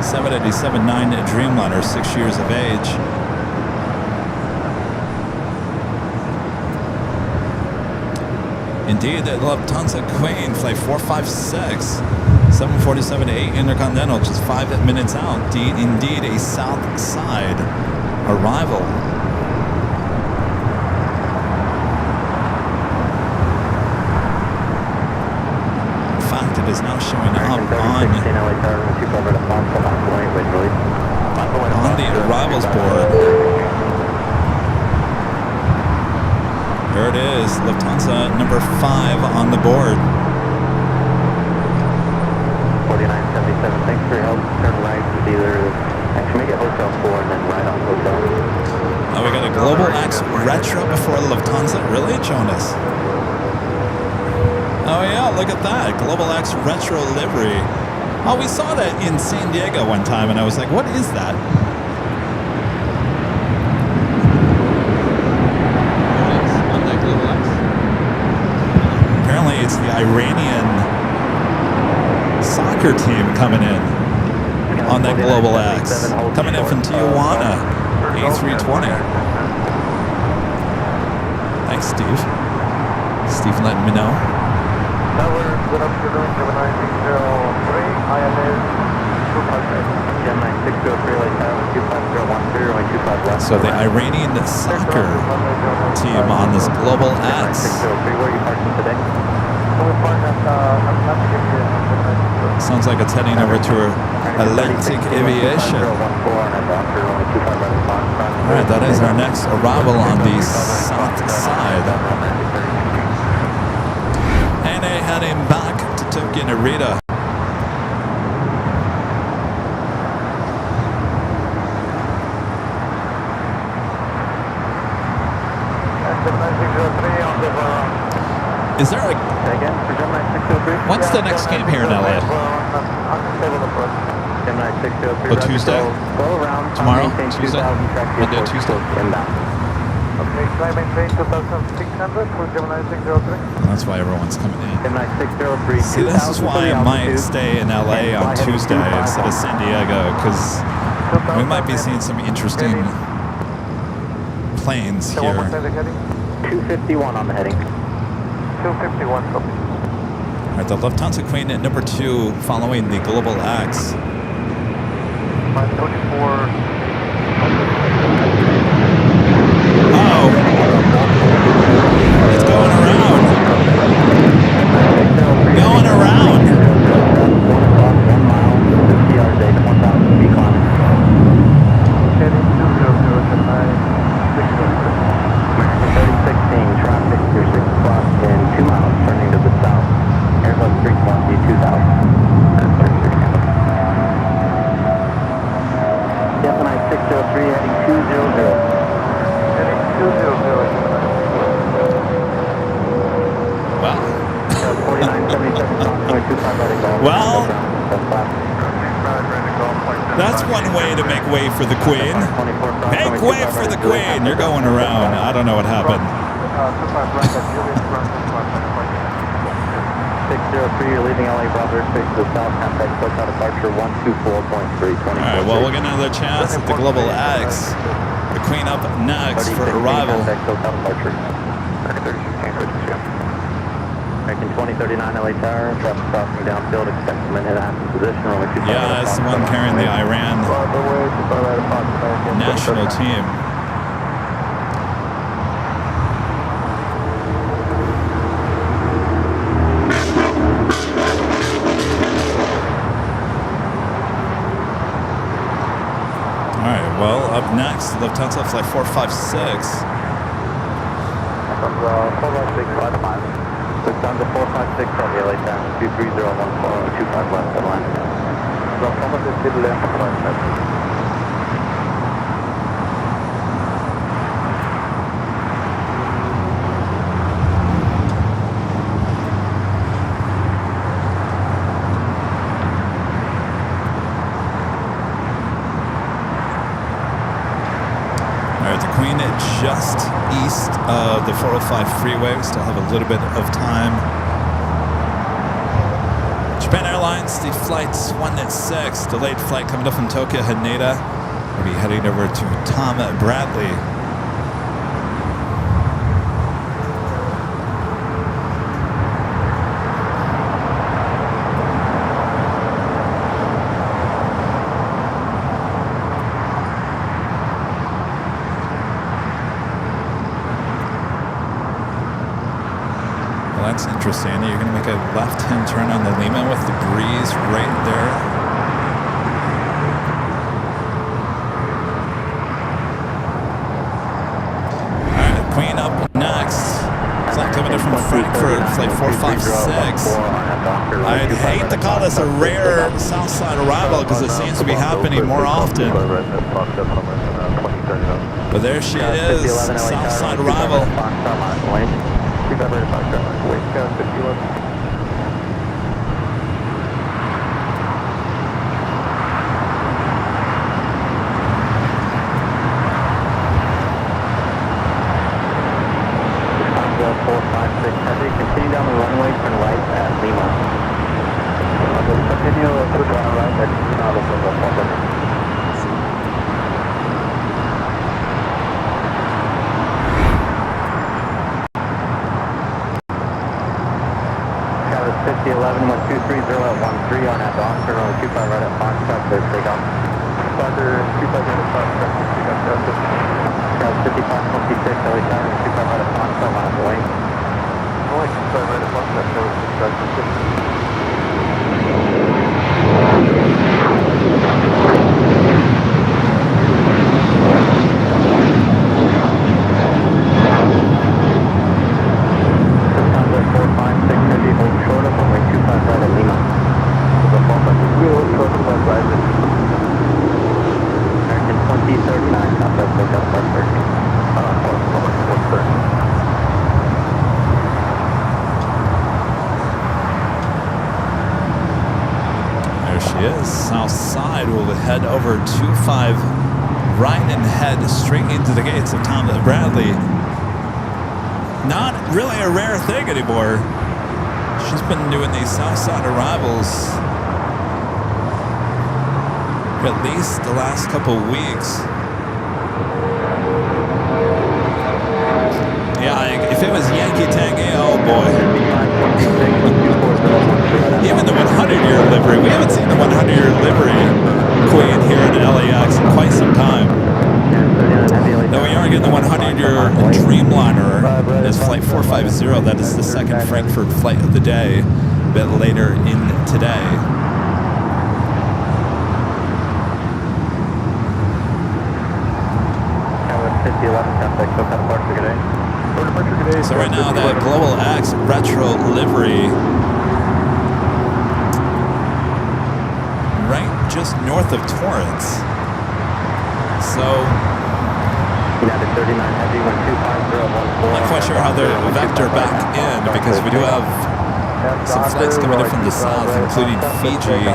787-9 Dreamliner, 6 years of age. Indeed, the Lufthansa Queen, flight 456, 747-8 Intercontinental, just 5 minutes out. Indeed, a south side arrival. In fact, it is now showing up on the arrivals board. There it is, Lufthansa number 5 on the board. 4977, thanks for your help. Turn right to either, actually make it Hotel 4 and then right on Hotel. Oh, we got a Global X Retro before Lufthansa. Really, Jonas? Oh yeah, look at that. Global X Retro livery. Oh, we saw that in San Diego one time, and I was like, what is that? Apparently it's the Iranian soccer team coming in on that Global X. Coming in from Tijuana, A320. Thanks, Steve. Steve letting me know. Tower, good afternoon, Gemini 603, ILS 258. Gemini 603, Lake Tower, 25013, runway 25 left. So the Iranian soccer team on this Global X. 603, where are you parking today? We park at Sounds like it's heading over to Atlantic Aviation. Alright, that is our next arrival on the south side. And heading back to Tokyo Narita. Is there a... When's the next game here in LA? Oh, Tuesday? Tomorrow? Tuesday? Monday, Tuesday? Okay, can I maintain 2,600 for Gemini 603? That's why everyone's coming in. Gemini 603, See, this is why I might stay in LA on Tuesday instead of San Diego, because we might be seeing some interesting planes So what here. was the heading? 251 on the heading. 251, copy. All right, the Lufthansa Queen at number 2 following the Global LAX. My 24. Oh! It's going around! Going around! Heading 200, Gemini 603. 3016, traffic, you're 6 o'clock in 2 miles, turning to the south. Airbus 320, 2000. Gemini 603, heading 200. Heading 200, Wow. 4977, 25 letting go. Well, that's one way to make way for the Queen. Make way for the Queen! You're going around. I don't know what happened. 25 right at Julius, ground 603, you're leaving LA Bravo space to the south, contact SoCal departure 124.3, 24. All right, well, we'll get another chance at the Global LAX. The Queen up next for arrival. Contact SoCal departure. American 2039 LA Tower, traffic crossing downfield, expect a minute after position, runway 25. Yeah, that's the one carrying the Iran national team. All right, well, up next, Lufthansa Flight 456. Lufthansa 456 from the LA Tower, 23014, 25 left, headline. Lufthansa is still left, Queen just east of the 405 freeway. We still have a little bit of time. Japan Airlines, the flight 1-6, delayed flight coming up from Tokyo, Haneda. We'll be heading over to Tom Bradley. That's interesting. You're going to make a left-hand turn on the Lima with the breeze right there. All right, Queen up next. Flight coming in from Frankfurt, flight 456. I'd hate to call this a rare Southside arrival because it seems to be happening more often. But there she is, Southside arrival. Continue down the runway, turn right at Lima. Continue to the right at Lima. Carlos 5011, 1230 at 13 on at Oscar, runway 25 right at Foxtrot, clear to take off. Starter 25 minutes faster, take off Delta. Carlos 5526, LA Tower, 25 right at Foxtrot, miles away. Only 25 right at Foxtrot, so it's starting. South side, we'll head over 25 right and head straight into the gates of Tom Bradley. Not really a rare thing anymore. She's been doing these Southside arrivals for at least the last couple weeks. Yeah, if it was Yankee Tangy, oh boy. Even the 100-year livery. We haven't seen the 100-year livery queen here at LAX in quite some time. Now we are getting the 100-year Dreamliner as Flight 450. That is the second Frankfurt flight of the day, a bit later in today. So right now that Global X retro livery right just north of Torrance. So United 39 Heavy 125.014. Not quite sure how they're vector back in because we do have some flights coming in from the south, including Fiji.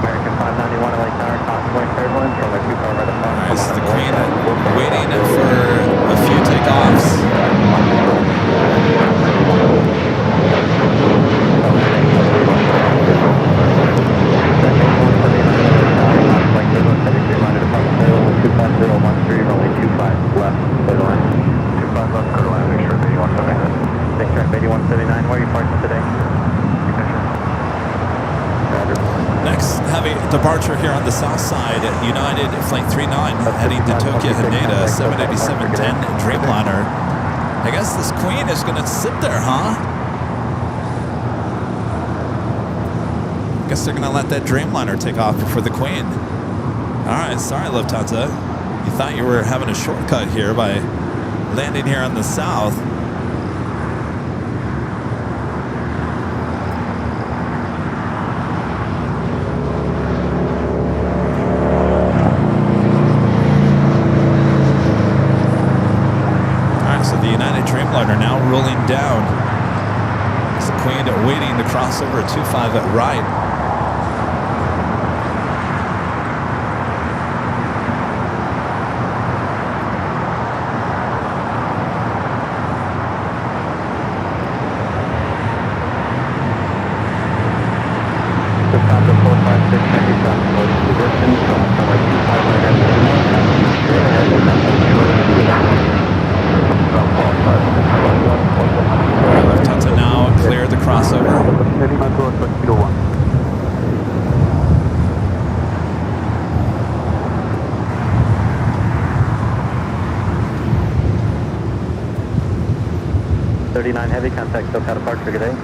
American 591 LA Tower, Convoy Turbulence, runway 25 right approach. Alright, this is the Queen waiting for a few takeoffs. Next heavy departure here on the south side, United Flight 39 heading to Tokyo Haneda, 787-10 Dreamliner. I guess this Queen is going to sit there, huh? I guess they're going to let that Dreamliner take off before the Queen. Alright, sorry Lufthansa. You thought you were having a shortcut here by landing here on the south. Dreamliner now rolling down. It's the Queen awaiting the crossover at 25 at right. Lufthansa now cleared the crossover. Heavy contact, SoCal departure, good day. Okay,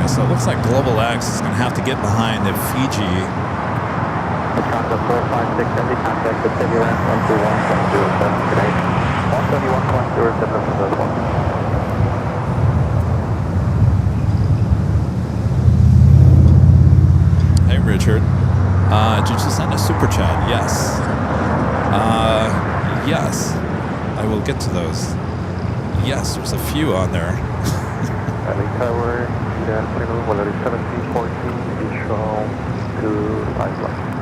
so it looks like Global X is going to have to get behind the Fiji. Contact 456 Heavy contact with Heavy ramp 121.07 today. 171.07. Richard, did you send a super chat? Yes. Yes. I will get to those. Yes, there's a few on there. LA Tower, 1714, visual to 5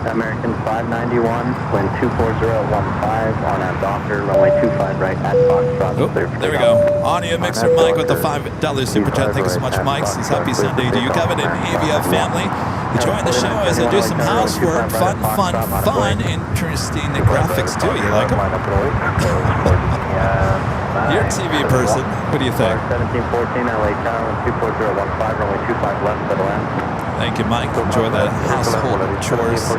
American 591, wind 24015 on our Docker, runway 25 right at Foxtrot. Oh, there we go. Audio Mixer Mike with the $5 super chat. Thank you so much, Mike. Says happy Sunday to you, Kevin, and Avia family. Enjoying the show as I do some housework. Fun. Interesting graphics too. You like them? You're a TV person. What do you think? 1714 LA Tower, 24015, runway 25 left, middle end. Thank you, Mike. Enjoy that household chores.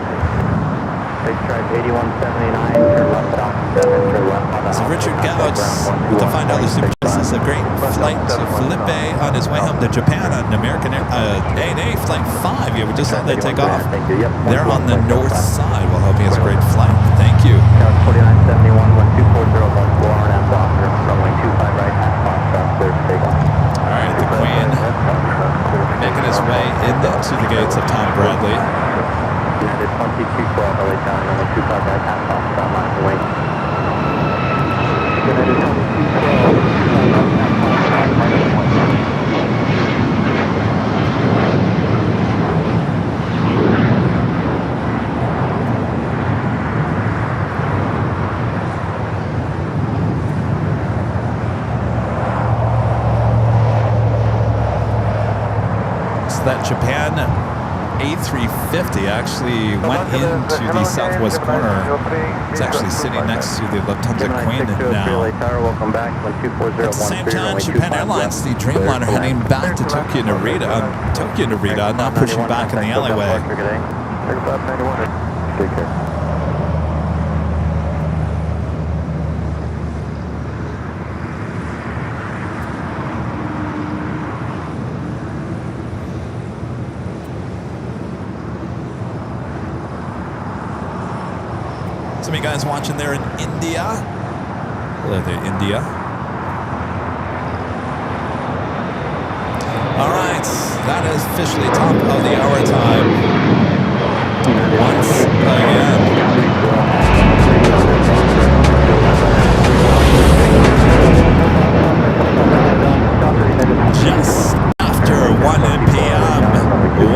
Big stripe 8179, turn left at Austin 7, turn left on the So Richard Gouts with the $5 super chat says a great flight to Felipe on his way home to Japan on American ANA Flight 5. Yeah, we just saw that take off. They're on the north side. We'll hope he has a great flight. Thank you. 4971, 124.014 on our Docker, runway 25 right at Foxtrot, clear for takeoff. All right, the Queen making his way into the gates of Tom Bradley. United 2212 LA Tower, runway 25 right at Foxtrot, line wing. United 2212. noticed that Japan A350 actually went into the southwest corner. It's actually sitting next to the Lufthansa Queen now. Welcome back. At the same time, Japan Airlines, the Dreamliner, heading back to Tokyo Narita, now pushing back in the alleyway. Take care. Some of you guys watching there in India. Hello there, India. All right, that is officially top of the hour time. Once again. Just after 1 p.m.,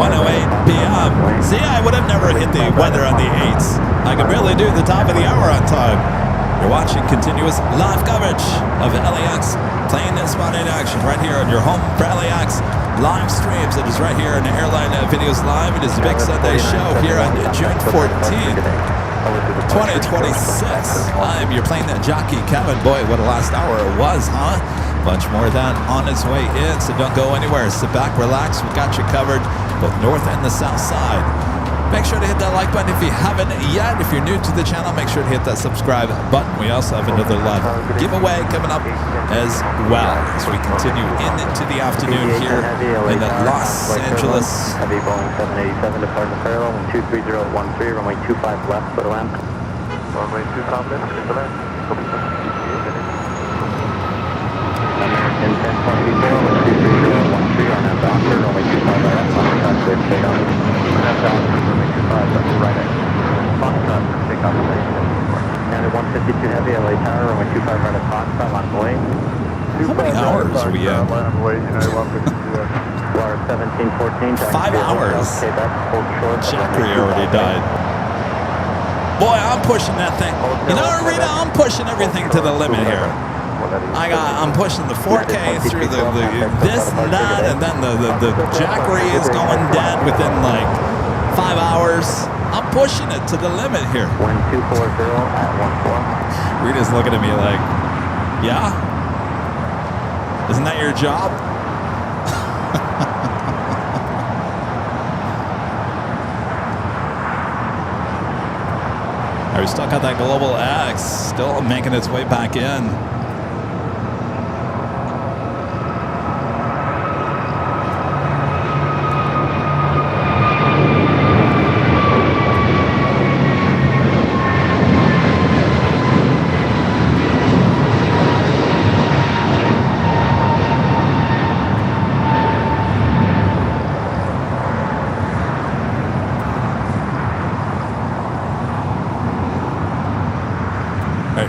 1:08 p.m. See, I would have never hit the weather on the 8s. I can barely do the top of the hour on time. You're watching continuous live coverage of LAX Plane Spotted Action right here on your home for LAX live streams. It is right here on the Airline Videos Live. It is the Big Sunday show here on June 14th, 2026. I'm your Plane Jockey Kevin. Boy, what a last hour it was, huh? Bunch more of that on its way in, so don't go anywhere. Sit back, relax. We got you covered, both north and the south side. Make sure to hit that like button if you haven't yet. If you're new to the channel, make sure to hit that subscribe button. We also have another live giveaway coming up as well as we continue into the afternoon here in Los Angeles. Heavy Boeing 787 departing parallel, 23013, runway 25 left, for the land. Runway 25 left, clear to land. American 1024, 23013 on that doctor, runway 25 right up, on the clear to take off. On that doctor, runway 25 left, right at Foxtrot, take off. United 152 Heavy, LA Tower, runway 25 right at Foxtrot, line of way. How many hours are we in? Line of way, United 152. Water 1714. 5 hours. Quebec, hold short. Jackery already died. Boy, I'm pushing that thing. You know, Rita, I'm pushing everything to the limit here. I'm pushing the 4K through the this and that, and then the Jackery is going dead within like 5 hours. I'm pushing it to the limit here. 1240 at 14. Rita's looking at me like, yeah? Isn't that your job? Are we stuck at that Global X? Still making its way back in.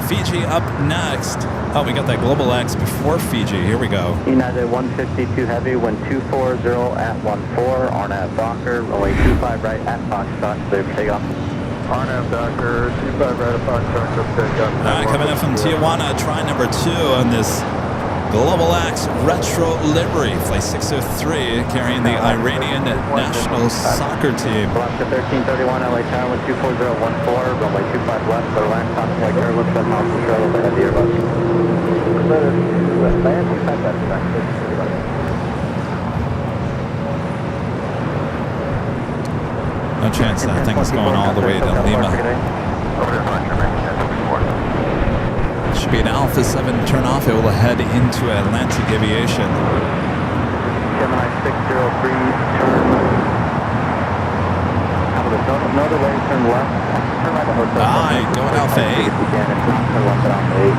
Fiji up next. Oh, we got that Global X before Fiji. Here we go. United 152 Heavy, wind 240 at 14, RNAV Docker, runway 25 right at Foxtrot, clear for takeoff. RNAV Docker, 25 right at Foxtrot, clear for takeoff. All right, coming in from Tijuana, try number 2 on this Global X retro livery. Flight 603, carrying the Iranian national soccer team. Alaska 1331, LA Tower, 24014, runway 25 left, for land, crossing like airlift, 7 miles control, overhead the Airbus. No chance that thing's going all the way to Lima. Should be an Alpha 7 turnoff. It will head into Atlantic Aviation. Gemini 603, turn. No delay, turn left. Turn right to hotel. Aye, going Alpha 8. If you can, if not, turn left at Alpha 8.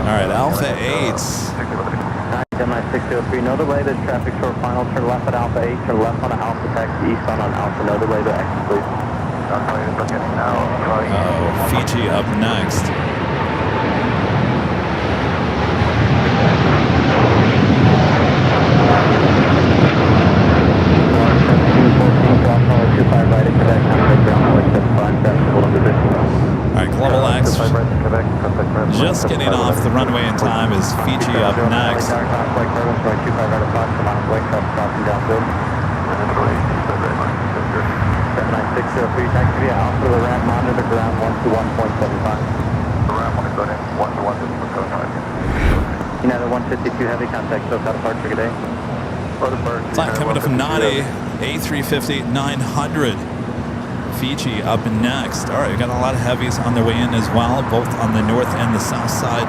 All right, Alpha 8. Gemini 603, no delay to traffic short final, turn left at Alpha 8, turn left on Alpha taxi, east on Alpha, no delay to exit please. Oh, Fiji up next. All right, Global X just getting off the runway in time is Fiji up next. 7960 taxi out for the ramp, monitor the ground 121.75. Around 121.75. United 152 heavy contact, so out of departure, good day. Flight coming up from Nadi, A350 900. Fiji up next. All right, we got a lot of heavies on their way in as well, both on the north and the south side.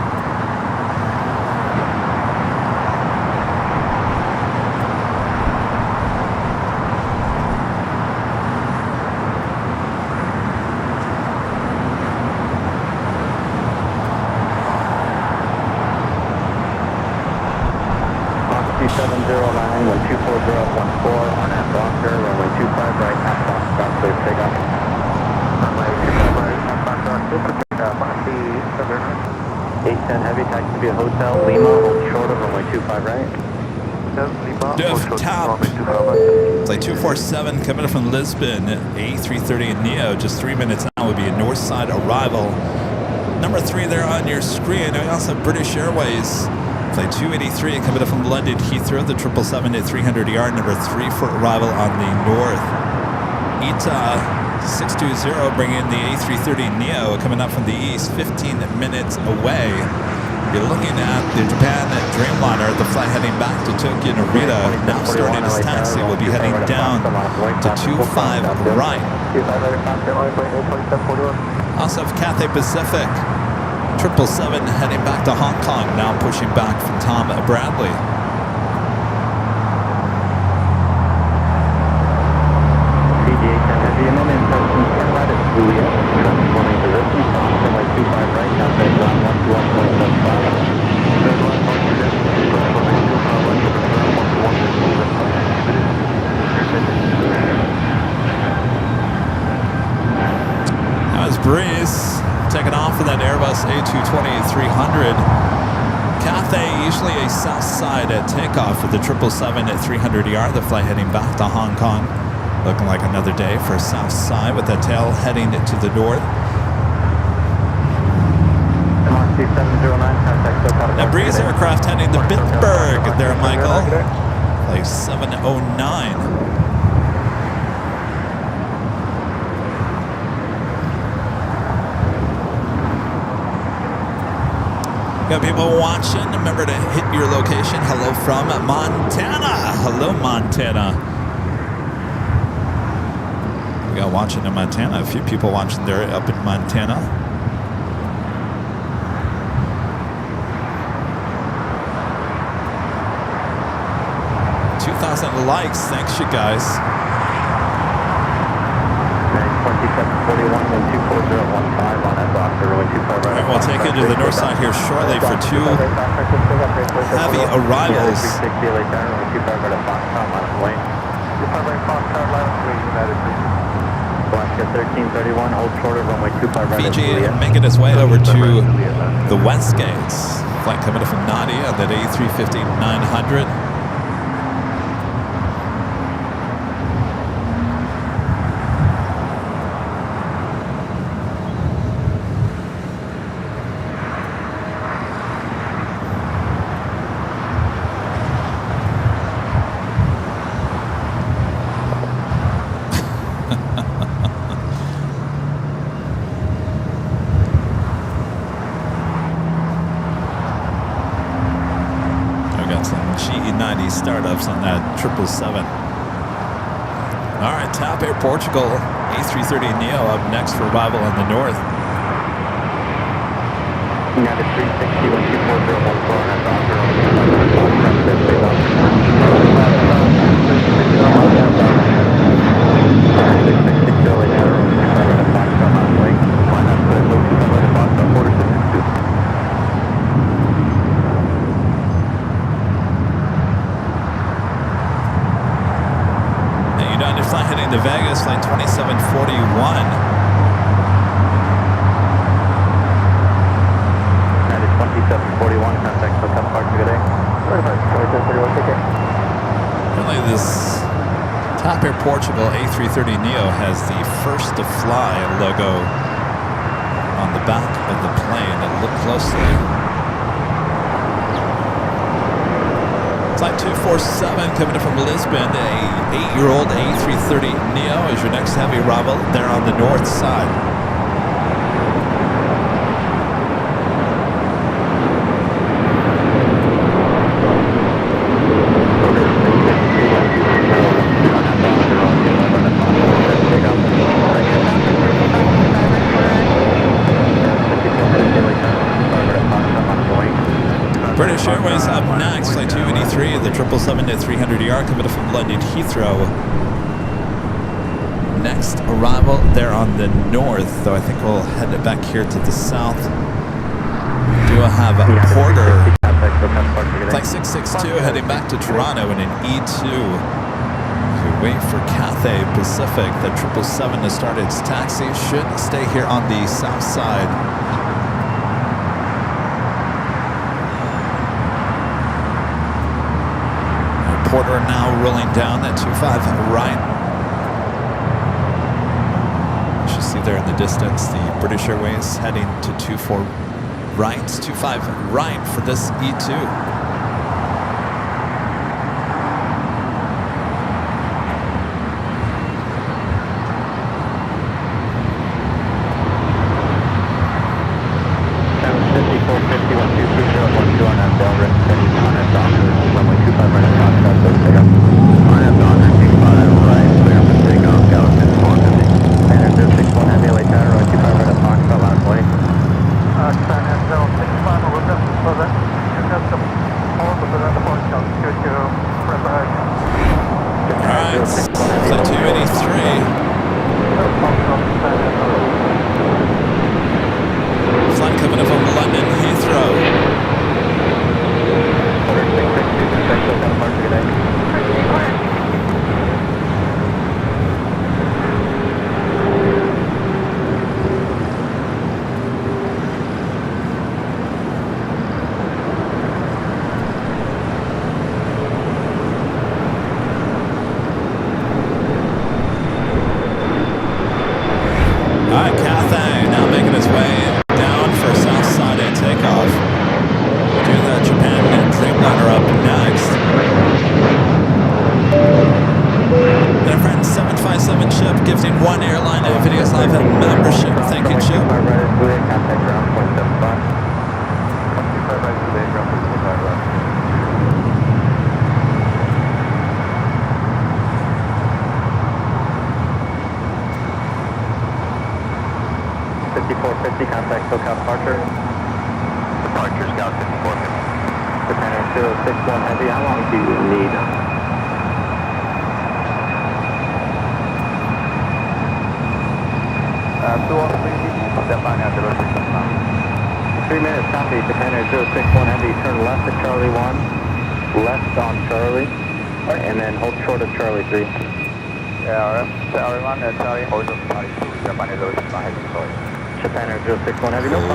Flight 247 coming up from Lisbon, A330 Neo, just 3 minutes now would be a north side arrival. Number 3 there on your screen. We also have British Airways, Flight 283 coming up from London Heathrow, the 777 at 300 yard, number 3 for arrival on the north. ITA 620 bringing the A330 Neo coming up from the east, 15 minutes away. You're looking at the Japan Dreamliner, the flight heading back to Tokyo Narita. Now starting his taxi, will be heading down to 25 right. Also have Cathay Pacific, 777 heading back to Hong Kong, now pushing back from Tom Bradley. Breeze taking off for that Airbus A220-300. Cathay usually a south side at takeoff for the 777 at 300 yard. The flight heading back to Hong Kong. Looking like another day for south side with the tail heading to the north. That Breeze aircraft heading to Bitburg there, Michael. Flight 709. Got people watching. Remember to hit your location. Hello from Montana. Hello, Montana. We got watching in Montana. A few people watching there up in Montana. $2,000 likes. Thanks, you guys. 2741 and 24015 on that doctor, runway 25 right. We'll take you to the north side here shortly for 2 heavy arrivals. 360 LA Tower, runway 25 right at Foxtrot, minus lane. 25 right Foxtrot, United 1331, hold short of runway 25 right. Fiji making its way over to the West Gates. Flight coming in from Nadi on that A350-900. Startups on that 777. All right, Top Air Portugal, A330 Neo up next for arrival on the north. United 360, 124.014, and doctor Flight heading to Vegas, flight 2741. That is 2741, contact Hotel Park today. Really, this Top Air Portugal A330 Neo has the first to fly logo on the back of the plane and look closely. Flight 247 coming in from Lisbon, a 8-year-old A330neo is your next heavy arrival there on the north side. British Airways up next, flight 283, the 777-300ER coming from London Heathrow. Next arrival there on the north, though I think we'll head it back here to the south. Do have a Porter, flight 662 heading back to Toronto in an E2. We wait for Cathay Pacific, the 777 to start its taxi, should stay here on the south side. Porter now rolling down that 25 right. You should see there in the distance the British Airways heading to 24 right, 25 right for this E2.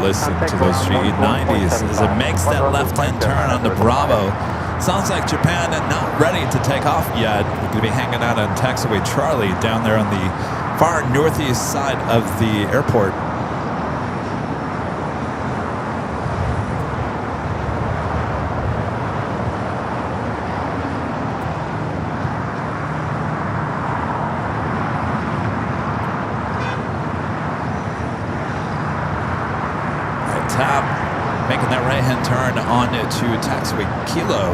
Listen to those GE90s as it makes that left-hand turn on the Bravo. Sounds like Japan not ready to take off yet. We're going to be hanging out on taxiway Charlie down there on the far northeast side of the airport. Making that right-hand turn on to taxiway Kilo.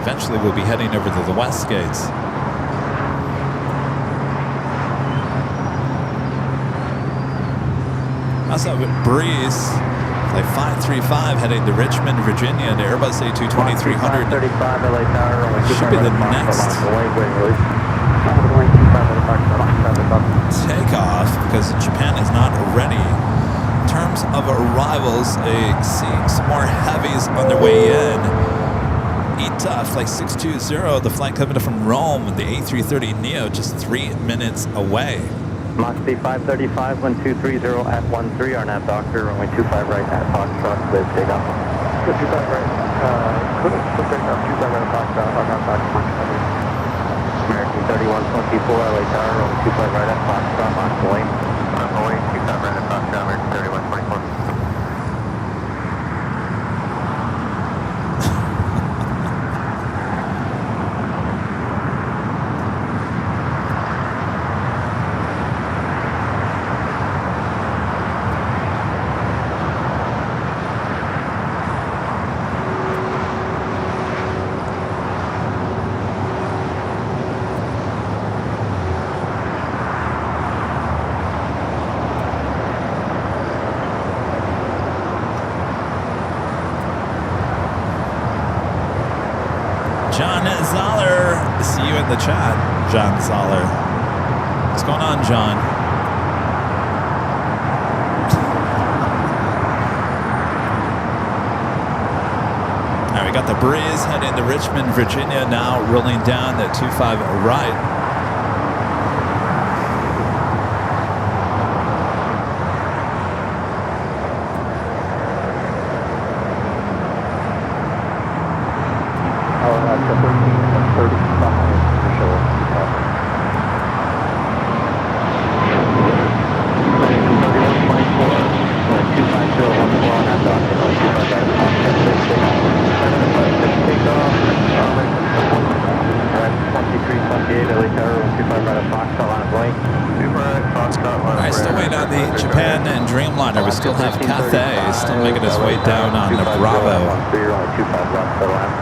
Eventually we'll be heading over to the west gates. Also with Breeze, flight 535 heading to Richmond, Virginia, to Airbus A220-300. Should be the next takeoff because Japan is not ready. In terms of arrivals, seeing some more heavies on their way in. ITA, flight 620, the flight coming from Rome, the A330neo, just 3 minutes away. Mach speed 535, 1230 at 13, our nav doctor, runway 25 right at Foxtrot, with takeoff. 25 right, quick takeoff, 25 right at Foxtrot, our nav doctor, American 3124, LA Tower, runway 25 right at Foxtrot, Mach 1. Runway 25 right at Foxtrot, John Zoller, see you in the chat, John Zoller. What's going on, John? All right, we got the breeze heading to Richmond, Virginia, now rolling down the 25 right. We still have Cathay still making his way down on the Bravo. You're only 25 left for the last.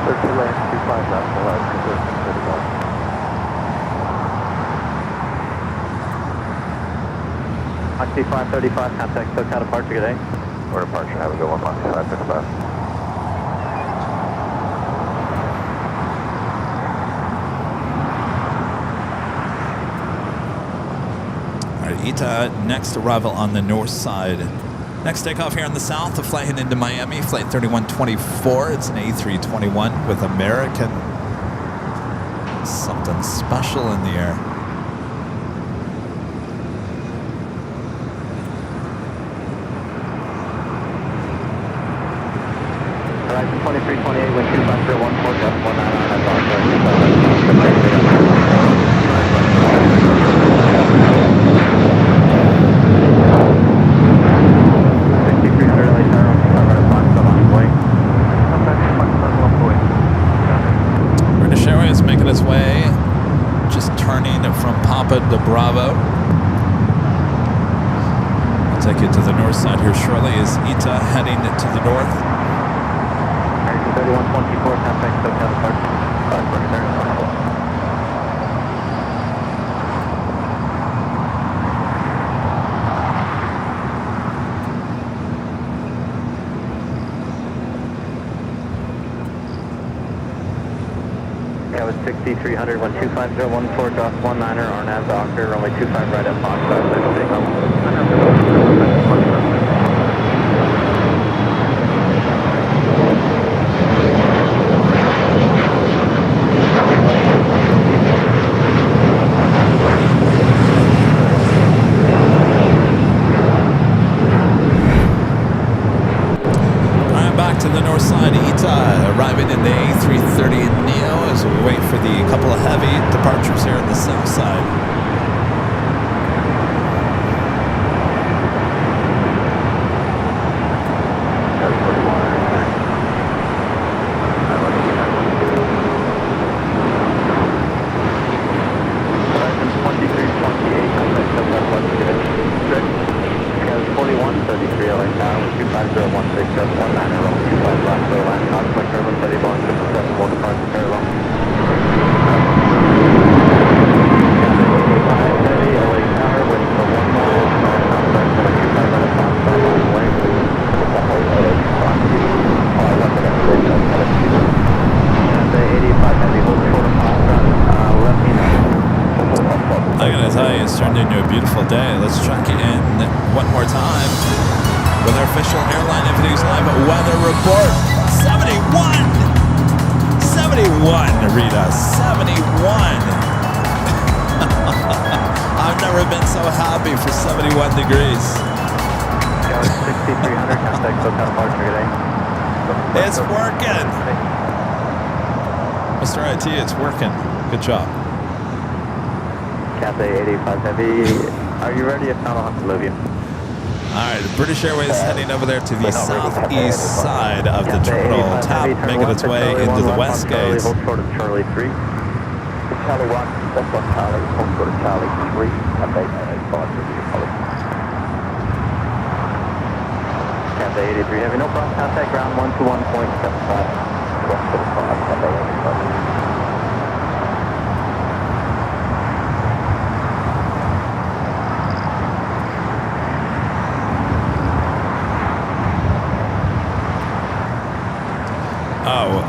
13 lanes, 25 left for the last. 535, contact SoCal departure, good day. Or departure, have a good one, Moxie 535. Ita, next arrival on the north side. Next takeoff here in the south, the flight heading into Miami, flight 3124. It's an A321 with American. Something special in the air. Horizon 2328, wind 25014, just 19 on British Airways making its way, just turning from Papa to Bravo. I'll take you to the north side here shortly as Ita heading to the north. 3124, contact SoCal departure. That was 6300, 125.014, drop 19er, RNAV doctor, runway 25 right at Fox, To the north side, Ita arriving in the A330 Neo as we wait for the couple of heavy departures here on the south side. Day. Let's check in one more time with our official Airline Infinix Live weather report. 71! 71, Rita. 71! I've never been so happy for 71 degrees. 6300, contact SoCal departure, good day. It's working! Mr. IT, it's working. Good job. Cathay 85 Heavy. Are you ready? If not, I'll have to move you. All right, British Airways heading over there to the southeast side of the terminal tap, making its way into the west gate. Hold short of Charlie 3. Charlie 1, that's on Charlie. Hold short of Charlie 3. Cathay 85 Cathay 83 Heavy, no problem. Contact ground 121.75. West to the 5, Cathay 85.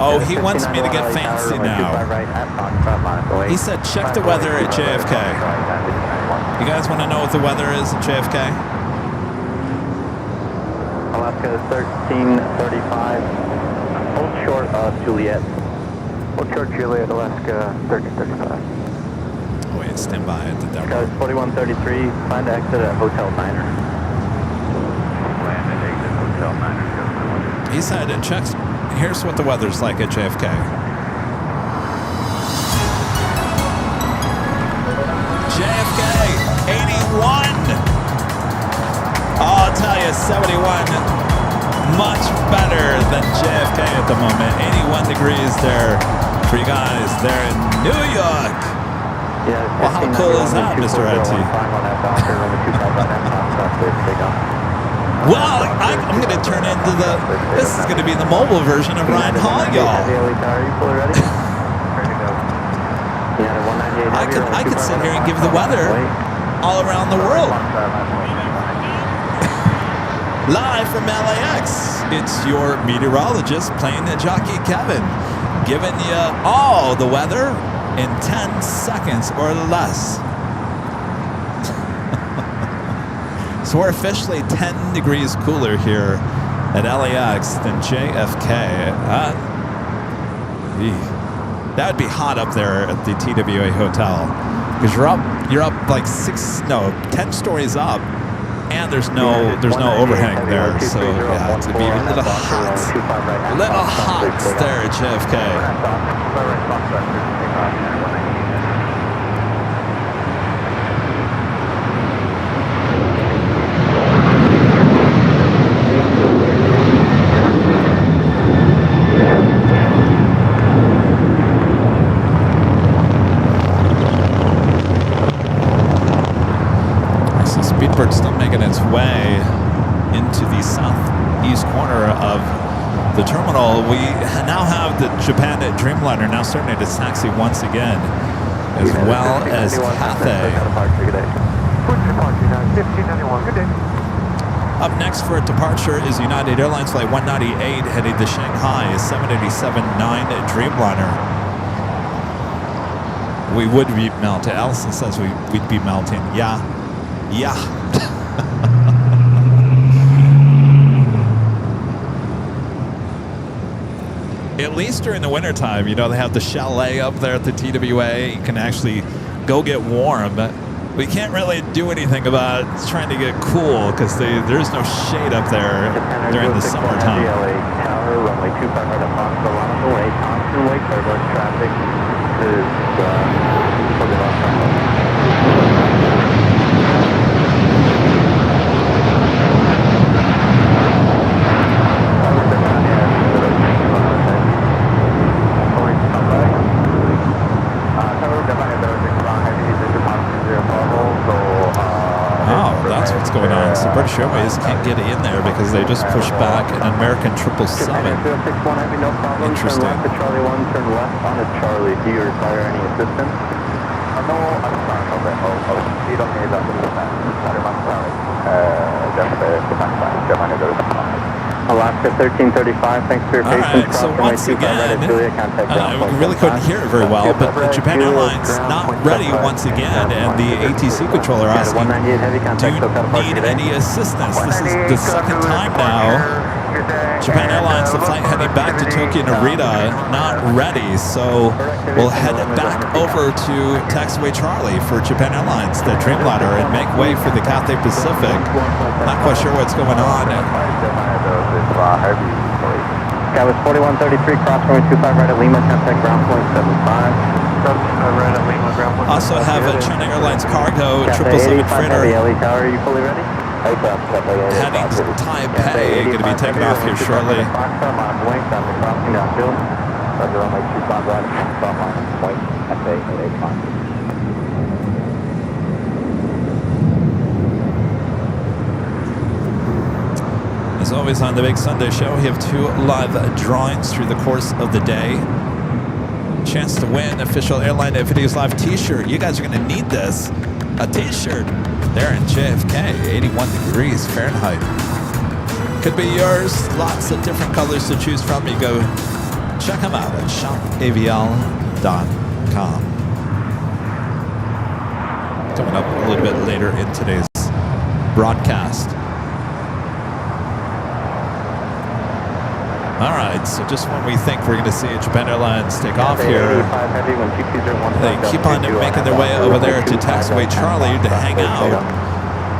Oh, he wants me to get fancy now. He said check the weather at JFK. You guys want to know what the weather is at JFK? Alaska 1335. Hold short of Juliet. Hold short Juliet, Alaska 1335. Oh, wait, stand by at the Denver. Cause 4133, plan to exit at Hotel Niner. Plan to exit Hotel Niner. He said it checks. Here's what the weather's like at JFK. JFK, 81. I'll tell you, 71. Much better than JFK at the moment. 81 degrees there for you guys there in New York. Yeah, Well, how cool is that, Mr. IT? Well, I'm going to turn into this is going to be the mobile version of Ryan Hall, y'all. I could sit here and give the weather all around the world. Live from LAX, it's your meteorologist, Plane Jockey Kevin, giving you all the weather in 10 seconds or less. So we're officially 10 degrees cooler here at LAX than JFK. That would be hot up there at the TWA hotel because you're up like 10 stories up, and there's no overhang there. So yeah, it's gonna be a little hot there at JFK. Speedbird's still making its way into the southeast corner of the terminal. We now have the Japan Dreamliner now starting to taxi once again, as well as Cathay. Up next for a departure is United Airlines Flight 198 heading to Shanghai, a 787-9 Dreamliner. We would be melting. Allison says we'd be melting. Yeah. At least during the wintertime, they have the chalet up there at the TWA. You can actually go get warm. But we can't really do anything about trying to get cool because there's no shade up there during the summertime. Tower, runway 25 right up on the line on the way. Thompson Way, Claiborne traffic is for the last time. What's going on? So British Airways can't get in there because they just pushed back an American 777. Interesting. To Charlie 1, turn left on to Charlie. Do you require any assistance? No, I'm sorry. You don't need that. Alaska 1335, thanks for your patience. Alright, so once again, we really couldn't hear it very well, but Japan Airlines not ready once again, and the ATC controller asking, do you need any assistance? This is the second time now. Japan Airlines, the flight heading back to Tokyo Narita, not ready, so we'll head back over to Taxiway Charlie for Japan Airlines, the Dreamliner, and make way for the Cathay Pacific. Not quite sure what's going on. That was 4133, cross runway 25 right at Lima, contact ground point 75. Right at Lima, ground point. Also have a China Airlines Cargo 777 freighter Tower, are you fully ready? heading to Taipei, going to be taking off here shortly. As always on the Big Sunday Show, we have 2 live drawings through the course of the day. Chance to win official Airline Videos Live t-shirt. You guys are going to need this. A t-shirt there in JFK, 81 degrees Fahrenheit. Could be yours. Lots of different colors to choose from. You go Check them out at shopavl.com. Coming up a little bit later in today's broadcast. All right, so just when we think we're going to see Japan Airlines take off here, they keep on making their way over there to taxiway Charlie to hang out.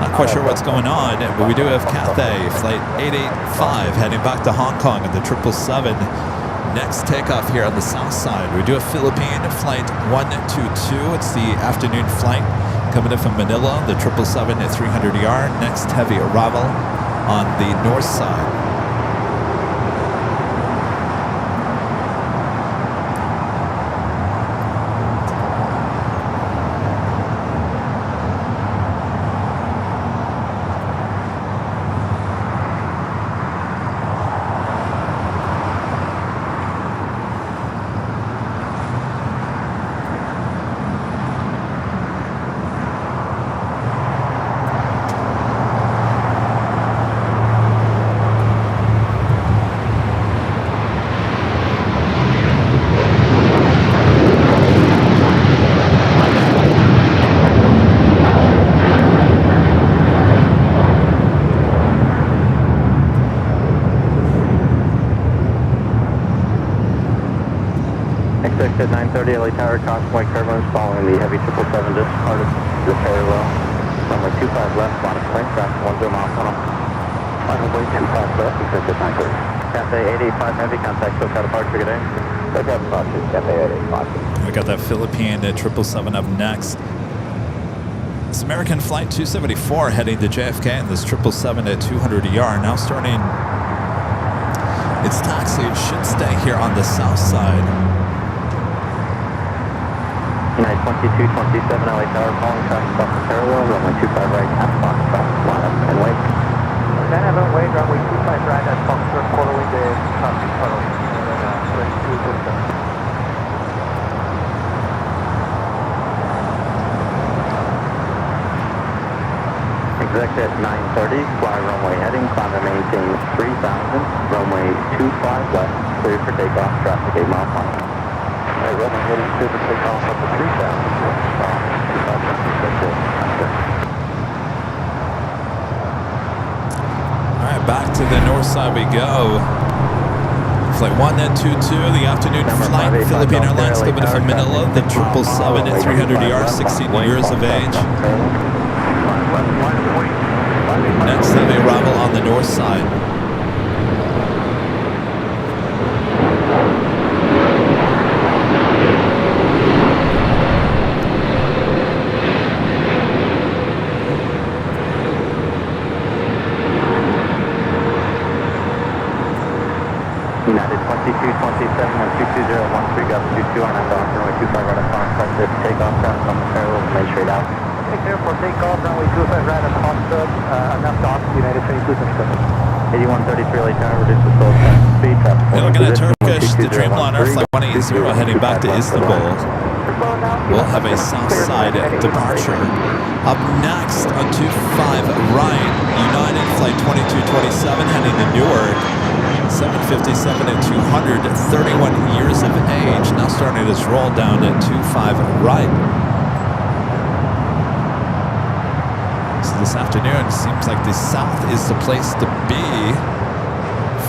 Not quite sure what's going on, but we do have Cathay Flight 885 heading back to Hong Kong at the 777. Next takeoff here on the south side. We do have Philippine Flight 122. It's the afternoon flight coming in from Manila, the 777 at 300ER. Next heavy arrival on the north side. At 9:30, LA Tower, Conway turbulence following the heavy 777 discarded the parallel. Runway 25 left, bottom plane, traffic 10 miles tunnel. Final way 25 left, exit at 9:30. Cathay 885 heavy, contact SoCal departure, good day. SoCal departure, Cathay 885. We got that Philippine at 777 up next. This American Flight 274 heading to JFK and this 777 at 200ER now starting its taxi. It should stay here on the south side. 2227 LA Tower, calling traffic off the parallel, runway 25 right, half box, traffic, line up and wait. Then have a wait, runway 25 right at Fox, following the traffic tunnel. Exec at 9:30, fly runway heading, climb and maintain 3000, runway 25 left, clear for takeoff, traffic 8 miles per hour. Runway heading, clear for takeoff up to 3000. Alright, back to the north side we go. Flight 122, the afternoon flight. Philippine Airlines coming from Manila, the 777 at 300ER, 16 years of age. Next heavy arrival on the north side. United 2227 and 22013, got 22 on that dock, runway 25 right at Fox, that's takeoff, traffic on the parallel, made straight out. Take care for takeoff, runway 25 right at Fox, enough dock, United 2227. 8133 LA Tower, reduce the slow speed, traffic. We're looking at Turkish, the Dreamliner, Flight 180 heading back to Istanbul. We'll have a south side departure. Up next on 25 right, United Flight 2227 heading to Newark. 757 at 200, 31 years of age. Now starting its roll down at 25 right. So this afternoon seems like the south is the place to be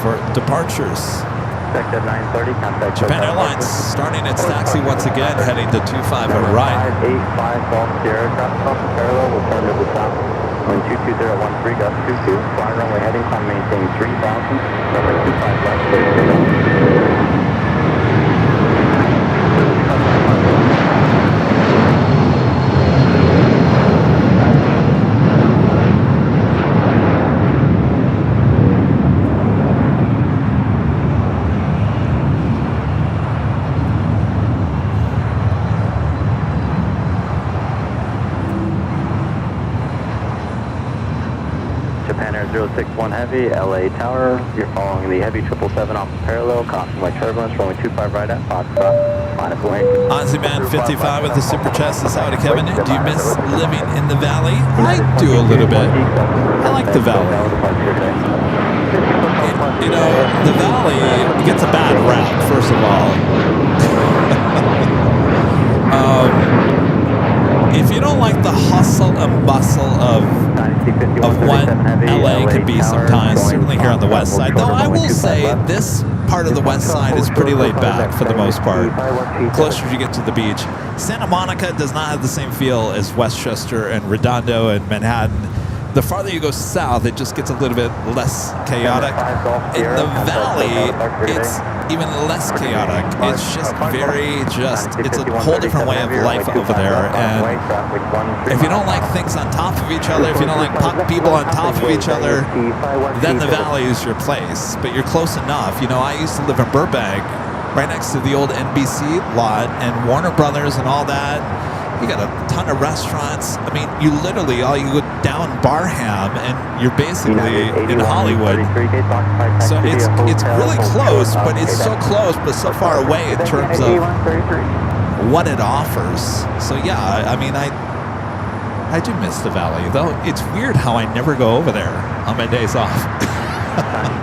for departures. At 9:30, contact Japan Airlines starting its taxi once again, heading to 25 right. 585 Golf Sierra, traffic off the parallel, will turn to the south. Wind 22013, gust 22, fly runway heading, climb maintain 3000, runway 25 left, clear to go. Japan Air 061 Heavy, LA Tower. You're following the heavy 777 off the parallel, caution by turbulence, runway 25 right at Foxtrot, minus wing. Ozzy Man 55 with the super chest. This out to Kevin. Do you miss living in the valley? I do a little bit. I like the valley. You know, the Valley gets a bad rap, first of all. If you don't like the hustle and bustle of what LA can be sometimes, certainly here on the west side, though I will say this part of the west side is pretty laid back for the most part, closer as you get to the beach. Santa Monica does not have the same feel as Westchester and Redondo and Manhattan. The farther you go south, it just gets a little bit less chaotic. In the Valley, it's even less chaotic. It's just it's a whole different way of life over there. And if you don't like things on top of each other, if you don't like people on top of each other, then the Valley is your place. But you're close enough. You know, I used to live in Burbank, right next to the old NBC lot and Warner Brothers and all that. You got a ton of restaurants. I mean, you literally, all you go down Barham and you're basically in Hollywood. So it's really close, but it's so close but so far away in terms of what it offers. So yeah, I mean, I do miss the Valley, though. It's weird how I never go over there on my days off.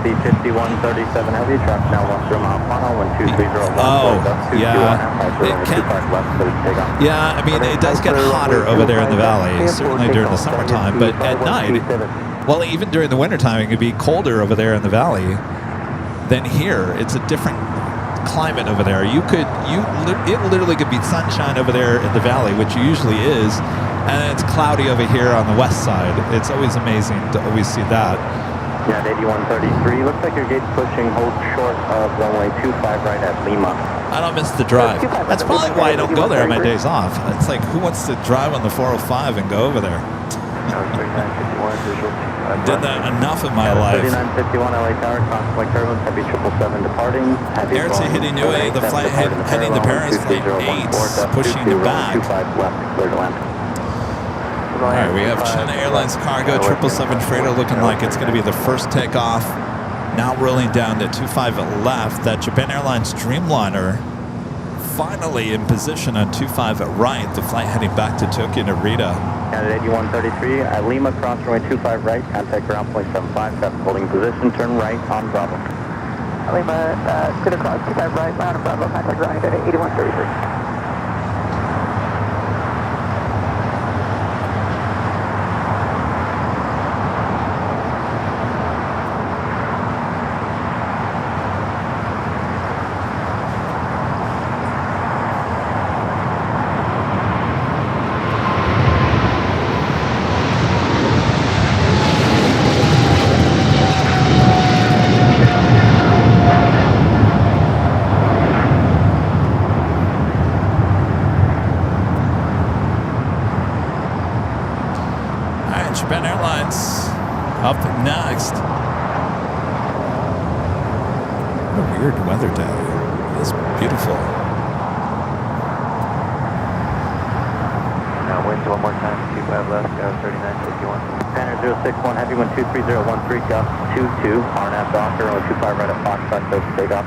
C5137 heavy, traffic now 1 mile final, 12301. Oh, yeah. Yeah, I mean, it does get hotter over there in the Valley, certainly during the summertime, but at night, well, even during the wintertime, it could be colder over there in the Valley than here. It's a different climate over there. It literally could be sunshine over there in the Valley, which it usually is, and it's cloudy over here on the west side. It's always amazing to always see that. Yeah, 8133. Looks like your gate's pushing, hold short of runway 25 right at Lima. I don't miss the drive. That's probably why I don't go there on my days off. It's like, who wants to drive on the 405 and go over there? I did that enough in my life. 3951 LA Tower, crossing like turbulence, heavy 777 departing. Airline hitting Niue, the flight heading to Paris, flight 8, pushing it back. 25 left, clear to land. All right, we have China Airlines Cargo 777 Freighter looking like it's going to be the first takeoff. Now rolling down to 25 left. That Japan Airlines Dreamliner finally in position on 25 right. The flight heading back to Tokyo Narita. At 8133 at Lima, cross runway 25 right, contact ground point 75, traffic holding position, turn right on Bravo. Lima, good across 25 right, round of Bravo, contact right at 8133. Up next. What a weird weather day. It's beautiful. Now wind one more time, 25 left, 3951. Banner 061, heavy 123.013, gust 22, RNAV Docker, 025 right at Foxtrot, close to takeoff.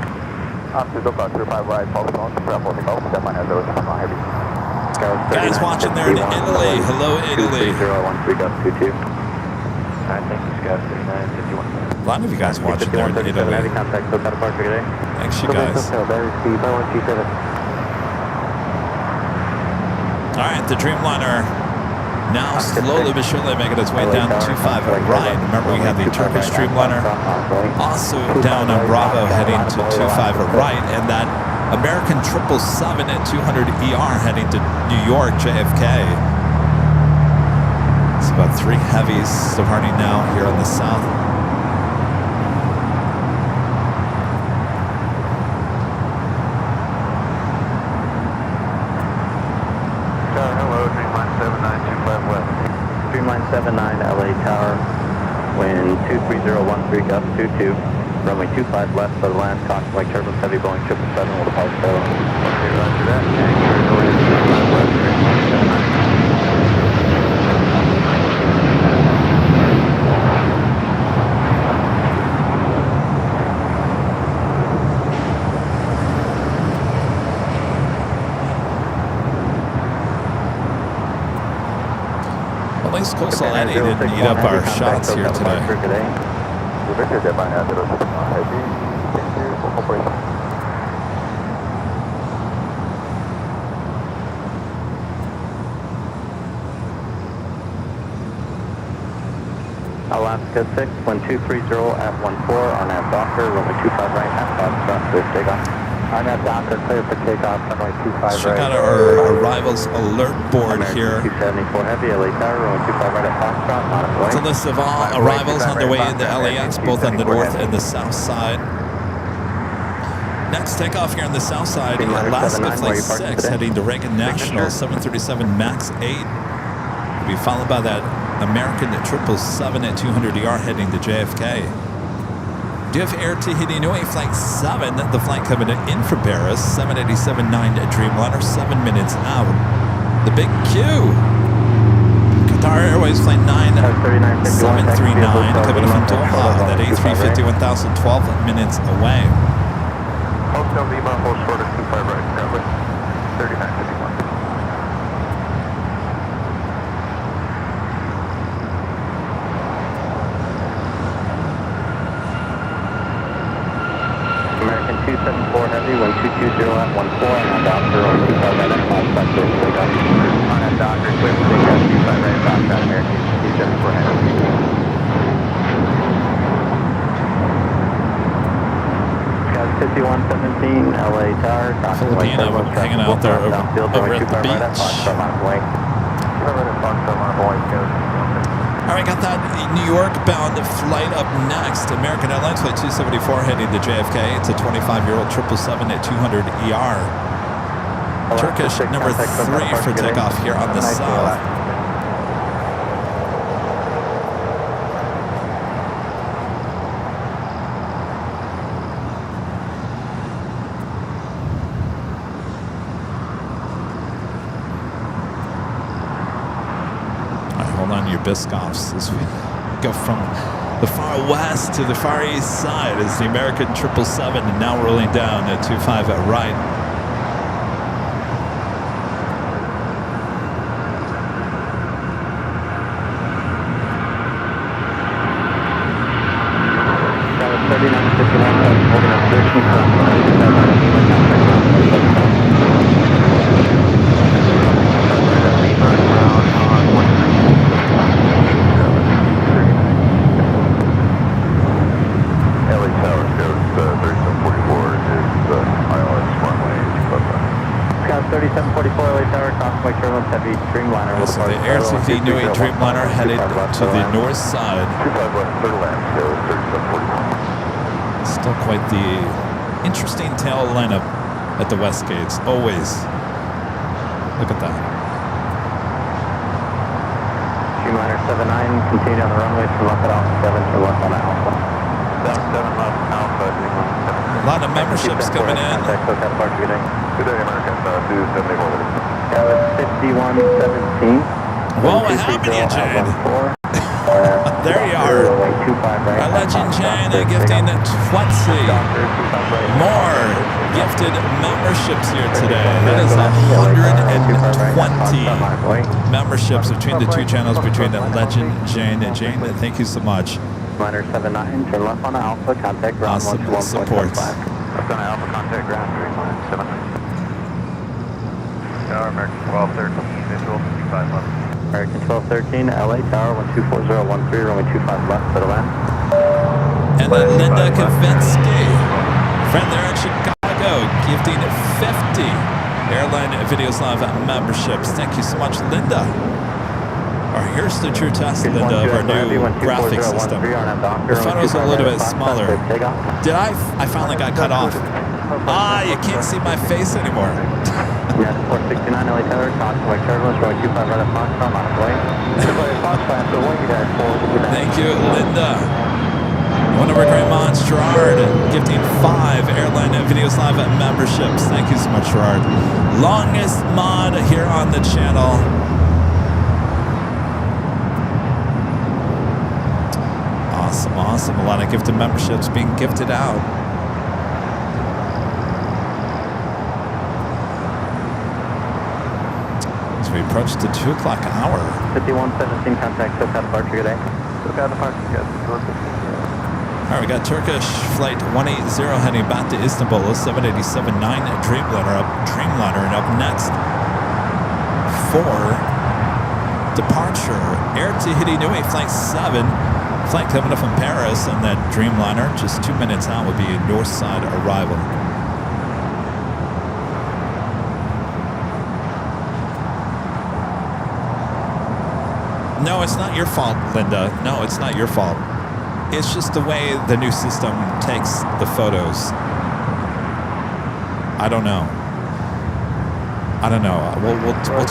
Officers about 25 right, pulse on, prep holding off, step on heavy. Guys watching there in Italy. Hello, Italy. 23013, gust 22. Alright, thank you, Scott, 3951. A lot of you guys watching there in Italy. Heavy contact, SoCal departure today. Thanks, you guys. All right, the Dreamliner now slowly but surely making its way down to 25 right. Remember, we had the Turkish Dreamliner also down on Bravo heading to 25 right, and that American 777 at 200 ER heading to New York, JFK. It's about 3 heavies departing now here on the south. Hello, Dreamline 7925 West. Dreamline 79, LA Tower, wind 23013, gust 22. Runway 25 left for the land, caution like turbulence, heavy Boeing 777 will depart solo. Okay, roger that. And you're going to 25 West, Dreamline 79. Well, at least Coastal Eddie didn't eat up our shots here today. Victor, deadline at 075 Heavy. Thank you for cooperation. Alaska 6, 1230 at 14, RNAV Docker, runway 25 right, at Foxtrot, clear for takeoff. RNAV Docker, clear for takeoff, runway 25 Check right. out our arrivals alert board American here. 274 Heavy, LA Tower, runway 25 right at Foxtrot, on its way. It's a list of all arrivals on their way into LAX, both on the north and the south side. Next takeoff here on the south side, Alaska Flight 6 heading to Reagan National, 737 MAX 8. Be followed by that American 777 at 200ER heading to JFK. Do you have Air Tahiti Nui Flight 7, the flight coming in for Paris, 787-9 Dreamliner, 7 minutes out. The big Q. Qatar Airways Flight 9739 coming in from Doha, that A350 1000, 12 minutes away. Hotel Lima, hold short of 25 right, runway 3951. American 274 Heavy, 1220 at 14, on Docker, runway 25 right at Foxtrot, clear for takeoff. On Docker, clear for takeoff, 25 right at Foxtrot, American 274 Heavy. Scout 5117, LA Tower, Filipino hanging out there over at the beach. All right, got that New York bound flight up next. American Airlines Flight 274 heading to JFK. It's a 25-year-old 777 at 200ER. Turkish number 3 for takeoff here on the south. Hold on to your biscoffs as we go from the far west to the far east side as the American 777 and now rolling down at 25 at right. So the Air Tahiti Nui Dreamliner headed to the north side. Still quite the interesting tail lineup at the west gates, always. Look at that. Dreamliner 79, continue on the runway to left at Alpha 7 to left on Alpha. 7 left, Alpha, A lot of memberships coming in. Good day, American 274. That was 5117. Well, what happened to you, Jane? There you are. Our legend Jane gifting 20 more gifted memberships here today. That is 120 memberships between the two channels, between legend Jane and Jane. Thank you so much. Liner 79, turn left on Alpha, contact ground Awesome 121.75. support. Left on Alpha, contact ground 379. Tower, American 1213, visual 25 left. American 1213, LA Tower, 124013, runway 25 left, for the land. And then Linda Kavinsky, friend there in Chicago, gifting 50 Airline Videos Live memberships. Thank you so much, Linda. Or here's the true test, Linda, of our new graphic system. The photos are a little bit smaller. Did I finally got cut off. Ah, you can't see my face anymore. Yeah, 469 LA Tower, contact turbulence, runway 25 right at Foxtrot, on its way. Thank you, Linda. One of our great mods, Gerard, gifting 5 Airline Videos Live memberships. Thank you so much, Gerard. Longest mod here on the channel. Awesome, awesome. A lot of gifted memberships being gifted out. As we approach the 2 o'clock hour. 5117, contact SoCal departure, good day. SoCal departure, good. All right, we got Turkish flight 180 heading back to Istanbul. 787-9 Dreamliner and up next for departure. Air Tahiti Nui flight 7. Flight coming up from Paris, and that Dreamliner just 2 minutes out would be a north side arrival. No, it's not your fault, Linda. No, it's not your fault. It's just the way the new system takes the photos. I don't know. We'll talk.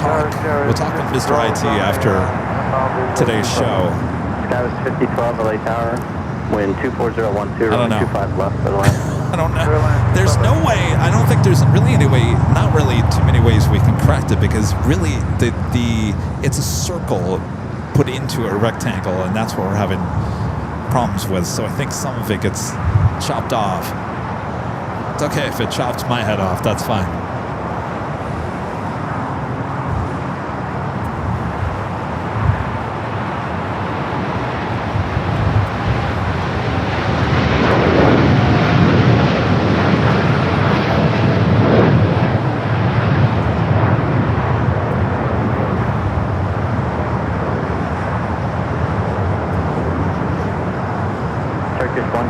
We'll talk with Mr. IT after today's show. Sky was 5012 LA Tower. Wind 24012. I don't know. 25 left for the left. I don't know. There's no way. I don't think there's really any way. Not really too many ways we can correct it, because really it's a circle put into a rectangle, and that's what we're having problems with. So I think some of it gets chopped off. It's okay if it chops my head off. That's fine.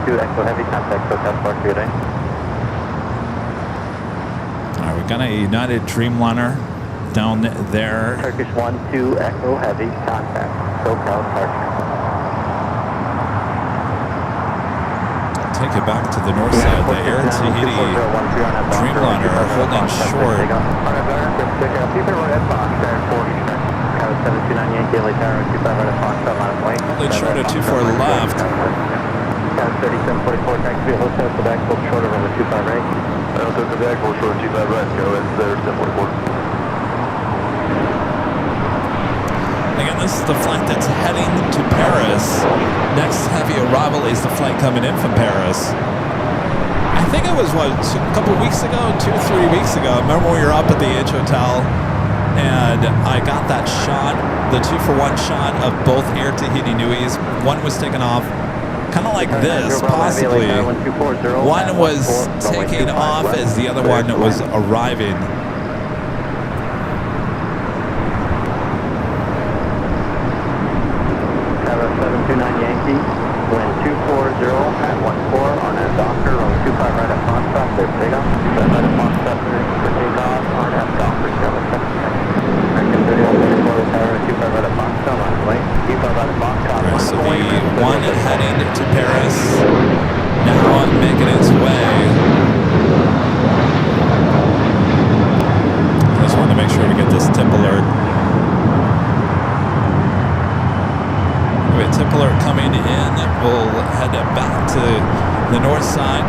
Echo Heavy contact, Hotel Park today. All right, we got a United Dreamliner down there. Turkish 12 Echo Heavy contact, Hotel Park. Take it back to the north side. The Air Tahiti Dreamliner holding short. 729 Yankee LA Tower, 25 right at Fox, Holding short at 24 left. 3744, taxi Hotel Quebec, hold short of runway 25 right. Hotel Quebec, hold short 25 right, go in 3744. Again, this is the flight that's heading to Paris. Next heavy arrival is the flight coming in from Paris. I think it was, a couple weeks ago, 2 or 3 weeks ago. I remember we were up at the H Hotel, and I got that shot, the 2-for-1 shot of both Air Tahiti Nuis. One was taken off kind of like this, possibly. One was taking off as the other one was arriving. Tower 729 Yankee, wind 240 at 14 on that Docker, runway 25 right at Foxtrot, there's takeoff. 25 right at Foxtrot, for takeoff on that Docker, American 3144, Tower 25 right at Foxtrot, on way. 25 right at Foxtrot. So the one heading to Paris now making its way. I just wanted to make sure to get this tip alert. We have tip alert coming in. We'll head back to the north side.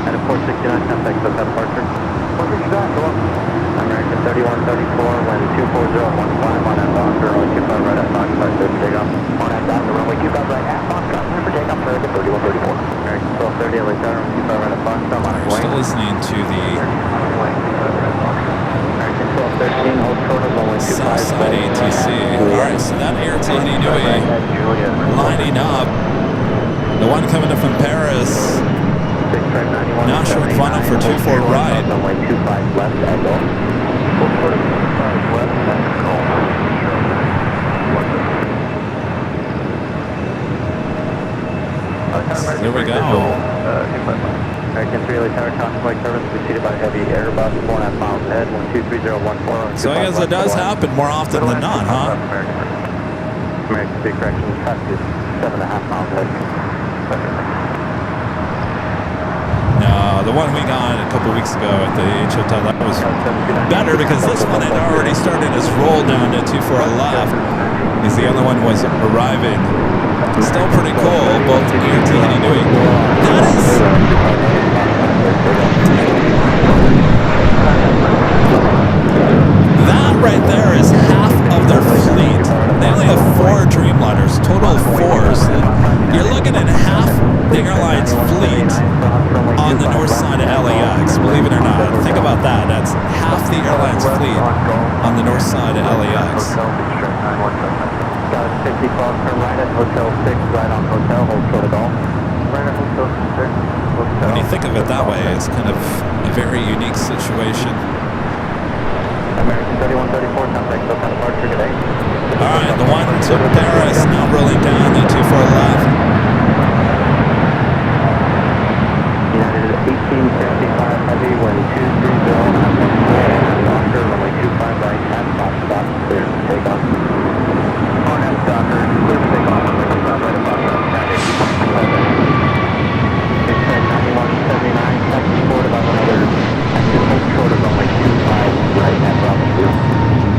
At a 469, contact Hotel Departure. What did you got? Go on. American 3134, wind 24015 on that Docker, runway 25 right at Foxtrot, there's takeoff. On that Docker, runway 25 right at Foxtrot, clear for takeoff, clear to 3134. American 1230, LA Tower, 25 right at Foxtrot, on its way. Still listening to the American 1213, hold short of runway 25. Southside ATC. Alright, so that Air Tahiti Nui lining up. The one coming up from Paris. Now short final for 24 right. Runway 25 left, echo. There we go. American 3 LA Tower, convoy service preceded by heavy Airbus, 4.5 miles ahead, 123.014. So I guess it does happen more often than not, huh? American 3 correction, traffic is 7.5 miles ahead. No, the one we got a couple weeks ago at the H Hotel, that was better because this one had already started its roll down to 24 left. Because the other one was arriving. Still pretty cool, both Air Tahiti Nui. That right there is half of their fleet. They only have 4 Dreamliners, total of 4. So you're looking at half the airline's fleet on the north side of LAX, believe it or not. Think about that. That's half of the airline's fleet on the north side of LAX. Got a 50 cross turn right at Hotel 6, right on Hotel, hold short of golf. Right at Hotel 6, Hotel. When you think of it that way, it's kind of a very unique situation. American 3134, contact SoCal departure today. All right, the one to Paris now rolling down the 24 left. United 1875 heavy, wind 230, Docker, runway 25 right, at Fox stop, clear to take off. On at Docker, clear to take off, runway 25 right, at Fox stop, traffic 9179, taxi forward about another, exit hold short of runway 25 right, at Bravo 2.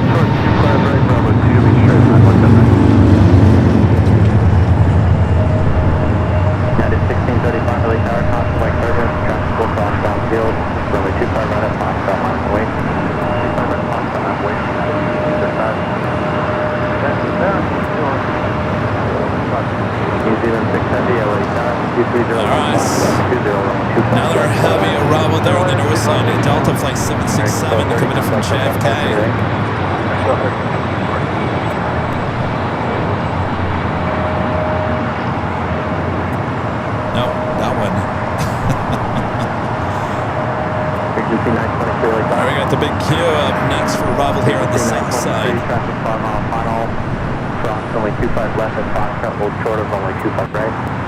Short 25 right, Bravo 2, be straight, 9179. United 1635, early tower, constant white turbulence, traffic will cross downfield, runway 25 right at Fox stop, miles away. 25 right at Fox stop, miles away. New Zealand 6 heavy, LA tower, 230, All right. 20, Another heavy arrival there on the north side of Delta Flight 767 coming in from JFK. No, that one. Regency 923, early All tower. right, we got the big queue up next for arrival here on the south side. Traffic 5 mile final. Cross only 25 left at Fox, hold short of only 25 right.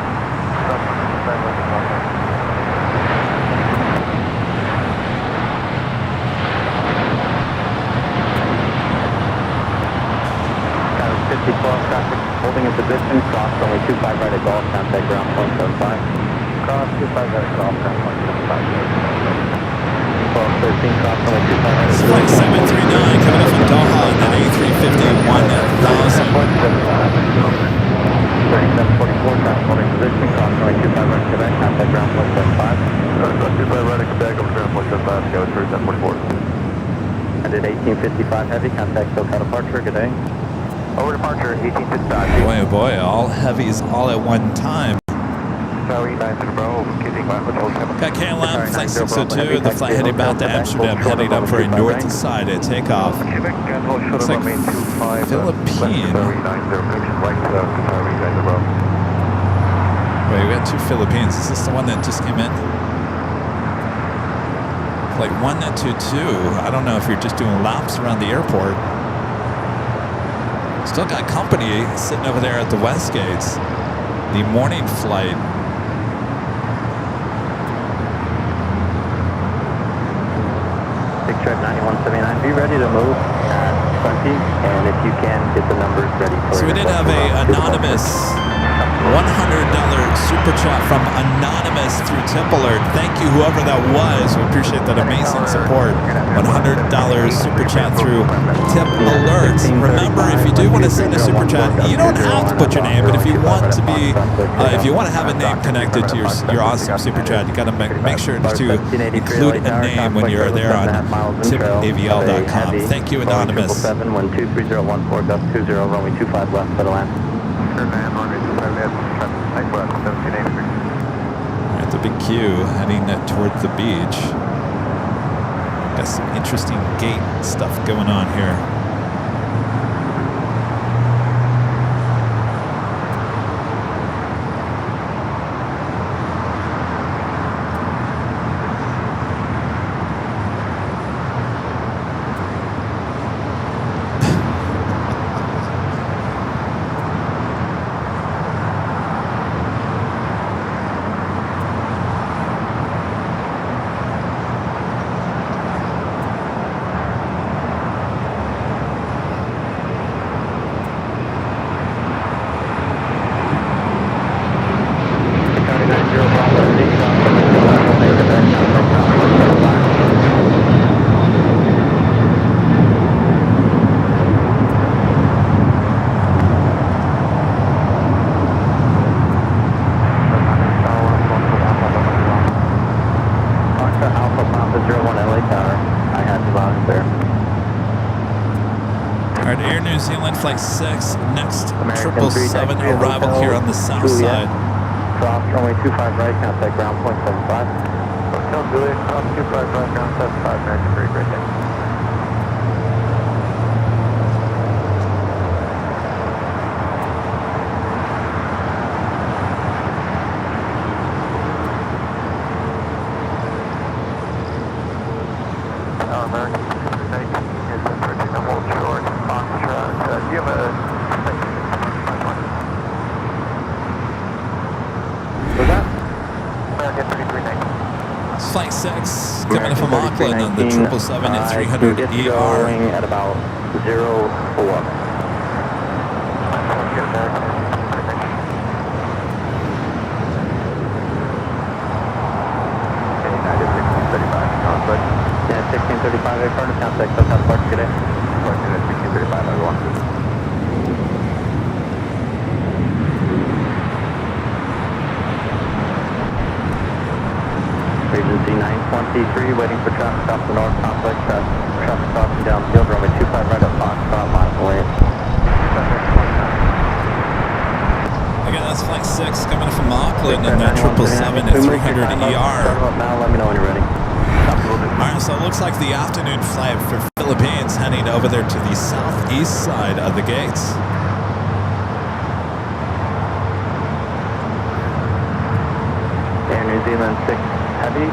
Got a 50 cross traffic holding in position. Cross only 25 right at Golf, contact ground 0.75. Cross 25 right at Golf, ground 0.75. 1213, cross only 25 right at Flight 739 coming up from Doha and then A350 1000. 3744, traffic holding position. Cross only 25 right at Quebec, contact ground 0.75. 25 right at Quebec, over ground 175, go 3744. I did 1855 heavy, contact SoCal departure, good day. Over departure, 1855. Boy, oh boy, all heavies all at one time. Tower E9 to Bravo, kidding, Hotel 7. Got KLM Flight 602, the flight heading back to Amsterdam, heading up for a north side at takeoff. Quebec, Gatwick, Looks like Shuttle, 25. Philippine. Tower E9, connection flight to Tower E9 to Bravo. Wait, we got two Philippines. Is this the one that just came in? Like 122. I don't know if you're just doing laps around the airport. Still got company sitting over there at the West Gates. The morning flight. Big Tread 9179, be ready to move at 20, and if you can, get the numbers ready for So we did have a anonymous $100 super chat from Anonymous through Tip Alert. Thank you, whoever that was. We appreciate that amazing support. $100 super chat through Tip Alert. Remember, if you do want to send a super chat, you don't have to put your name, but if you want to be, if you want to have a name connected to your awesome super chat, you got to make sure to include a name when you're there on tipavl.com. Thank you, Anonymous. 7123014, gust 20, runway 25 left, settle land. At the big queue heading towards the beach. Got some interesting gate stuff going on here. Flight 6, next 777 arrival here on the south side. Cross runway 25 right, contact ground 0.75. Hotel Juliet, cross 25 right, ground 75, American 3, great day. Our American 619 is approaching the hold short. Foxtrot, do you have a... Was that? American 3319. Flight 6 coming in from Auckland on the 777 and 300 get ER. going at about 04. Yeah, 1635, airport, contact, SoCal Park today. 1635, everyone. Regency 923, waiting for traffic off the north complex, traffic crossing downfield, runway 25 right up Fox, miles away. Again, that's Flight 6 coming in from Auckland on the 777 and 300 ER. Now, let me know when you're ready. Alright, so it looks like the afternoon flight for Philippines heading over there to the southeast side of the gates. Air New Zealand 6 Heavy,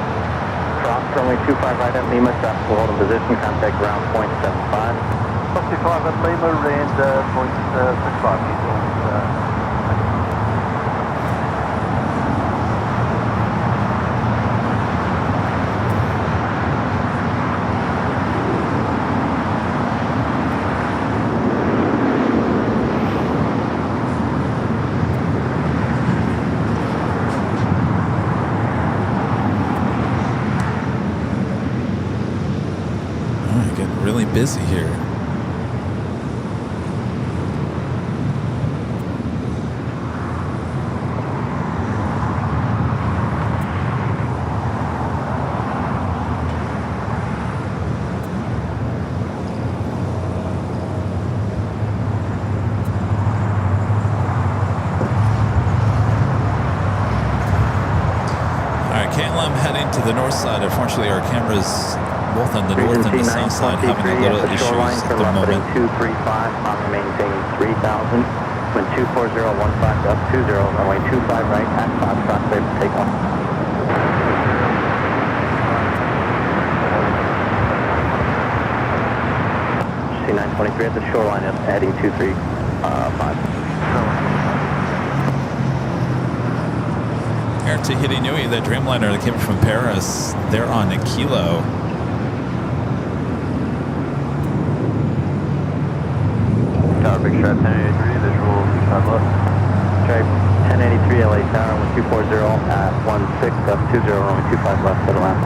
cross runway 25 right at Lima, traffic will hold in position, contact ground point 75. 55 at Lima, range point 65. Getting really busy here. Alright, KLM heading to the north side. Unfortunately, our cameras both on the north and the south side having a little issues at the moment. 235, on maintaining 3000, wind 24015 up 20, runway 25 right at Foxtrot, clear to take off. C923 at the shoreline, heading 235. Air Tahiti Nui, the Dreamliner that came from Paris, they're on a kilo. Tower Big Shot 1083, visual 5 left. Stripe 1083 LA Tower, 1240 at 16 up 20, runway 25 left, to the left.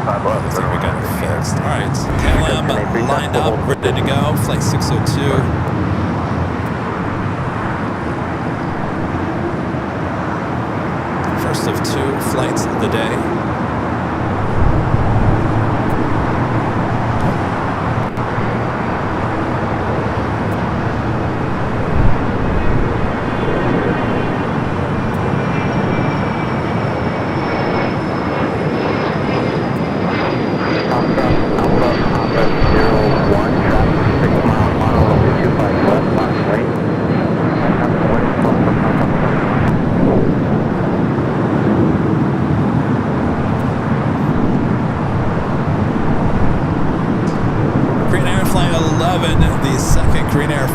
5 left. Looks like we got it fixed. Alright, KLM lined up, ready to go, flight 602. First of 2 flights of the day. The second Green Air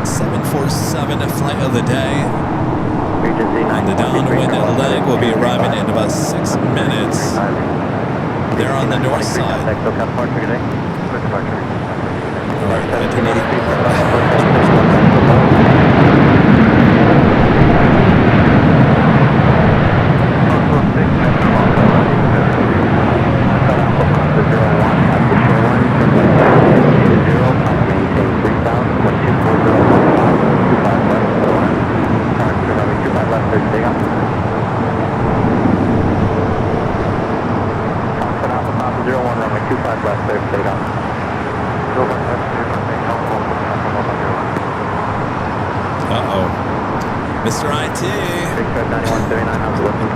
747 flight of the day. And the downwind leg will be arriving in about 6 minutes. They're on the north side. Uh-oh. Mr. IT. 9139, how's it looking?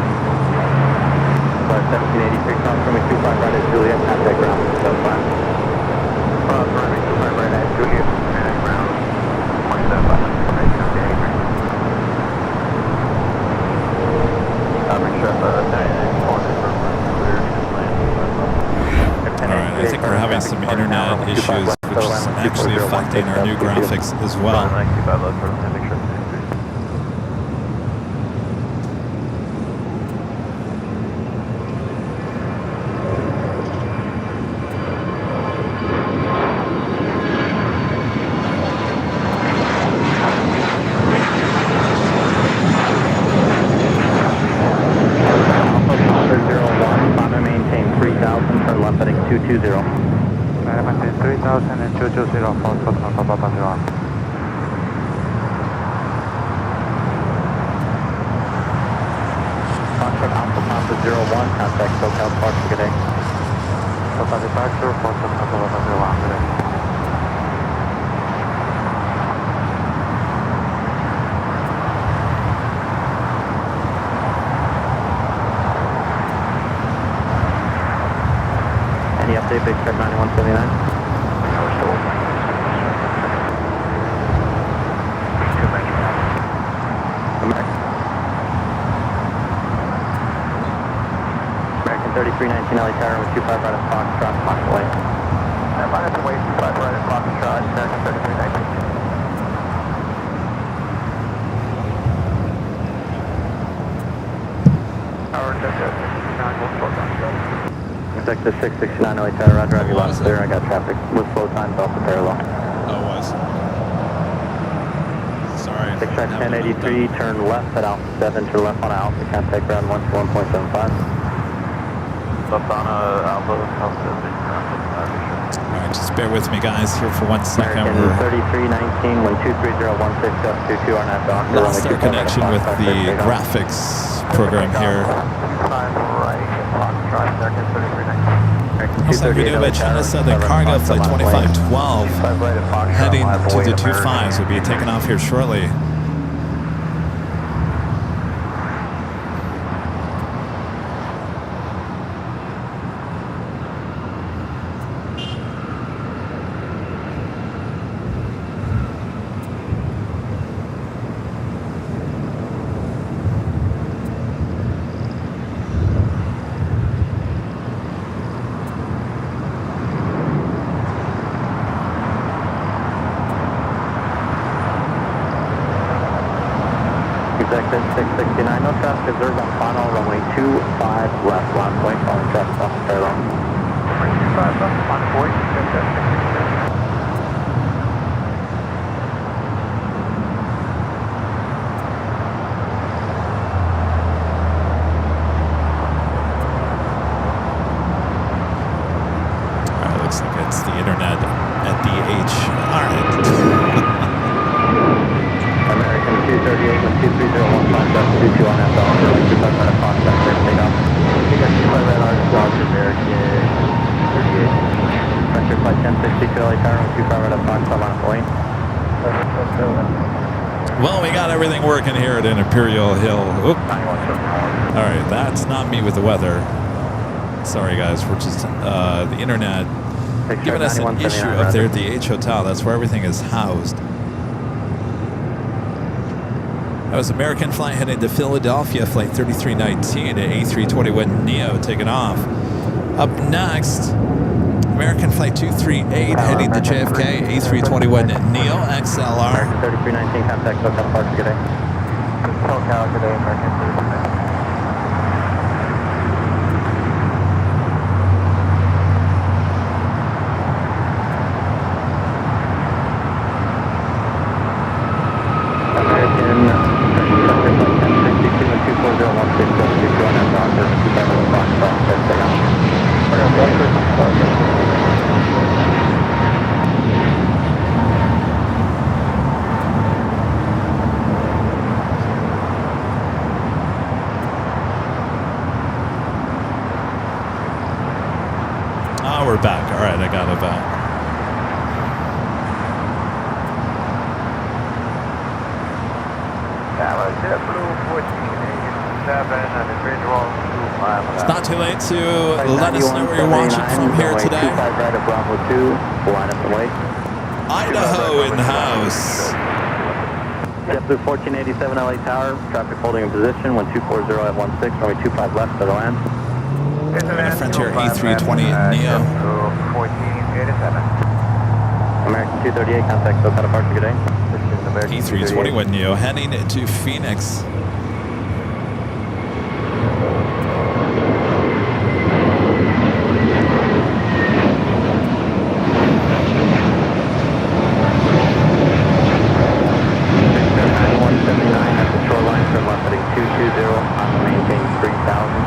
1783, cross runway 25 right at Juliet, contact ground, 75. Cross runway 25 right at Juliet, contact ground, 175. I think we're having some internet issues, which is actually affecting our new graphics as well. Any update, big check 9179? American 3319 LA Tower with 25 right at Foxtrot, Fox away. Minus away, 25 right at Foxtrot, American 3319. Tower, Executive 669 LA Tower, roger, have you lost clear, I got traffic with flow times off the parallel. Oh, was. Sorry. 6 track 1083, turn left at Alpha 7, turn left on Alpha, contact ground 121.75. Left on Alpha, Alright, just bear with me guys here for 1 second. American 3319, wind 23016, gust 22 on that dock. Lost our connection with the graphics program here. Looks like we do by China Southern Cargo Flight 2512 heading to the 25s. Will be taking off here shortly. Executive 669, no traffic observed on final, runway 25 left, line point, following traffic off the parallel. Runway 25 left, line point, Alright, looks like it's the internet at DH. Alright. American 238 with 23015, just 22 on that dollar, like 25 minute Fox, that's it, take off. You got 25 red artist, Roger, American 38. Frontier flight 1062 LA Tower with 25 red Fox, I'm on point. Well, we got everything working here at Imperial Hill. Oop. Alright, that's not me with the weather. Sorry guys, we're just the internet giving us an issue up there at the H Hotel. That's where everything is housed. That was American flight heading to Philadelphia, flight 3319 at A321 Neo taking off. Up next, American flight 238 heading to JFK, A321 Neo XLR. American 3319, contact SoCal Park, good day. SoCal, good day, American 3319. We're back. All right, I got it back. It's not too late to let us know where you're watching from here today. Idaho in the house. JetBlue 1487 LA Tower, traffic holding in position, 1240 at 16, runway 25 left, for the land. And a Frontier A320 Neo. 1487. American 238, contact SoCal departure, good day. A320 with Neo heading to Phoenix.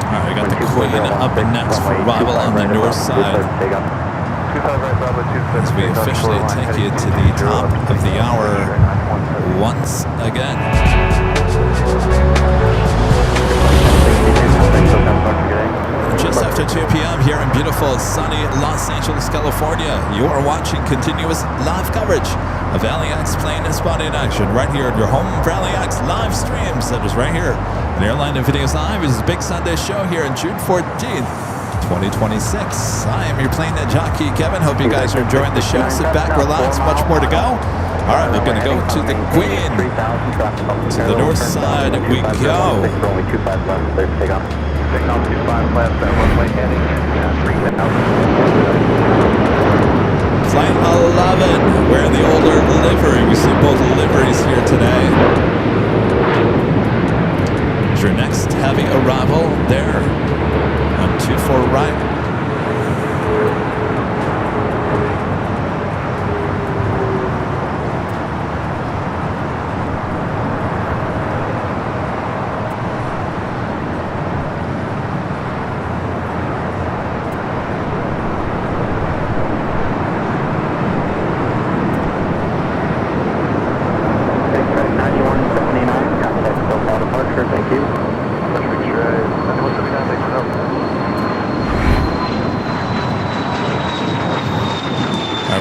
Alright, we got the Queen up next for arrival on the north side. As we officially take you to the top of the hour once again. Just after 2 p.m. here in beautiful sunny Los Angeles, California, you are watching continuous live coverage of LAX plane spotting action right here at your home for LAX live streams. That is right here at Airline and Videos Live. It is a big Sunday show here on June 14th, 2026. I am your plane jockey, Kevin. Hope you guys are enjoying the show. Sit back, relax, much more to go. All right, we're going to go to the Queen. To the north side we go. Flight 11, wearing the older livery. We see both liveries here today. Your next heavy arrival there on 24 right.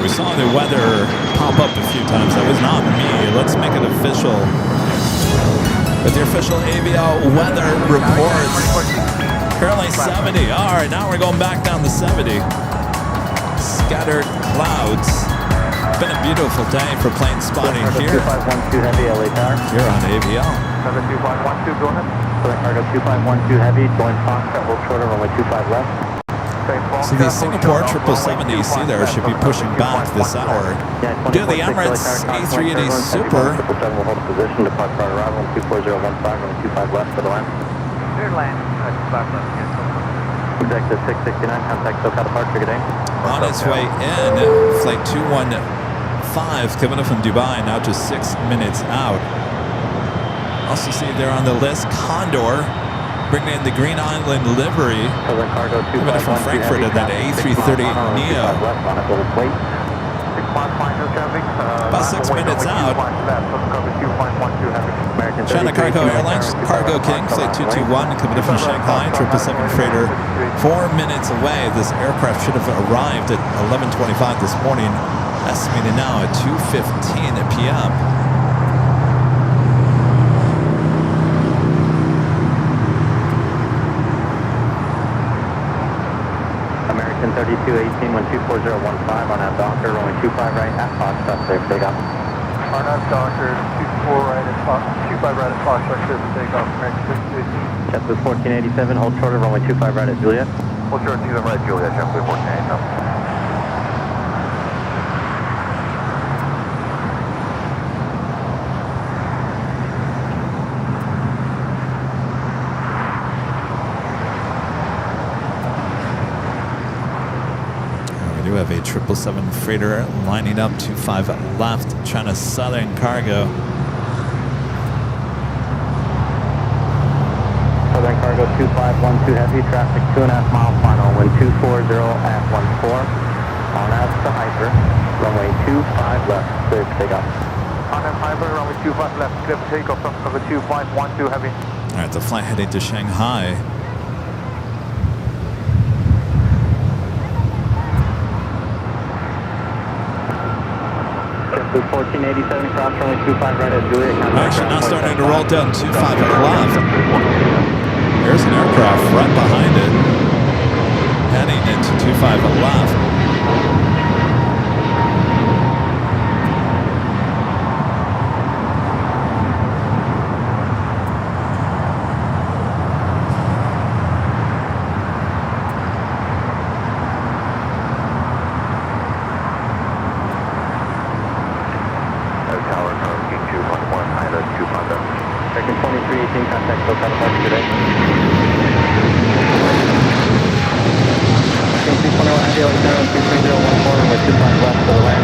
We saw the weather pop up a few times. That was not me. Let's make it official. With the official AVL weather reports. Currently 70. All right, now we're going back down to 70. Scattered clouds. It's been a beautiful day for plane spotting here. 2512 heavy, LA Tower. Here on AVL. 72512, go ahead. Southern Cargo 2512 heavy, going Foxtrot, hold shorter, runway 25 left. So the Singapore 777 that you see there should be pushing back this hour. Due to the Emirates A380 Super. 777 will hold position, depart for arrival, 24015, runway 25 left for the land. Airline, 25 left, yes. Executive 669, contact SoCal departure, good day. On its way in, flight 215 coming up from Dubai, now just 6 minutes out. Also see there on the list, Condor. Bringing in the Green Island livery. Southern Cargo Coming in from Frankfurt at that A330 Neo. About 6 minutes out. China Cargo Airlines, Cargo King, Flight 221, coming in from Shanghai, 777 freighter. 4 minutes away. This aircraft should have arrived at 11:25 this morning. Estimated now at 2:15 p.m. American 3218, 124015 on that Docker, rolling 25 right at Foxtrot, safe takeoff. On that Docker, 24 right at Fox, 25 right at Foxtrot, safe takeoff, American 3218. JetBlue 1487, hold shorter, runway 25 right at Juliet. Hold short, 2 right at Juliet, JetBlue 1487. We do have a 777 freighter lining up 25 left, China Southern Cargo. Southern Cargo 2512 heavy, traffic 2.5 mile final, wind 240 at 14. On out to Hyper, runway 25 left, clear for takeoff. On that Hyper, runway 25 left, clear for takeoff, from cover 2512 heavy. All right, the flight heading to Shanghai. JetBlue 1487, cross runway 25 right at Juliet. Actually, now starting to roll down 25 left. There's an aircraft right behind it, heading into 25 left. SoCal departure today. King 320 Heavy, LAX 23014, runway 25 left for the land.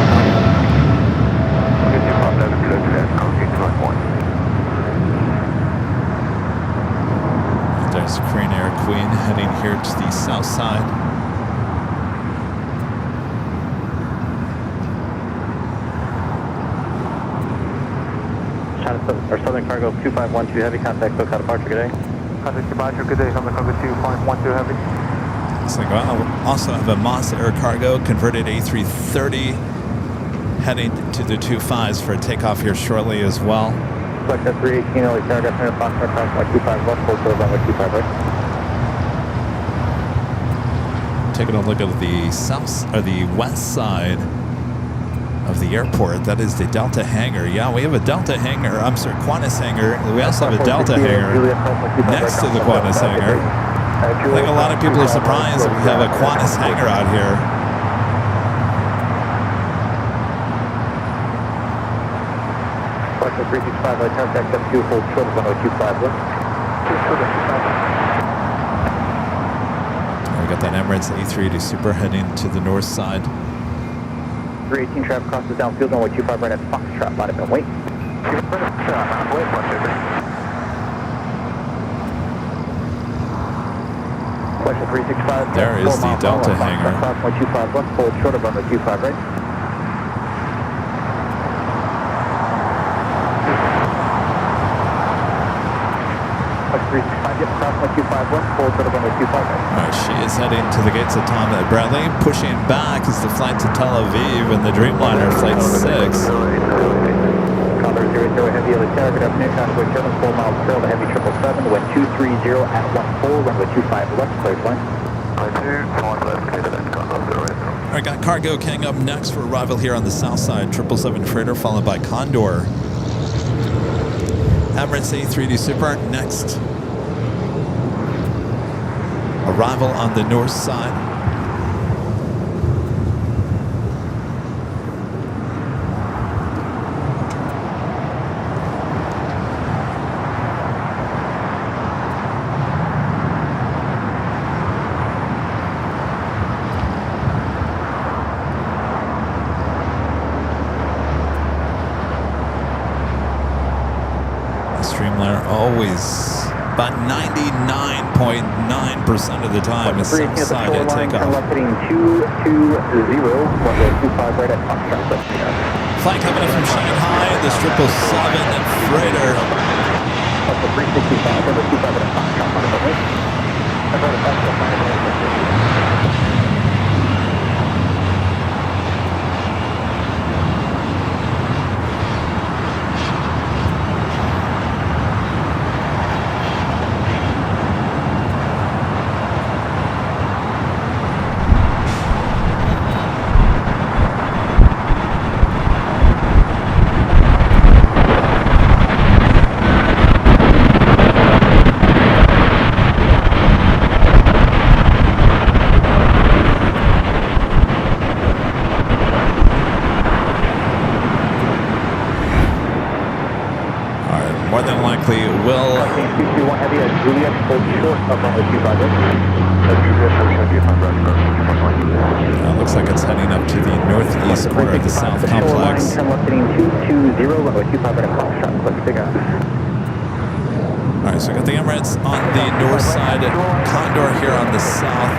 Okay, 257, clear to that, King 221. There's Crane Air Queen heading here to the south side. Or Southern Cargo 2512 Heavy, contact SoCal departure, good day. Contact departure, good day, Southern Cargo 2.12 Heavy. Looks like I'll also have a Moss Air Cargo converted A330 heading to the 25s for a takeoff here shortly as well. Select that 318, LA Cargo, Foxtrot, cross 25 left, full to runway 25 right. Taking a look at the south or the west side of the airport. That is the Delta hangar. Yeah, we have a Delta hangar. I'm sorry, Qantas hangar. We also have a Delta hangar next to the Qantas hangar. I think a lot of people are surprised that we have a Qantas hangar out here. Question 365, LA contact M2, full short of runway 25 left. We got that Emirates A380 Super heading to the north side. 318 traffic crosses downfield, runway 25 right at Foxtrot, line up and wait. Question 365. There is the Delta hangar. Cross 125 left, hold short of runway 25 right. Question 365, yep, cross 125 left, hold short of runway 25 right. All right, she is heading to the gates of Tom Bradley. Pushing back is the flight to Tel Aviv and the Dreamliner Flight 6. Condor 00 Heavy, LA Tower, good afternoon, convoy 7, 4 miles trail to Heavy 777, wind 230 at 14, runway 25 left, clear flight. All right, got Cargo King up next for arrival here on the south side. 777 freighter followed by Condor. Emirates A380 Super next. Arrival on the north side. Streamliner always about 99.9% of the time is south side at takeoff. Heading 220, runway 25 right at Foxtrot. Flight coming in from Shanghai, the 777 freighter. That's the 365, runway 25 right at Foxtrot. More than likely will. Heavy at Juliet, hold short of runway 25 Looks like it's heading up to the northeast corner of the south complex. Heading 220, runway 25 right at Foxtrot. Click figure. All right, so we got the Emirates on the north side, Condor here on the south.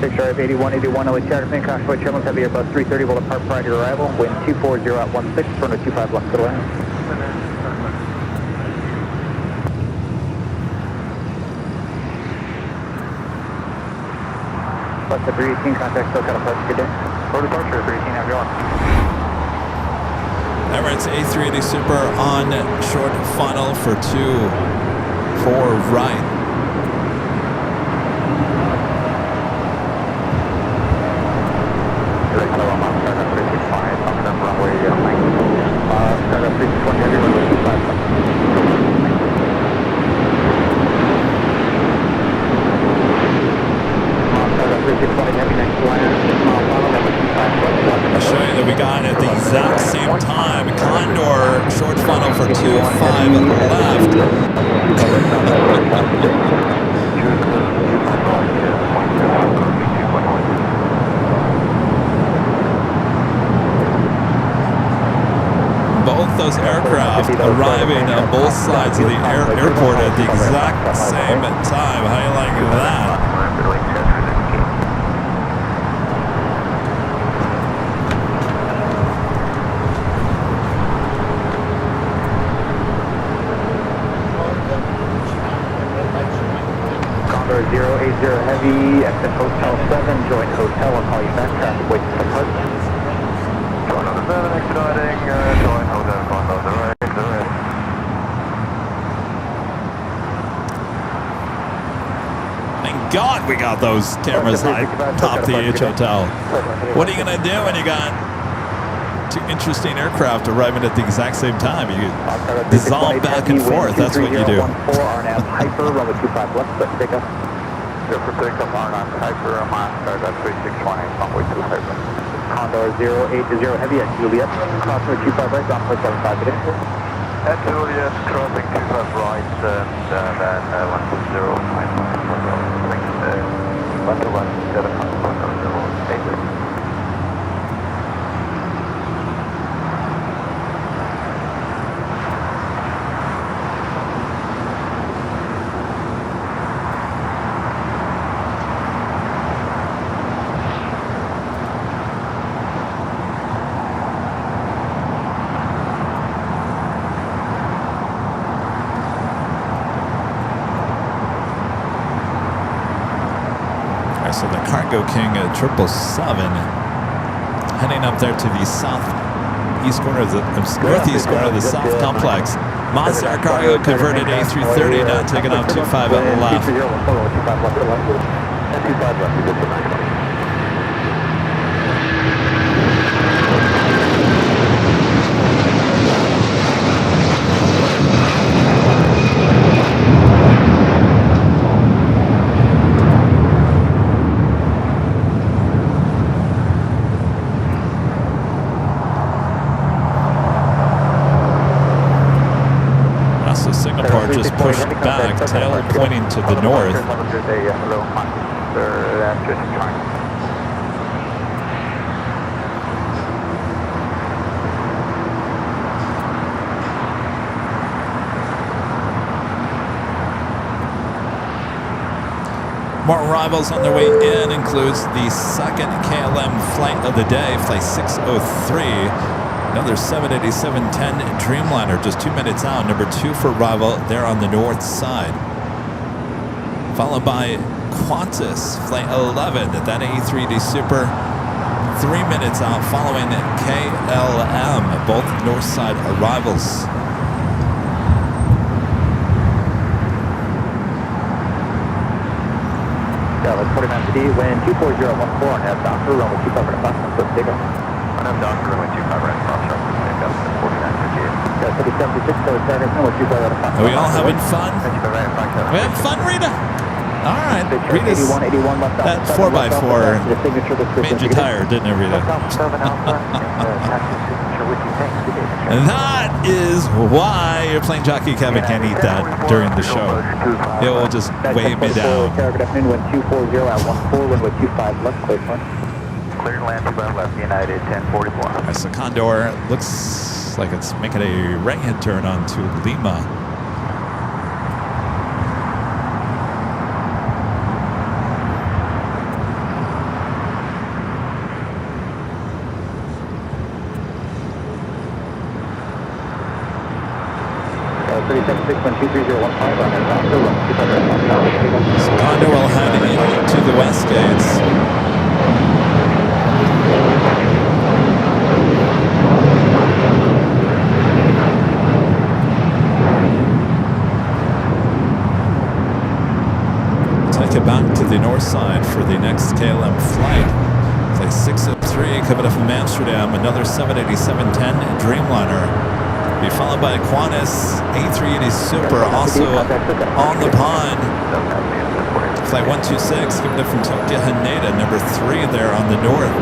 Picture of 8181, LA Tower, Plane Jockey Kevin, Heavy Airbus 330 will depart prior to your arrival. Wind 240 at 16, runway 25 left to the land. Plus the 318, contact SoCal departure, good day. For departure, 318, have you on? Emirates A380 Super on short funnel for 24 right. I'll show you that we got at the exact same time Condor those aircraft arriving on both sides of the airport at the exact same time. How you like that? Condor 080 Heavy, exit Hotel 7, join Hotel, I'll call you back, traffic wait for departure. Join on the 7, expediting, join Hotel, Condor 080. Thank God we got those cameras high top the H Hotel. What are you going to do when you got two interesting aircraft arriving at the exact same time? You dissolve back and forth. That's what you do. RNAV Hyper, runway 25 left, but take up. Go for takeoff, RNAV Hyper, Master, that's 3618, runway 2 Hyper. Condor 080 Heavy at Juliet, crossing 25 right, down 475 today. At Juliet, crossing 25 right, and then 120, 117, So the Cargo King 777 heading up there to the southeast corner of the northeast corner of the South Complex. Moss Air Cargo converted A330, now taking off 25 on the left. Singapore just pushed back, tail pointing to the north. More arrivals on their way in includes the second KLM flight of the day, flight 603. Another 787-10 Dreamliner, just 2 minutes out, number 2 for arrival there on the north side. Followed by Qantas, flight 11, that A380 Super, 3 minutes out, following KLM, both north side arrivals. Dallas 49 CD, wind 24014 and have Doctor, runway 25 for the platform, so take off. I'm Doctor, runway 25 right, cross up, take up 4958. 3076, so it's runway 25 out of platform. Are we all having fun? We having fun, Rita? All right, Rita's that 4x4 made you tired, didn't it, Rita? That is why your plane jockey Kevin can't eat that during the show. It will just weigh me down. Wind 240 at 14, wind 25 left, clear front. Clear and land 25 left, United 1044. As the Condor looks like it's making a right-hand turn onto Lima. Condor will head into the west gates. Take it back to the north side for the next KLM flight. Flight 603 coming up from Amsterdam, another 787-10 Dreamliner. Be followed by a Qantas A380 Super, also on the pond. Flight 126 coming up from Tokyo Haneda, number 3 there on the north.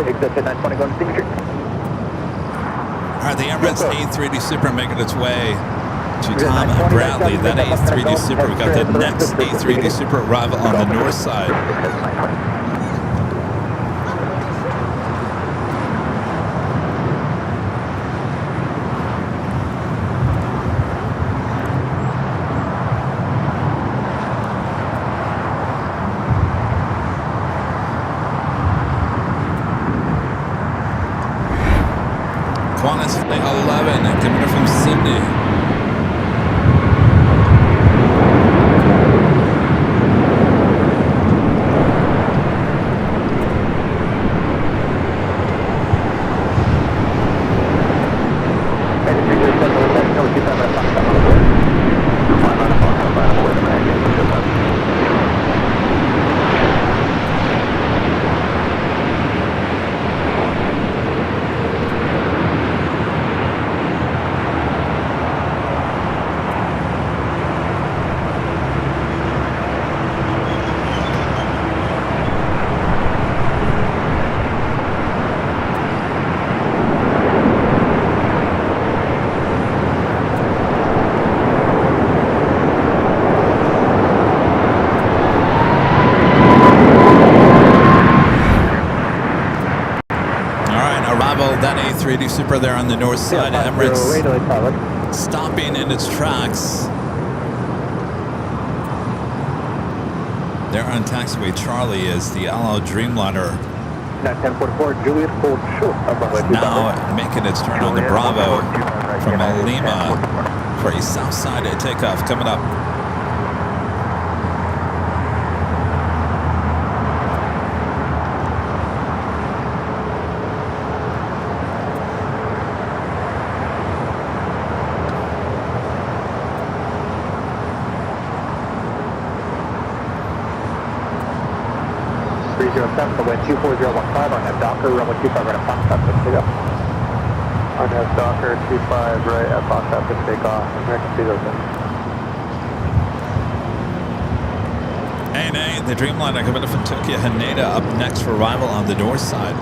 Exit 920 going to Signature. All right, the Emirates A380 Super making its way to Tom Bradley. That A380 Super, we got the next A380 Super arrival on the north side. Qantas Flight 11 coming in from Sydney. That A380 Super there on the north side. Emirates stopping in its tracks. There on taxiway Charlie is the LL Dreamliner. 1044 Juliet Hold Short. Now making its turn on the Bravo from Lima for a south side takeoff coming up. The wind 24015 on that Docker, runway 25 right at Foxtrot, let's take off. On that Docker 25 right at Foxtrot, let's take off. American see those in. ANA, the Dreamliner coming up from Tokyo Haneda up next for arrival on the north side.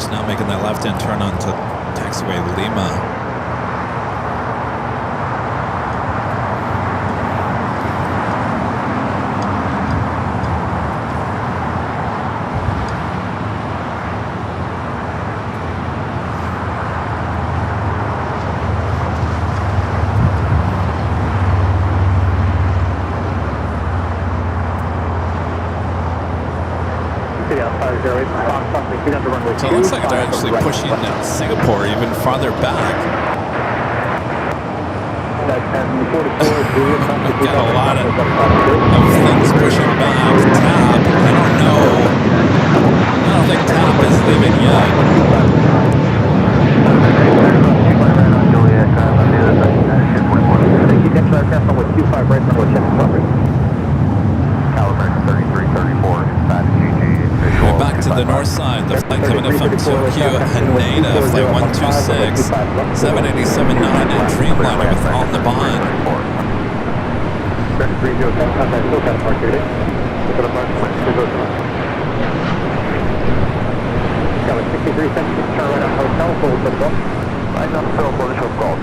Now making that left-hand turn onto taxiway Lima. So it looks like they're actually pushing Singapore even farther back. We've got a lot of things pushing back. TAP, I don't know. I don't think TAP is leaving yet. We're back to the north side. The flight coming up from Tokyo Haneda, flight 126, 787-9 and Dreamliner with on the bond. Got a 63 cents turn right on hotel, full for the book. Right on the fill for the show call,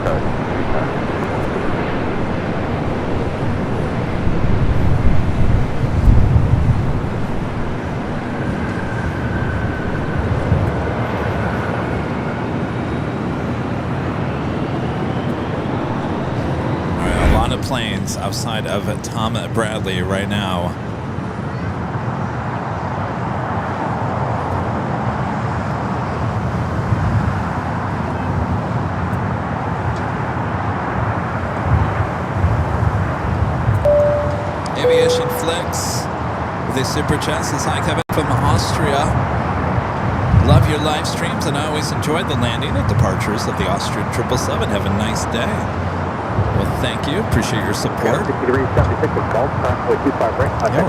Planes outside of Tom Bradley right now. Aviation Flex with a super chat says, hi Kevin from Austria. Love your live streams and I always enjoy the landing and departures of the Austrian 777. Have a nice day. Well, thank you. Appreciate your support. Yeah,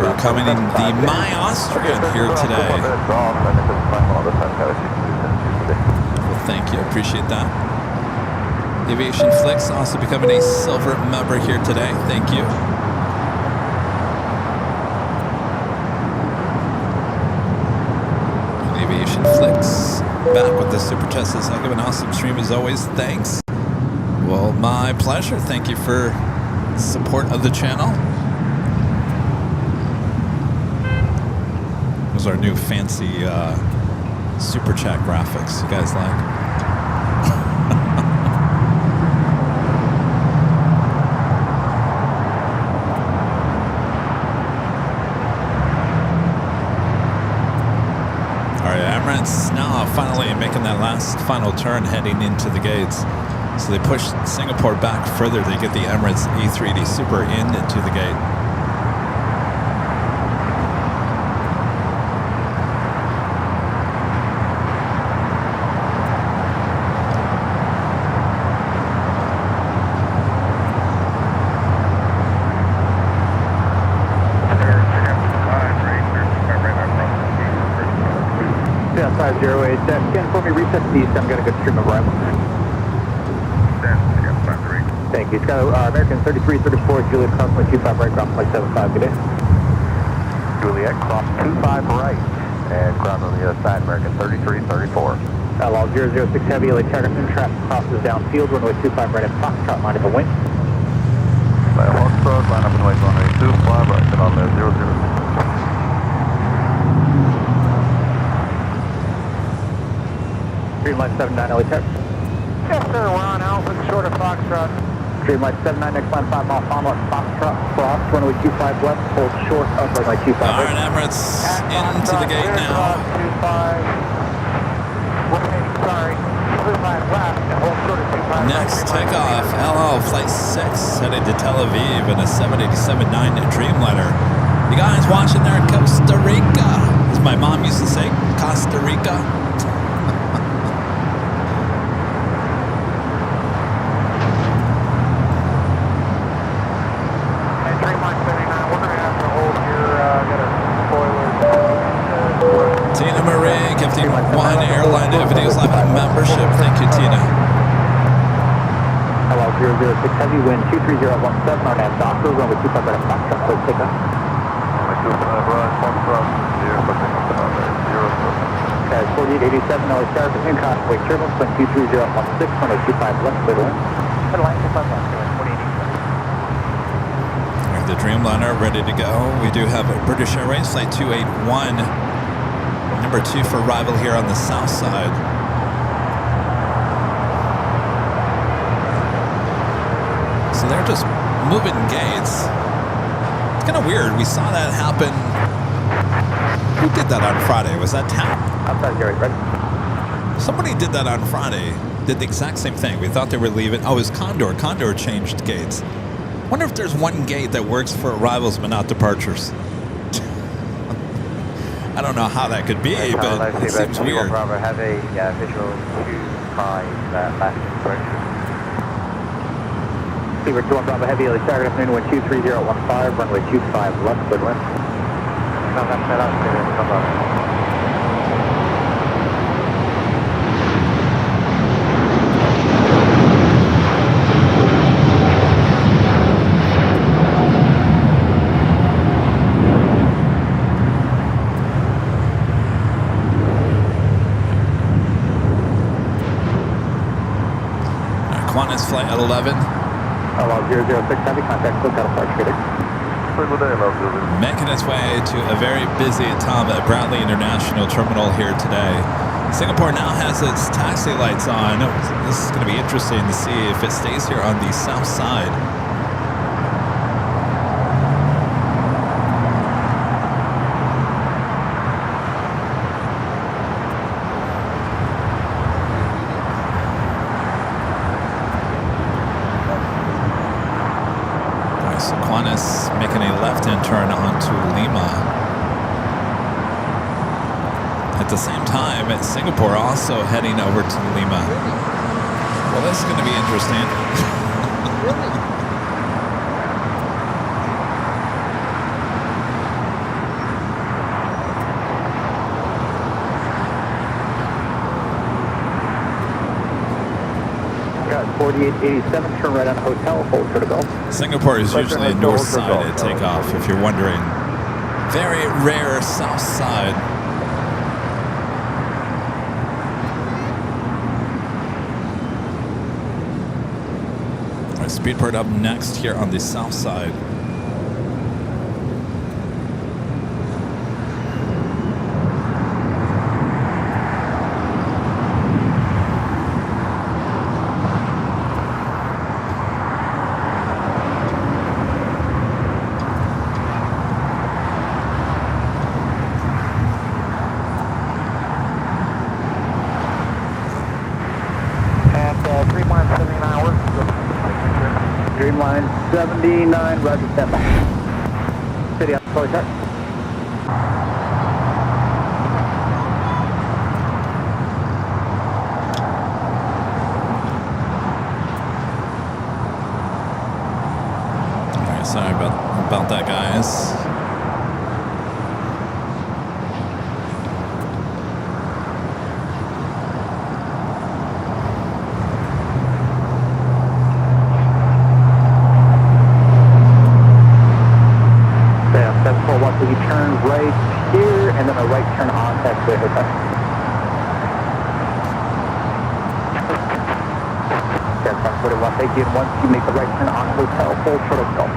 we're coming in the My Austrian here today. Well, thank you. Appreciate that. Aviation Flicks also becoming a silver member here today. Thank you. Aviation Flicks back with the super chat. Says, I give an awesome stream as always. Thanks. Well, my pleasure. Thank you for support of the channel. Those are new fancy super chat graphics. You guys like? Now finally making that last final turn heading into the gates. So they push Singapore back further. They get the Emirates A380 Super into the gate. Scan for me, reset to the east. I'm going to go stream of arrival. Thank you. Sky American 3334, Juliet cross 25 right, ground flight 75. Good day. Juliet, cross 25 right, and ground on the other side, American 3334. LL 006 Heavy, LA Charter, traffic crosses downfield, runway 25 right at Foxtrot, line of the wind. Foxtrot, line up and wait, runway 25 right, and on the 006. Streamline 79, LA Tech. Yes, sir. We're on Alpha, short of Foxtrot. Streamline 79, next line 5 mile final at Foxtrot, cross, runway 25 left, hold short of runway 25 All right. right, Emirates into the gate now. 25. Sorry. 25 left and hold short of 25. Next takeoff, LL Flight 6 headed to Tel Aviv in a 787-9 Dreamliner. You guys watching there in Costa Rica? As my mom used to say, Costa Rica. Tina Marie, gifting one Airline Videos Live membership. Thank you, Tina. Hello, 006 Heavy, wind 23017, our nav Docker, runway 25 right at Foxtrot, please take off. Runway 25 right, Foxtrot, 0, Guys, 4887, LA Charter, in convoy turbulence, wind 23016, runway 25 left, clear to wind. Line 25 left, 4887. The Dreamliner ready to go. We do have a British Airways Flight 281. Number 2 for arrival here on the south side. So they're just moving gates. It's kind of weird. We saw that happen. Who did that on Friday? Was that TAP? Outside Jerry, ready? Somebody did that on Friday. Did the exact same thing. We thought they were leaving. Oh, it was Condor. Condor changed gates. Wonder if there's one gate that works for arrivals but not departures. I don't know how that could be, but it seems weird. Bravo, have a visual to find last approach. Seabird 21 Bravo Heavy, LA Charter, afternoon, wind 23015, runway 25 left, clear to wind. Qantas flight at 11. Hello, 006 Heavy, contact clear, got a park shooting. Making its way to a very busy TOM at Bradley International Terminal here today. Singapore now has its taxi lights on. This is going to be interesting to see if it stays here on the south side. So Qantas making a left-hand turn onto Lima. At the same time, Singapore also heading over to Lima. Well, this is going to be interesting. 4887, turn right on hotel, hold short of Gulf. Singapore is usually Western north Hotel, side at takeoff, if you're wondering. Very rare south side. All right, Speedbird up next here on the south side. Dreamline 79, roger, stand by. City on fully set. Alright, sorry about that, guys. So you turn right here, and then a right turn on taxiway hotel. That's 41, thank you. And once you make the right turn on hotel, full short of Gulf.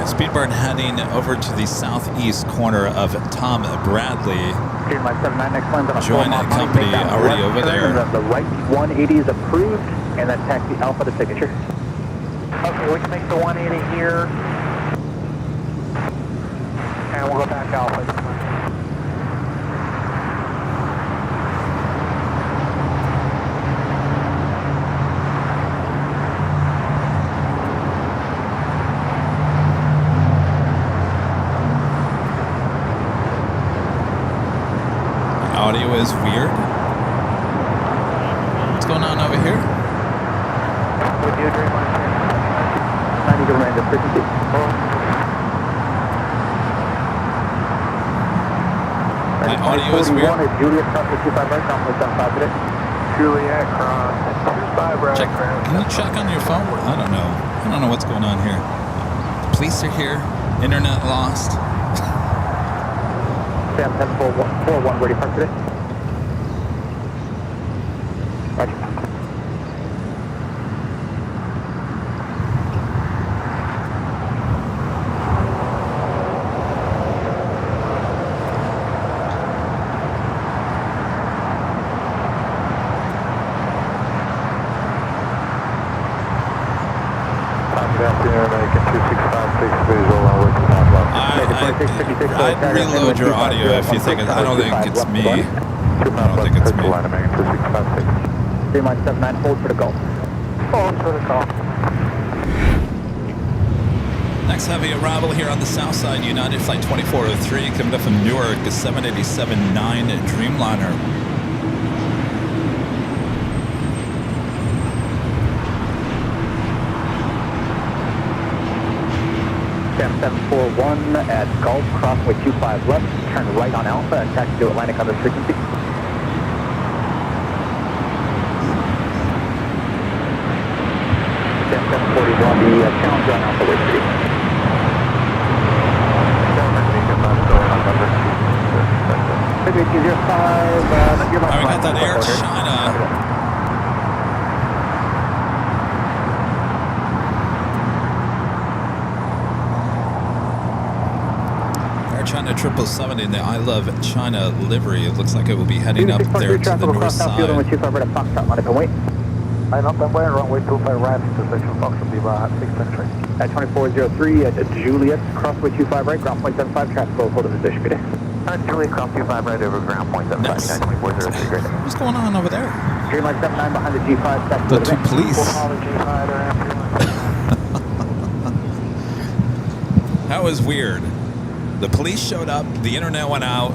Speedbird heading over to the southeast corner of Tom Bradley. Join the company already over there. The right 180 is approved, and then taxi Alpha to signature. Okay, we can make the 180 here. And we'll go back Alpha. Audio is weird. What's going on over here? Would you agree with me? 90 to land of frequency. My audio is weird. Juliet cross the 25 right, complex on 5 today. Juliet cross 25 right. Check. Can you check on your phone? I don't know. I don't know what's going on here. The police are here. Internet lost. Sam 1041, where do you park today? Roger. I'd reload your audio if you think it. I don't think it's me. I don't think it's me. Dreamline 79, hold for the Gulf. Hold for the Gulf. Next heavy arrival here on the south side, United Flight 2403, coming up from Newark, a 787-9 Dreamliner. 741 at Gulf, crossway 25 left, turn right on Alpha, and taxi to Atlantic on this frequency. Sam 741, the Challenger on Alpha, way 3. Maybe 205, we got that Air China. China 777 in the I Love China livery. It looks like it will be heading up there to the north side. Line up and way, runway 25 right, intersection Fox will be about 6 minutes right. At 2403 at Juliet, crossway 25 right, ground point 75, traffic flow, hold of position, good day. Juliet, cross 25 right over ground point 75, Nice. 2403, great. What's going on over there? Dreamline 79 behind the G5, taxi The to two police. That was weird. The police showed up, the internet went out.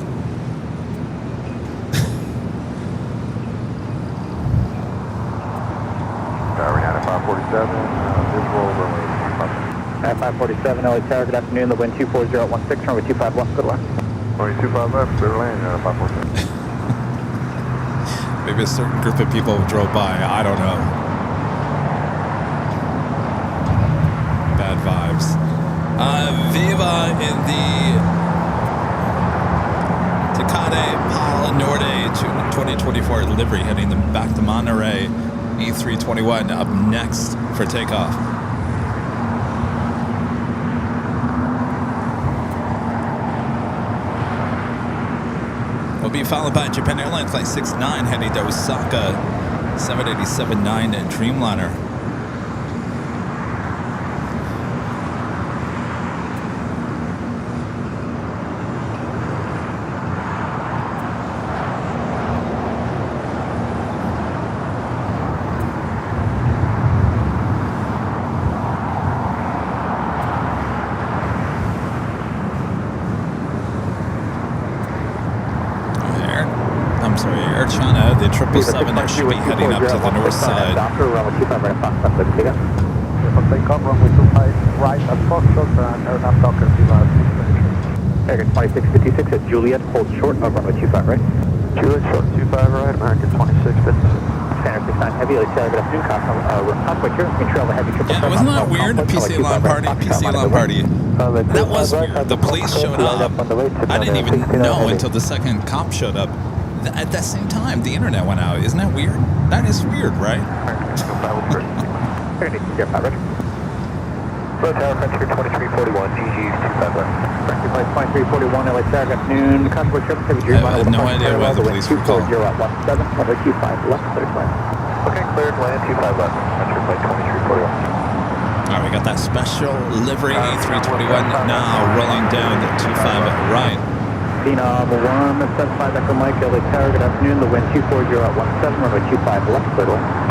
visual runway 25. At 547, LA Tower, good afternoon. The wind 240 at 16, runway 25 left, good luck. Runway 25 left, clear lane, 547. Maybe a certain group of people drove by. I don't know. Bad vibes. Viva in the Takate Pal Norde 2024 livery, heading them back to Monterey. E321 up next for takeoff. Will be followed by Japan Airlines Flight 69 heading to Osaka, 787-9 and Dreamliner. Air China, the 777 should be heading up to the north side. Takeoff runway 25 right at Foxtrot and aircraft docker 2656 at Juliet, hold short of runway 25 right. Juliet short 25 right, American 2656. Standard 69 heavy, LA Tower, good afternoon. Convoy here, control the heavy triple. Yeah, wasn't that weird? PC Alarm Party, PC Alarm Party. That was weird. The police showed up. I didn't even know until the second cop showed up. At that same time, the internet went out. Isn't that weird? That is weird, right? Low Tower, Frontier 2341, GG 25 left. Frontier Flight 2341, LA Tower, good afternoon. Convoy here, heavy Dreamliner. I have no idea why the police were called. 240 at 17, runway 25 left, clear flight. Okay, cleared, land 25 left. Frontier Flight 2341. All right, we got that special livery A321 now rolling down to 25 right. Phenom 175 Echo Mike, LA Tower, good afternoon. The wind 240 at 17, runway 25 left, clear left.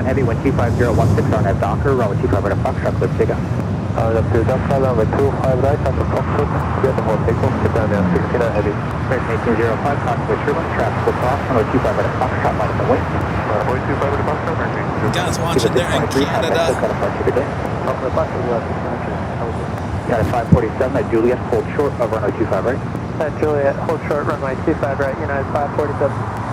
Heavy, wind 25016 on at Docker, runway 25 right at Foxtrot, clear to take off. That's clear, Docker, runway 25 right after Foxtrot, get the more takeoff, get down there, 69 heavy. American 1805, Convoy turbulence, traffic will cross, runway 25 right at Foxtrot, line up and wait. Runway 25 right at Foxtrot, American. Guys watching there in Canada. Got a 547 at Juliet, hold short of runway 25 right. At Juliet, hold short, runway 25 right, United 547.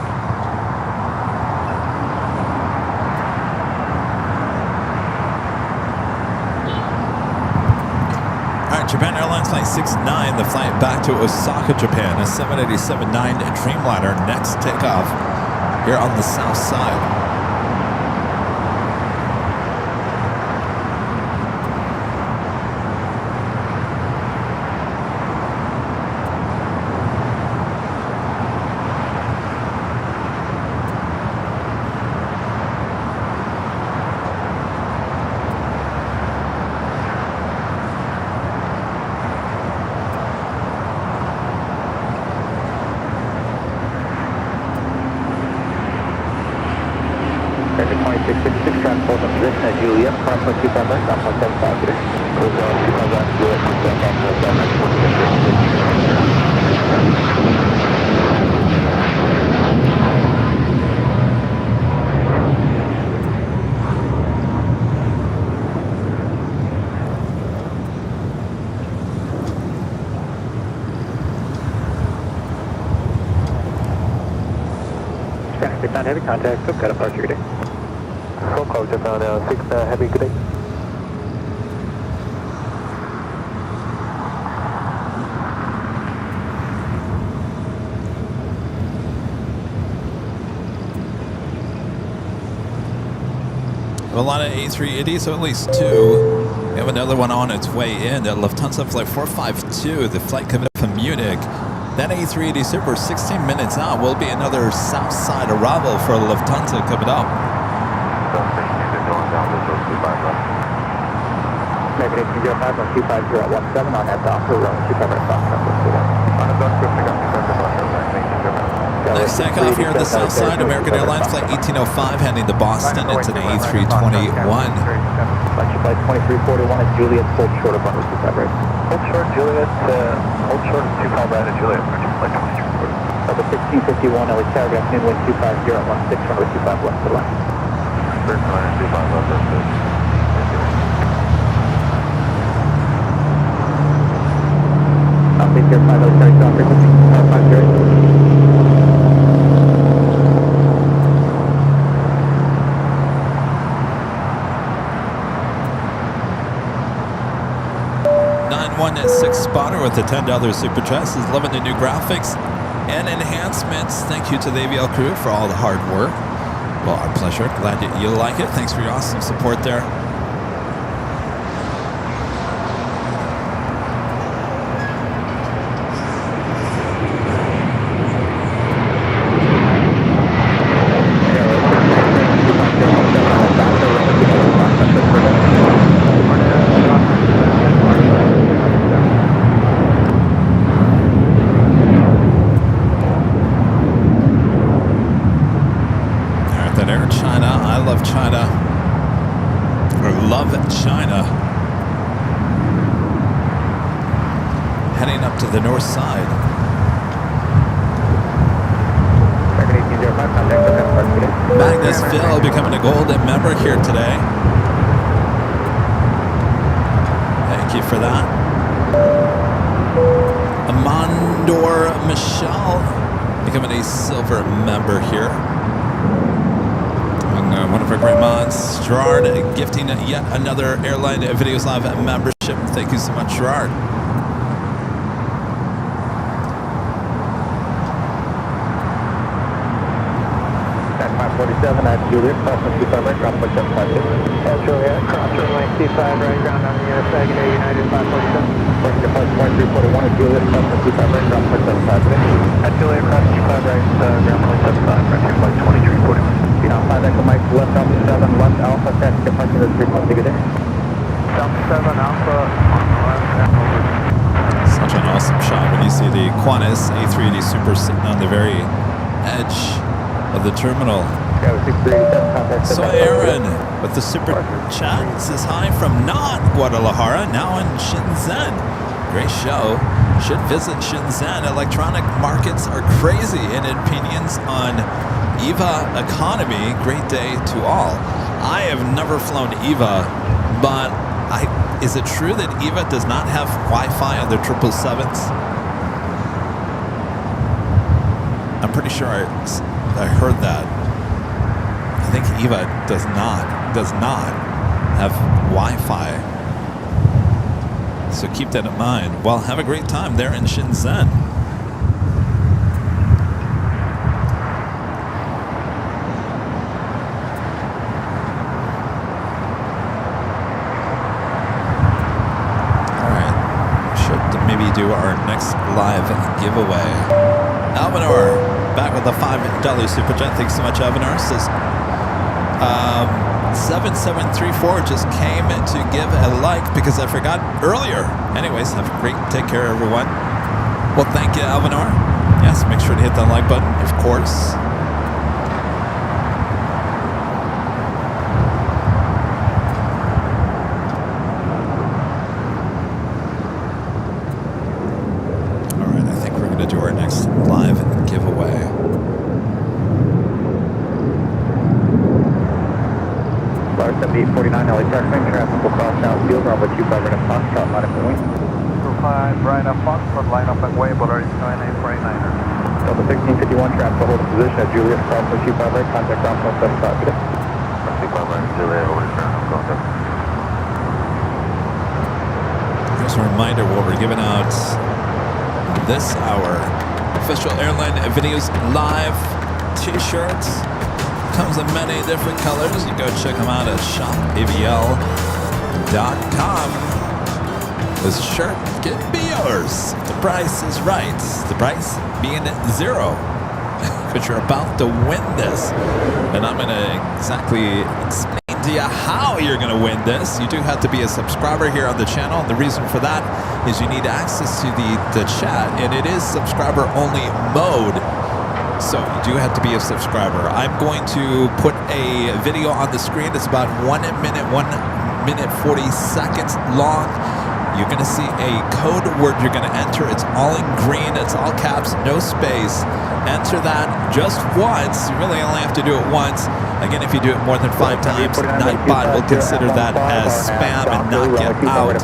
Japan Airlines Flight 69, the flight back to Osaka, Japan, a 787-9 Dreamliner, next takeoff here on the south side. American 2666, transport in position at Juliet, cross 25 right, down 175 today. Close on 25 right, Juliet, cross down 69 heavy contact, got a departure today. Full call Japan, 69 heavy, good day. A lot of A380, so at least two. We have another one on its way in at Lufthansa Flight 452, the flight coming up from Munich. That A380 Super, 16 minutes out, will be another south side arrival for Lufthansa coming up. American Dragon 1805, 125 at 17 on that docker, run 25 right cross, on the docker, pick up the Next takeoff here at the south side, American Airlines Flight 1805 heading to Boston. It's an A321. Flight 2341 at Juliet, hold short of runway 25 right. Hold short, Juliet, hold short, 25 right at Juliet, flight 2340. The 1651, LA Carrier, wind 250 at 16, runway 25 left to left. 25 left, that's it. Update here, 5 LA Carrier, ground frequency, 50. 916 spotter with the $10 super chest is loving the new graphics and enhancements. Thank you to the AVL crew for all the hard work. Well, our pleasure. Glad that you like it. Thanks for your awesome support there. Heading up to the north side. Magnusville becoming a golden member here today. Thank you for that. Amandor Michelle becoming a silver member here. And one of our great mods, Gerard, gifting yet another Airline Videos Live membership. Thank you so much, Gerard. 47 at Juliet, cross 25 right, ground 756. At Juliet, cross runway 25 right, ground on the Saginaw United 547. Flight 2341 at Juliet, cross 25 right, ground 756. At Juliet, cross 25 right, ground 75, right here, flight 2341. Phenom 5 Echo Mike, left Alpha 7, left Alpha, taxi departure to 3.2, good day. Delta 7 Alpha, on the left, and over. Such an awesome shot when you see the Qantas A380 Super sitting on the very edge of the terminal. So Aaron with the super chat says hi from not Guadalajara, now in Shenzhen. Great show. Should visit Shenzhen. Electronic markets are crazy in opinions on EVA economy. Great day to all. I have never flown EVA, but is it true that EVA does not have Wi-Fi on their 777s? I'm pretty sure I heard that. I think EVA does not have Wi-Fi. So keep that in mind. Well, have a great time there in Shenzhen. All right, should maybe do our next live giveaway. Alvinor back with the $5 super chat. Thanks so much, Alvinor. Says 7734 just came to give a like because I forgot earlier. Anyways, have a great, take care, everyone. Well, thank you, Alvinor. Yes, make sure to hit that like button, of course. All right, I think we're going to do our next live giveaway. Bar 7849, LA Taxi, traffic will cross downfield, runway 25 right up Foxtrot, line up and wing. 25 right up Foxtrot, line up and way, Polaris 9849er. Delta 1651, traffic will hold a position at Juliet, cross 25 right, contact ground 175, good day. 25 right, Juliet, over to ground, contact. Just a reminder what we're giving out this hour. Official Airline Videos Live t-shirts. Comes in many different colors. You go check them out at shopavl.com. This shirt can be yours. The price is right. The price being $0. But you're about to win this. And I'm going to exactly explain idea how you're going to win this, you do have to be a subscriber here on the channel. The reason for that is you need access to the chat, and it is subscriber-only mode. So you do have to be a subscriber. I'm going to put a video on the screen. It's about 1 minute 40 seconds long. You're going to see a code word you're going to enter. It's all in green. It's all caps, no space. Enter that just once. You really only have to do it once. Again, if you do it more than 5 times, Nightbot will consider that as spam and not get out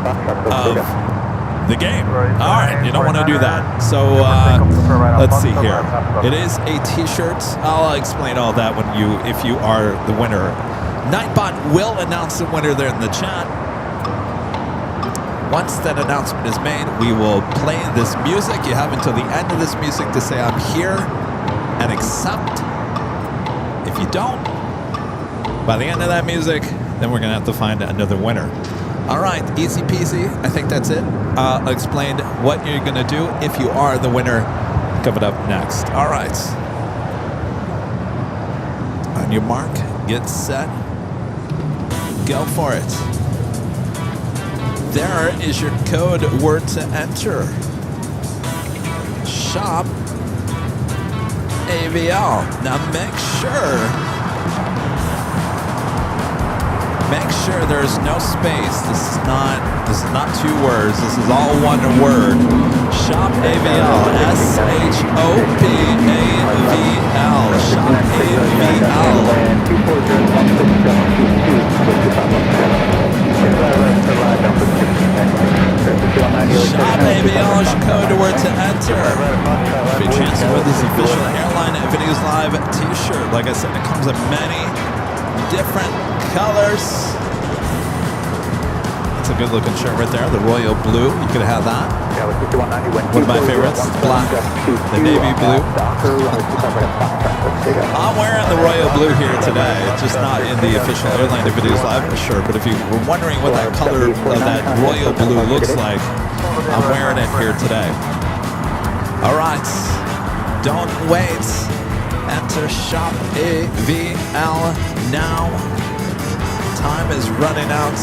of the game. All right, you don't want to do that. So let's see here. It is a T-shirt. I'll explain all that if you are the winner. Nightbot will announce the winner there in the chat. Once that announcement is made, we will play this music. You have until the end of this music to say I'm here and accept. If you don't, by the end of that music, then we're going to have to find another winner. All right, easy peasy. I think that's it. I'll explain what you're going to do if you are the winner coming up next. All right. On your mark, get set, go for it. There is your code word to enter. Shop AVL. Now make sure there's no space. This is not 2 words. This is all one word. Shop AVL. SHOPAVL. Shop AVL. Shop AVL is your code word to enter. For your chance to win this official Airline Videos Live t-shirt. Like I said, it comes in many different colors. It's a good looking shirt right there. The royal blue. You could have that. One of my favorites. Black. The navy blue. I'm wearing the royal blue here today. It's just not in the official Airline Videos Live shirt. But if you were wondering what that color of that royal blue looks like, I'm wearing it here today. All right. Don't wait. Enter Shop AVL now. Time is running out.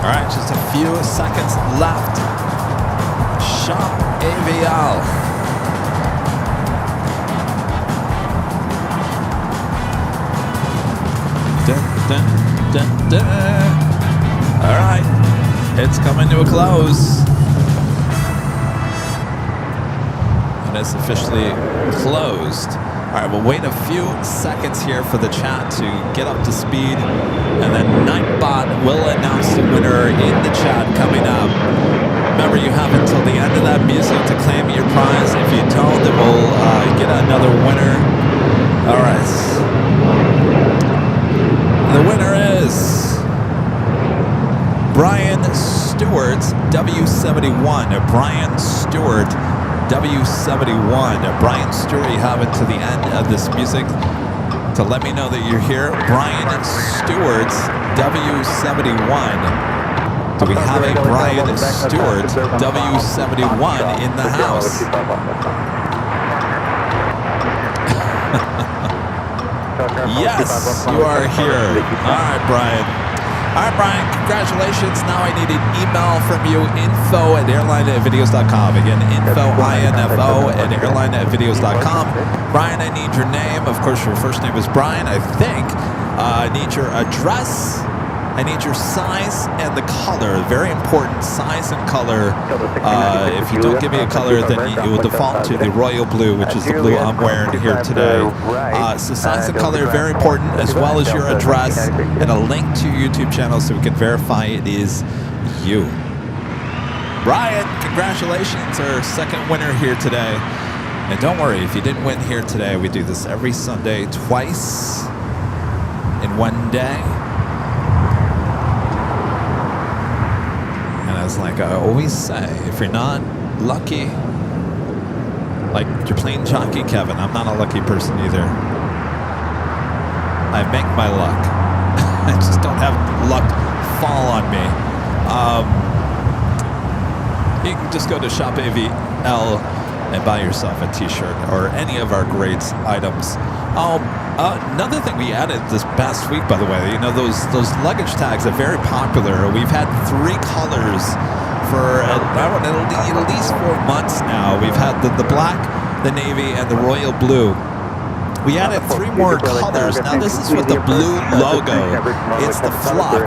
All right, just a few seconds left. Shop AVL. Dun, dun, dun, dun. All right, it's coming to a close. And it's officially closed. All right, we'll wait a few seconds here for the chat to get up to speed, and then Nightbot will announce the winner in the chat coming up. Remember, you have until the end of that music to claim your prize. If you don't, then we'll get another winner. All right. The winner is Brian Stewart, W71. Brian Stewart, W71. Brian Stewart, you have until the end of this music to let me know that you're here. Brian Stewart, W71. Do we have a Brian Stewart, W71 in the house? Yes, you are here. All right, Brian. All right, Brian, congratulations. Now I need an email from you, info@airline@videos.com. Again, info@airline@videos.com. Brian, I need your name. Of course, your first name is Brian, I think. I need your address. I need your size and the color. Very important, size and color. If you don't give me a color, then you will default to the royal blue, which is the blue I'm wearing here today. So size and color, very important, as well as your address and a link to your YouTube channel so we can verify it is you. Brian, congratulations, our second winner here today. And don't worry, if you didn't win here today, we do this every Sunday, twice in one day. Like I always say, if you're not lucky, like your Plane Jockey Kevin, I'm not a lucky person either. I make my luck. I just don't have luck fall on me. You can just go to Shop AVL and buy yourself a t-shirt or any of our great items. Another thing we added this past week, by the way, you know, those luggage tags are very popular. We've had 3 colors for at least 4 months now. We've had the black, the navy, and the royal blue. We added 3 more colors. Now this is with the blue logo. It's the flop.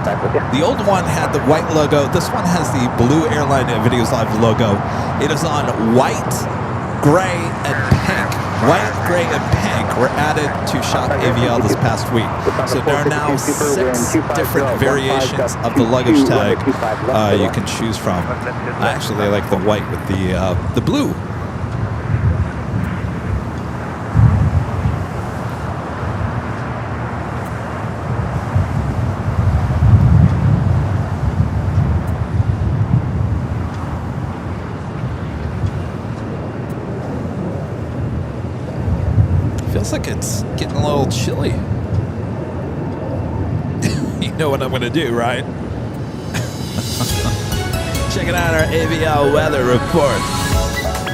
The old one had the white logo. This one has the blue Airline Videos Live logo. It is on white, gray, and pink. White, gray, and pink were added to Shop AVL this past week. So there are now 6 different variations of the luggage tag you can choose from. I actually like the white with the blue. Feels like it's getting a little chilly. You know what I'm going to do, right? Checking out our AVL weather report.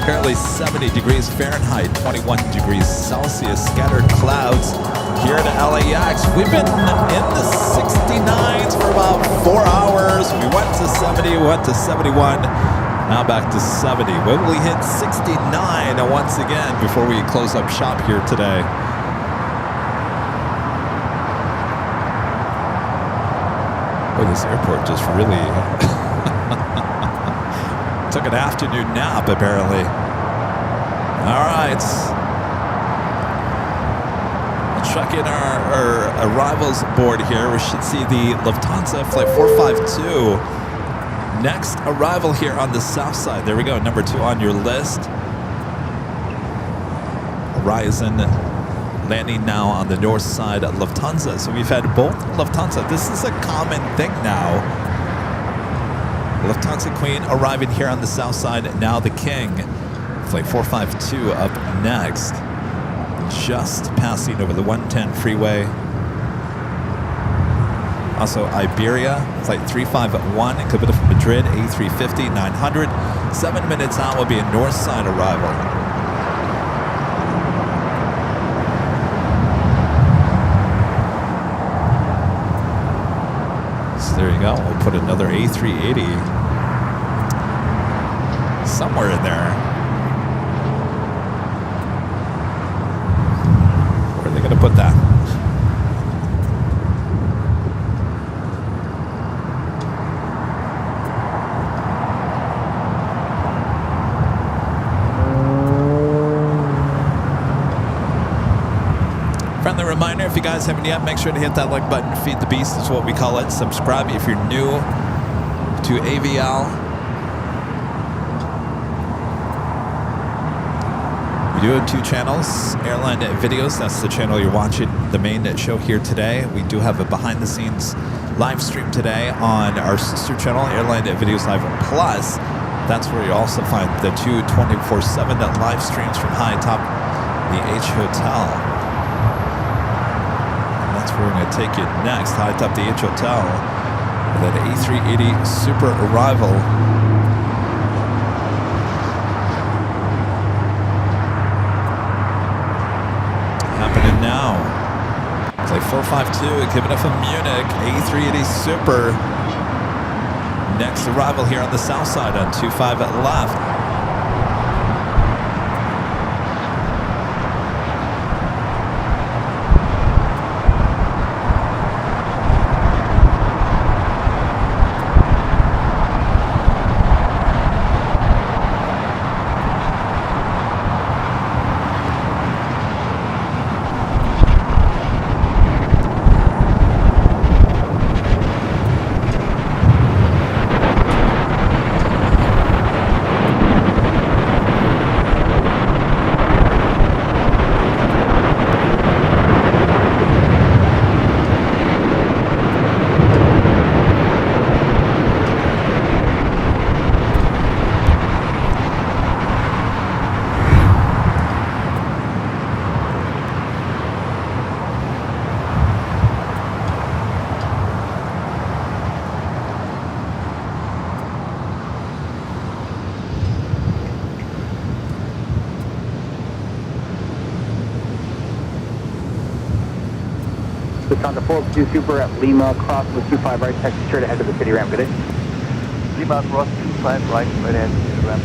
Currently 70 degrees Fahrenheit, 21 degrees Celsius, scattered clouds here at LAX. We've been in the 69s for about 4 hours. We went to 70, went to 71. Now back to 70. When will we hit 69 once again before we close up shop here today? Oh, this airport just really took an afternoon nap, apparently. All right. Let's check in our arrivals board here. We should see the Lufthansa Flight 452. Next arrival here on the south side. There we go, number 2 on your list. Horizon landing now on the north side of Lufthansa. So we've had both Lufthansa. This is a common thing now. Lufthansa Queen arriving here on the south side. Now the King. Flight 452 up next. Just passing over the 110 freeway. Also Iberia, flight 351, coming from Madrid, A350, 900. 7 minutes out will be a north side arrival. So there you go. We'll put another A380 somewhere in there. Where are they going to put that? Friendly reminder, if you guys haven't yet, make sure to hit that like button. Feed the beast is what we call it. Subscribe if you're new to AVL. We do have 2 channels. Airline Videos, that's the channel you're watching the main show here today. We do have a behind-the-scenes live stream today on our sister channel, Airline Videos Live Plus. That's where you also find the 2 24/7 live streams from high atop the H Hotel. That's where we're going to take you next, high atop the H Hotel. That A380 Super arrival. Happening now. Flight 452, giving up from Munich, A380 Super. Next arrival here on the south side on 25 left. Lufthansa 402 Super at Lima, cross with 25 right, taxi straight ahead to the city ramp. Good day. Lima cross 25 right, right ahead to the ramp.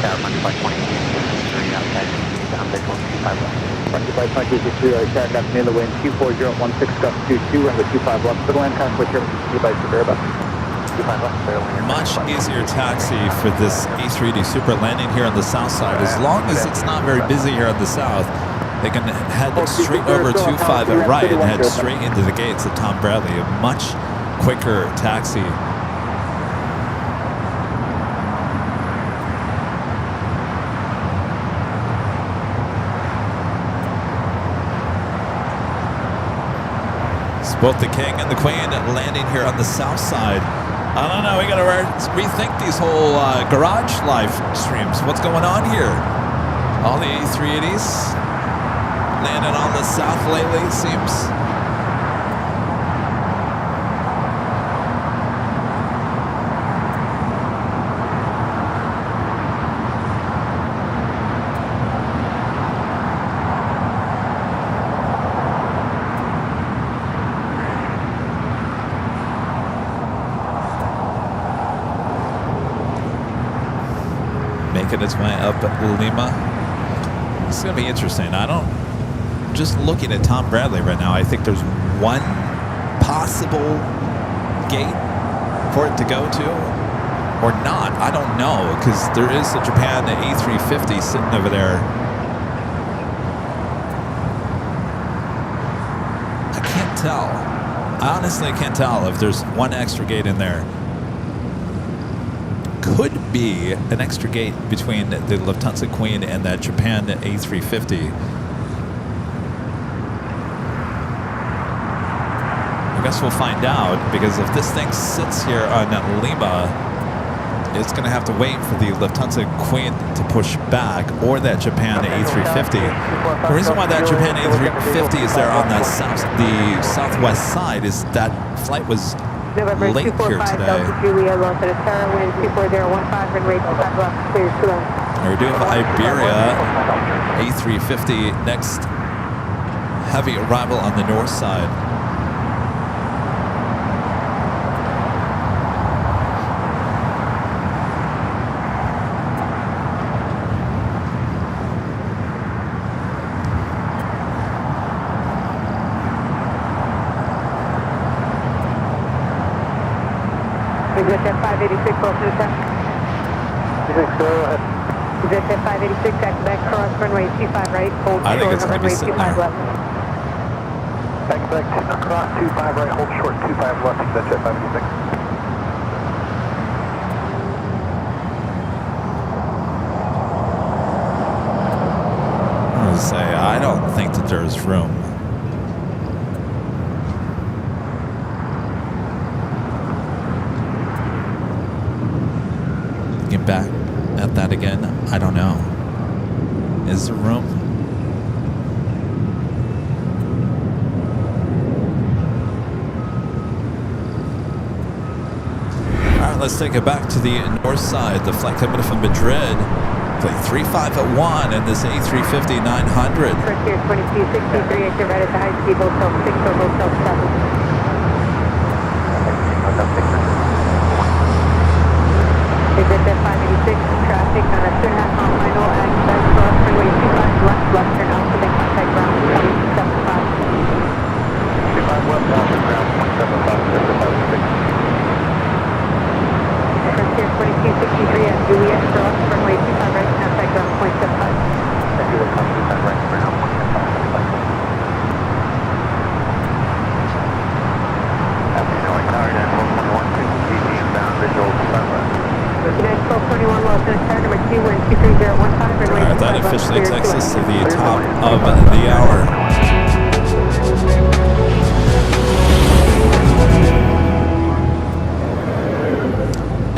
Tower 2520, outside, down base 125 left. 2520, right, tagged up near the wind, 24016, gust 22, runway 25 left, for the land convoy service, by Suburba. 25 left, Much easier taxi for this A380 Super landing here on the south side. As long as it's not very busy here on the south, they can head straight over 25 at right and head straight into the gates of Tom Bradley. A much quicker taxi. It's both the King and the Queen landing here on the south side. I don't know, we gotta rethink these whole garage live streams. What's going on here? All the A380s landing on the south lately, it seems. Making its way up at Lima. It's going to be interesting. Just looking at Tom Bradley right now, I think there's one possible gate for it to go to or not. I don't know, because there is a Japan A350 sitting over there. I can't tell. I honestly can't tell if there's one extra gate in there. Could be an extra gate between the Lufthansa Queen and that Japan A350. I guess we'll find out, because if this thing sits here on Lima, it's going to have to wait for the Lufthansa Queen to push back, or that Japan A350. The reason why that Japan A350 is there on the southwest side is that flight was November late here 245 today. Delta Julia, Los Angeles Tower, wind 24015, runway 25 left, clear to land. We're doing the Iberia A350 next heavy arrival on the north side. Exit 586, Los Angeles. Exit 586, back cross, runway 25 right, hold I think short, it's going to be runway sitting 25 there. left. Back cross 25 right, hold short 25 left, exit jet 586. I was going to say, I don't think that there's room. Get back at that again. I don't know. Is there room? All right, let's take it back to the north side. The flight coming from Madrid. Flight 3501 and this A350 900. First here 2263, exit right at the high speed, hotel 6 or hotel 7. Exit 586, traffic on a 2.5 mile final at back cross, runway 25 left, left turn out to the contact ground 275. 25 left, contact ground 275, exit 586. First here 2263 at Juliet, cross, runway 25 right, contact ground 0.75. Juliet, cross 25 right, ground 0.75. After knowing tower 94112, GT inbound, visual to sunrise. United 1221 Los Angeles Tower, number 2, wind 23015, runway All right, that 25 left, officially clear takes to us to land. the top of the hour.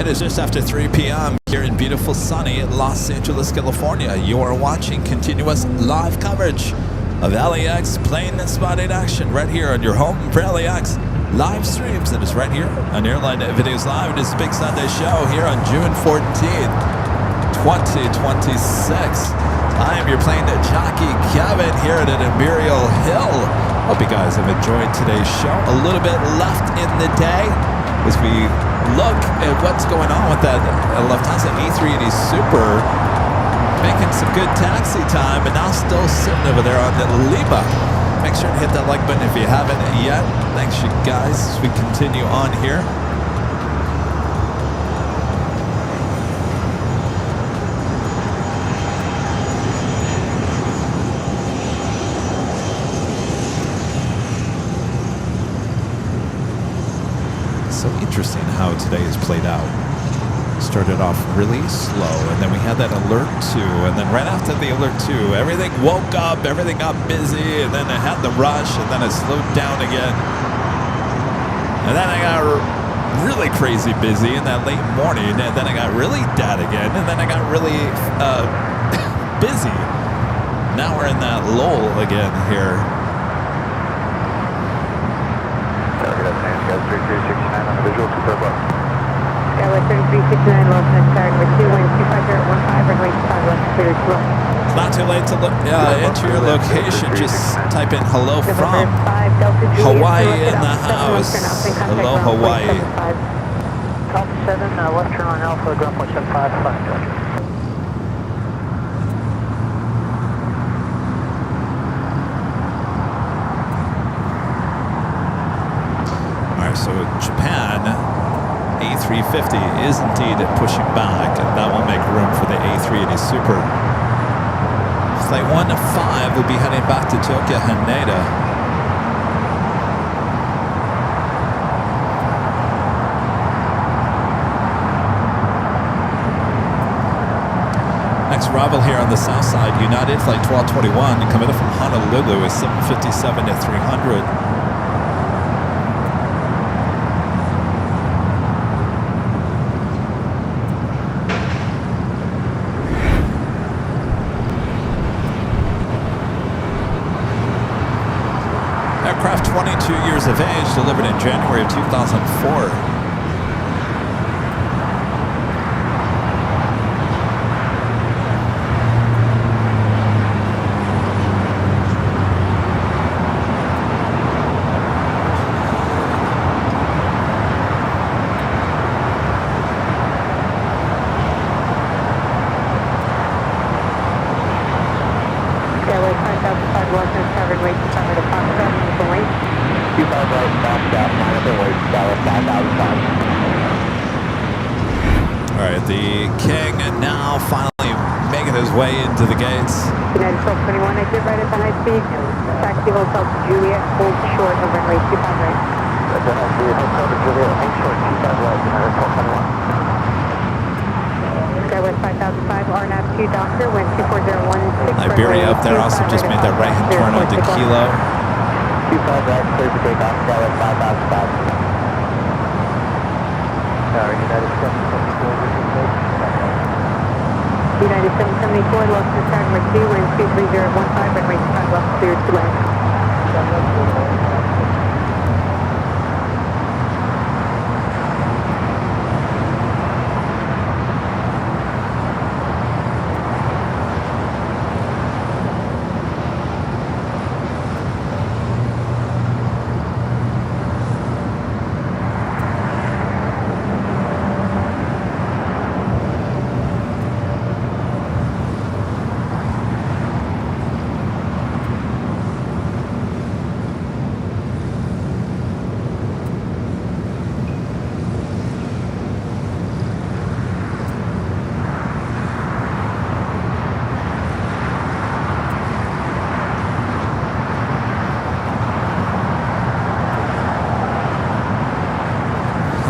It is just after 3 p.m. here in beautiful sunny Los Angeles, California. You are watching continuous live coverage of LAX plane spotted action right here on your home for LAX live streams. That is right here on Airline Videos Live. It is a big Sunday show here on June 14th, 2026. I am your Plane Jockey Kevin here at Imperial Hill. Hope you guys have enjoyed today's show. A little bit left in the day as we look at what's going on with that Lufthansa A380 Super, making some good taxi time, but now still sitting over there on the Lima. Make sure to hit that like button if you haven't yet. Thanks, you guys, as we continue on here. So interesting how today is played out. Started off really slow, and then we had that alert 2, and then right after the alert 2, everything woke up, everything got busy, and then it had the rush, and then it slowed down again. And then I got really crazy busy in that late morning, and then I got really dead again, and then I got really busy. Now we're in that lull again here. Guys, 3369 on the visual, super left. Skyway 3369, left and start with 2, wind 25015, runway 25 left, clear to low. It's not too late to enter your location. Just type in hello from Hawaii in the house. Hello, Hawaii. Delta 7, left turn on Alpha, ground point 75, Plane Jockey. So Japan A350 is indeed pushing back, and that will make room for the A380 Super. Flight 1-5 will be heading back to Tokyo Haneda. Next arrival here on the south side, United Flight 1221, coming in from Honolulu is 757 to 300. Aircraft 22 years of age, delivered in January of 2004. Skyway 5005, Western Seven, rate to cover the Foxtrot, nickel lane. 25 right, Foxtrot, minus the weight, Dallas 5005. All right, the King now finally making his way into the gates. United 1221, exit right at the high speed. Taxi Hotel to Juliet, hold short of runway 25 right. That's it, Hotel to Juliet, hold short, 25 right, United 1221. Skyway 5005, RNAV 2 Doctor, wind 24016. Iberia up there also just made that right-hand turn onto Kilo. 25 right, clear for takeoff, Dallas 5005. United 774, United 774, lost to start number 2, wind 23015, runway 25 left, clear to land.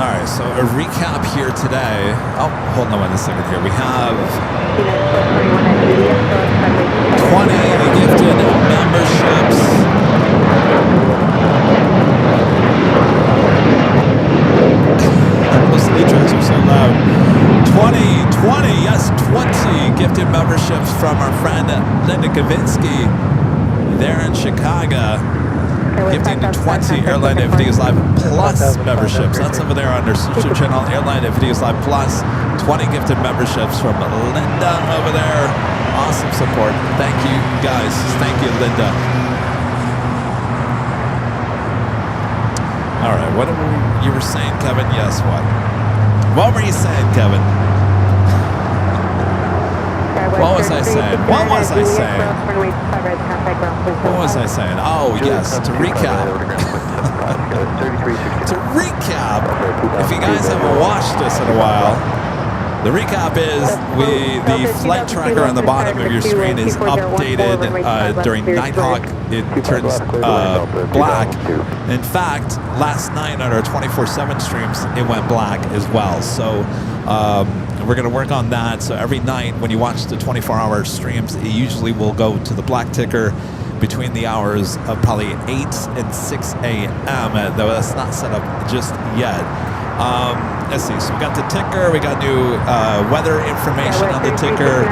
All right, so a recap here today. Oh, hold on a second here. We have 20 gifted memberships. Those e-tracks are so loud. 20, yes, 20 gifted memberships from our friend Linda Kavinsky there in Chicago. Gifting to 20 Airline and Videos Live Plus memberships. That's over there on their social channel, Airline and Videos Live Plus. 20 gifted memberships from Linda over there. Awesome support. Thank you, guys. Thank you, Linda. All right, what you were saying, Kevin? Yes, what? What were you saying, Kevin? What was I saying? What was I saying? What was I saying? Oh, yes, to recap. To recap, if you guys haven't watched this in a while, the recap is the flight tracker on the bottom of your screen is updated during Nighthawk. It turns black. In fact, last night on our 24/7 streams, it went black as well. So we're going to work on that. So every night when you watch the 24-hour streams, it usually will go to the black ticker between the hours of probably 8 and 6 a.m. Though that's not set up just yet. Let's see. So we got the ticker. We got new weather information on the ticker.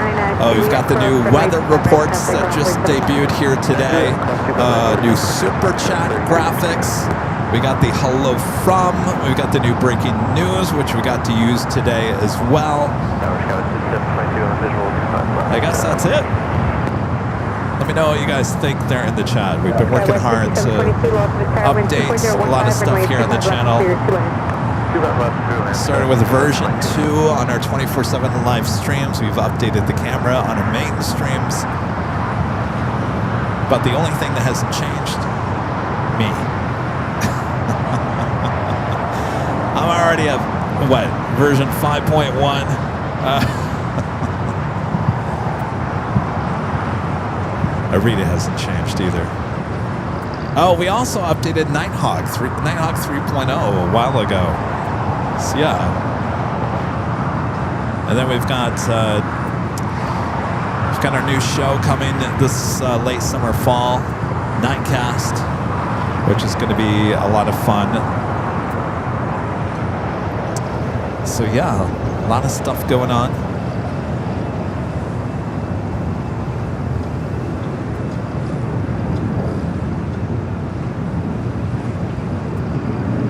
We've got the new weather reports that just debuted here today. New super chat graphics. We got the hello from. We got the new breaking news, which we got to use today as well. I guess that's it. Let me know what you guys think there in the chat. We've been working hard to update a lot of stuff here on the channel. Started with version 2 on our 24/7 live streams. We've updated the camera on our main streams. But the only thing that hasn't changed, me. I'm already at, what, version 5.1? Arita hasn't changed either. Oh, we also updated Nighthawk 3.0 a while ago. So, yeah. And then we've got our new show coming this late summer fall, Nightcast, which is going to be a lot of fun. So yeah, a lot of stuff going on.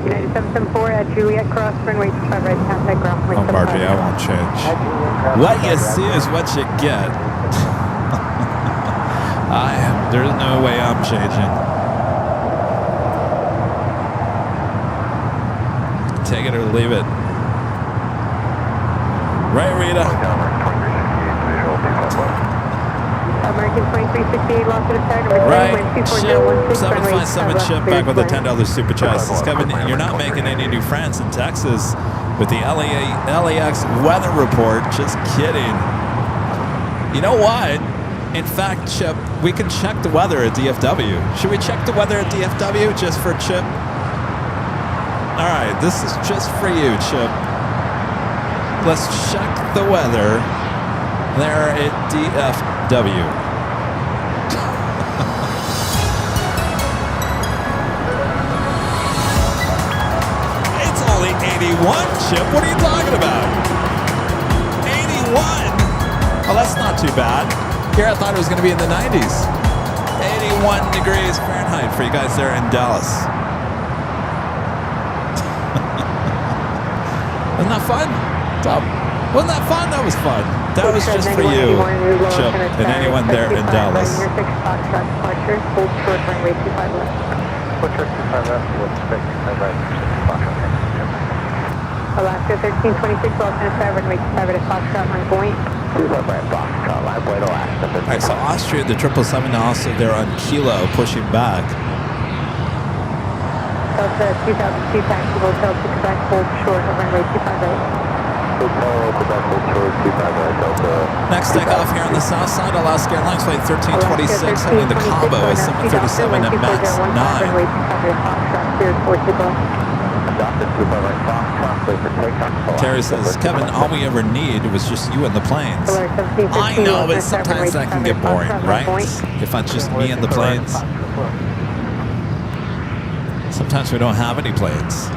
United 774 at Juliet Cross, runway 25 right, contact ground point. Margie, I won't change. What you see is what you get. There's no way I'm changing. Take it or leave it. Right, Rita? American 2368, lost of tag number right. 24016, Chip, 757 Chip back with a $10 super chat. Says, Kevin, you're not making any new friends in Texas with the LAX weather report. Just kidding. You know what? In fact, Chip, we can check the weather at DFW. Should we check the weather at DFW just for Chip? All right, this is just for you, Chip. Let's check the weather there at DFW. It's only 81, Chip. What are you talking about? 81? Oh, that's not too bad. Here I thought it was going to be in the 90s. 81 degrees Fahrenheit for you guys there in Dallas. Wasn't that fun? Wasn't that fun? That was fun. That was just for you, Chip, and anyone there in Dallas. Hold short runway 25 left. Hold short 25 left, we'll expect 25 right, Alaska 1326, lost in a runway 25 at Foxtrot, line point. All right, so Austria, the 777 also there on Kilo, pushing back. Delta 2002 taxi hotel to Quebec, hold short of runway 25 right. Next takeoff here on the south side, Alaska Airlines flight 1326, heading to Cabo at 737 at max 9. Terry says, Kevin, all we ever need was just you and the planes. I know, but sometimes that can get boring, right? If it's just me and the planes. Sometimes we don't have any planes.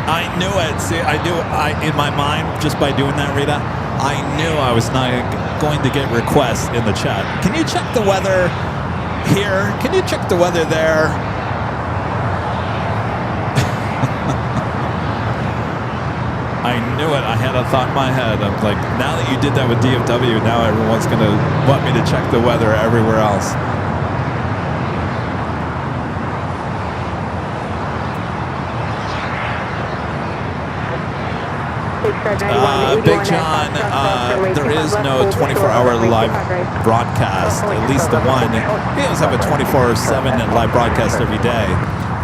I knew it. See, in my mind, just by doing that, Rita, I knew I was not going to get requests in the chat. Can you check the weather here. Can you check the weather there? I knew it. I had a thought in my head. I'm like, now that you did that with DFW, now everyone's going to want me to check the weather everywhere else. Big John, there is no 24-hour live broadcast, at least the one. He does have a 24/7 live broadcast every day.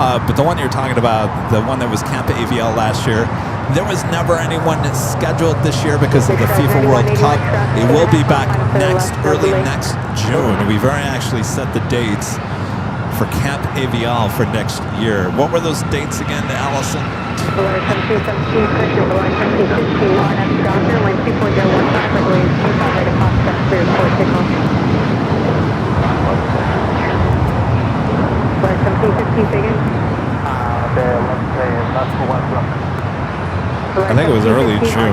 But the one you're talking about, the one that was Camp AVL last year, there was never anyone scheduled this year because of the FIFA World Cup. It will be back early next June. We've already actually set the dates for Camp AVL for next year. What were those dates again, Allison? I think it was early June.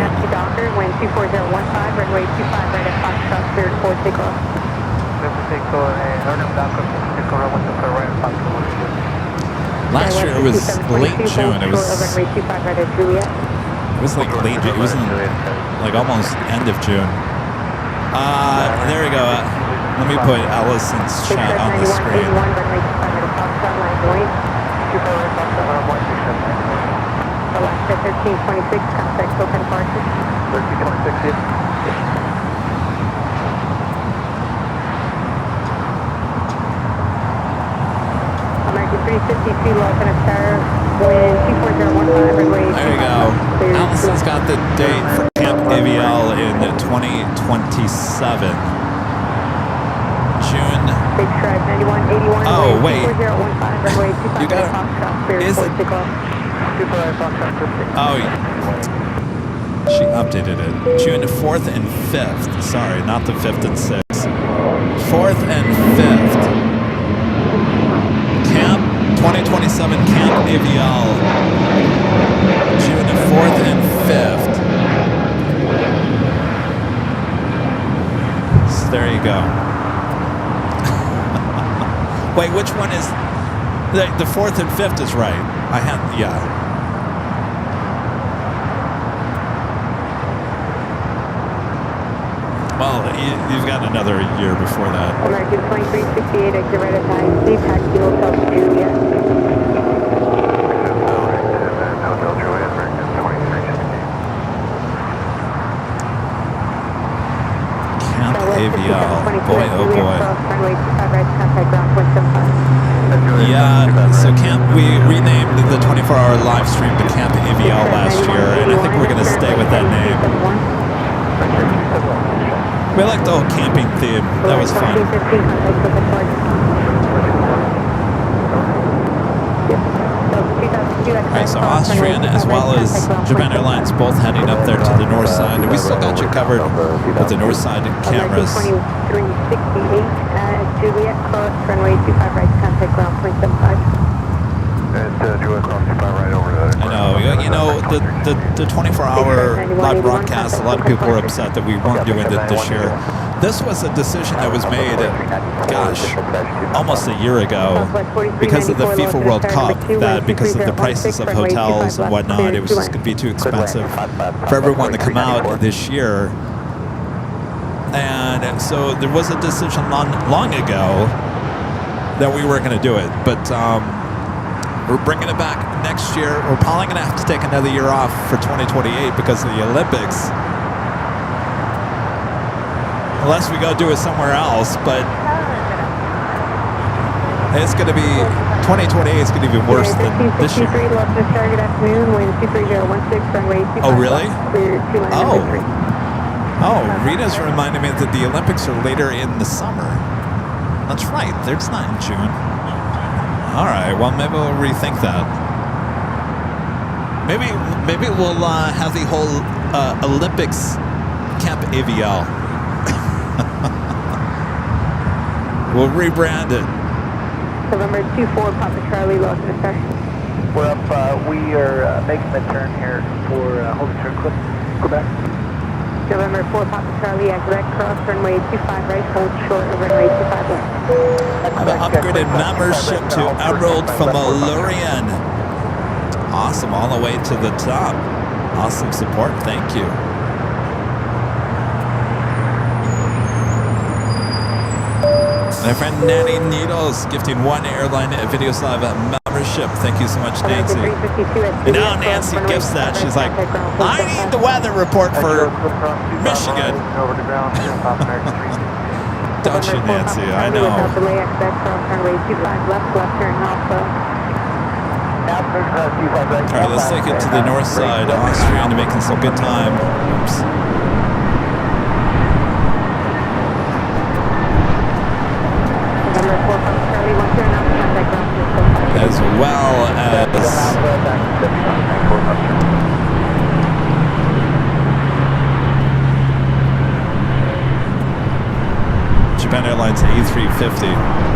Last year it was late June. It was like late June. It was in like almost end of June. There we go. Let me put Allison's chat on the screen. Alaska 1326, contact open departure. 1326, American 353, lost in a star, wind 24015, runway. There you go. Allison's got the date for Camp AVL in 2027. June. Big Stripe 9181. Oh, wait. 24015, runway 25. You got it. Is it? Oh, she updated it. June 4th and 5th. Sorry, not the 5th and 6th. 4th and 5th. Camp 2027 Camp AVL. June 4th and 5th. So there you go. Wait, which one is... The 4th and 5th is right. I had... Yeah. Well, you've got another year before that. American 2368, exit right at 9C, taxi Hotel Juliet. Hotel Juliet, American 2368. Camp AVL. Boy, oh boy. Yeah, so we renamed the 24-hour live stream to Camp AVL last year, and I think we're going to stay with that name. We liked the whole camping theme. That was fun. Alright, so Austrian as well as Japan Airlines both heading up there to the north side. And we still got you covered with the north side cameras. 2368 Juliet, cross runway 25 right, contact ground point 75. It's Juliet cross 25 right over the... I know. You know, the 24-hour live broadcast, a lot of people were upset that we weren't doing it this year. This was a decision that was made, gosh, almost a year ago because of the FIFA World Cup, that because of the prices of hotels and whatnot, it was just going to be too expensive for everyone to come out this year. And so there was a decision long ago that we were going to do it, but we're bringing it back next year. We're probably going to have to take another year off for 2028 because of the Olympics. Unless we go do it somewhere else, but it's going to be 2028 is going to be worse than this year. Oh, really? Oh, Rita's reminding me that the Olympics are later in the summer. That's right. It's not in June. All right. Well, maybe we'll rethink that. Maybe we'll have the whole Olympics Camp AVL. We'll rebrand it. November 24, Papa Charlie, lost in a star. We're up. We are making the turn here for home turn Quebec. November 4 Papa Charlie, Quebec, cross runway 25 right, hold short of runway 25 left. Have an upgraded membership to Emerald from Allurian. Awesome, all the way to the top. Awesome support, thank you. My friend Nanny Needles gifting one Airline Video Live membership. Thank you so much, Nancy. And now Nancy gifts that. She's like, I need the weather report for Michigan. Don't you, Nancy? I know. LAX, cross runway 25 left, left turn Alpha. All right, let's take it to the north side. Austrian making some good time. Oops. As well as Japan Airlines A350.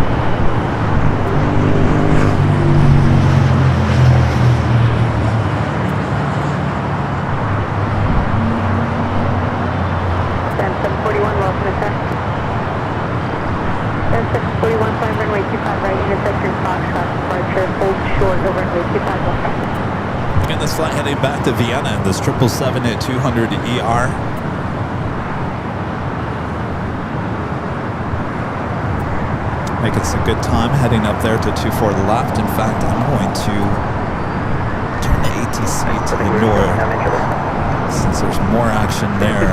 Again, this flight heading back to Vienna in this 777 at 200 ER. Making some good time heading up there to 24 left. In fact, I'm going to turn the ATC to the north since there's more action there.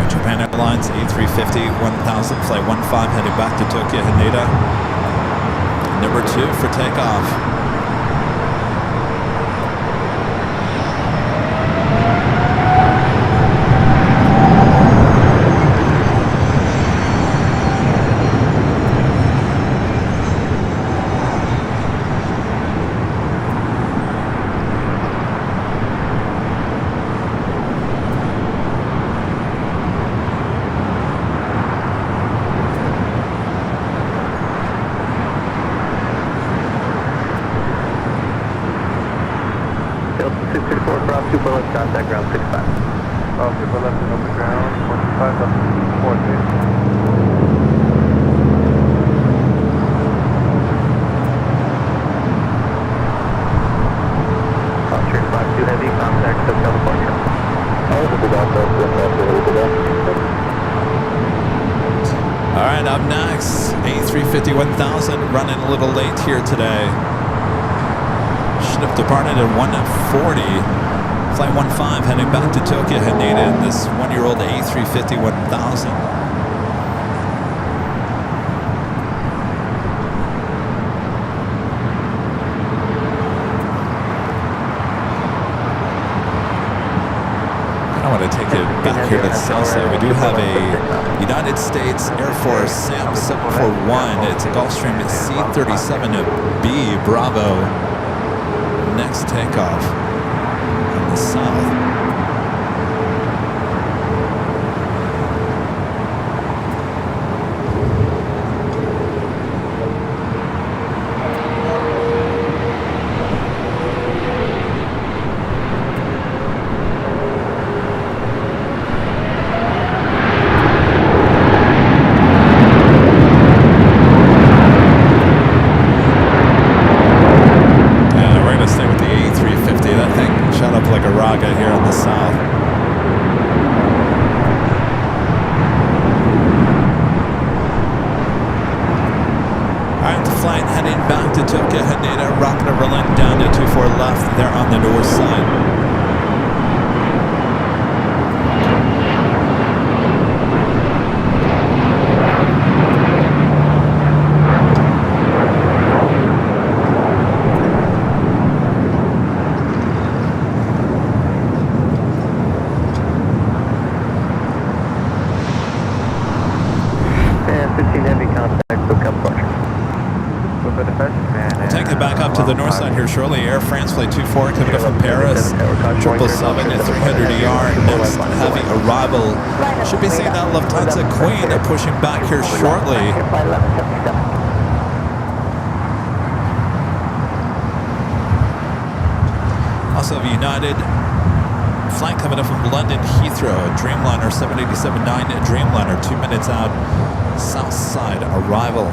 Japan Airlines A350 1000 flight 15 heading back to Tokyo Haneda. Number 2 for takeoff. Contact ground 65. Super left and open ground, 25 left and 40. Austrian 52 heavy, contact to California. Alright, up next, A350 1000 running a little late here today. Should have departed at 1:40. Flight 15 heading back to Tokyo Haneda in this one-year-old A350 1000. I want to take it back here to Salsa. We do have a United States Air Force SAM 741. It's a Gulfstream C-37B Bravo. Next takeoff. The south. We're going to stay with the A350. That thing shot up like a rocket here in the south. Alright, the flight heading back to Tokyo Haneda, rocket over Berlin down to 24 left there on the north side. to the north side here shortly. Air France Flight 24 coming up from Paris. 777 at 300 ER. Next heavy arrival. Should be seeing that Lufthansa Queen pushing back here shortly. Also have United flight coming up from London Heathrow, Dreamliner 787-9 Dreamliner, 2 minutes out, south side arrival.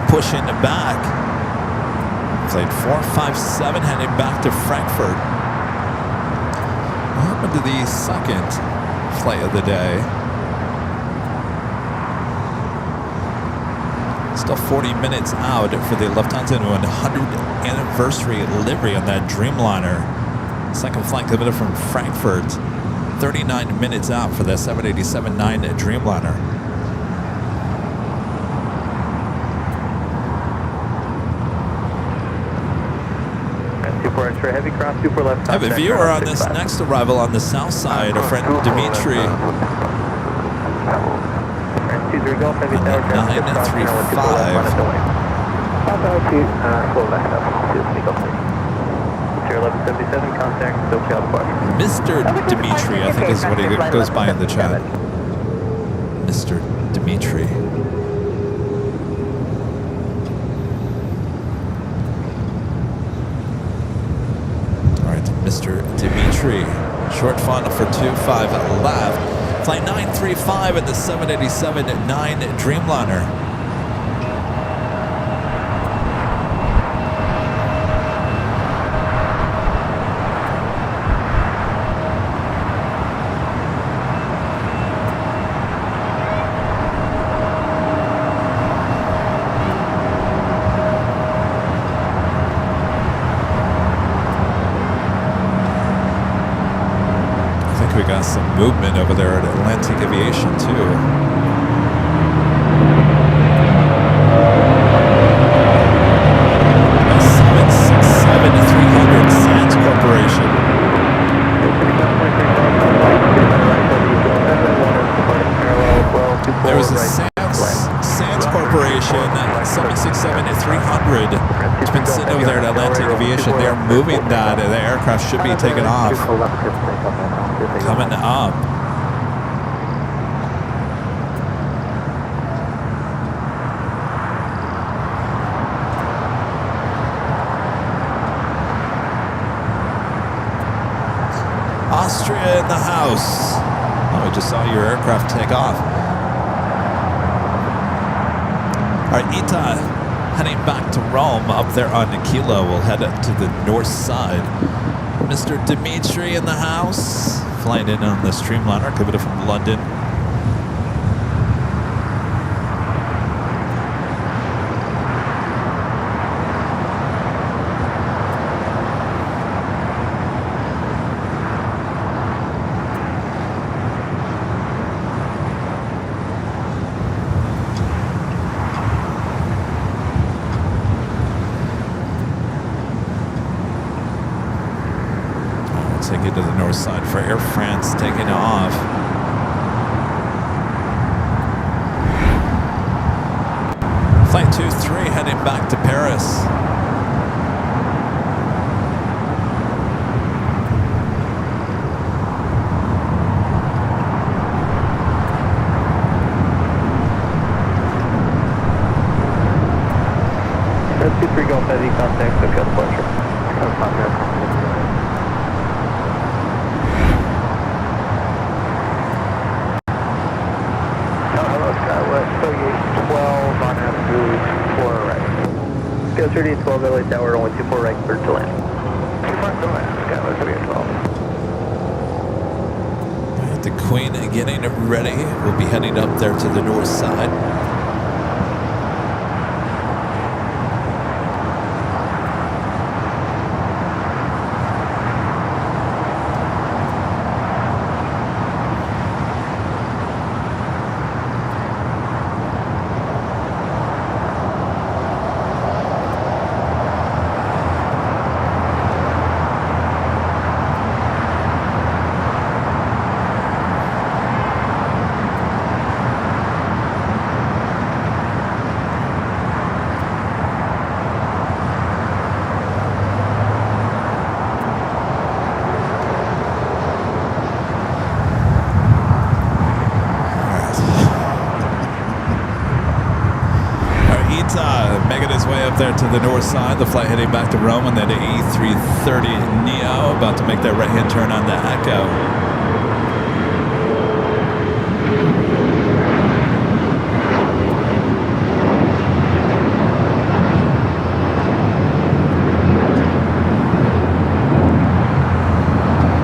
Pushing back. Flight 457 heading back to Frankfurt. What happened to the second flight of the day? Still 40 minutes out for the Lufthansa 100th anniversary livery on that Dreamliner. Second flight coming up from Frankfurt. 39 minutes out for the 787-9 Dreamliner. Heavy cross, super left. I have a viewer on this next arrival on the south side, our friend Dimitri. 23 Golf, heavy tower, 935. Contact, SoCal departure. Mr. Dimitri, I think is what he goes by in the chat. Mr. Dimitri. Mr. Dimitri, short fun for 25 left. Flight 935 at the 787-9 Dreamliner. We got some movement over there at Atlantic Aviation too. A 767-300 Sands Corporation. There was a Sands Corporation 767-300. It's been sitting over there at Atlantic Aviation. They're moving that. The aircraft should be taken off. Coming up. Austria in the house. Oh, we just saw your aircraft take off. All right, Ita heading back to Rome up there on Kilo. We'll head up to the north side. Mr. Dimitri in the house. Flying in on the Streamliner, coming from London. Take it to the north side for Air France taking off. Flight 23 heading back to Paris. Red 23 Golf Heavy, contact SoCal departure. Scale 30 12 LA Tower, only 24 right, clear to land. 24 to land, Skyline 30 12. The Queen getting ready. We'll be heading up there to the north side. Making his way up there to the north side. The flight heading back to Rome on that A330 Neo, about to make that right-hand turn on the Echo.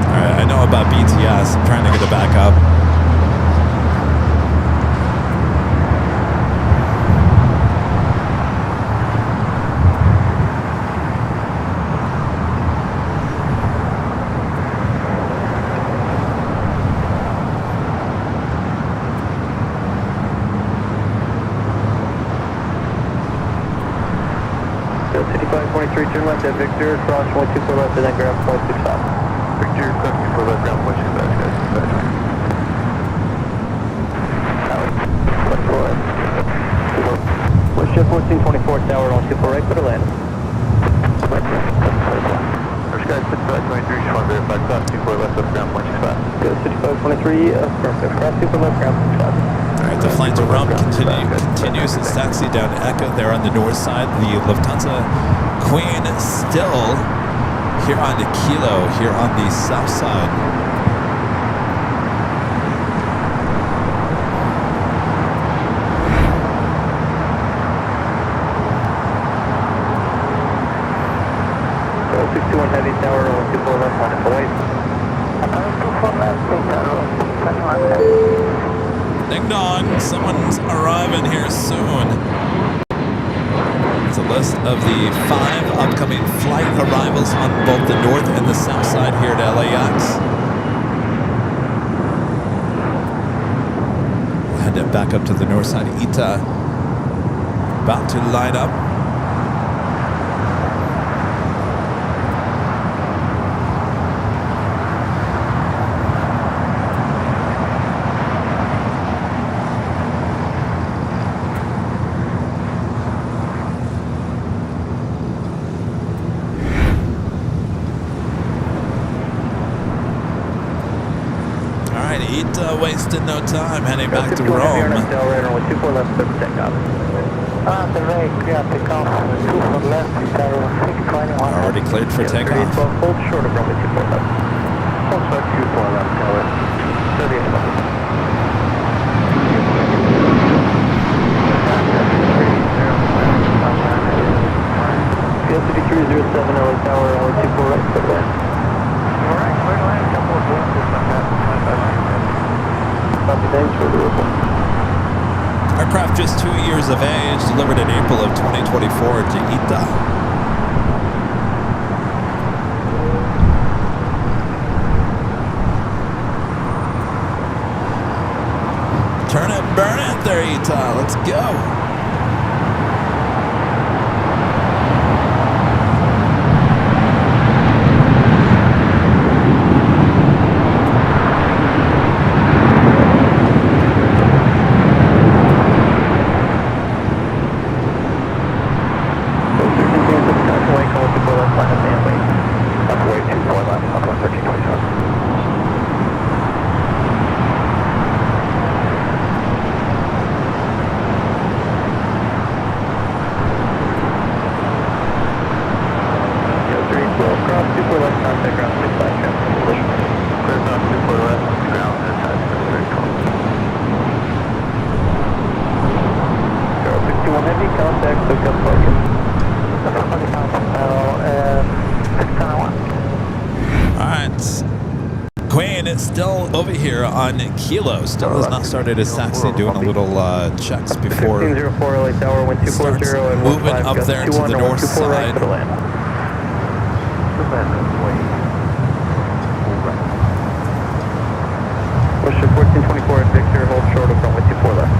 All right, I know about BTS. I'm trying to get it back up. Turn left at Victor, cross 124 left, and then grab 0.65. Victor, cross 24 left, ground 125, guys. West Jet 1424 Tower, 124 right, clear to land. First guys, 5523, just want to verify, cross 24 left, ground 125. Go 5523, perfect. Cross 24 left, ground 125. Alright, the flight to Rome continues its taxi down to Echo there on the north side. The Lufthansa Queen still here on the Kilo, here on the south side. Go 621 Heavy Tower, 124 left, line up away. 124 left, Ding dong, someone's arriving here soon. It's a list of the 5 upcoming flight arrivals on both the north and the south side here at LAX. We'll head back up to the north side. Ita about to line up. Wasting no time, heading back to Rome. Already cleared for takeoff. Hold short of runway 24 left. Hold short 24 left, tower. 38 left. Field 5307 LA Tower, LA 24 right, clear to land. Alright, clear to land, couple of glimpses on that 25. Copy, thanks for the report. Aircraft just 2 years of age, delivered in April of 2024 to Ita. Turn it, burn it there, Ita. Let's go. still over here on Kilo. Still has not started his taxi, doing a little checks before 1504 LA Tower, wind 240 starts and moving 15, up gust there to 21 the and north 124 right side. for the land. Push to 1424 at Victor, hold short of runway 24 left.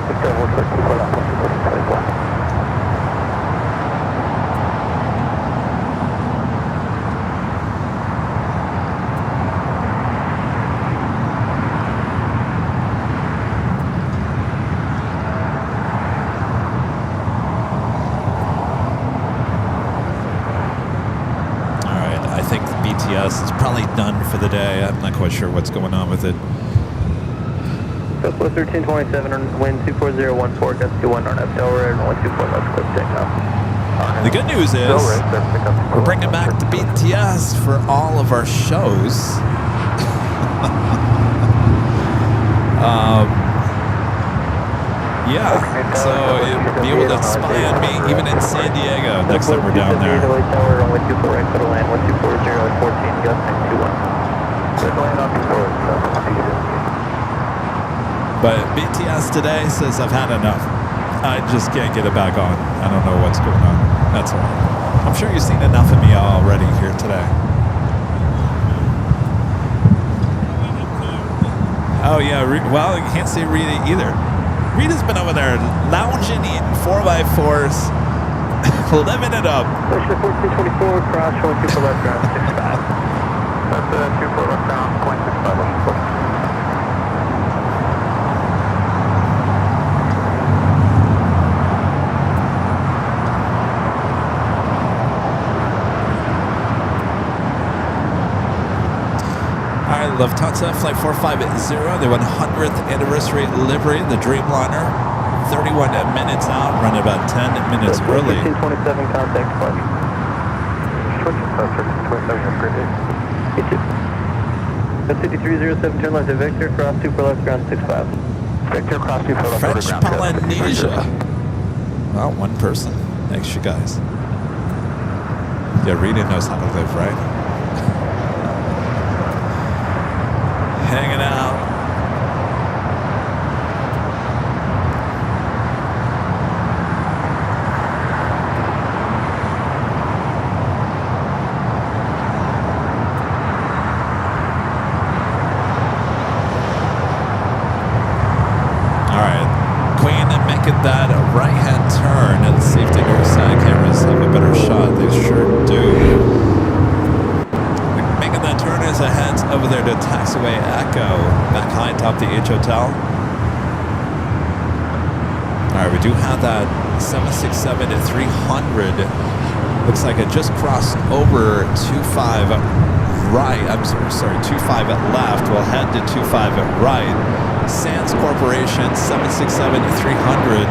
Victor, hold short 24 left, 1424 left. It's probably done for the day. I'm not quite sure what's going on with it. Southwest 1327 on wind 24014, gust 21 on F Delaware and 124 left, clip takeoff. The good news is we're bringing back the BTS for all of our shows. Yeah, so you'll be able to spy on me even in San Diego next time we're down there. Tower on 124 right for the land, 1240 at 14, gust 921. But BTS today says I've had enough. I just can't get it back on. I don't know what's going on. That's all. I'm sure you've seen enough of me already here today. Oh yeah, well you can't see Rita either. Rita's been over there lounging, eating 4x4s, living it up. Push to 1424, cross, 124 left, ground 65. That's 24 left, ground, 0.65. Lufthansa Flight 450, the 100th anniversary livery, the Dreamliner, 31 minutes out, running about 10 minutes early. 1327 contact flight. Switch That's 5307, turn left at Victor, cross 2 for left, ground 65. Victor, cross 2 for left, French ground Polynesia. Well, one person. Thanks, you guys. Yeah, Rita knows how to live, right? Hanging out. All right, Queen making that right-hand turn, and safety north side cameras have a better shot. They sure do. Making that turn as it heads over there to taxiway Echo, back high atop the H Hotel. All right, we do have that 767 at 300. Looks like it just crossed over 25 right. I'm sorry, 25 at left. We'll head to 25 at right. Sands Corporation 767 at 300.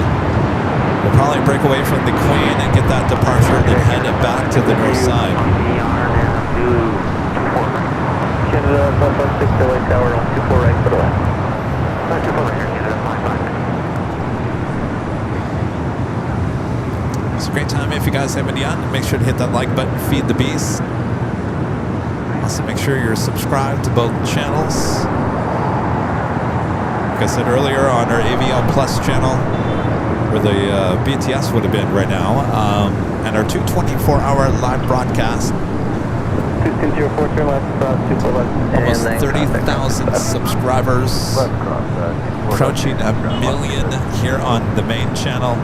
We'll probably break away from the Queen and get that departure, then head back to the north side. Canada, Southwest 6 LA Tower on 24 right for the left. 24 right here, Canada, fine. It's a great time. If you guys haven't yet, make sure to hit that like button, feed the beast. Also, make sure you're subscribed to both channels. Like I said earlier, on our AVL Plus channel, where the BTS would have been right now, and our 224-hour live broadcast. 2204, turn left, cross 24 left. Almost 30,000 subscribers, approaching 1 million here on the main channel.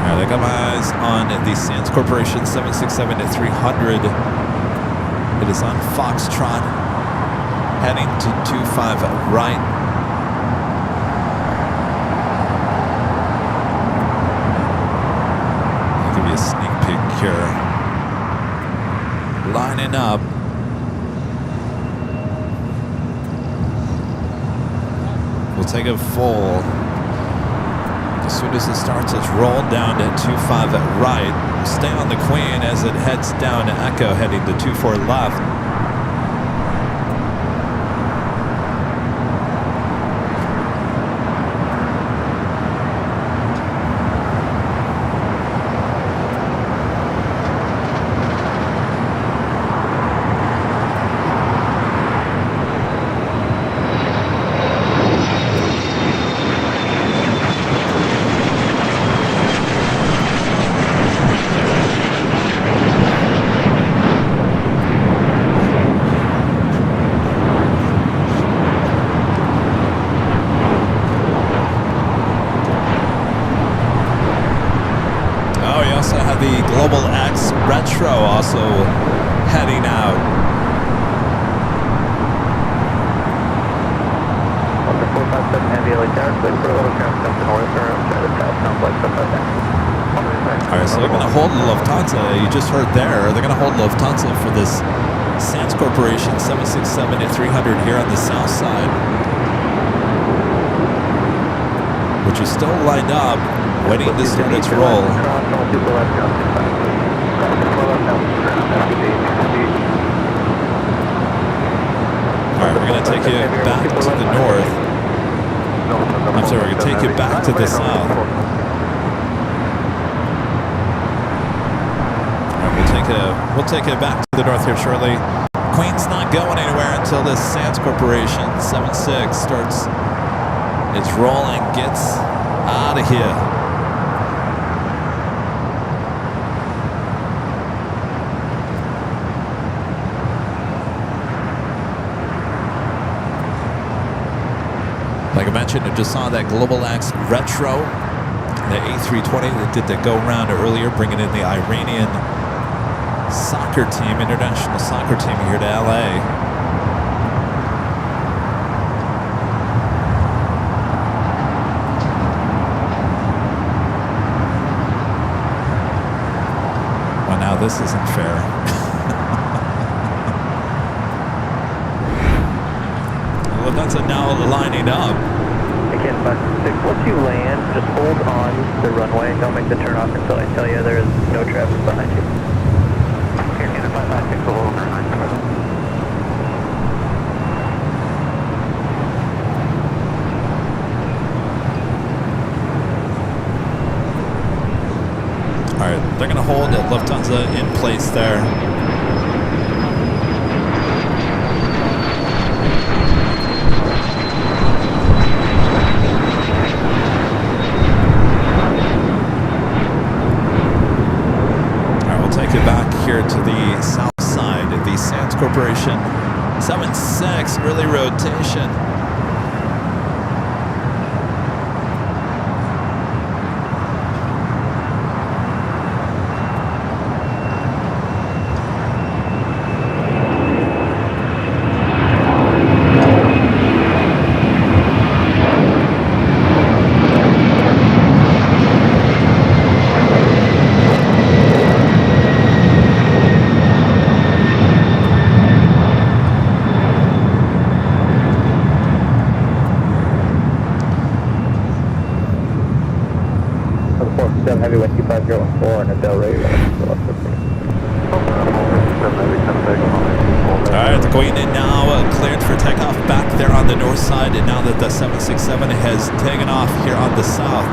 All right, I got my eyes on the Sands Corporation 767 at 300. It is on Foxtrot, heading to 25 right. A sneak peek here. Lining up. We'll take a full. As soon as it starts, it's rolled down to 25 at right. Stay on the Queen as it heads down to Echo, heading to 24 left. Put a little traffic up the north or outside the south complex up by that. All right, so they're going to hold Lufthansa. You just heard there. They're going to hold Lufthansa for this Sands Corporation 767 at 300 here on the south side, which is still lined up, waiting to start its roll. All right, we're going to take you back to the north. I'm sorry, we're going to take you back to the south. All right, we'll take you back to the north here shortly. Queen's not going anywhere until this Sands Corporation 76 starts its roll and gets out of here. Like I mentioned, I just saw that Global X Retro, the A320 that did the go-round earlier, bringing in the Iranian soccer team, international soccer team here to LA. Well, now this isn't fair. Well, that's now lining up. Again, 5-6, once you land, just hold on the runway. Don't make the turn off until I tell you there is no traffic behind you. Here, get a 5-6, we'll hold behind you. All right, they're going to hold Lufthansa in place there. Here to the south side of the Sands Corporation 76 early rotation. Heavyweight 25014 and a Del Rey. Alright, they're going in now, cleared for takeoff back there on the north side, and now that the 767 has taken off here on the south.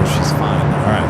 She's fine. All right.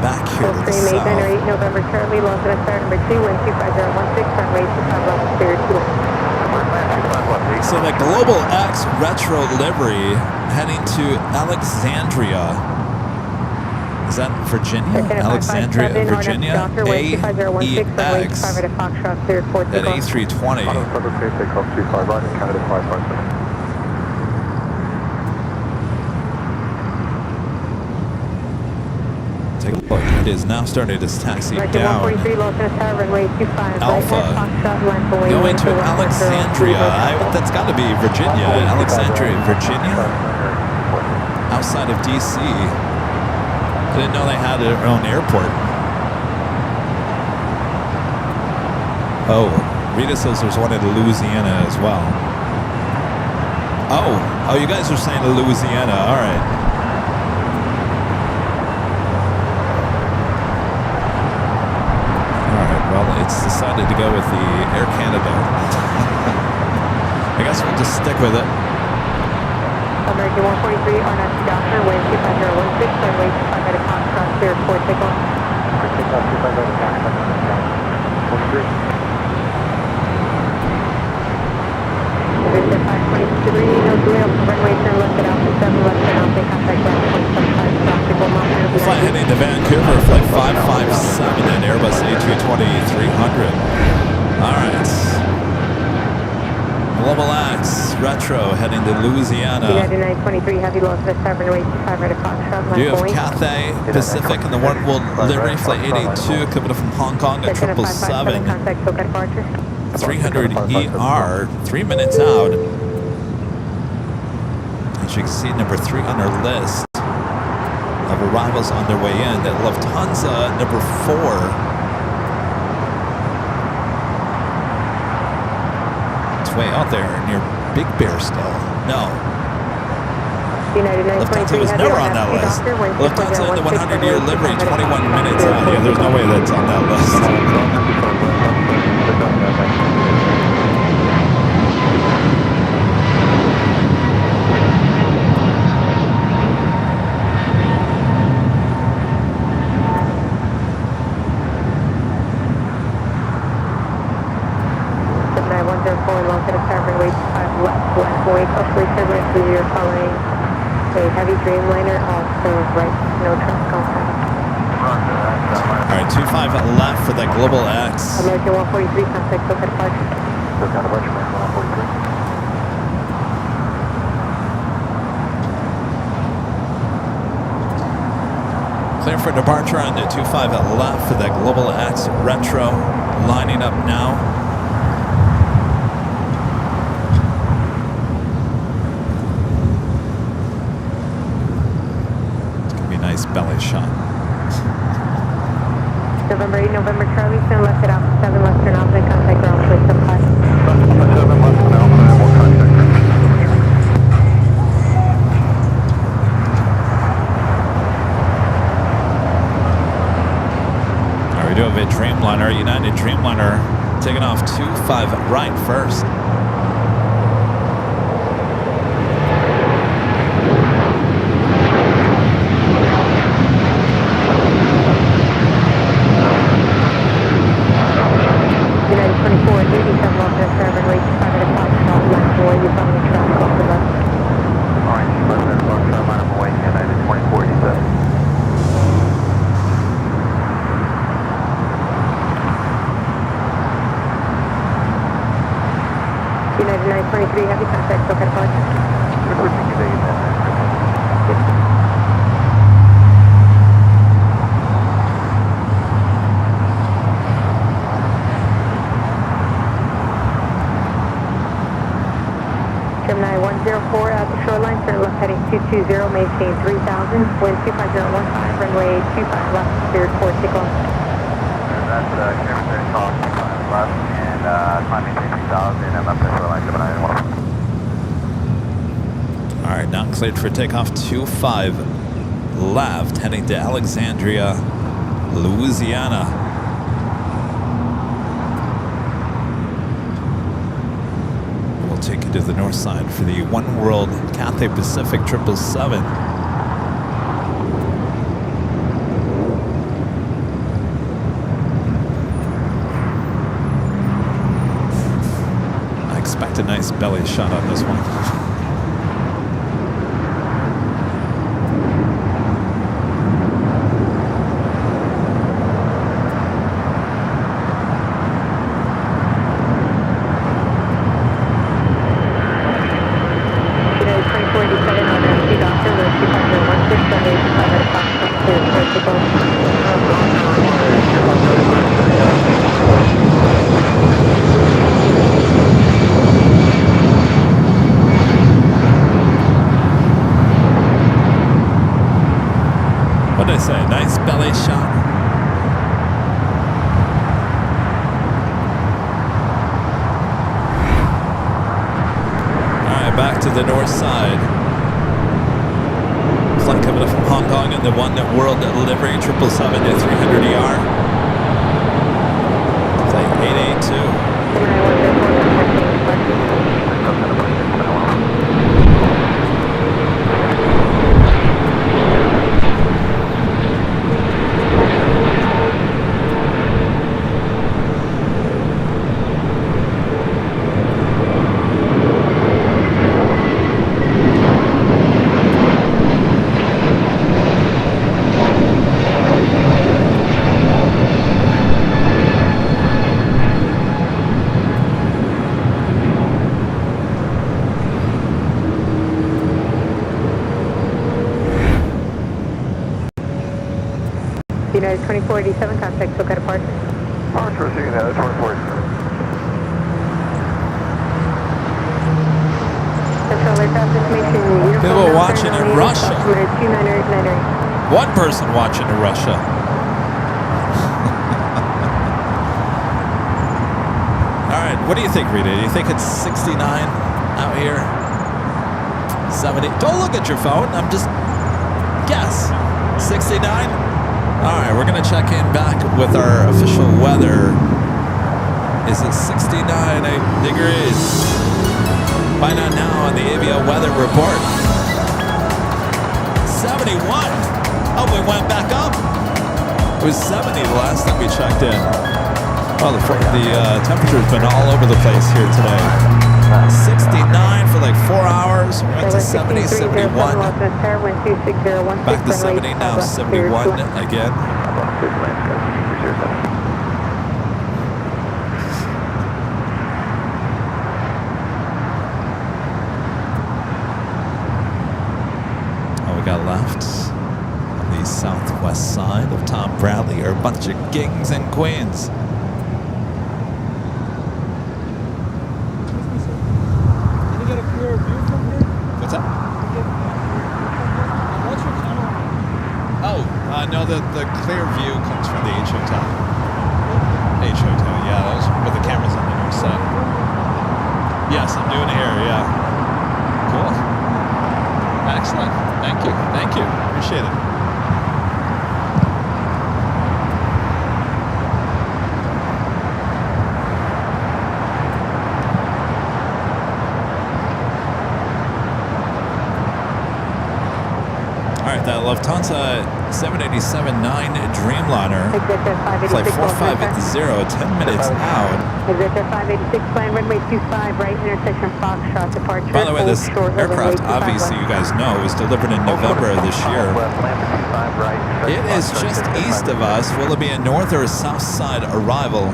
Back here to the south. November Charlie, Los Angeles, start number 2, wind 25016, runway 25 left, clear 2. So the Global X Retro livery heading to Alexandria. Is that Virginia? Alexandria, Virginia. AEX at A320. Take a look. It is now starting its taxi American down. 143, Los Angeles, runway 25. Alpha going to Alexandria. That's got to be Virginia. Alexandria, Virginia? Outside of DC. I didn't know they had their own airport. Oh, Rita says there's one in Louisiana as well. Oh, you guys are saying Louisiana. All right. Well, it's decided to go with the Air Canada. I guess we'll just stick with it. American 143 on a doctor, way 25016, runway 25 at a cross clear for takeoff. Takeoff 25 at a cross. 43. Visit 523, no delay on runway turn left at Alpha 7, left turn Alpha, contact ground 275, traffic 1 mile. Flight heading to Vancouver, flight 557 and Airbus A220-300. All right. Global X, Retro, heading to Louisiana. United 923, heavy loss at 7, runway 25 right at Foxtrot. You have Cathay Pacific and the One World livery, flight 882, coming from Hong Kong at 777. Contact SoCal departure. 300 ER, 3 minutes out. As you can see, number 3 on our list of arrivals on their way in. That Lufthansa, number 4. It's way out there near Big Bear still. No. Lufthansa was never on that list. Lufthansa in the 100-year livery, 21 minutes out. Yeah, there's no way that's on that list. Heavy Dreamliner off the right, no trust contact. All right, 25 left for that Global X. American 143, contact SoCal departure. SoCal departure, American 143. Clear for departure on the 25 left for that Global X Retro, lining up now. Nice belly shot. November 8, November Charlie, turn left at Alpha 7, left turn Alpha, contact ground, place up 5. Alpha 7, left turn Alpha, and we'll contact All right, we do have a Dreamliner, United Dreamliner, taking off 25 right first. United 923, heavy contact, SoCal departure. Gemini 104 at the shoreline, turn left heading 220, maintain 3000, wind 25015, runway 25 left, cleared for takeoff. That's Kevin, call 25 left, and time maintain 3000, and left the shoreline, Gemini 104. All right, now cleared for takeoff 25 left, heading to Alexandria, Louisiana. We'll take you to the north side for the One World Cathay Pacific 777. I expect a nice belly shot on this one. to the north side. Flight coming up from Hong Kong in the One World delivery 777 to 300 ER. Flight 882. United 2487, contact SoCal departure. March, receiving that, 24. Central aircraft information. People watching in Russia. 29898. One person watching in Russia. All right, what do you think, Rita? Do you think it's 69 out here? 70? Don't look at your phone. I'm just guess. 69? All right, we're going to check in back with our official weather. Is it 69 degrees? Find out now on the ABL weather report. 71. Oh, we went back up. It was 70 the last time we checked in. Oh, the temperature's been all over the place here today. 69 for like 4 hours. We went to 70, 71. Back to 70, now 71 again. Oh, we got left on the southwest side of Tom Bradley are a bunch of kings and queens. What's that? No, the clear view comes from the H Hotel. H Hotel, yeah, those with the cameras on the north side. Yes, I'm doing it here, yeah. Cool. Excellent. Thank you. Thank you. Appreciate it. That Lufthansa 787-9 Dreamliner, flight 450, 10 minutes out. Executive 586, plan runway 25, right intersection Foxtrot, departure. By the way, this aircraft, obviously you guys know, was delivered in November of this year. It is just east of us. Will it be a north or a south side arrival?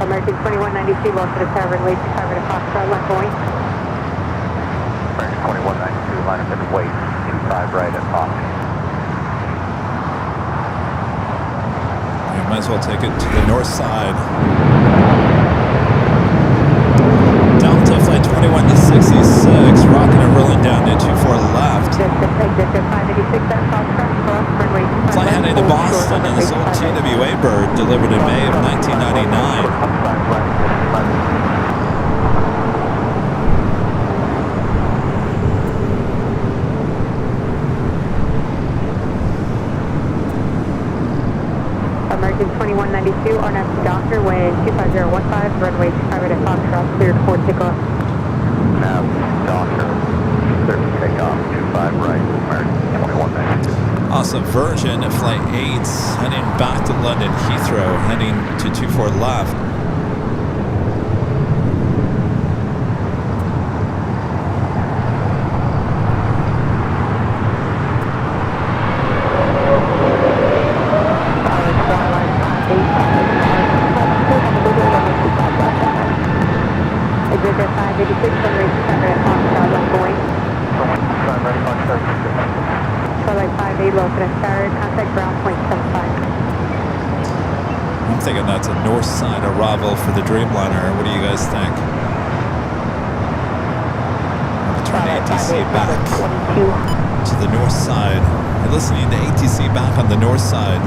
American 2192, lost to the tower, runway 25 to Foxtrot, left point. American 2192, line up and wait. 5 right at Fox. You might as well take it to the north side. Delta flight 21 to 66, rocking and rolling down to 24 left. Flight heading to Boston on this old TWA bird delivered in May of 1999. American 2192, RNAV Doctor, wind 25015, runway 25 at Foxtrot, cleared for takeoff. Nav Doctor, cleared for takeoff, 25 right, American 2192. Also, Virgin flight 8, heading back to London Heathrow, heading to 24 left. I'm thinking that's a north side arrival for the Dreamliner. What do you guys think? I'm going to turn ATC back to the north side. You're listening to ATC back on the north side.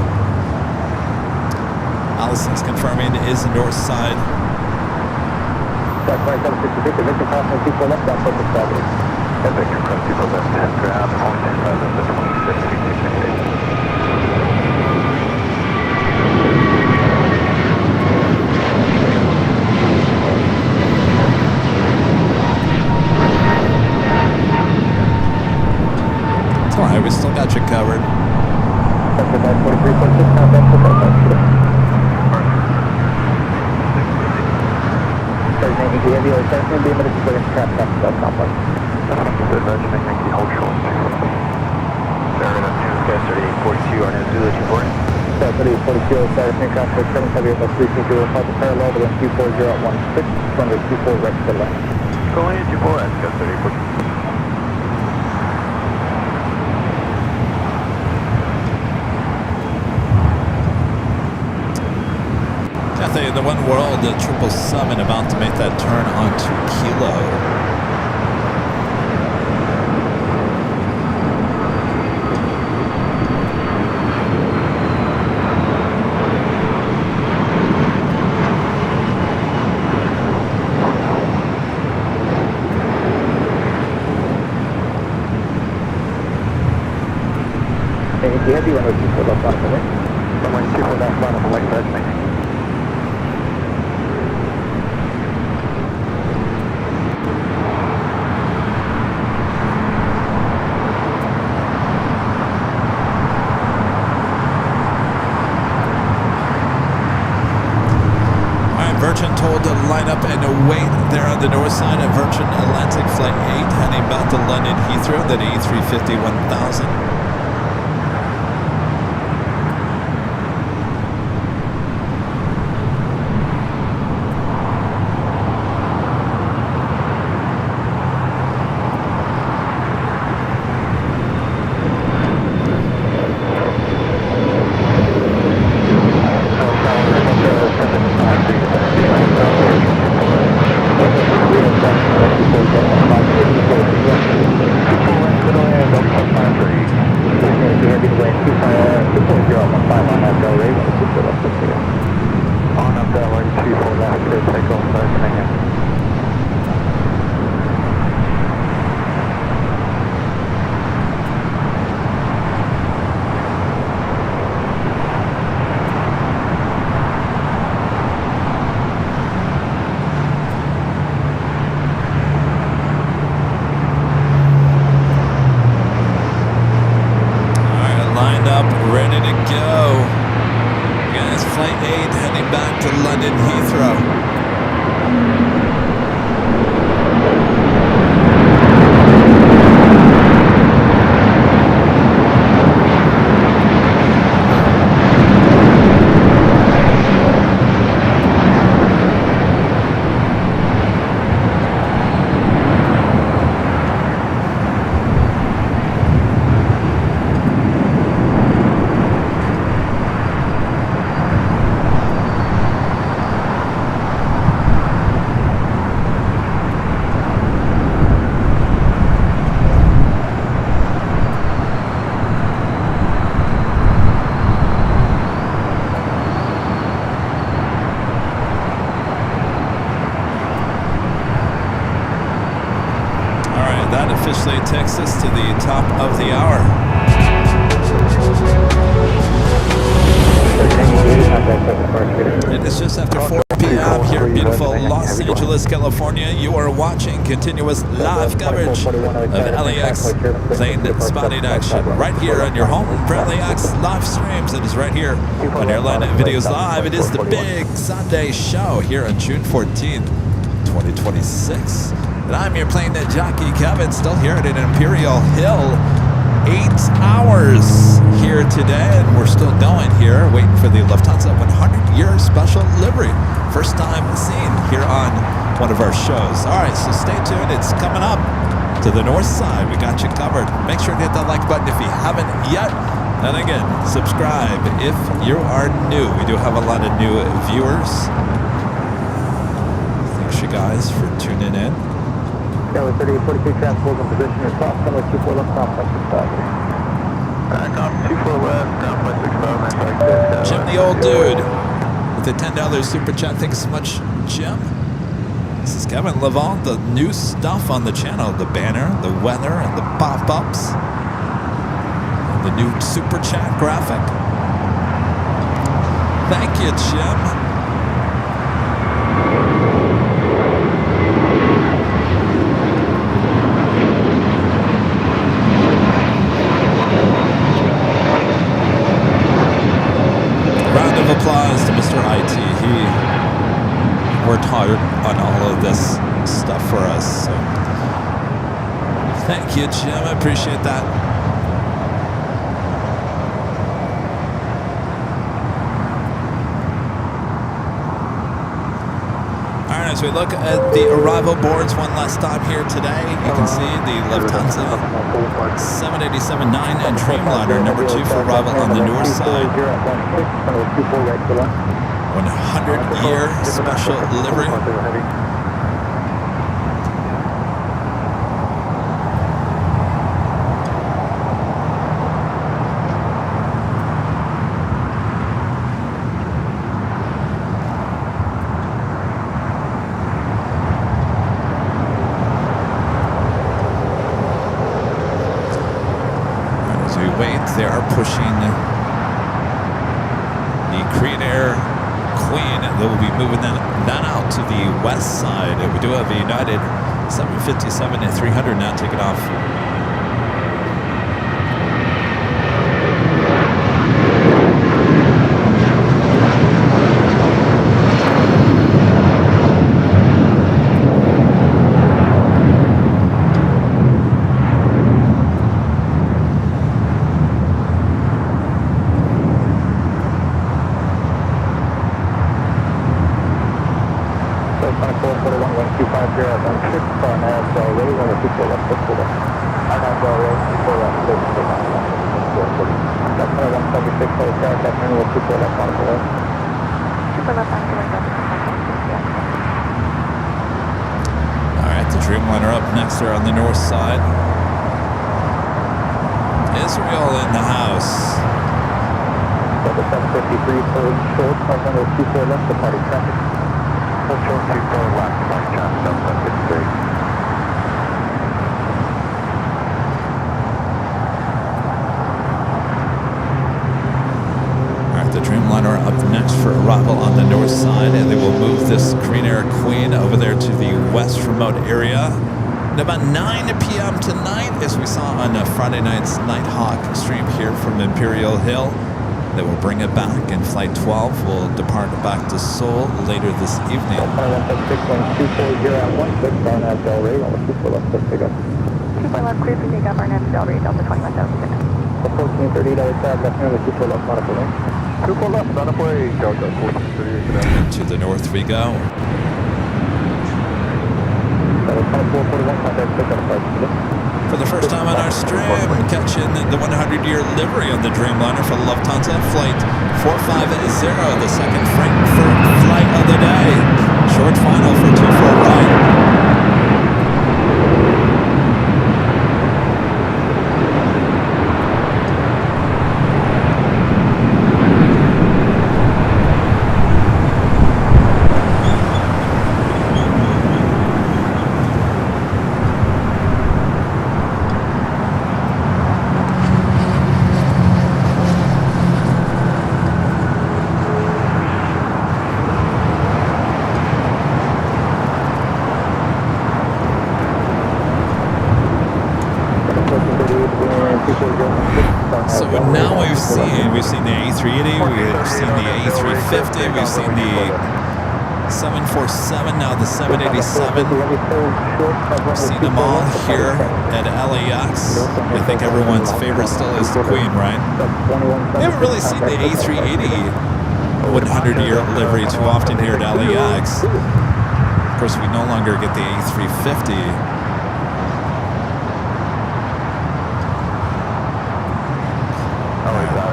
Allison's confirming it is the north side. That's 2766, ignition crossing 24 left, down focus gravity. At Victor, cross 24 left, ground, point and rather than the 2668. Alright, we still got you covered. That's about 43.6, contact for contact. President, you have your attention, be admitted to the trap complex. Understood, Roger, make Yankee hold short. Fair enough, Sky 3842, RNS Zulu 240. Sky 3842, Sky aircraft for 7 heavy over 320, the parallel with Q4016, runway 24 right to the left. Calling in 24, Sky 3842. Cathay, the One World 777 about to make that turn onto Kilo. If you have you runway 24 left on the way. Runway 24 left, line up the light, Roger, Virgin told to line up and wait there on the north side of Virgin Atlantic Flight 8, heading back to London Heathrow, that A350 1000. Ready to go. Again, it's Flight 8 heading back to London Heathrow. Officially takes us to the top of the hour. It is just after 4 p.m. here in beautiful Los Angeles, California. You are watching continuous live coverage of LAX plane spotting action right here on your home for LAX live streams. It is right here on Airline Videos Live. It is the big Sunday show here on June 14th, 2026. And I'm your plane jockey Kevin, still here at an Imperial Hill. 8 hours here today, and we're still going here, waiting for the Lufthansa 100-year special livery. First time seen here on one of our shows. All right, so stay tuned. It's coming up to the north side. We got you covered. Make sure to hit that like button if you haven't yet. And again, subscribe if you are new. We do have a lot of new viewers. Thanks you guys for tuning in. Tower 3842 transport in position, your cross, runway 24 left, complex 65. Com 24 left, complex 65, Jim the old dude with the $10 super chat. Thanks so much, Jim. This is Kevin Levon, the new stuff on the channel, the banner, the weather, and the pop-ups, and the new super chat graphic. Thank you, Jim. Round of applause to Mr. IT. He worked hard on all of this stuff for us. So thank you, Jim. I appreciate that. All right, as we look at the arrival boards one last time here today, you can see the Lufthansa 787-9 and Dreamliner number 2 for arrival on the north side. 100-year special livery. As we wait, they are pushing the Korean Air Queen. They will be moving that out to the west side. We do have a United 757 and 300 now taking off. Dreamliner up next there on the north side. Israel in the house. 753 for short, 524 left, departing traffic. Short 24 left, departing traffic, 753. The Dreamliner up next for arrival on the north side, and they will move this Korean Air Queen over there to the west remote area. At about 9 p.m. tonight, as we saw on Friday night's Nighthawk stream here from Imperial Hill, they will bring it back, and Flight 12 will depart back to Seoul later this evening. 24 left, clear for takeoff, RNF Del Rey, Delta 21,000. 1438, left hand with 24 left, modified lane. 24 left, modified, Delta 1438. To the north we go. For the first time on our stream, catching the 100-year livery on the Dreamliner for Lufthansa, Flight 450, the second Frankfurt flight of the day. Short final for 24 right. So now we've seen the A380, we've seen the A350, we've seen the 747, now the 787. We've seen them all here at LAX. I think everyone's favorite still is the Queen, right? We haven't really seen the A380 100-year livery too often here at LAX. Of course, we no longer get the A350.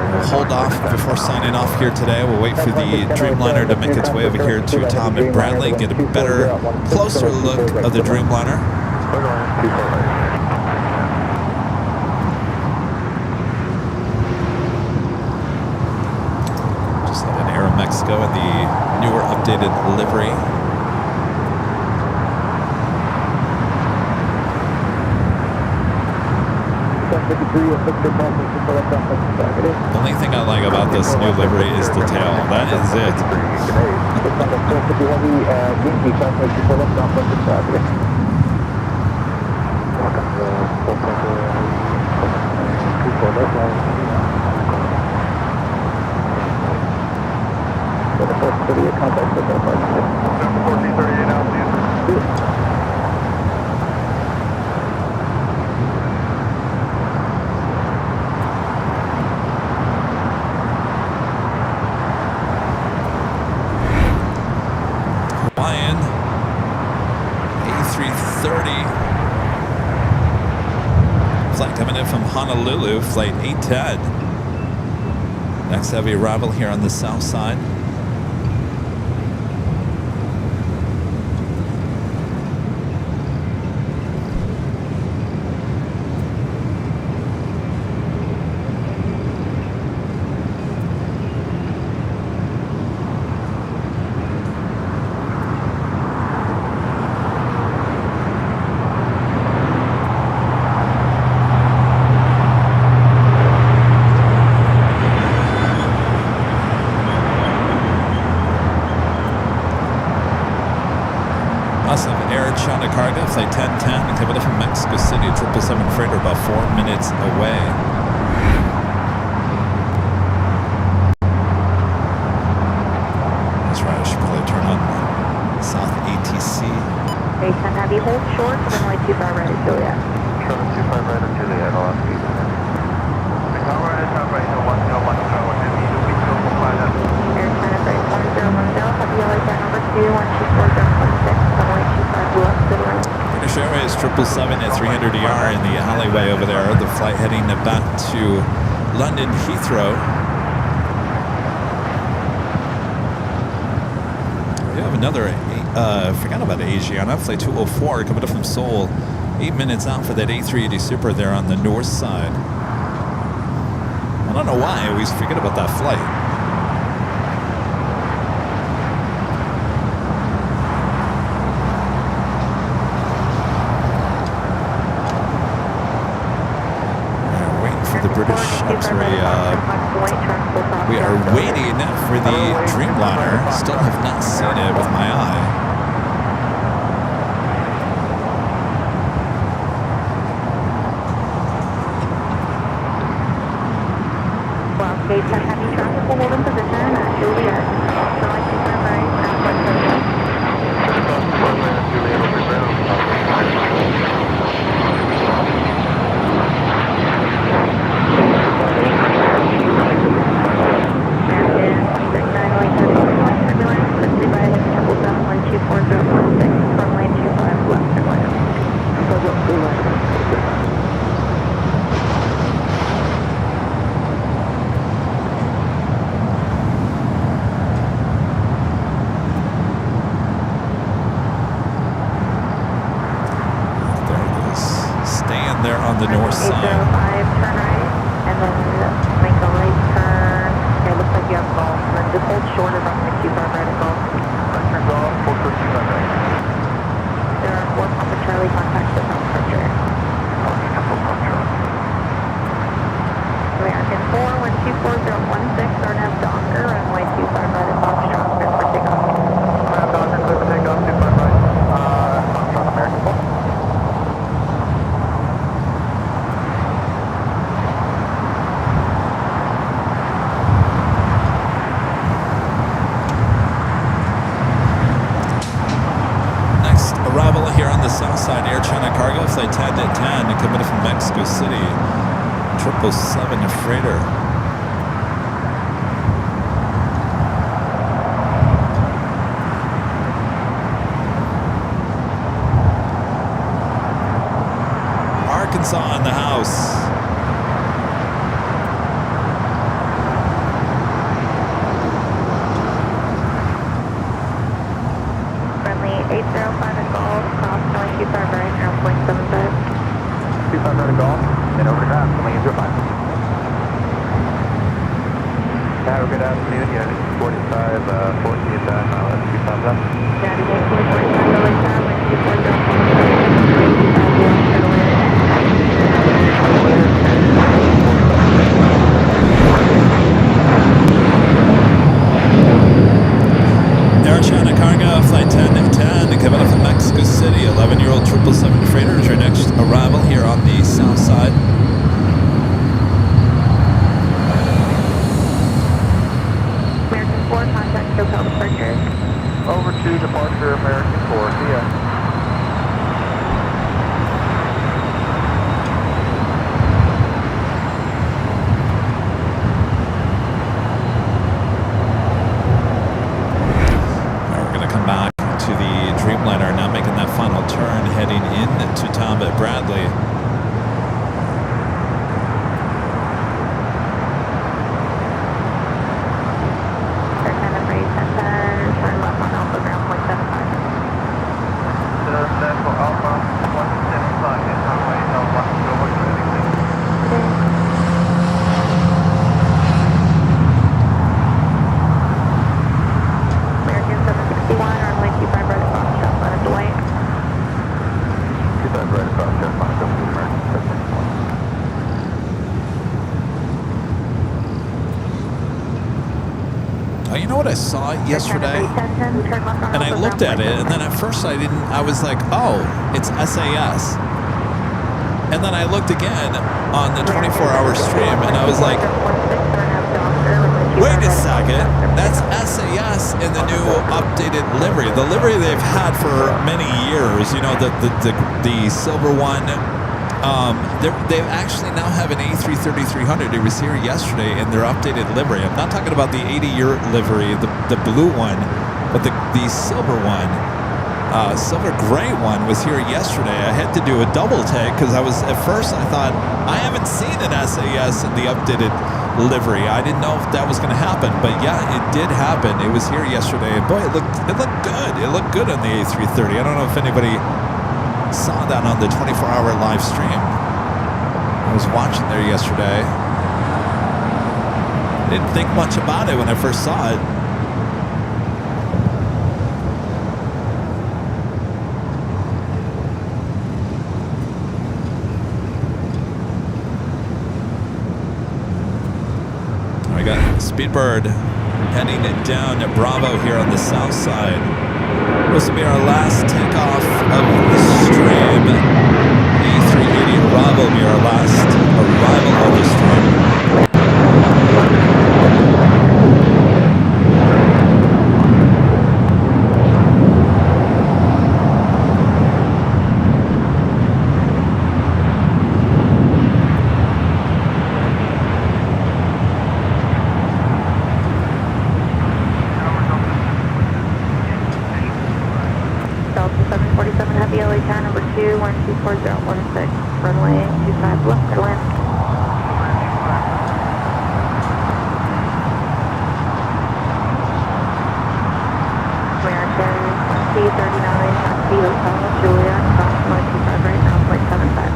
We'll hold off before signing off here today. We'll wait for the Dreamliner to make its way over here to Tom and Bradley, get a better, closer look of the Dreamliner. Just had an Aero Mexico in the newer updated livery. The only thing I like about this new livery is the tail. That is it. Hawaiian A330 flight coming in from Honolulu, flight 810. Next heavy arrival here on the south side. Air China Cargo, flight 1010, coming in from Mexico City, 777 freighter, about 4 minutes away. That's right, I should probably turn on South ATC. Base 10 heavy, hold short, runway 25 right at Juliet. Short 25 right at Juliet, I'll ask you. Tower right, top right, hill 1, hill 1, tower 1, heavy, the weak hill, fly that. Air China freight 1010, heavy LA flight number 2, 124.6, runway 25 left, good line. British Airways 777 at 300 ER in the alleyway over there. The flight heading back to London Heathrow. We have another, forgot about Asiana, flight 204 coming up from Seoul. 8 minutes out for that A380 Super there on the north side. I don't know why I always forget about that flight. We're waiting for the British X-ray. We are waiting for the Dreamliner. Still have not seen it with my eye. Gate 10 heavy traffic will hold in position at Juliet. Runway 25 right, at on the north side. 805, turn right, and then make a right turn. Okay, looks like you have golf. Just hold short of runway 25 right at golf. Right turn golf, 425 right. There are 4 Papa Charlie contacts with South Structure. American 4, 124.016, RNAV Docker, runway 25 right at Foxtrot, clear for takeoff. RNAV Docker, clear for takeoff, 25 right. Foxtrot, American 4. Arrival here on the south side, Air China Cargo, flight 1010, coming from Mexico City, 777 freighter. Arkansas in the house. Friendly 805 at golf, cross going 25 right, around 0.75. 25 right at golf, and over to ground, coming in 05. Have a good afternoon, Unit 45, 40 at that, 25 left. Daddy, 1845, LA Tower, 124.016, 25 left, See ya. We're going to come back to the Dreamliner, now making that final turn, heading in to Tom at Bradley. You know what I saw yesterday? And I looked at it, and then at first I was like, oh, it's SAS. And then I looked again on the 24-hour stream, and I was like, wait a second, that's SAS in the new updated livery. The livery they've had for many years, you know, the silver one. They actually now have an A330-300. It was here yesterday in their updated livery. I'm not talking about the 80-year livery, the blue one, but the silver one, silver gray one was here yesterday. I had to do a double take because at first I thought, I haven't seen an SAS in the updated livery. I didn't know if that was going to happen, but yeah, it did happen. It was here yesterday, and boy, it looked good. It looked good on the A330. I don't know if anybody saw that on the 24-hour live stream. I was watching there yesterday. Didn't think much about it when I first saw it. I got Speedbird heading down to Bravo here on the south side. This will be our last takeoff of the stream. A380 Bravo will be our last arrival of the stream. Runway 25 left to land. American C39, taxi Hotel Julia, cross runway 25 right, now flight 75.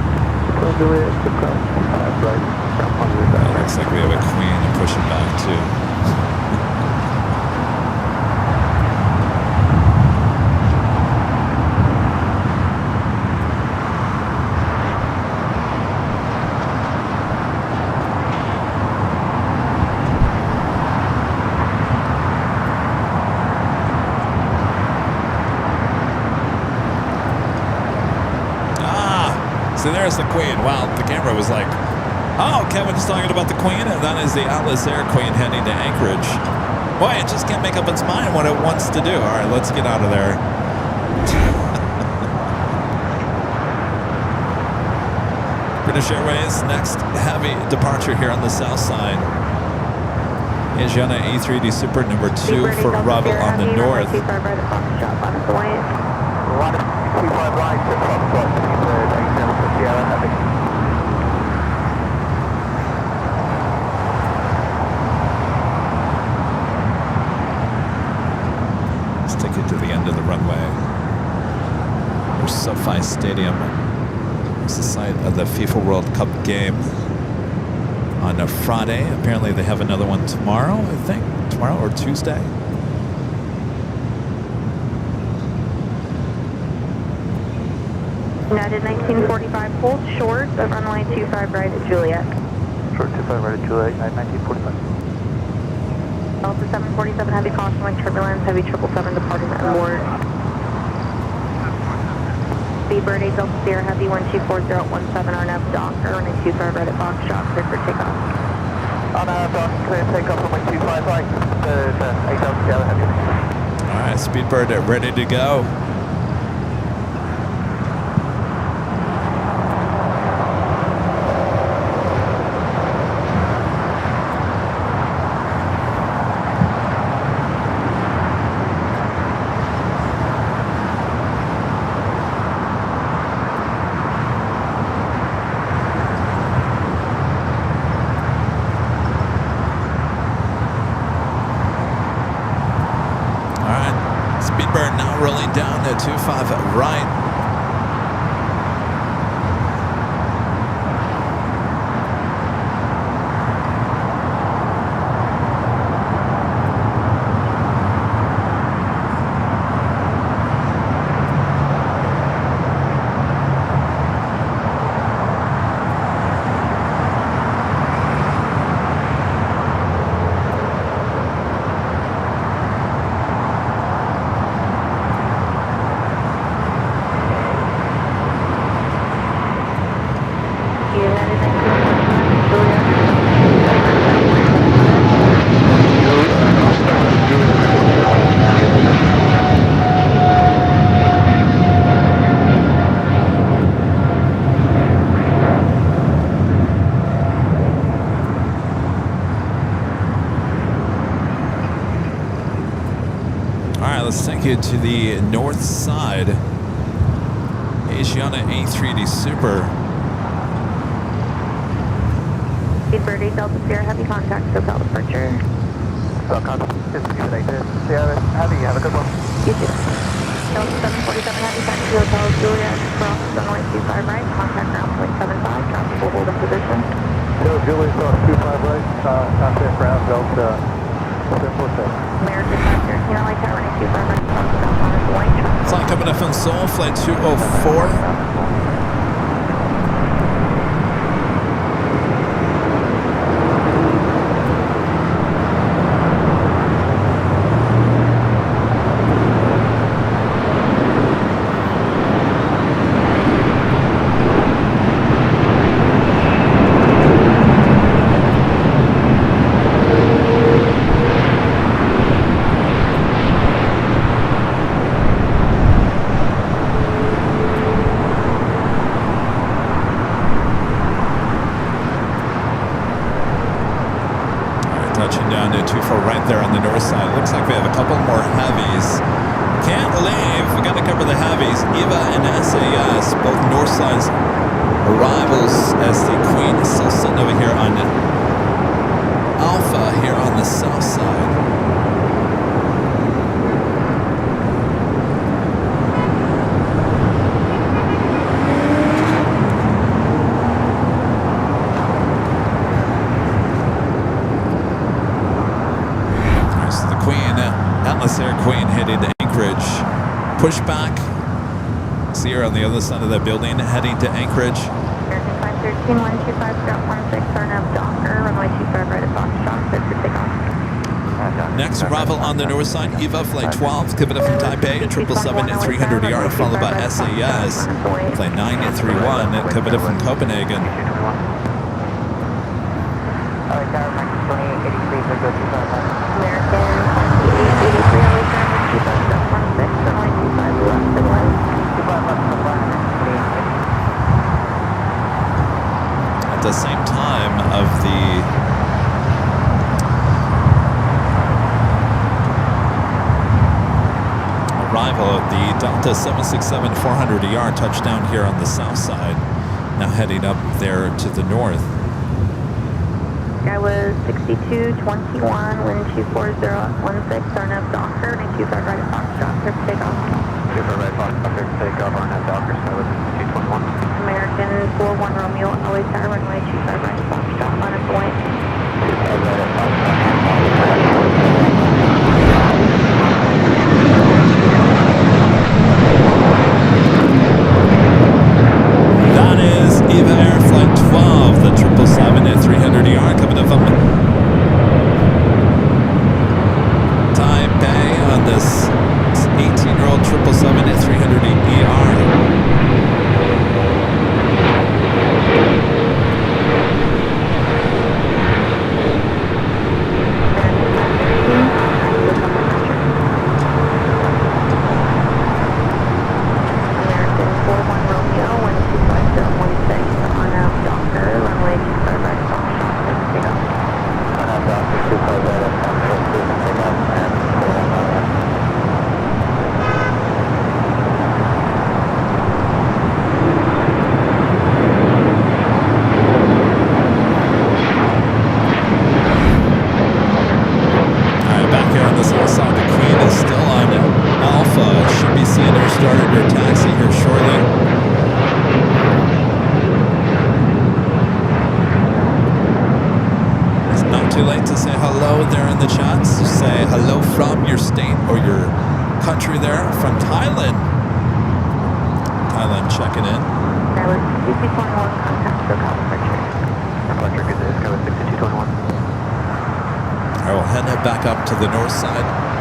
Julia, cross 25 right, down on your side. Looks like we have a queen to push it back too. So there's the Queen. Wow, the camera was like, oh, Kevin's talking about the Queen, and that is the Atlas Air Queen heading to Anchorage. Boy, it just can't make up its mind what it wants to do. All right, let's get out of there. British Airways, next heavy departure here on the south side. Asiana A380 Super number 2 for Bravo on the north. 25 right to Foxtrot, Sierra Heavy. Let's take it to the end of the runway. There's SoFi Stadium. It's the site of the FIFA World Cup game on a Friday. Apparently they have another one tomorrow, I think. Tomorrow or Tuesday. United 1945, hold short of runway 25 right at Juliet. Short 25 right at Juliet, 1945. Delta 747, heavy caution, like turbulence, heavy 777 departing onboard. Speedbird 8 Delta Sierra, heavy 124017, RNAV Docker, runway 25 right at Foxtrot, clear for takeoff. RNAV Docker, clear takeoff, runway 25 right, 8 Delta Sierra, heavy. All right, Speedbird ready to go. at 25 right. Let's take you to the north side. Asiana A380 Super. Bird 8 Delta Sierra, heavy contact, SoCal departure. SoCal, this is good exit. Sierra, heavy, have a good one. You too. Delta 747 heavy, taxi Hotel Juliet, cross runway 25 right, contact ground point 75, traffic will hold in position. So Juliet, 25 right, contact ground, Delta 747. American Factor, LA Tower 25 right, southbound on its way. Flight coming up from Seoul, flight 204. Pushback. Sierra on the other side of that building, heading to Anchorage. American 513, 125, Scout 16, Sarnab Docker, runway 25 right at Foxtrot, set for takeoff. Next arrival on the north side, EVA flight 12, Kevin from Taipei, 777 at 300ER, followed by SAS, flight 9 at 31, Kevin from Copenhagen. American 83, always runway 25, Scout 16, runway 25 left and right. 25 left and right. At the same time of the arrival of the Delta 767 400ER touchdown here on the south side, now heading up there to the north. Sky was 6221, wind 240 at 16, Sarnab Docker, 25 right at Foxtrot, clear for takeoff. 25 right Foxtrot, clear for takeoff, Sarnab Docker, Sky was 221. American 41 Romeo, LA Tower, runway 25 right at Foxtrot, on its way. 25 right at Foxtrot. That is EVA Air Flight 12, the 777 at 300ER coming up from Taipei on this 18-year-old 777 at 300ER. entry there from Thailand. Thailand checking in. That was 6221, contact SoCal departure. Departure, good day, Skyway 6221. All right, we'll head back up to the north side.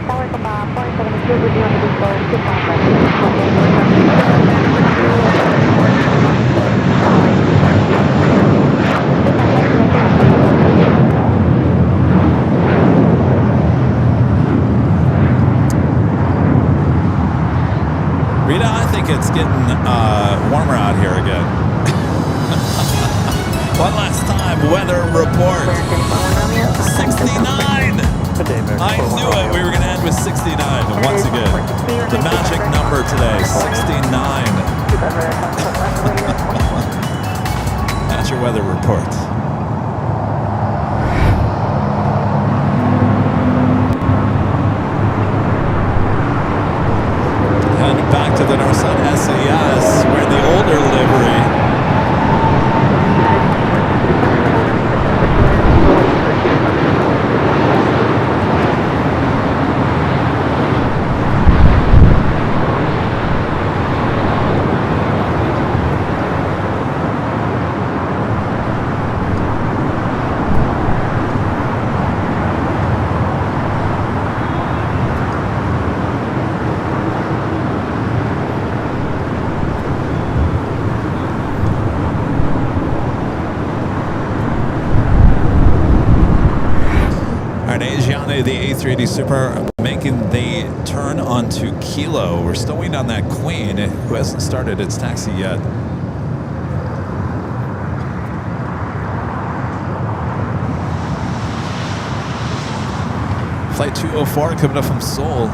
Tower Papa, 472 would be on the before 255. Rita, I think it's getting warmer out here again. One last time, weather report. 69! I knew it. We were going to end with 69. Once again, the magic number today, 69. That's your weather report. And back to the north side, SES. We're in the older livery. The A380 Super making the turn onto Kilo. We're still waiting on that Queen who hasn't started its taxi yet. Flight 204 coming up from Seoul.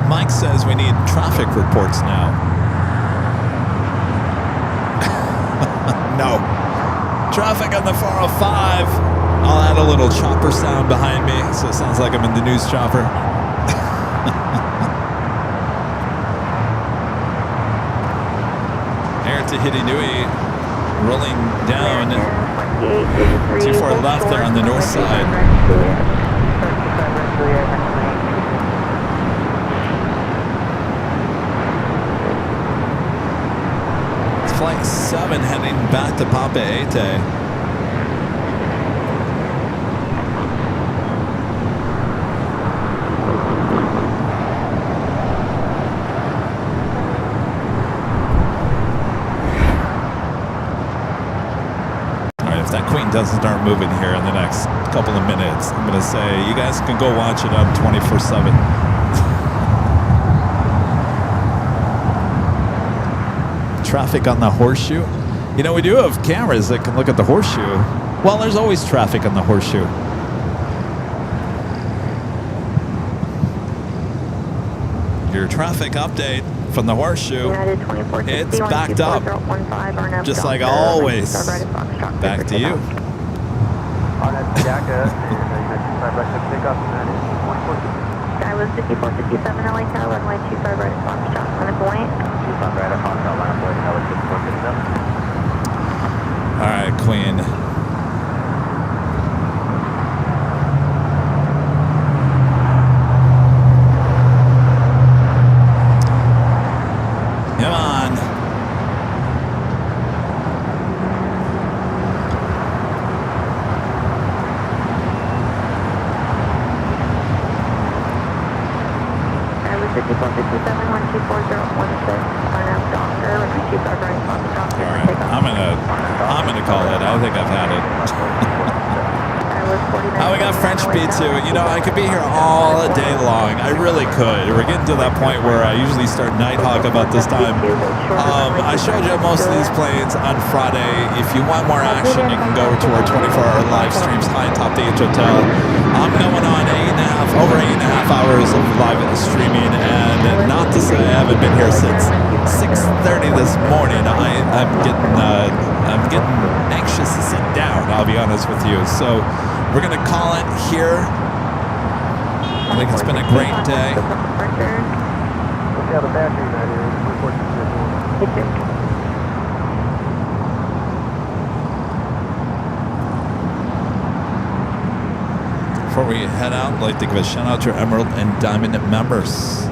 Mike says we need traffic reports now. No. Traffic on the 405. I'll add a little chopper sound behind me so it sounds like I'm in the news chopper. Air Tahiti Nui rolling down. 24 left there on the north side. Flight 7 heading back to Papa Ete. Alright, if that Queen doesn't start moving here in the next couple of minutes, I'm going to say you guys can go watch it on 24/7. Traffic on the horseshoe. You know, we do have cameras that can look at the horseshoe. Well, there's always traffic on the horseshoe. Your traffic update from the horseshoe. It's backed up. Just like always. Back to you. Sky was 5457 LA Tower, runway 25 right at Foxtrot. On the point. 25 right at Foxtrot, line of board, Tower 6457. All right, Queen. Come on. I'm gonna call it. I think I've had it. I was Oh, we got French B2. You know, I could be here all day long. I really could. We're getting to that point where I usually start Nighthawk about this time. I showed you most of these planes on Friday. If you want more action, you can go to our 24-hour live streams, high top the H Hotel. I'm going on over 8.5 hours of live streaming, and not to say I haven't been here since 6:30 this morning. I'm getting anxious to sit down, I'll be honest with you. So we're going to call it here. I think it's been a great day. Look how the battery that is. Before we head out, I'd like to give a shout out to our Emerald and Diamond members.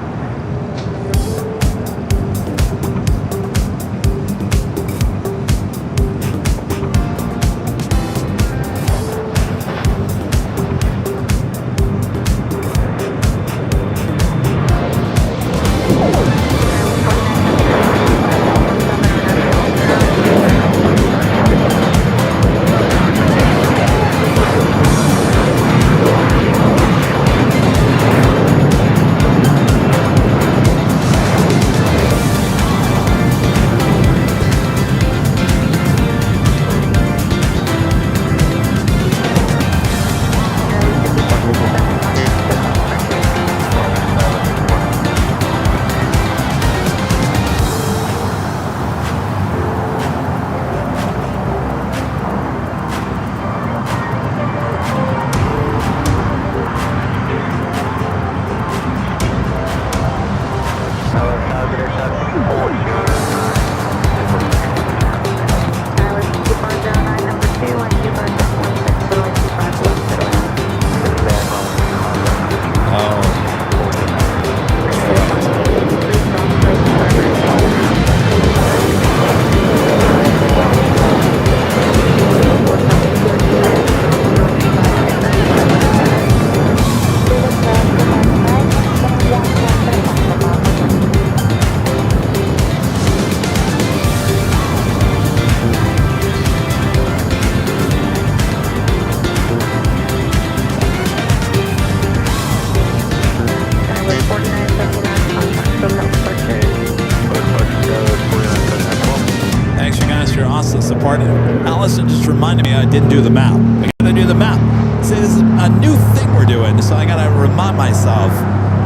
Allison just reminded me I didn't do the map. I gotta do the map. See, this is a new thing we're doing, so I gotta remind myself.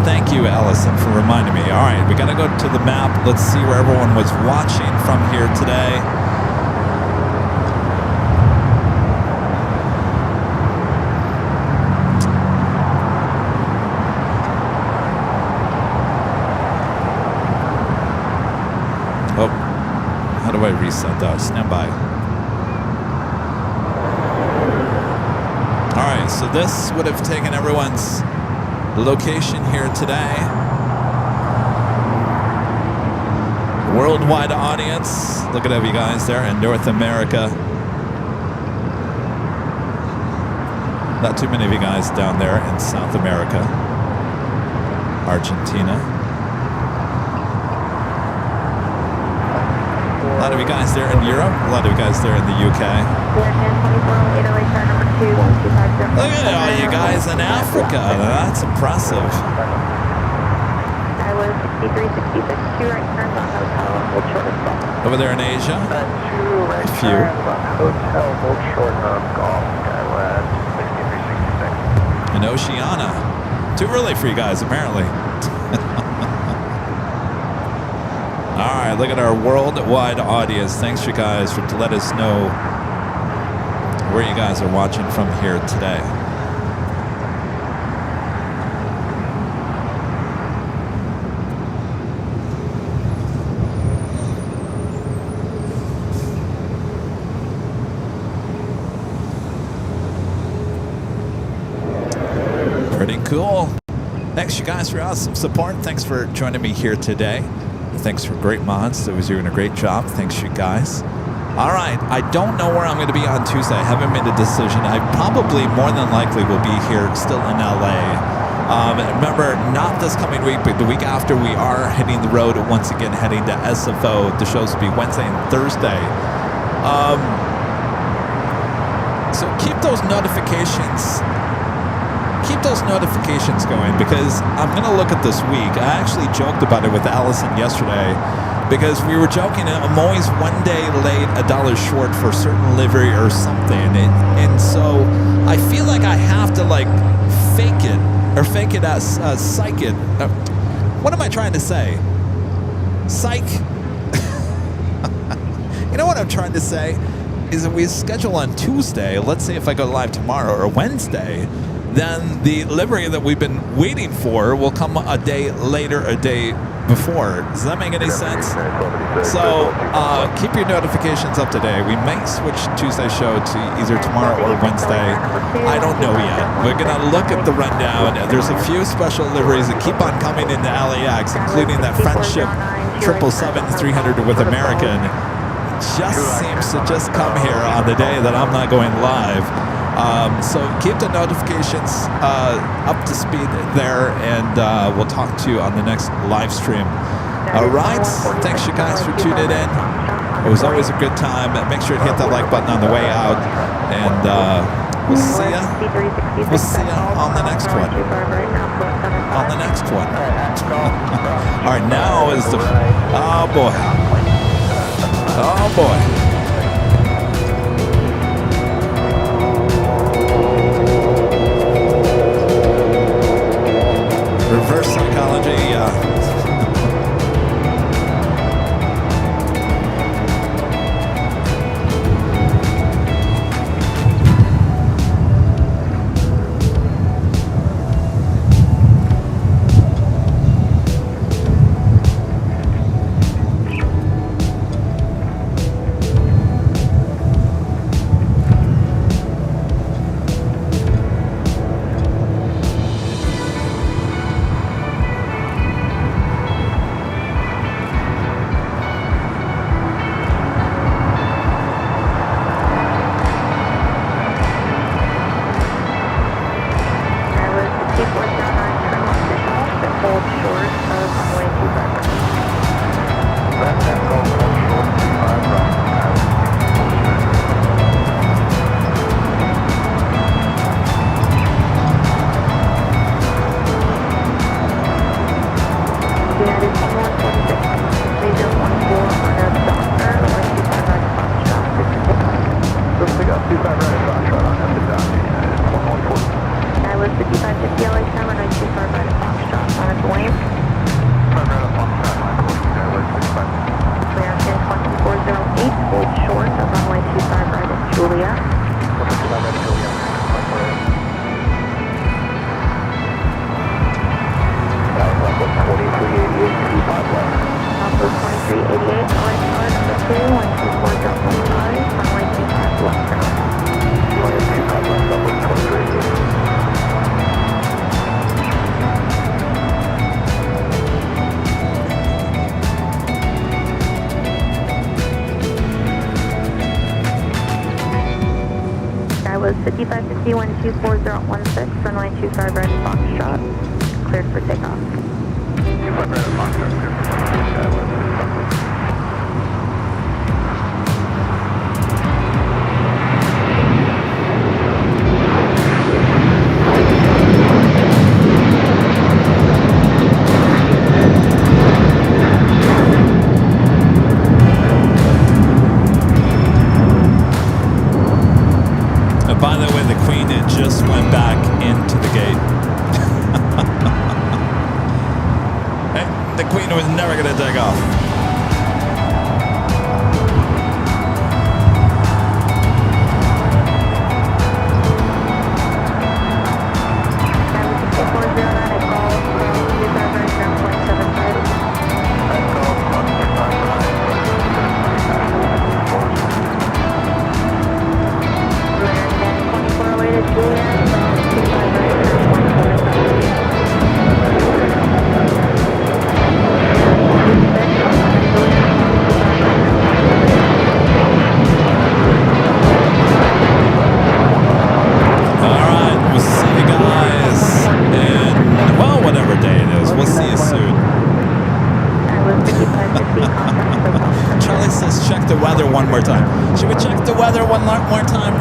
Thank you, Allison, for reminding me. All right, we gotta go to the map. Let's see where everyone was watching from here today. Oh, how do I reset that? Stand by. All right, so this would have taken everyone's location here today. Worldwide audience. Look at you guys there in North America. Not too many of you guys down there in South America. Argentina. A lot of you guys there in Europe. A lot of you guys there in the UK. Look at all you guys in Africa. That's impressive. I was 6366, 2 right turns on hotel, hold short of golf. Over there in Asia? 2 right A few. turns on hotel, hold short of golf. Skywest 6366. In Oceania. Too early for you guys, apparently. All right, look at our worldwide audience. Thanks, you guys, for to let us know where you guys are watching from here today. Pretty cool. Thanks, you guys, for awesome support. Thanks for joining me here today. Thanks for great mods. That was doing a great job. Thanks, you guys. All right. I don't know where I'm going to be on Tuesday. I haven't made a decision. I probably, more than likely, will be here still in LA. Remember, not this coming week, but the week after, we are hitting the road once again, heading to SFO. The shows will be Wednesday and Thursday. So keep those notifications. Keep those notifications going because I'm going to look at this week. I actually joked about it with Allison yesterday because we were joking I'm always one day late, $1 short for a certain livery or something. And so I feel like I have to like fake it or fake it as psych it. What am I trying to say? Psych? You know what I'm trying to say? Is that we schedule on Tuesday, let's say if I go live tomorrow or Wednesday, then the livery that we've been waiting for will come a day later, a day before. Does that make any sense? So keep your notifications up to date. We may switch Tuesday show to either tomorrow or Wednesday. I don't know yet. We're going to look at the rundown. There's a few special liveries that keep on coming into LAX, including that Friendship 777-300 with American. Just seems to just come here on the day that I'm not going live. So keep the notifications up to speed there, and we'll talk to you on the next live stream. All right, thanks you guys for tuning in. It was always a good time. Make sure to hit that like button on the way out, and we'll see ya. We'll see ya on the next one. On the next one. All right, now is the. Oh boy. Oh boy. Reverse psychology, was 5551-24016, runway 25 right at Foxtrot, cleared for takeoff. 25 right at Foxtrot, cleared for takeoff. By the way, the Queen just went back into the gate. The Queen was never going to take off.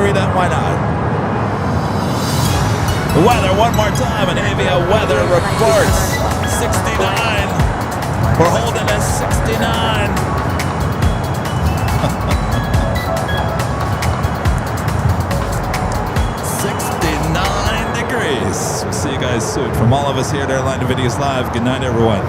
margarita, why not? Weather one more time, an Avia weather report. 69. We're holding at 69. 69 degrees. We'll see you guys soon. From all of us here at Airline Videos Live, good night, everyone.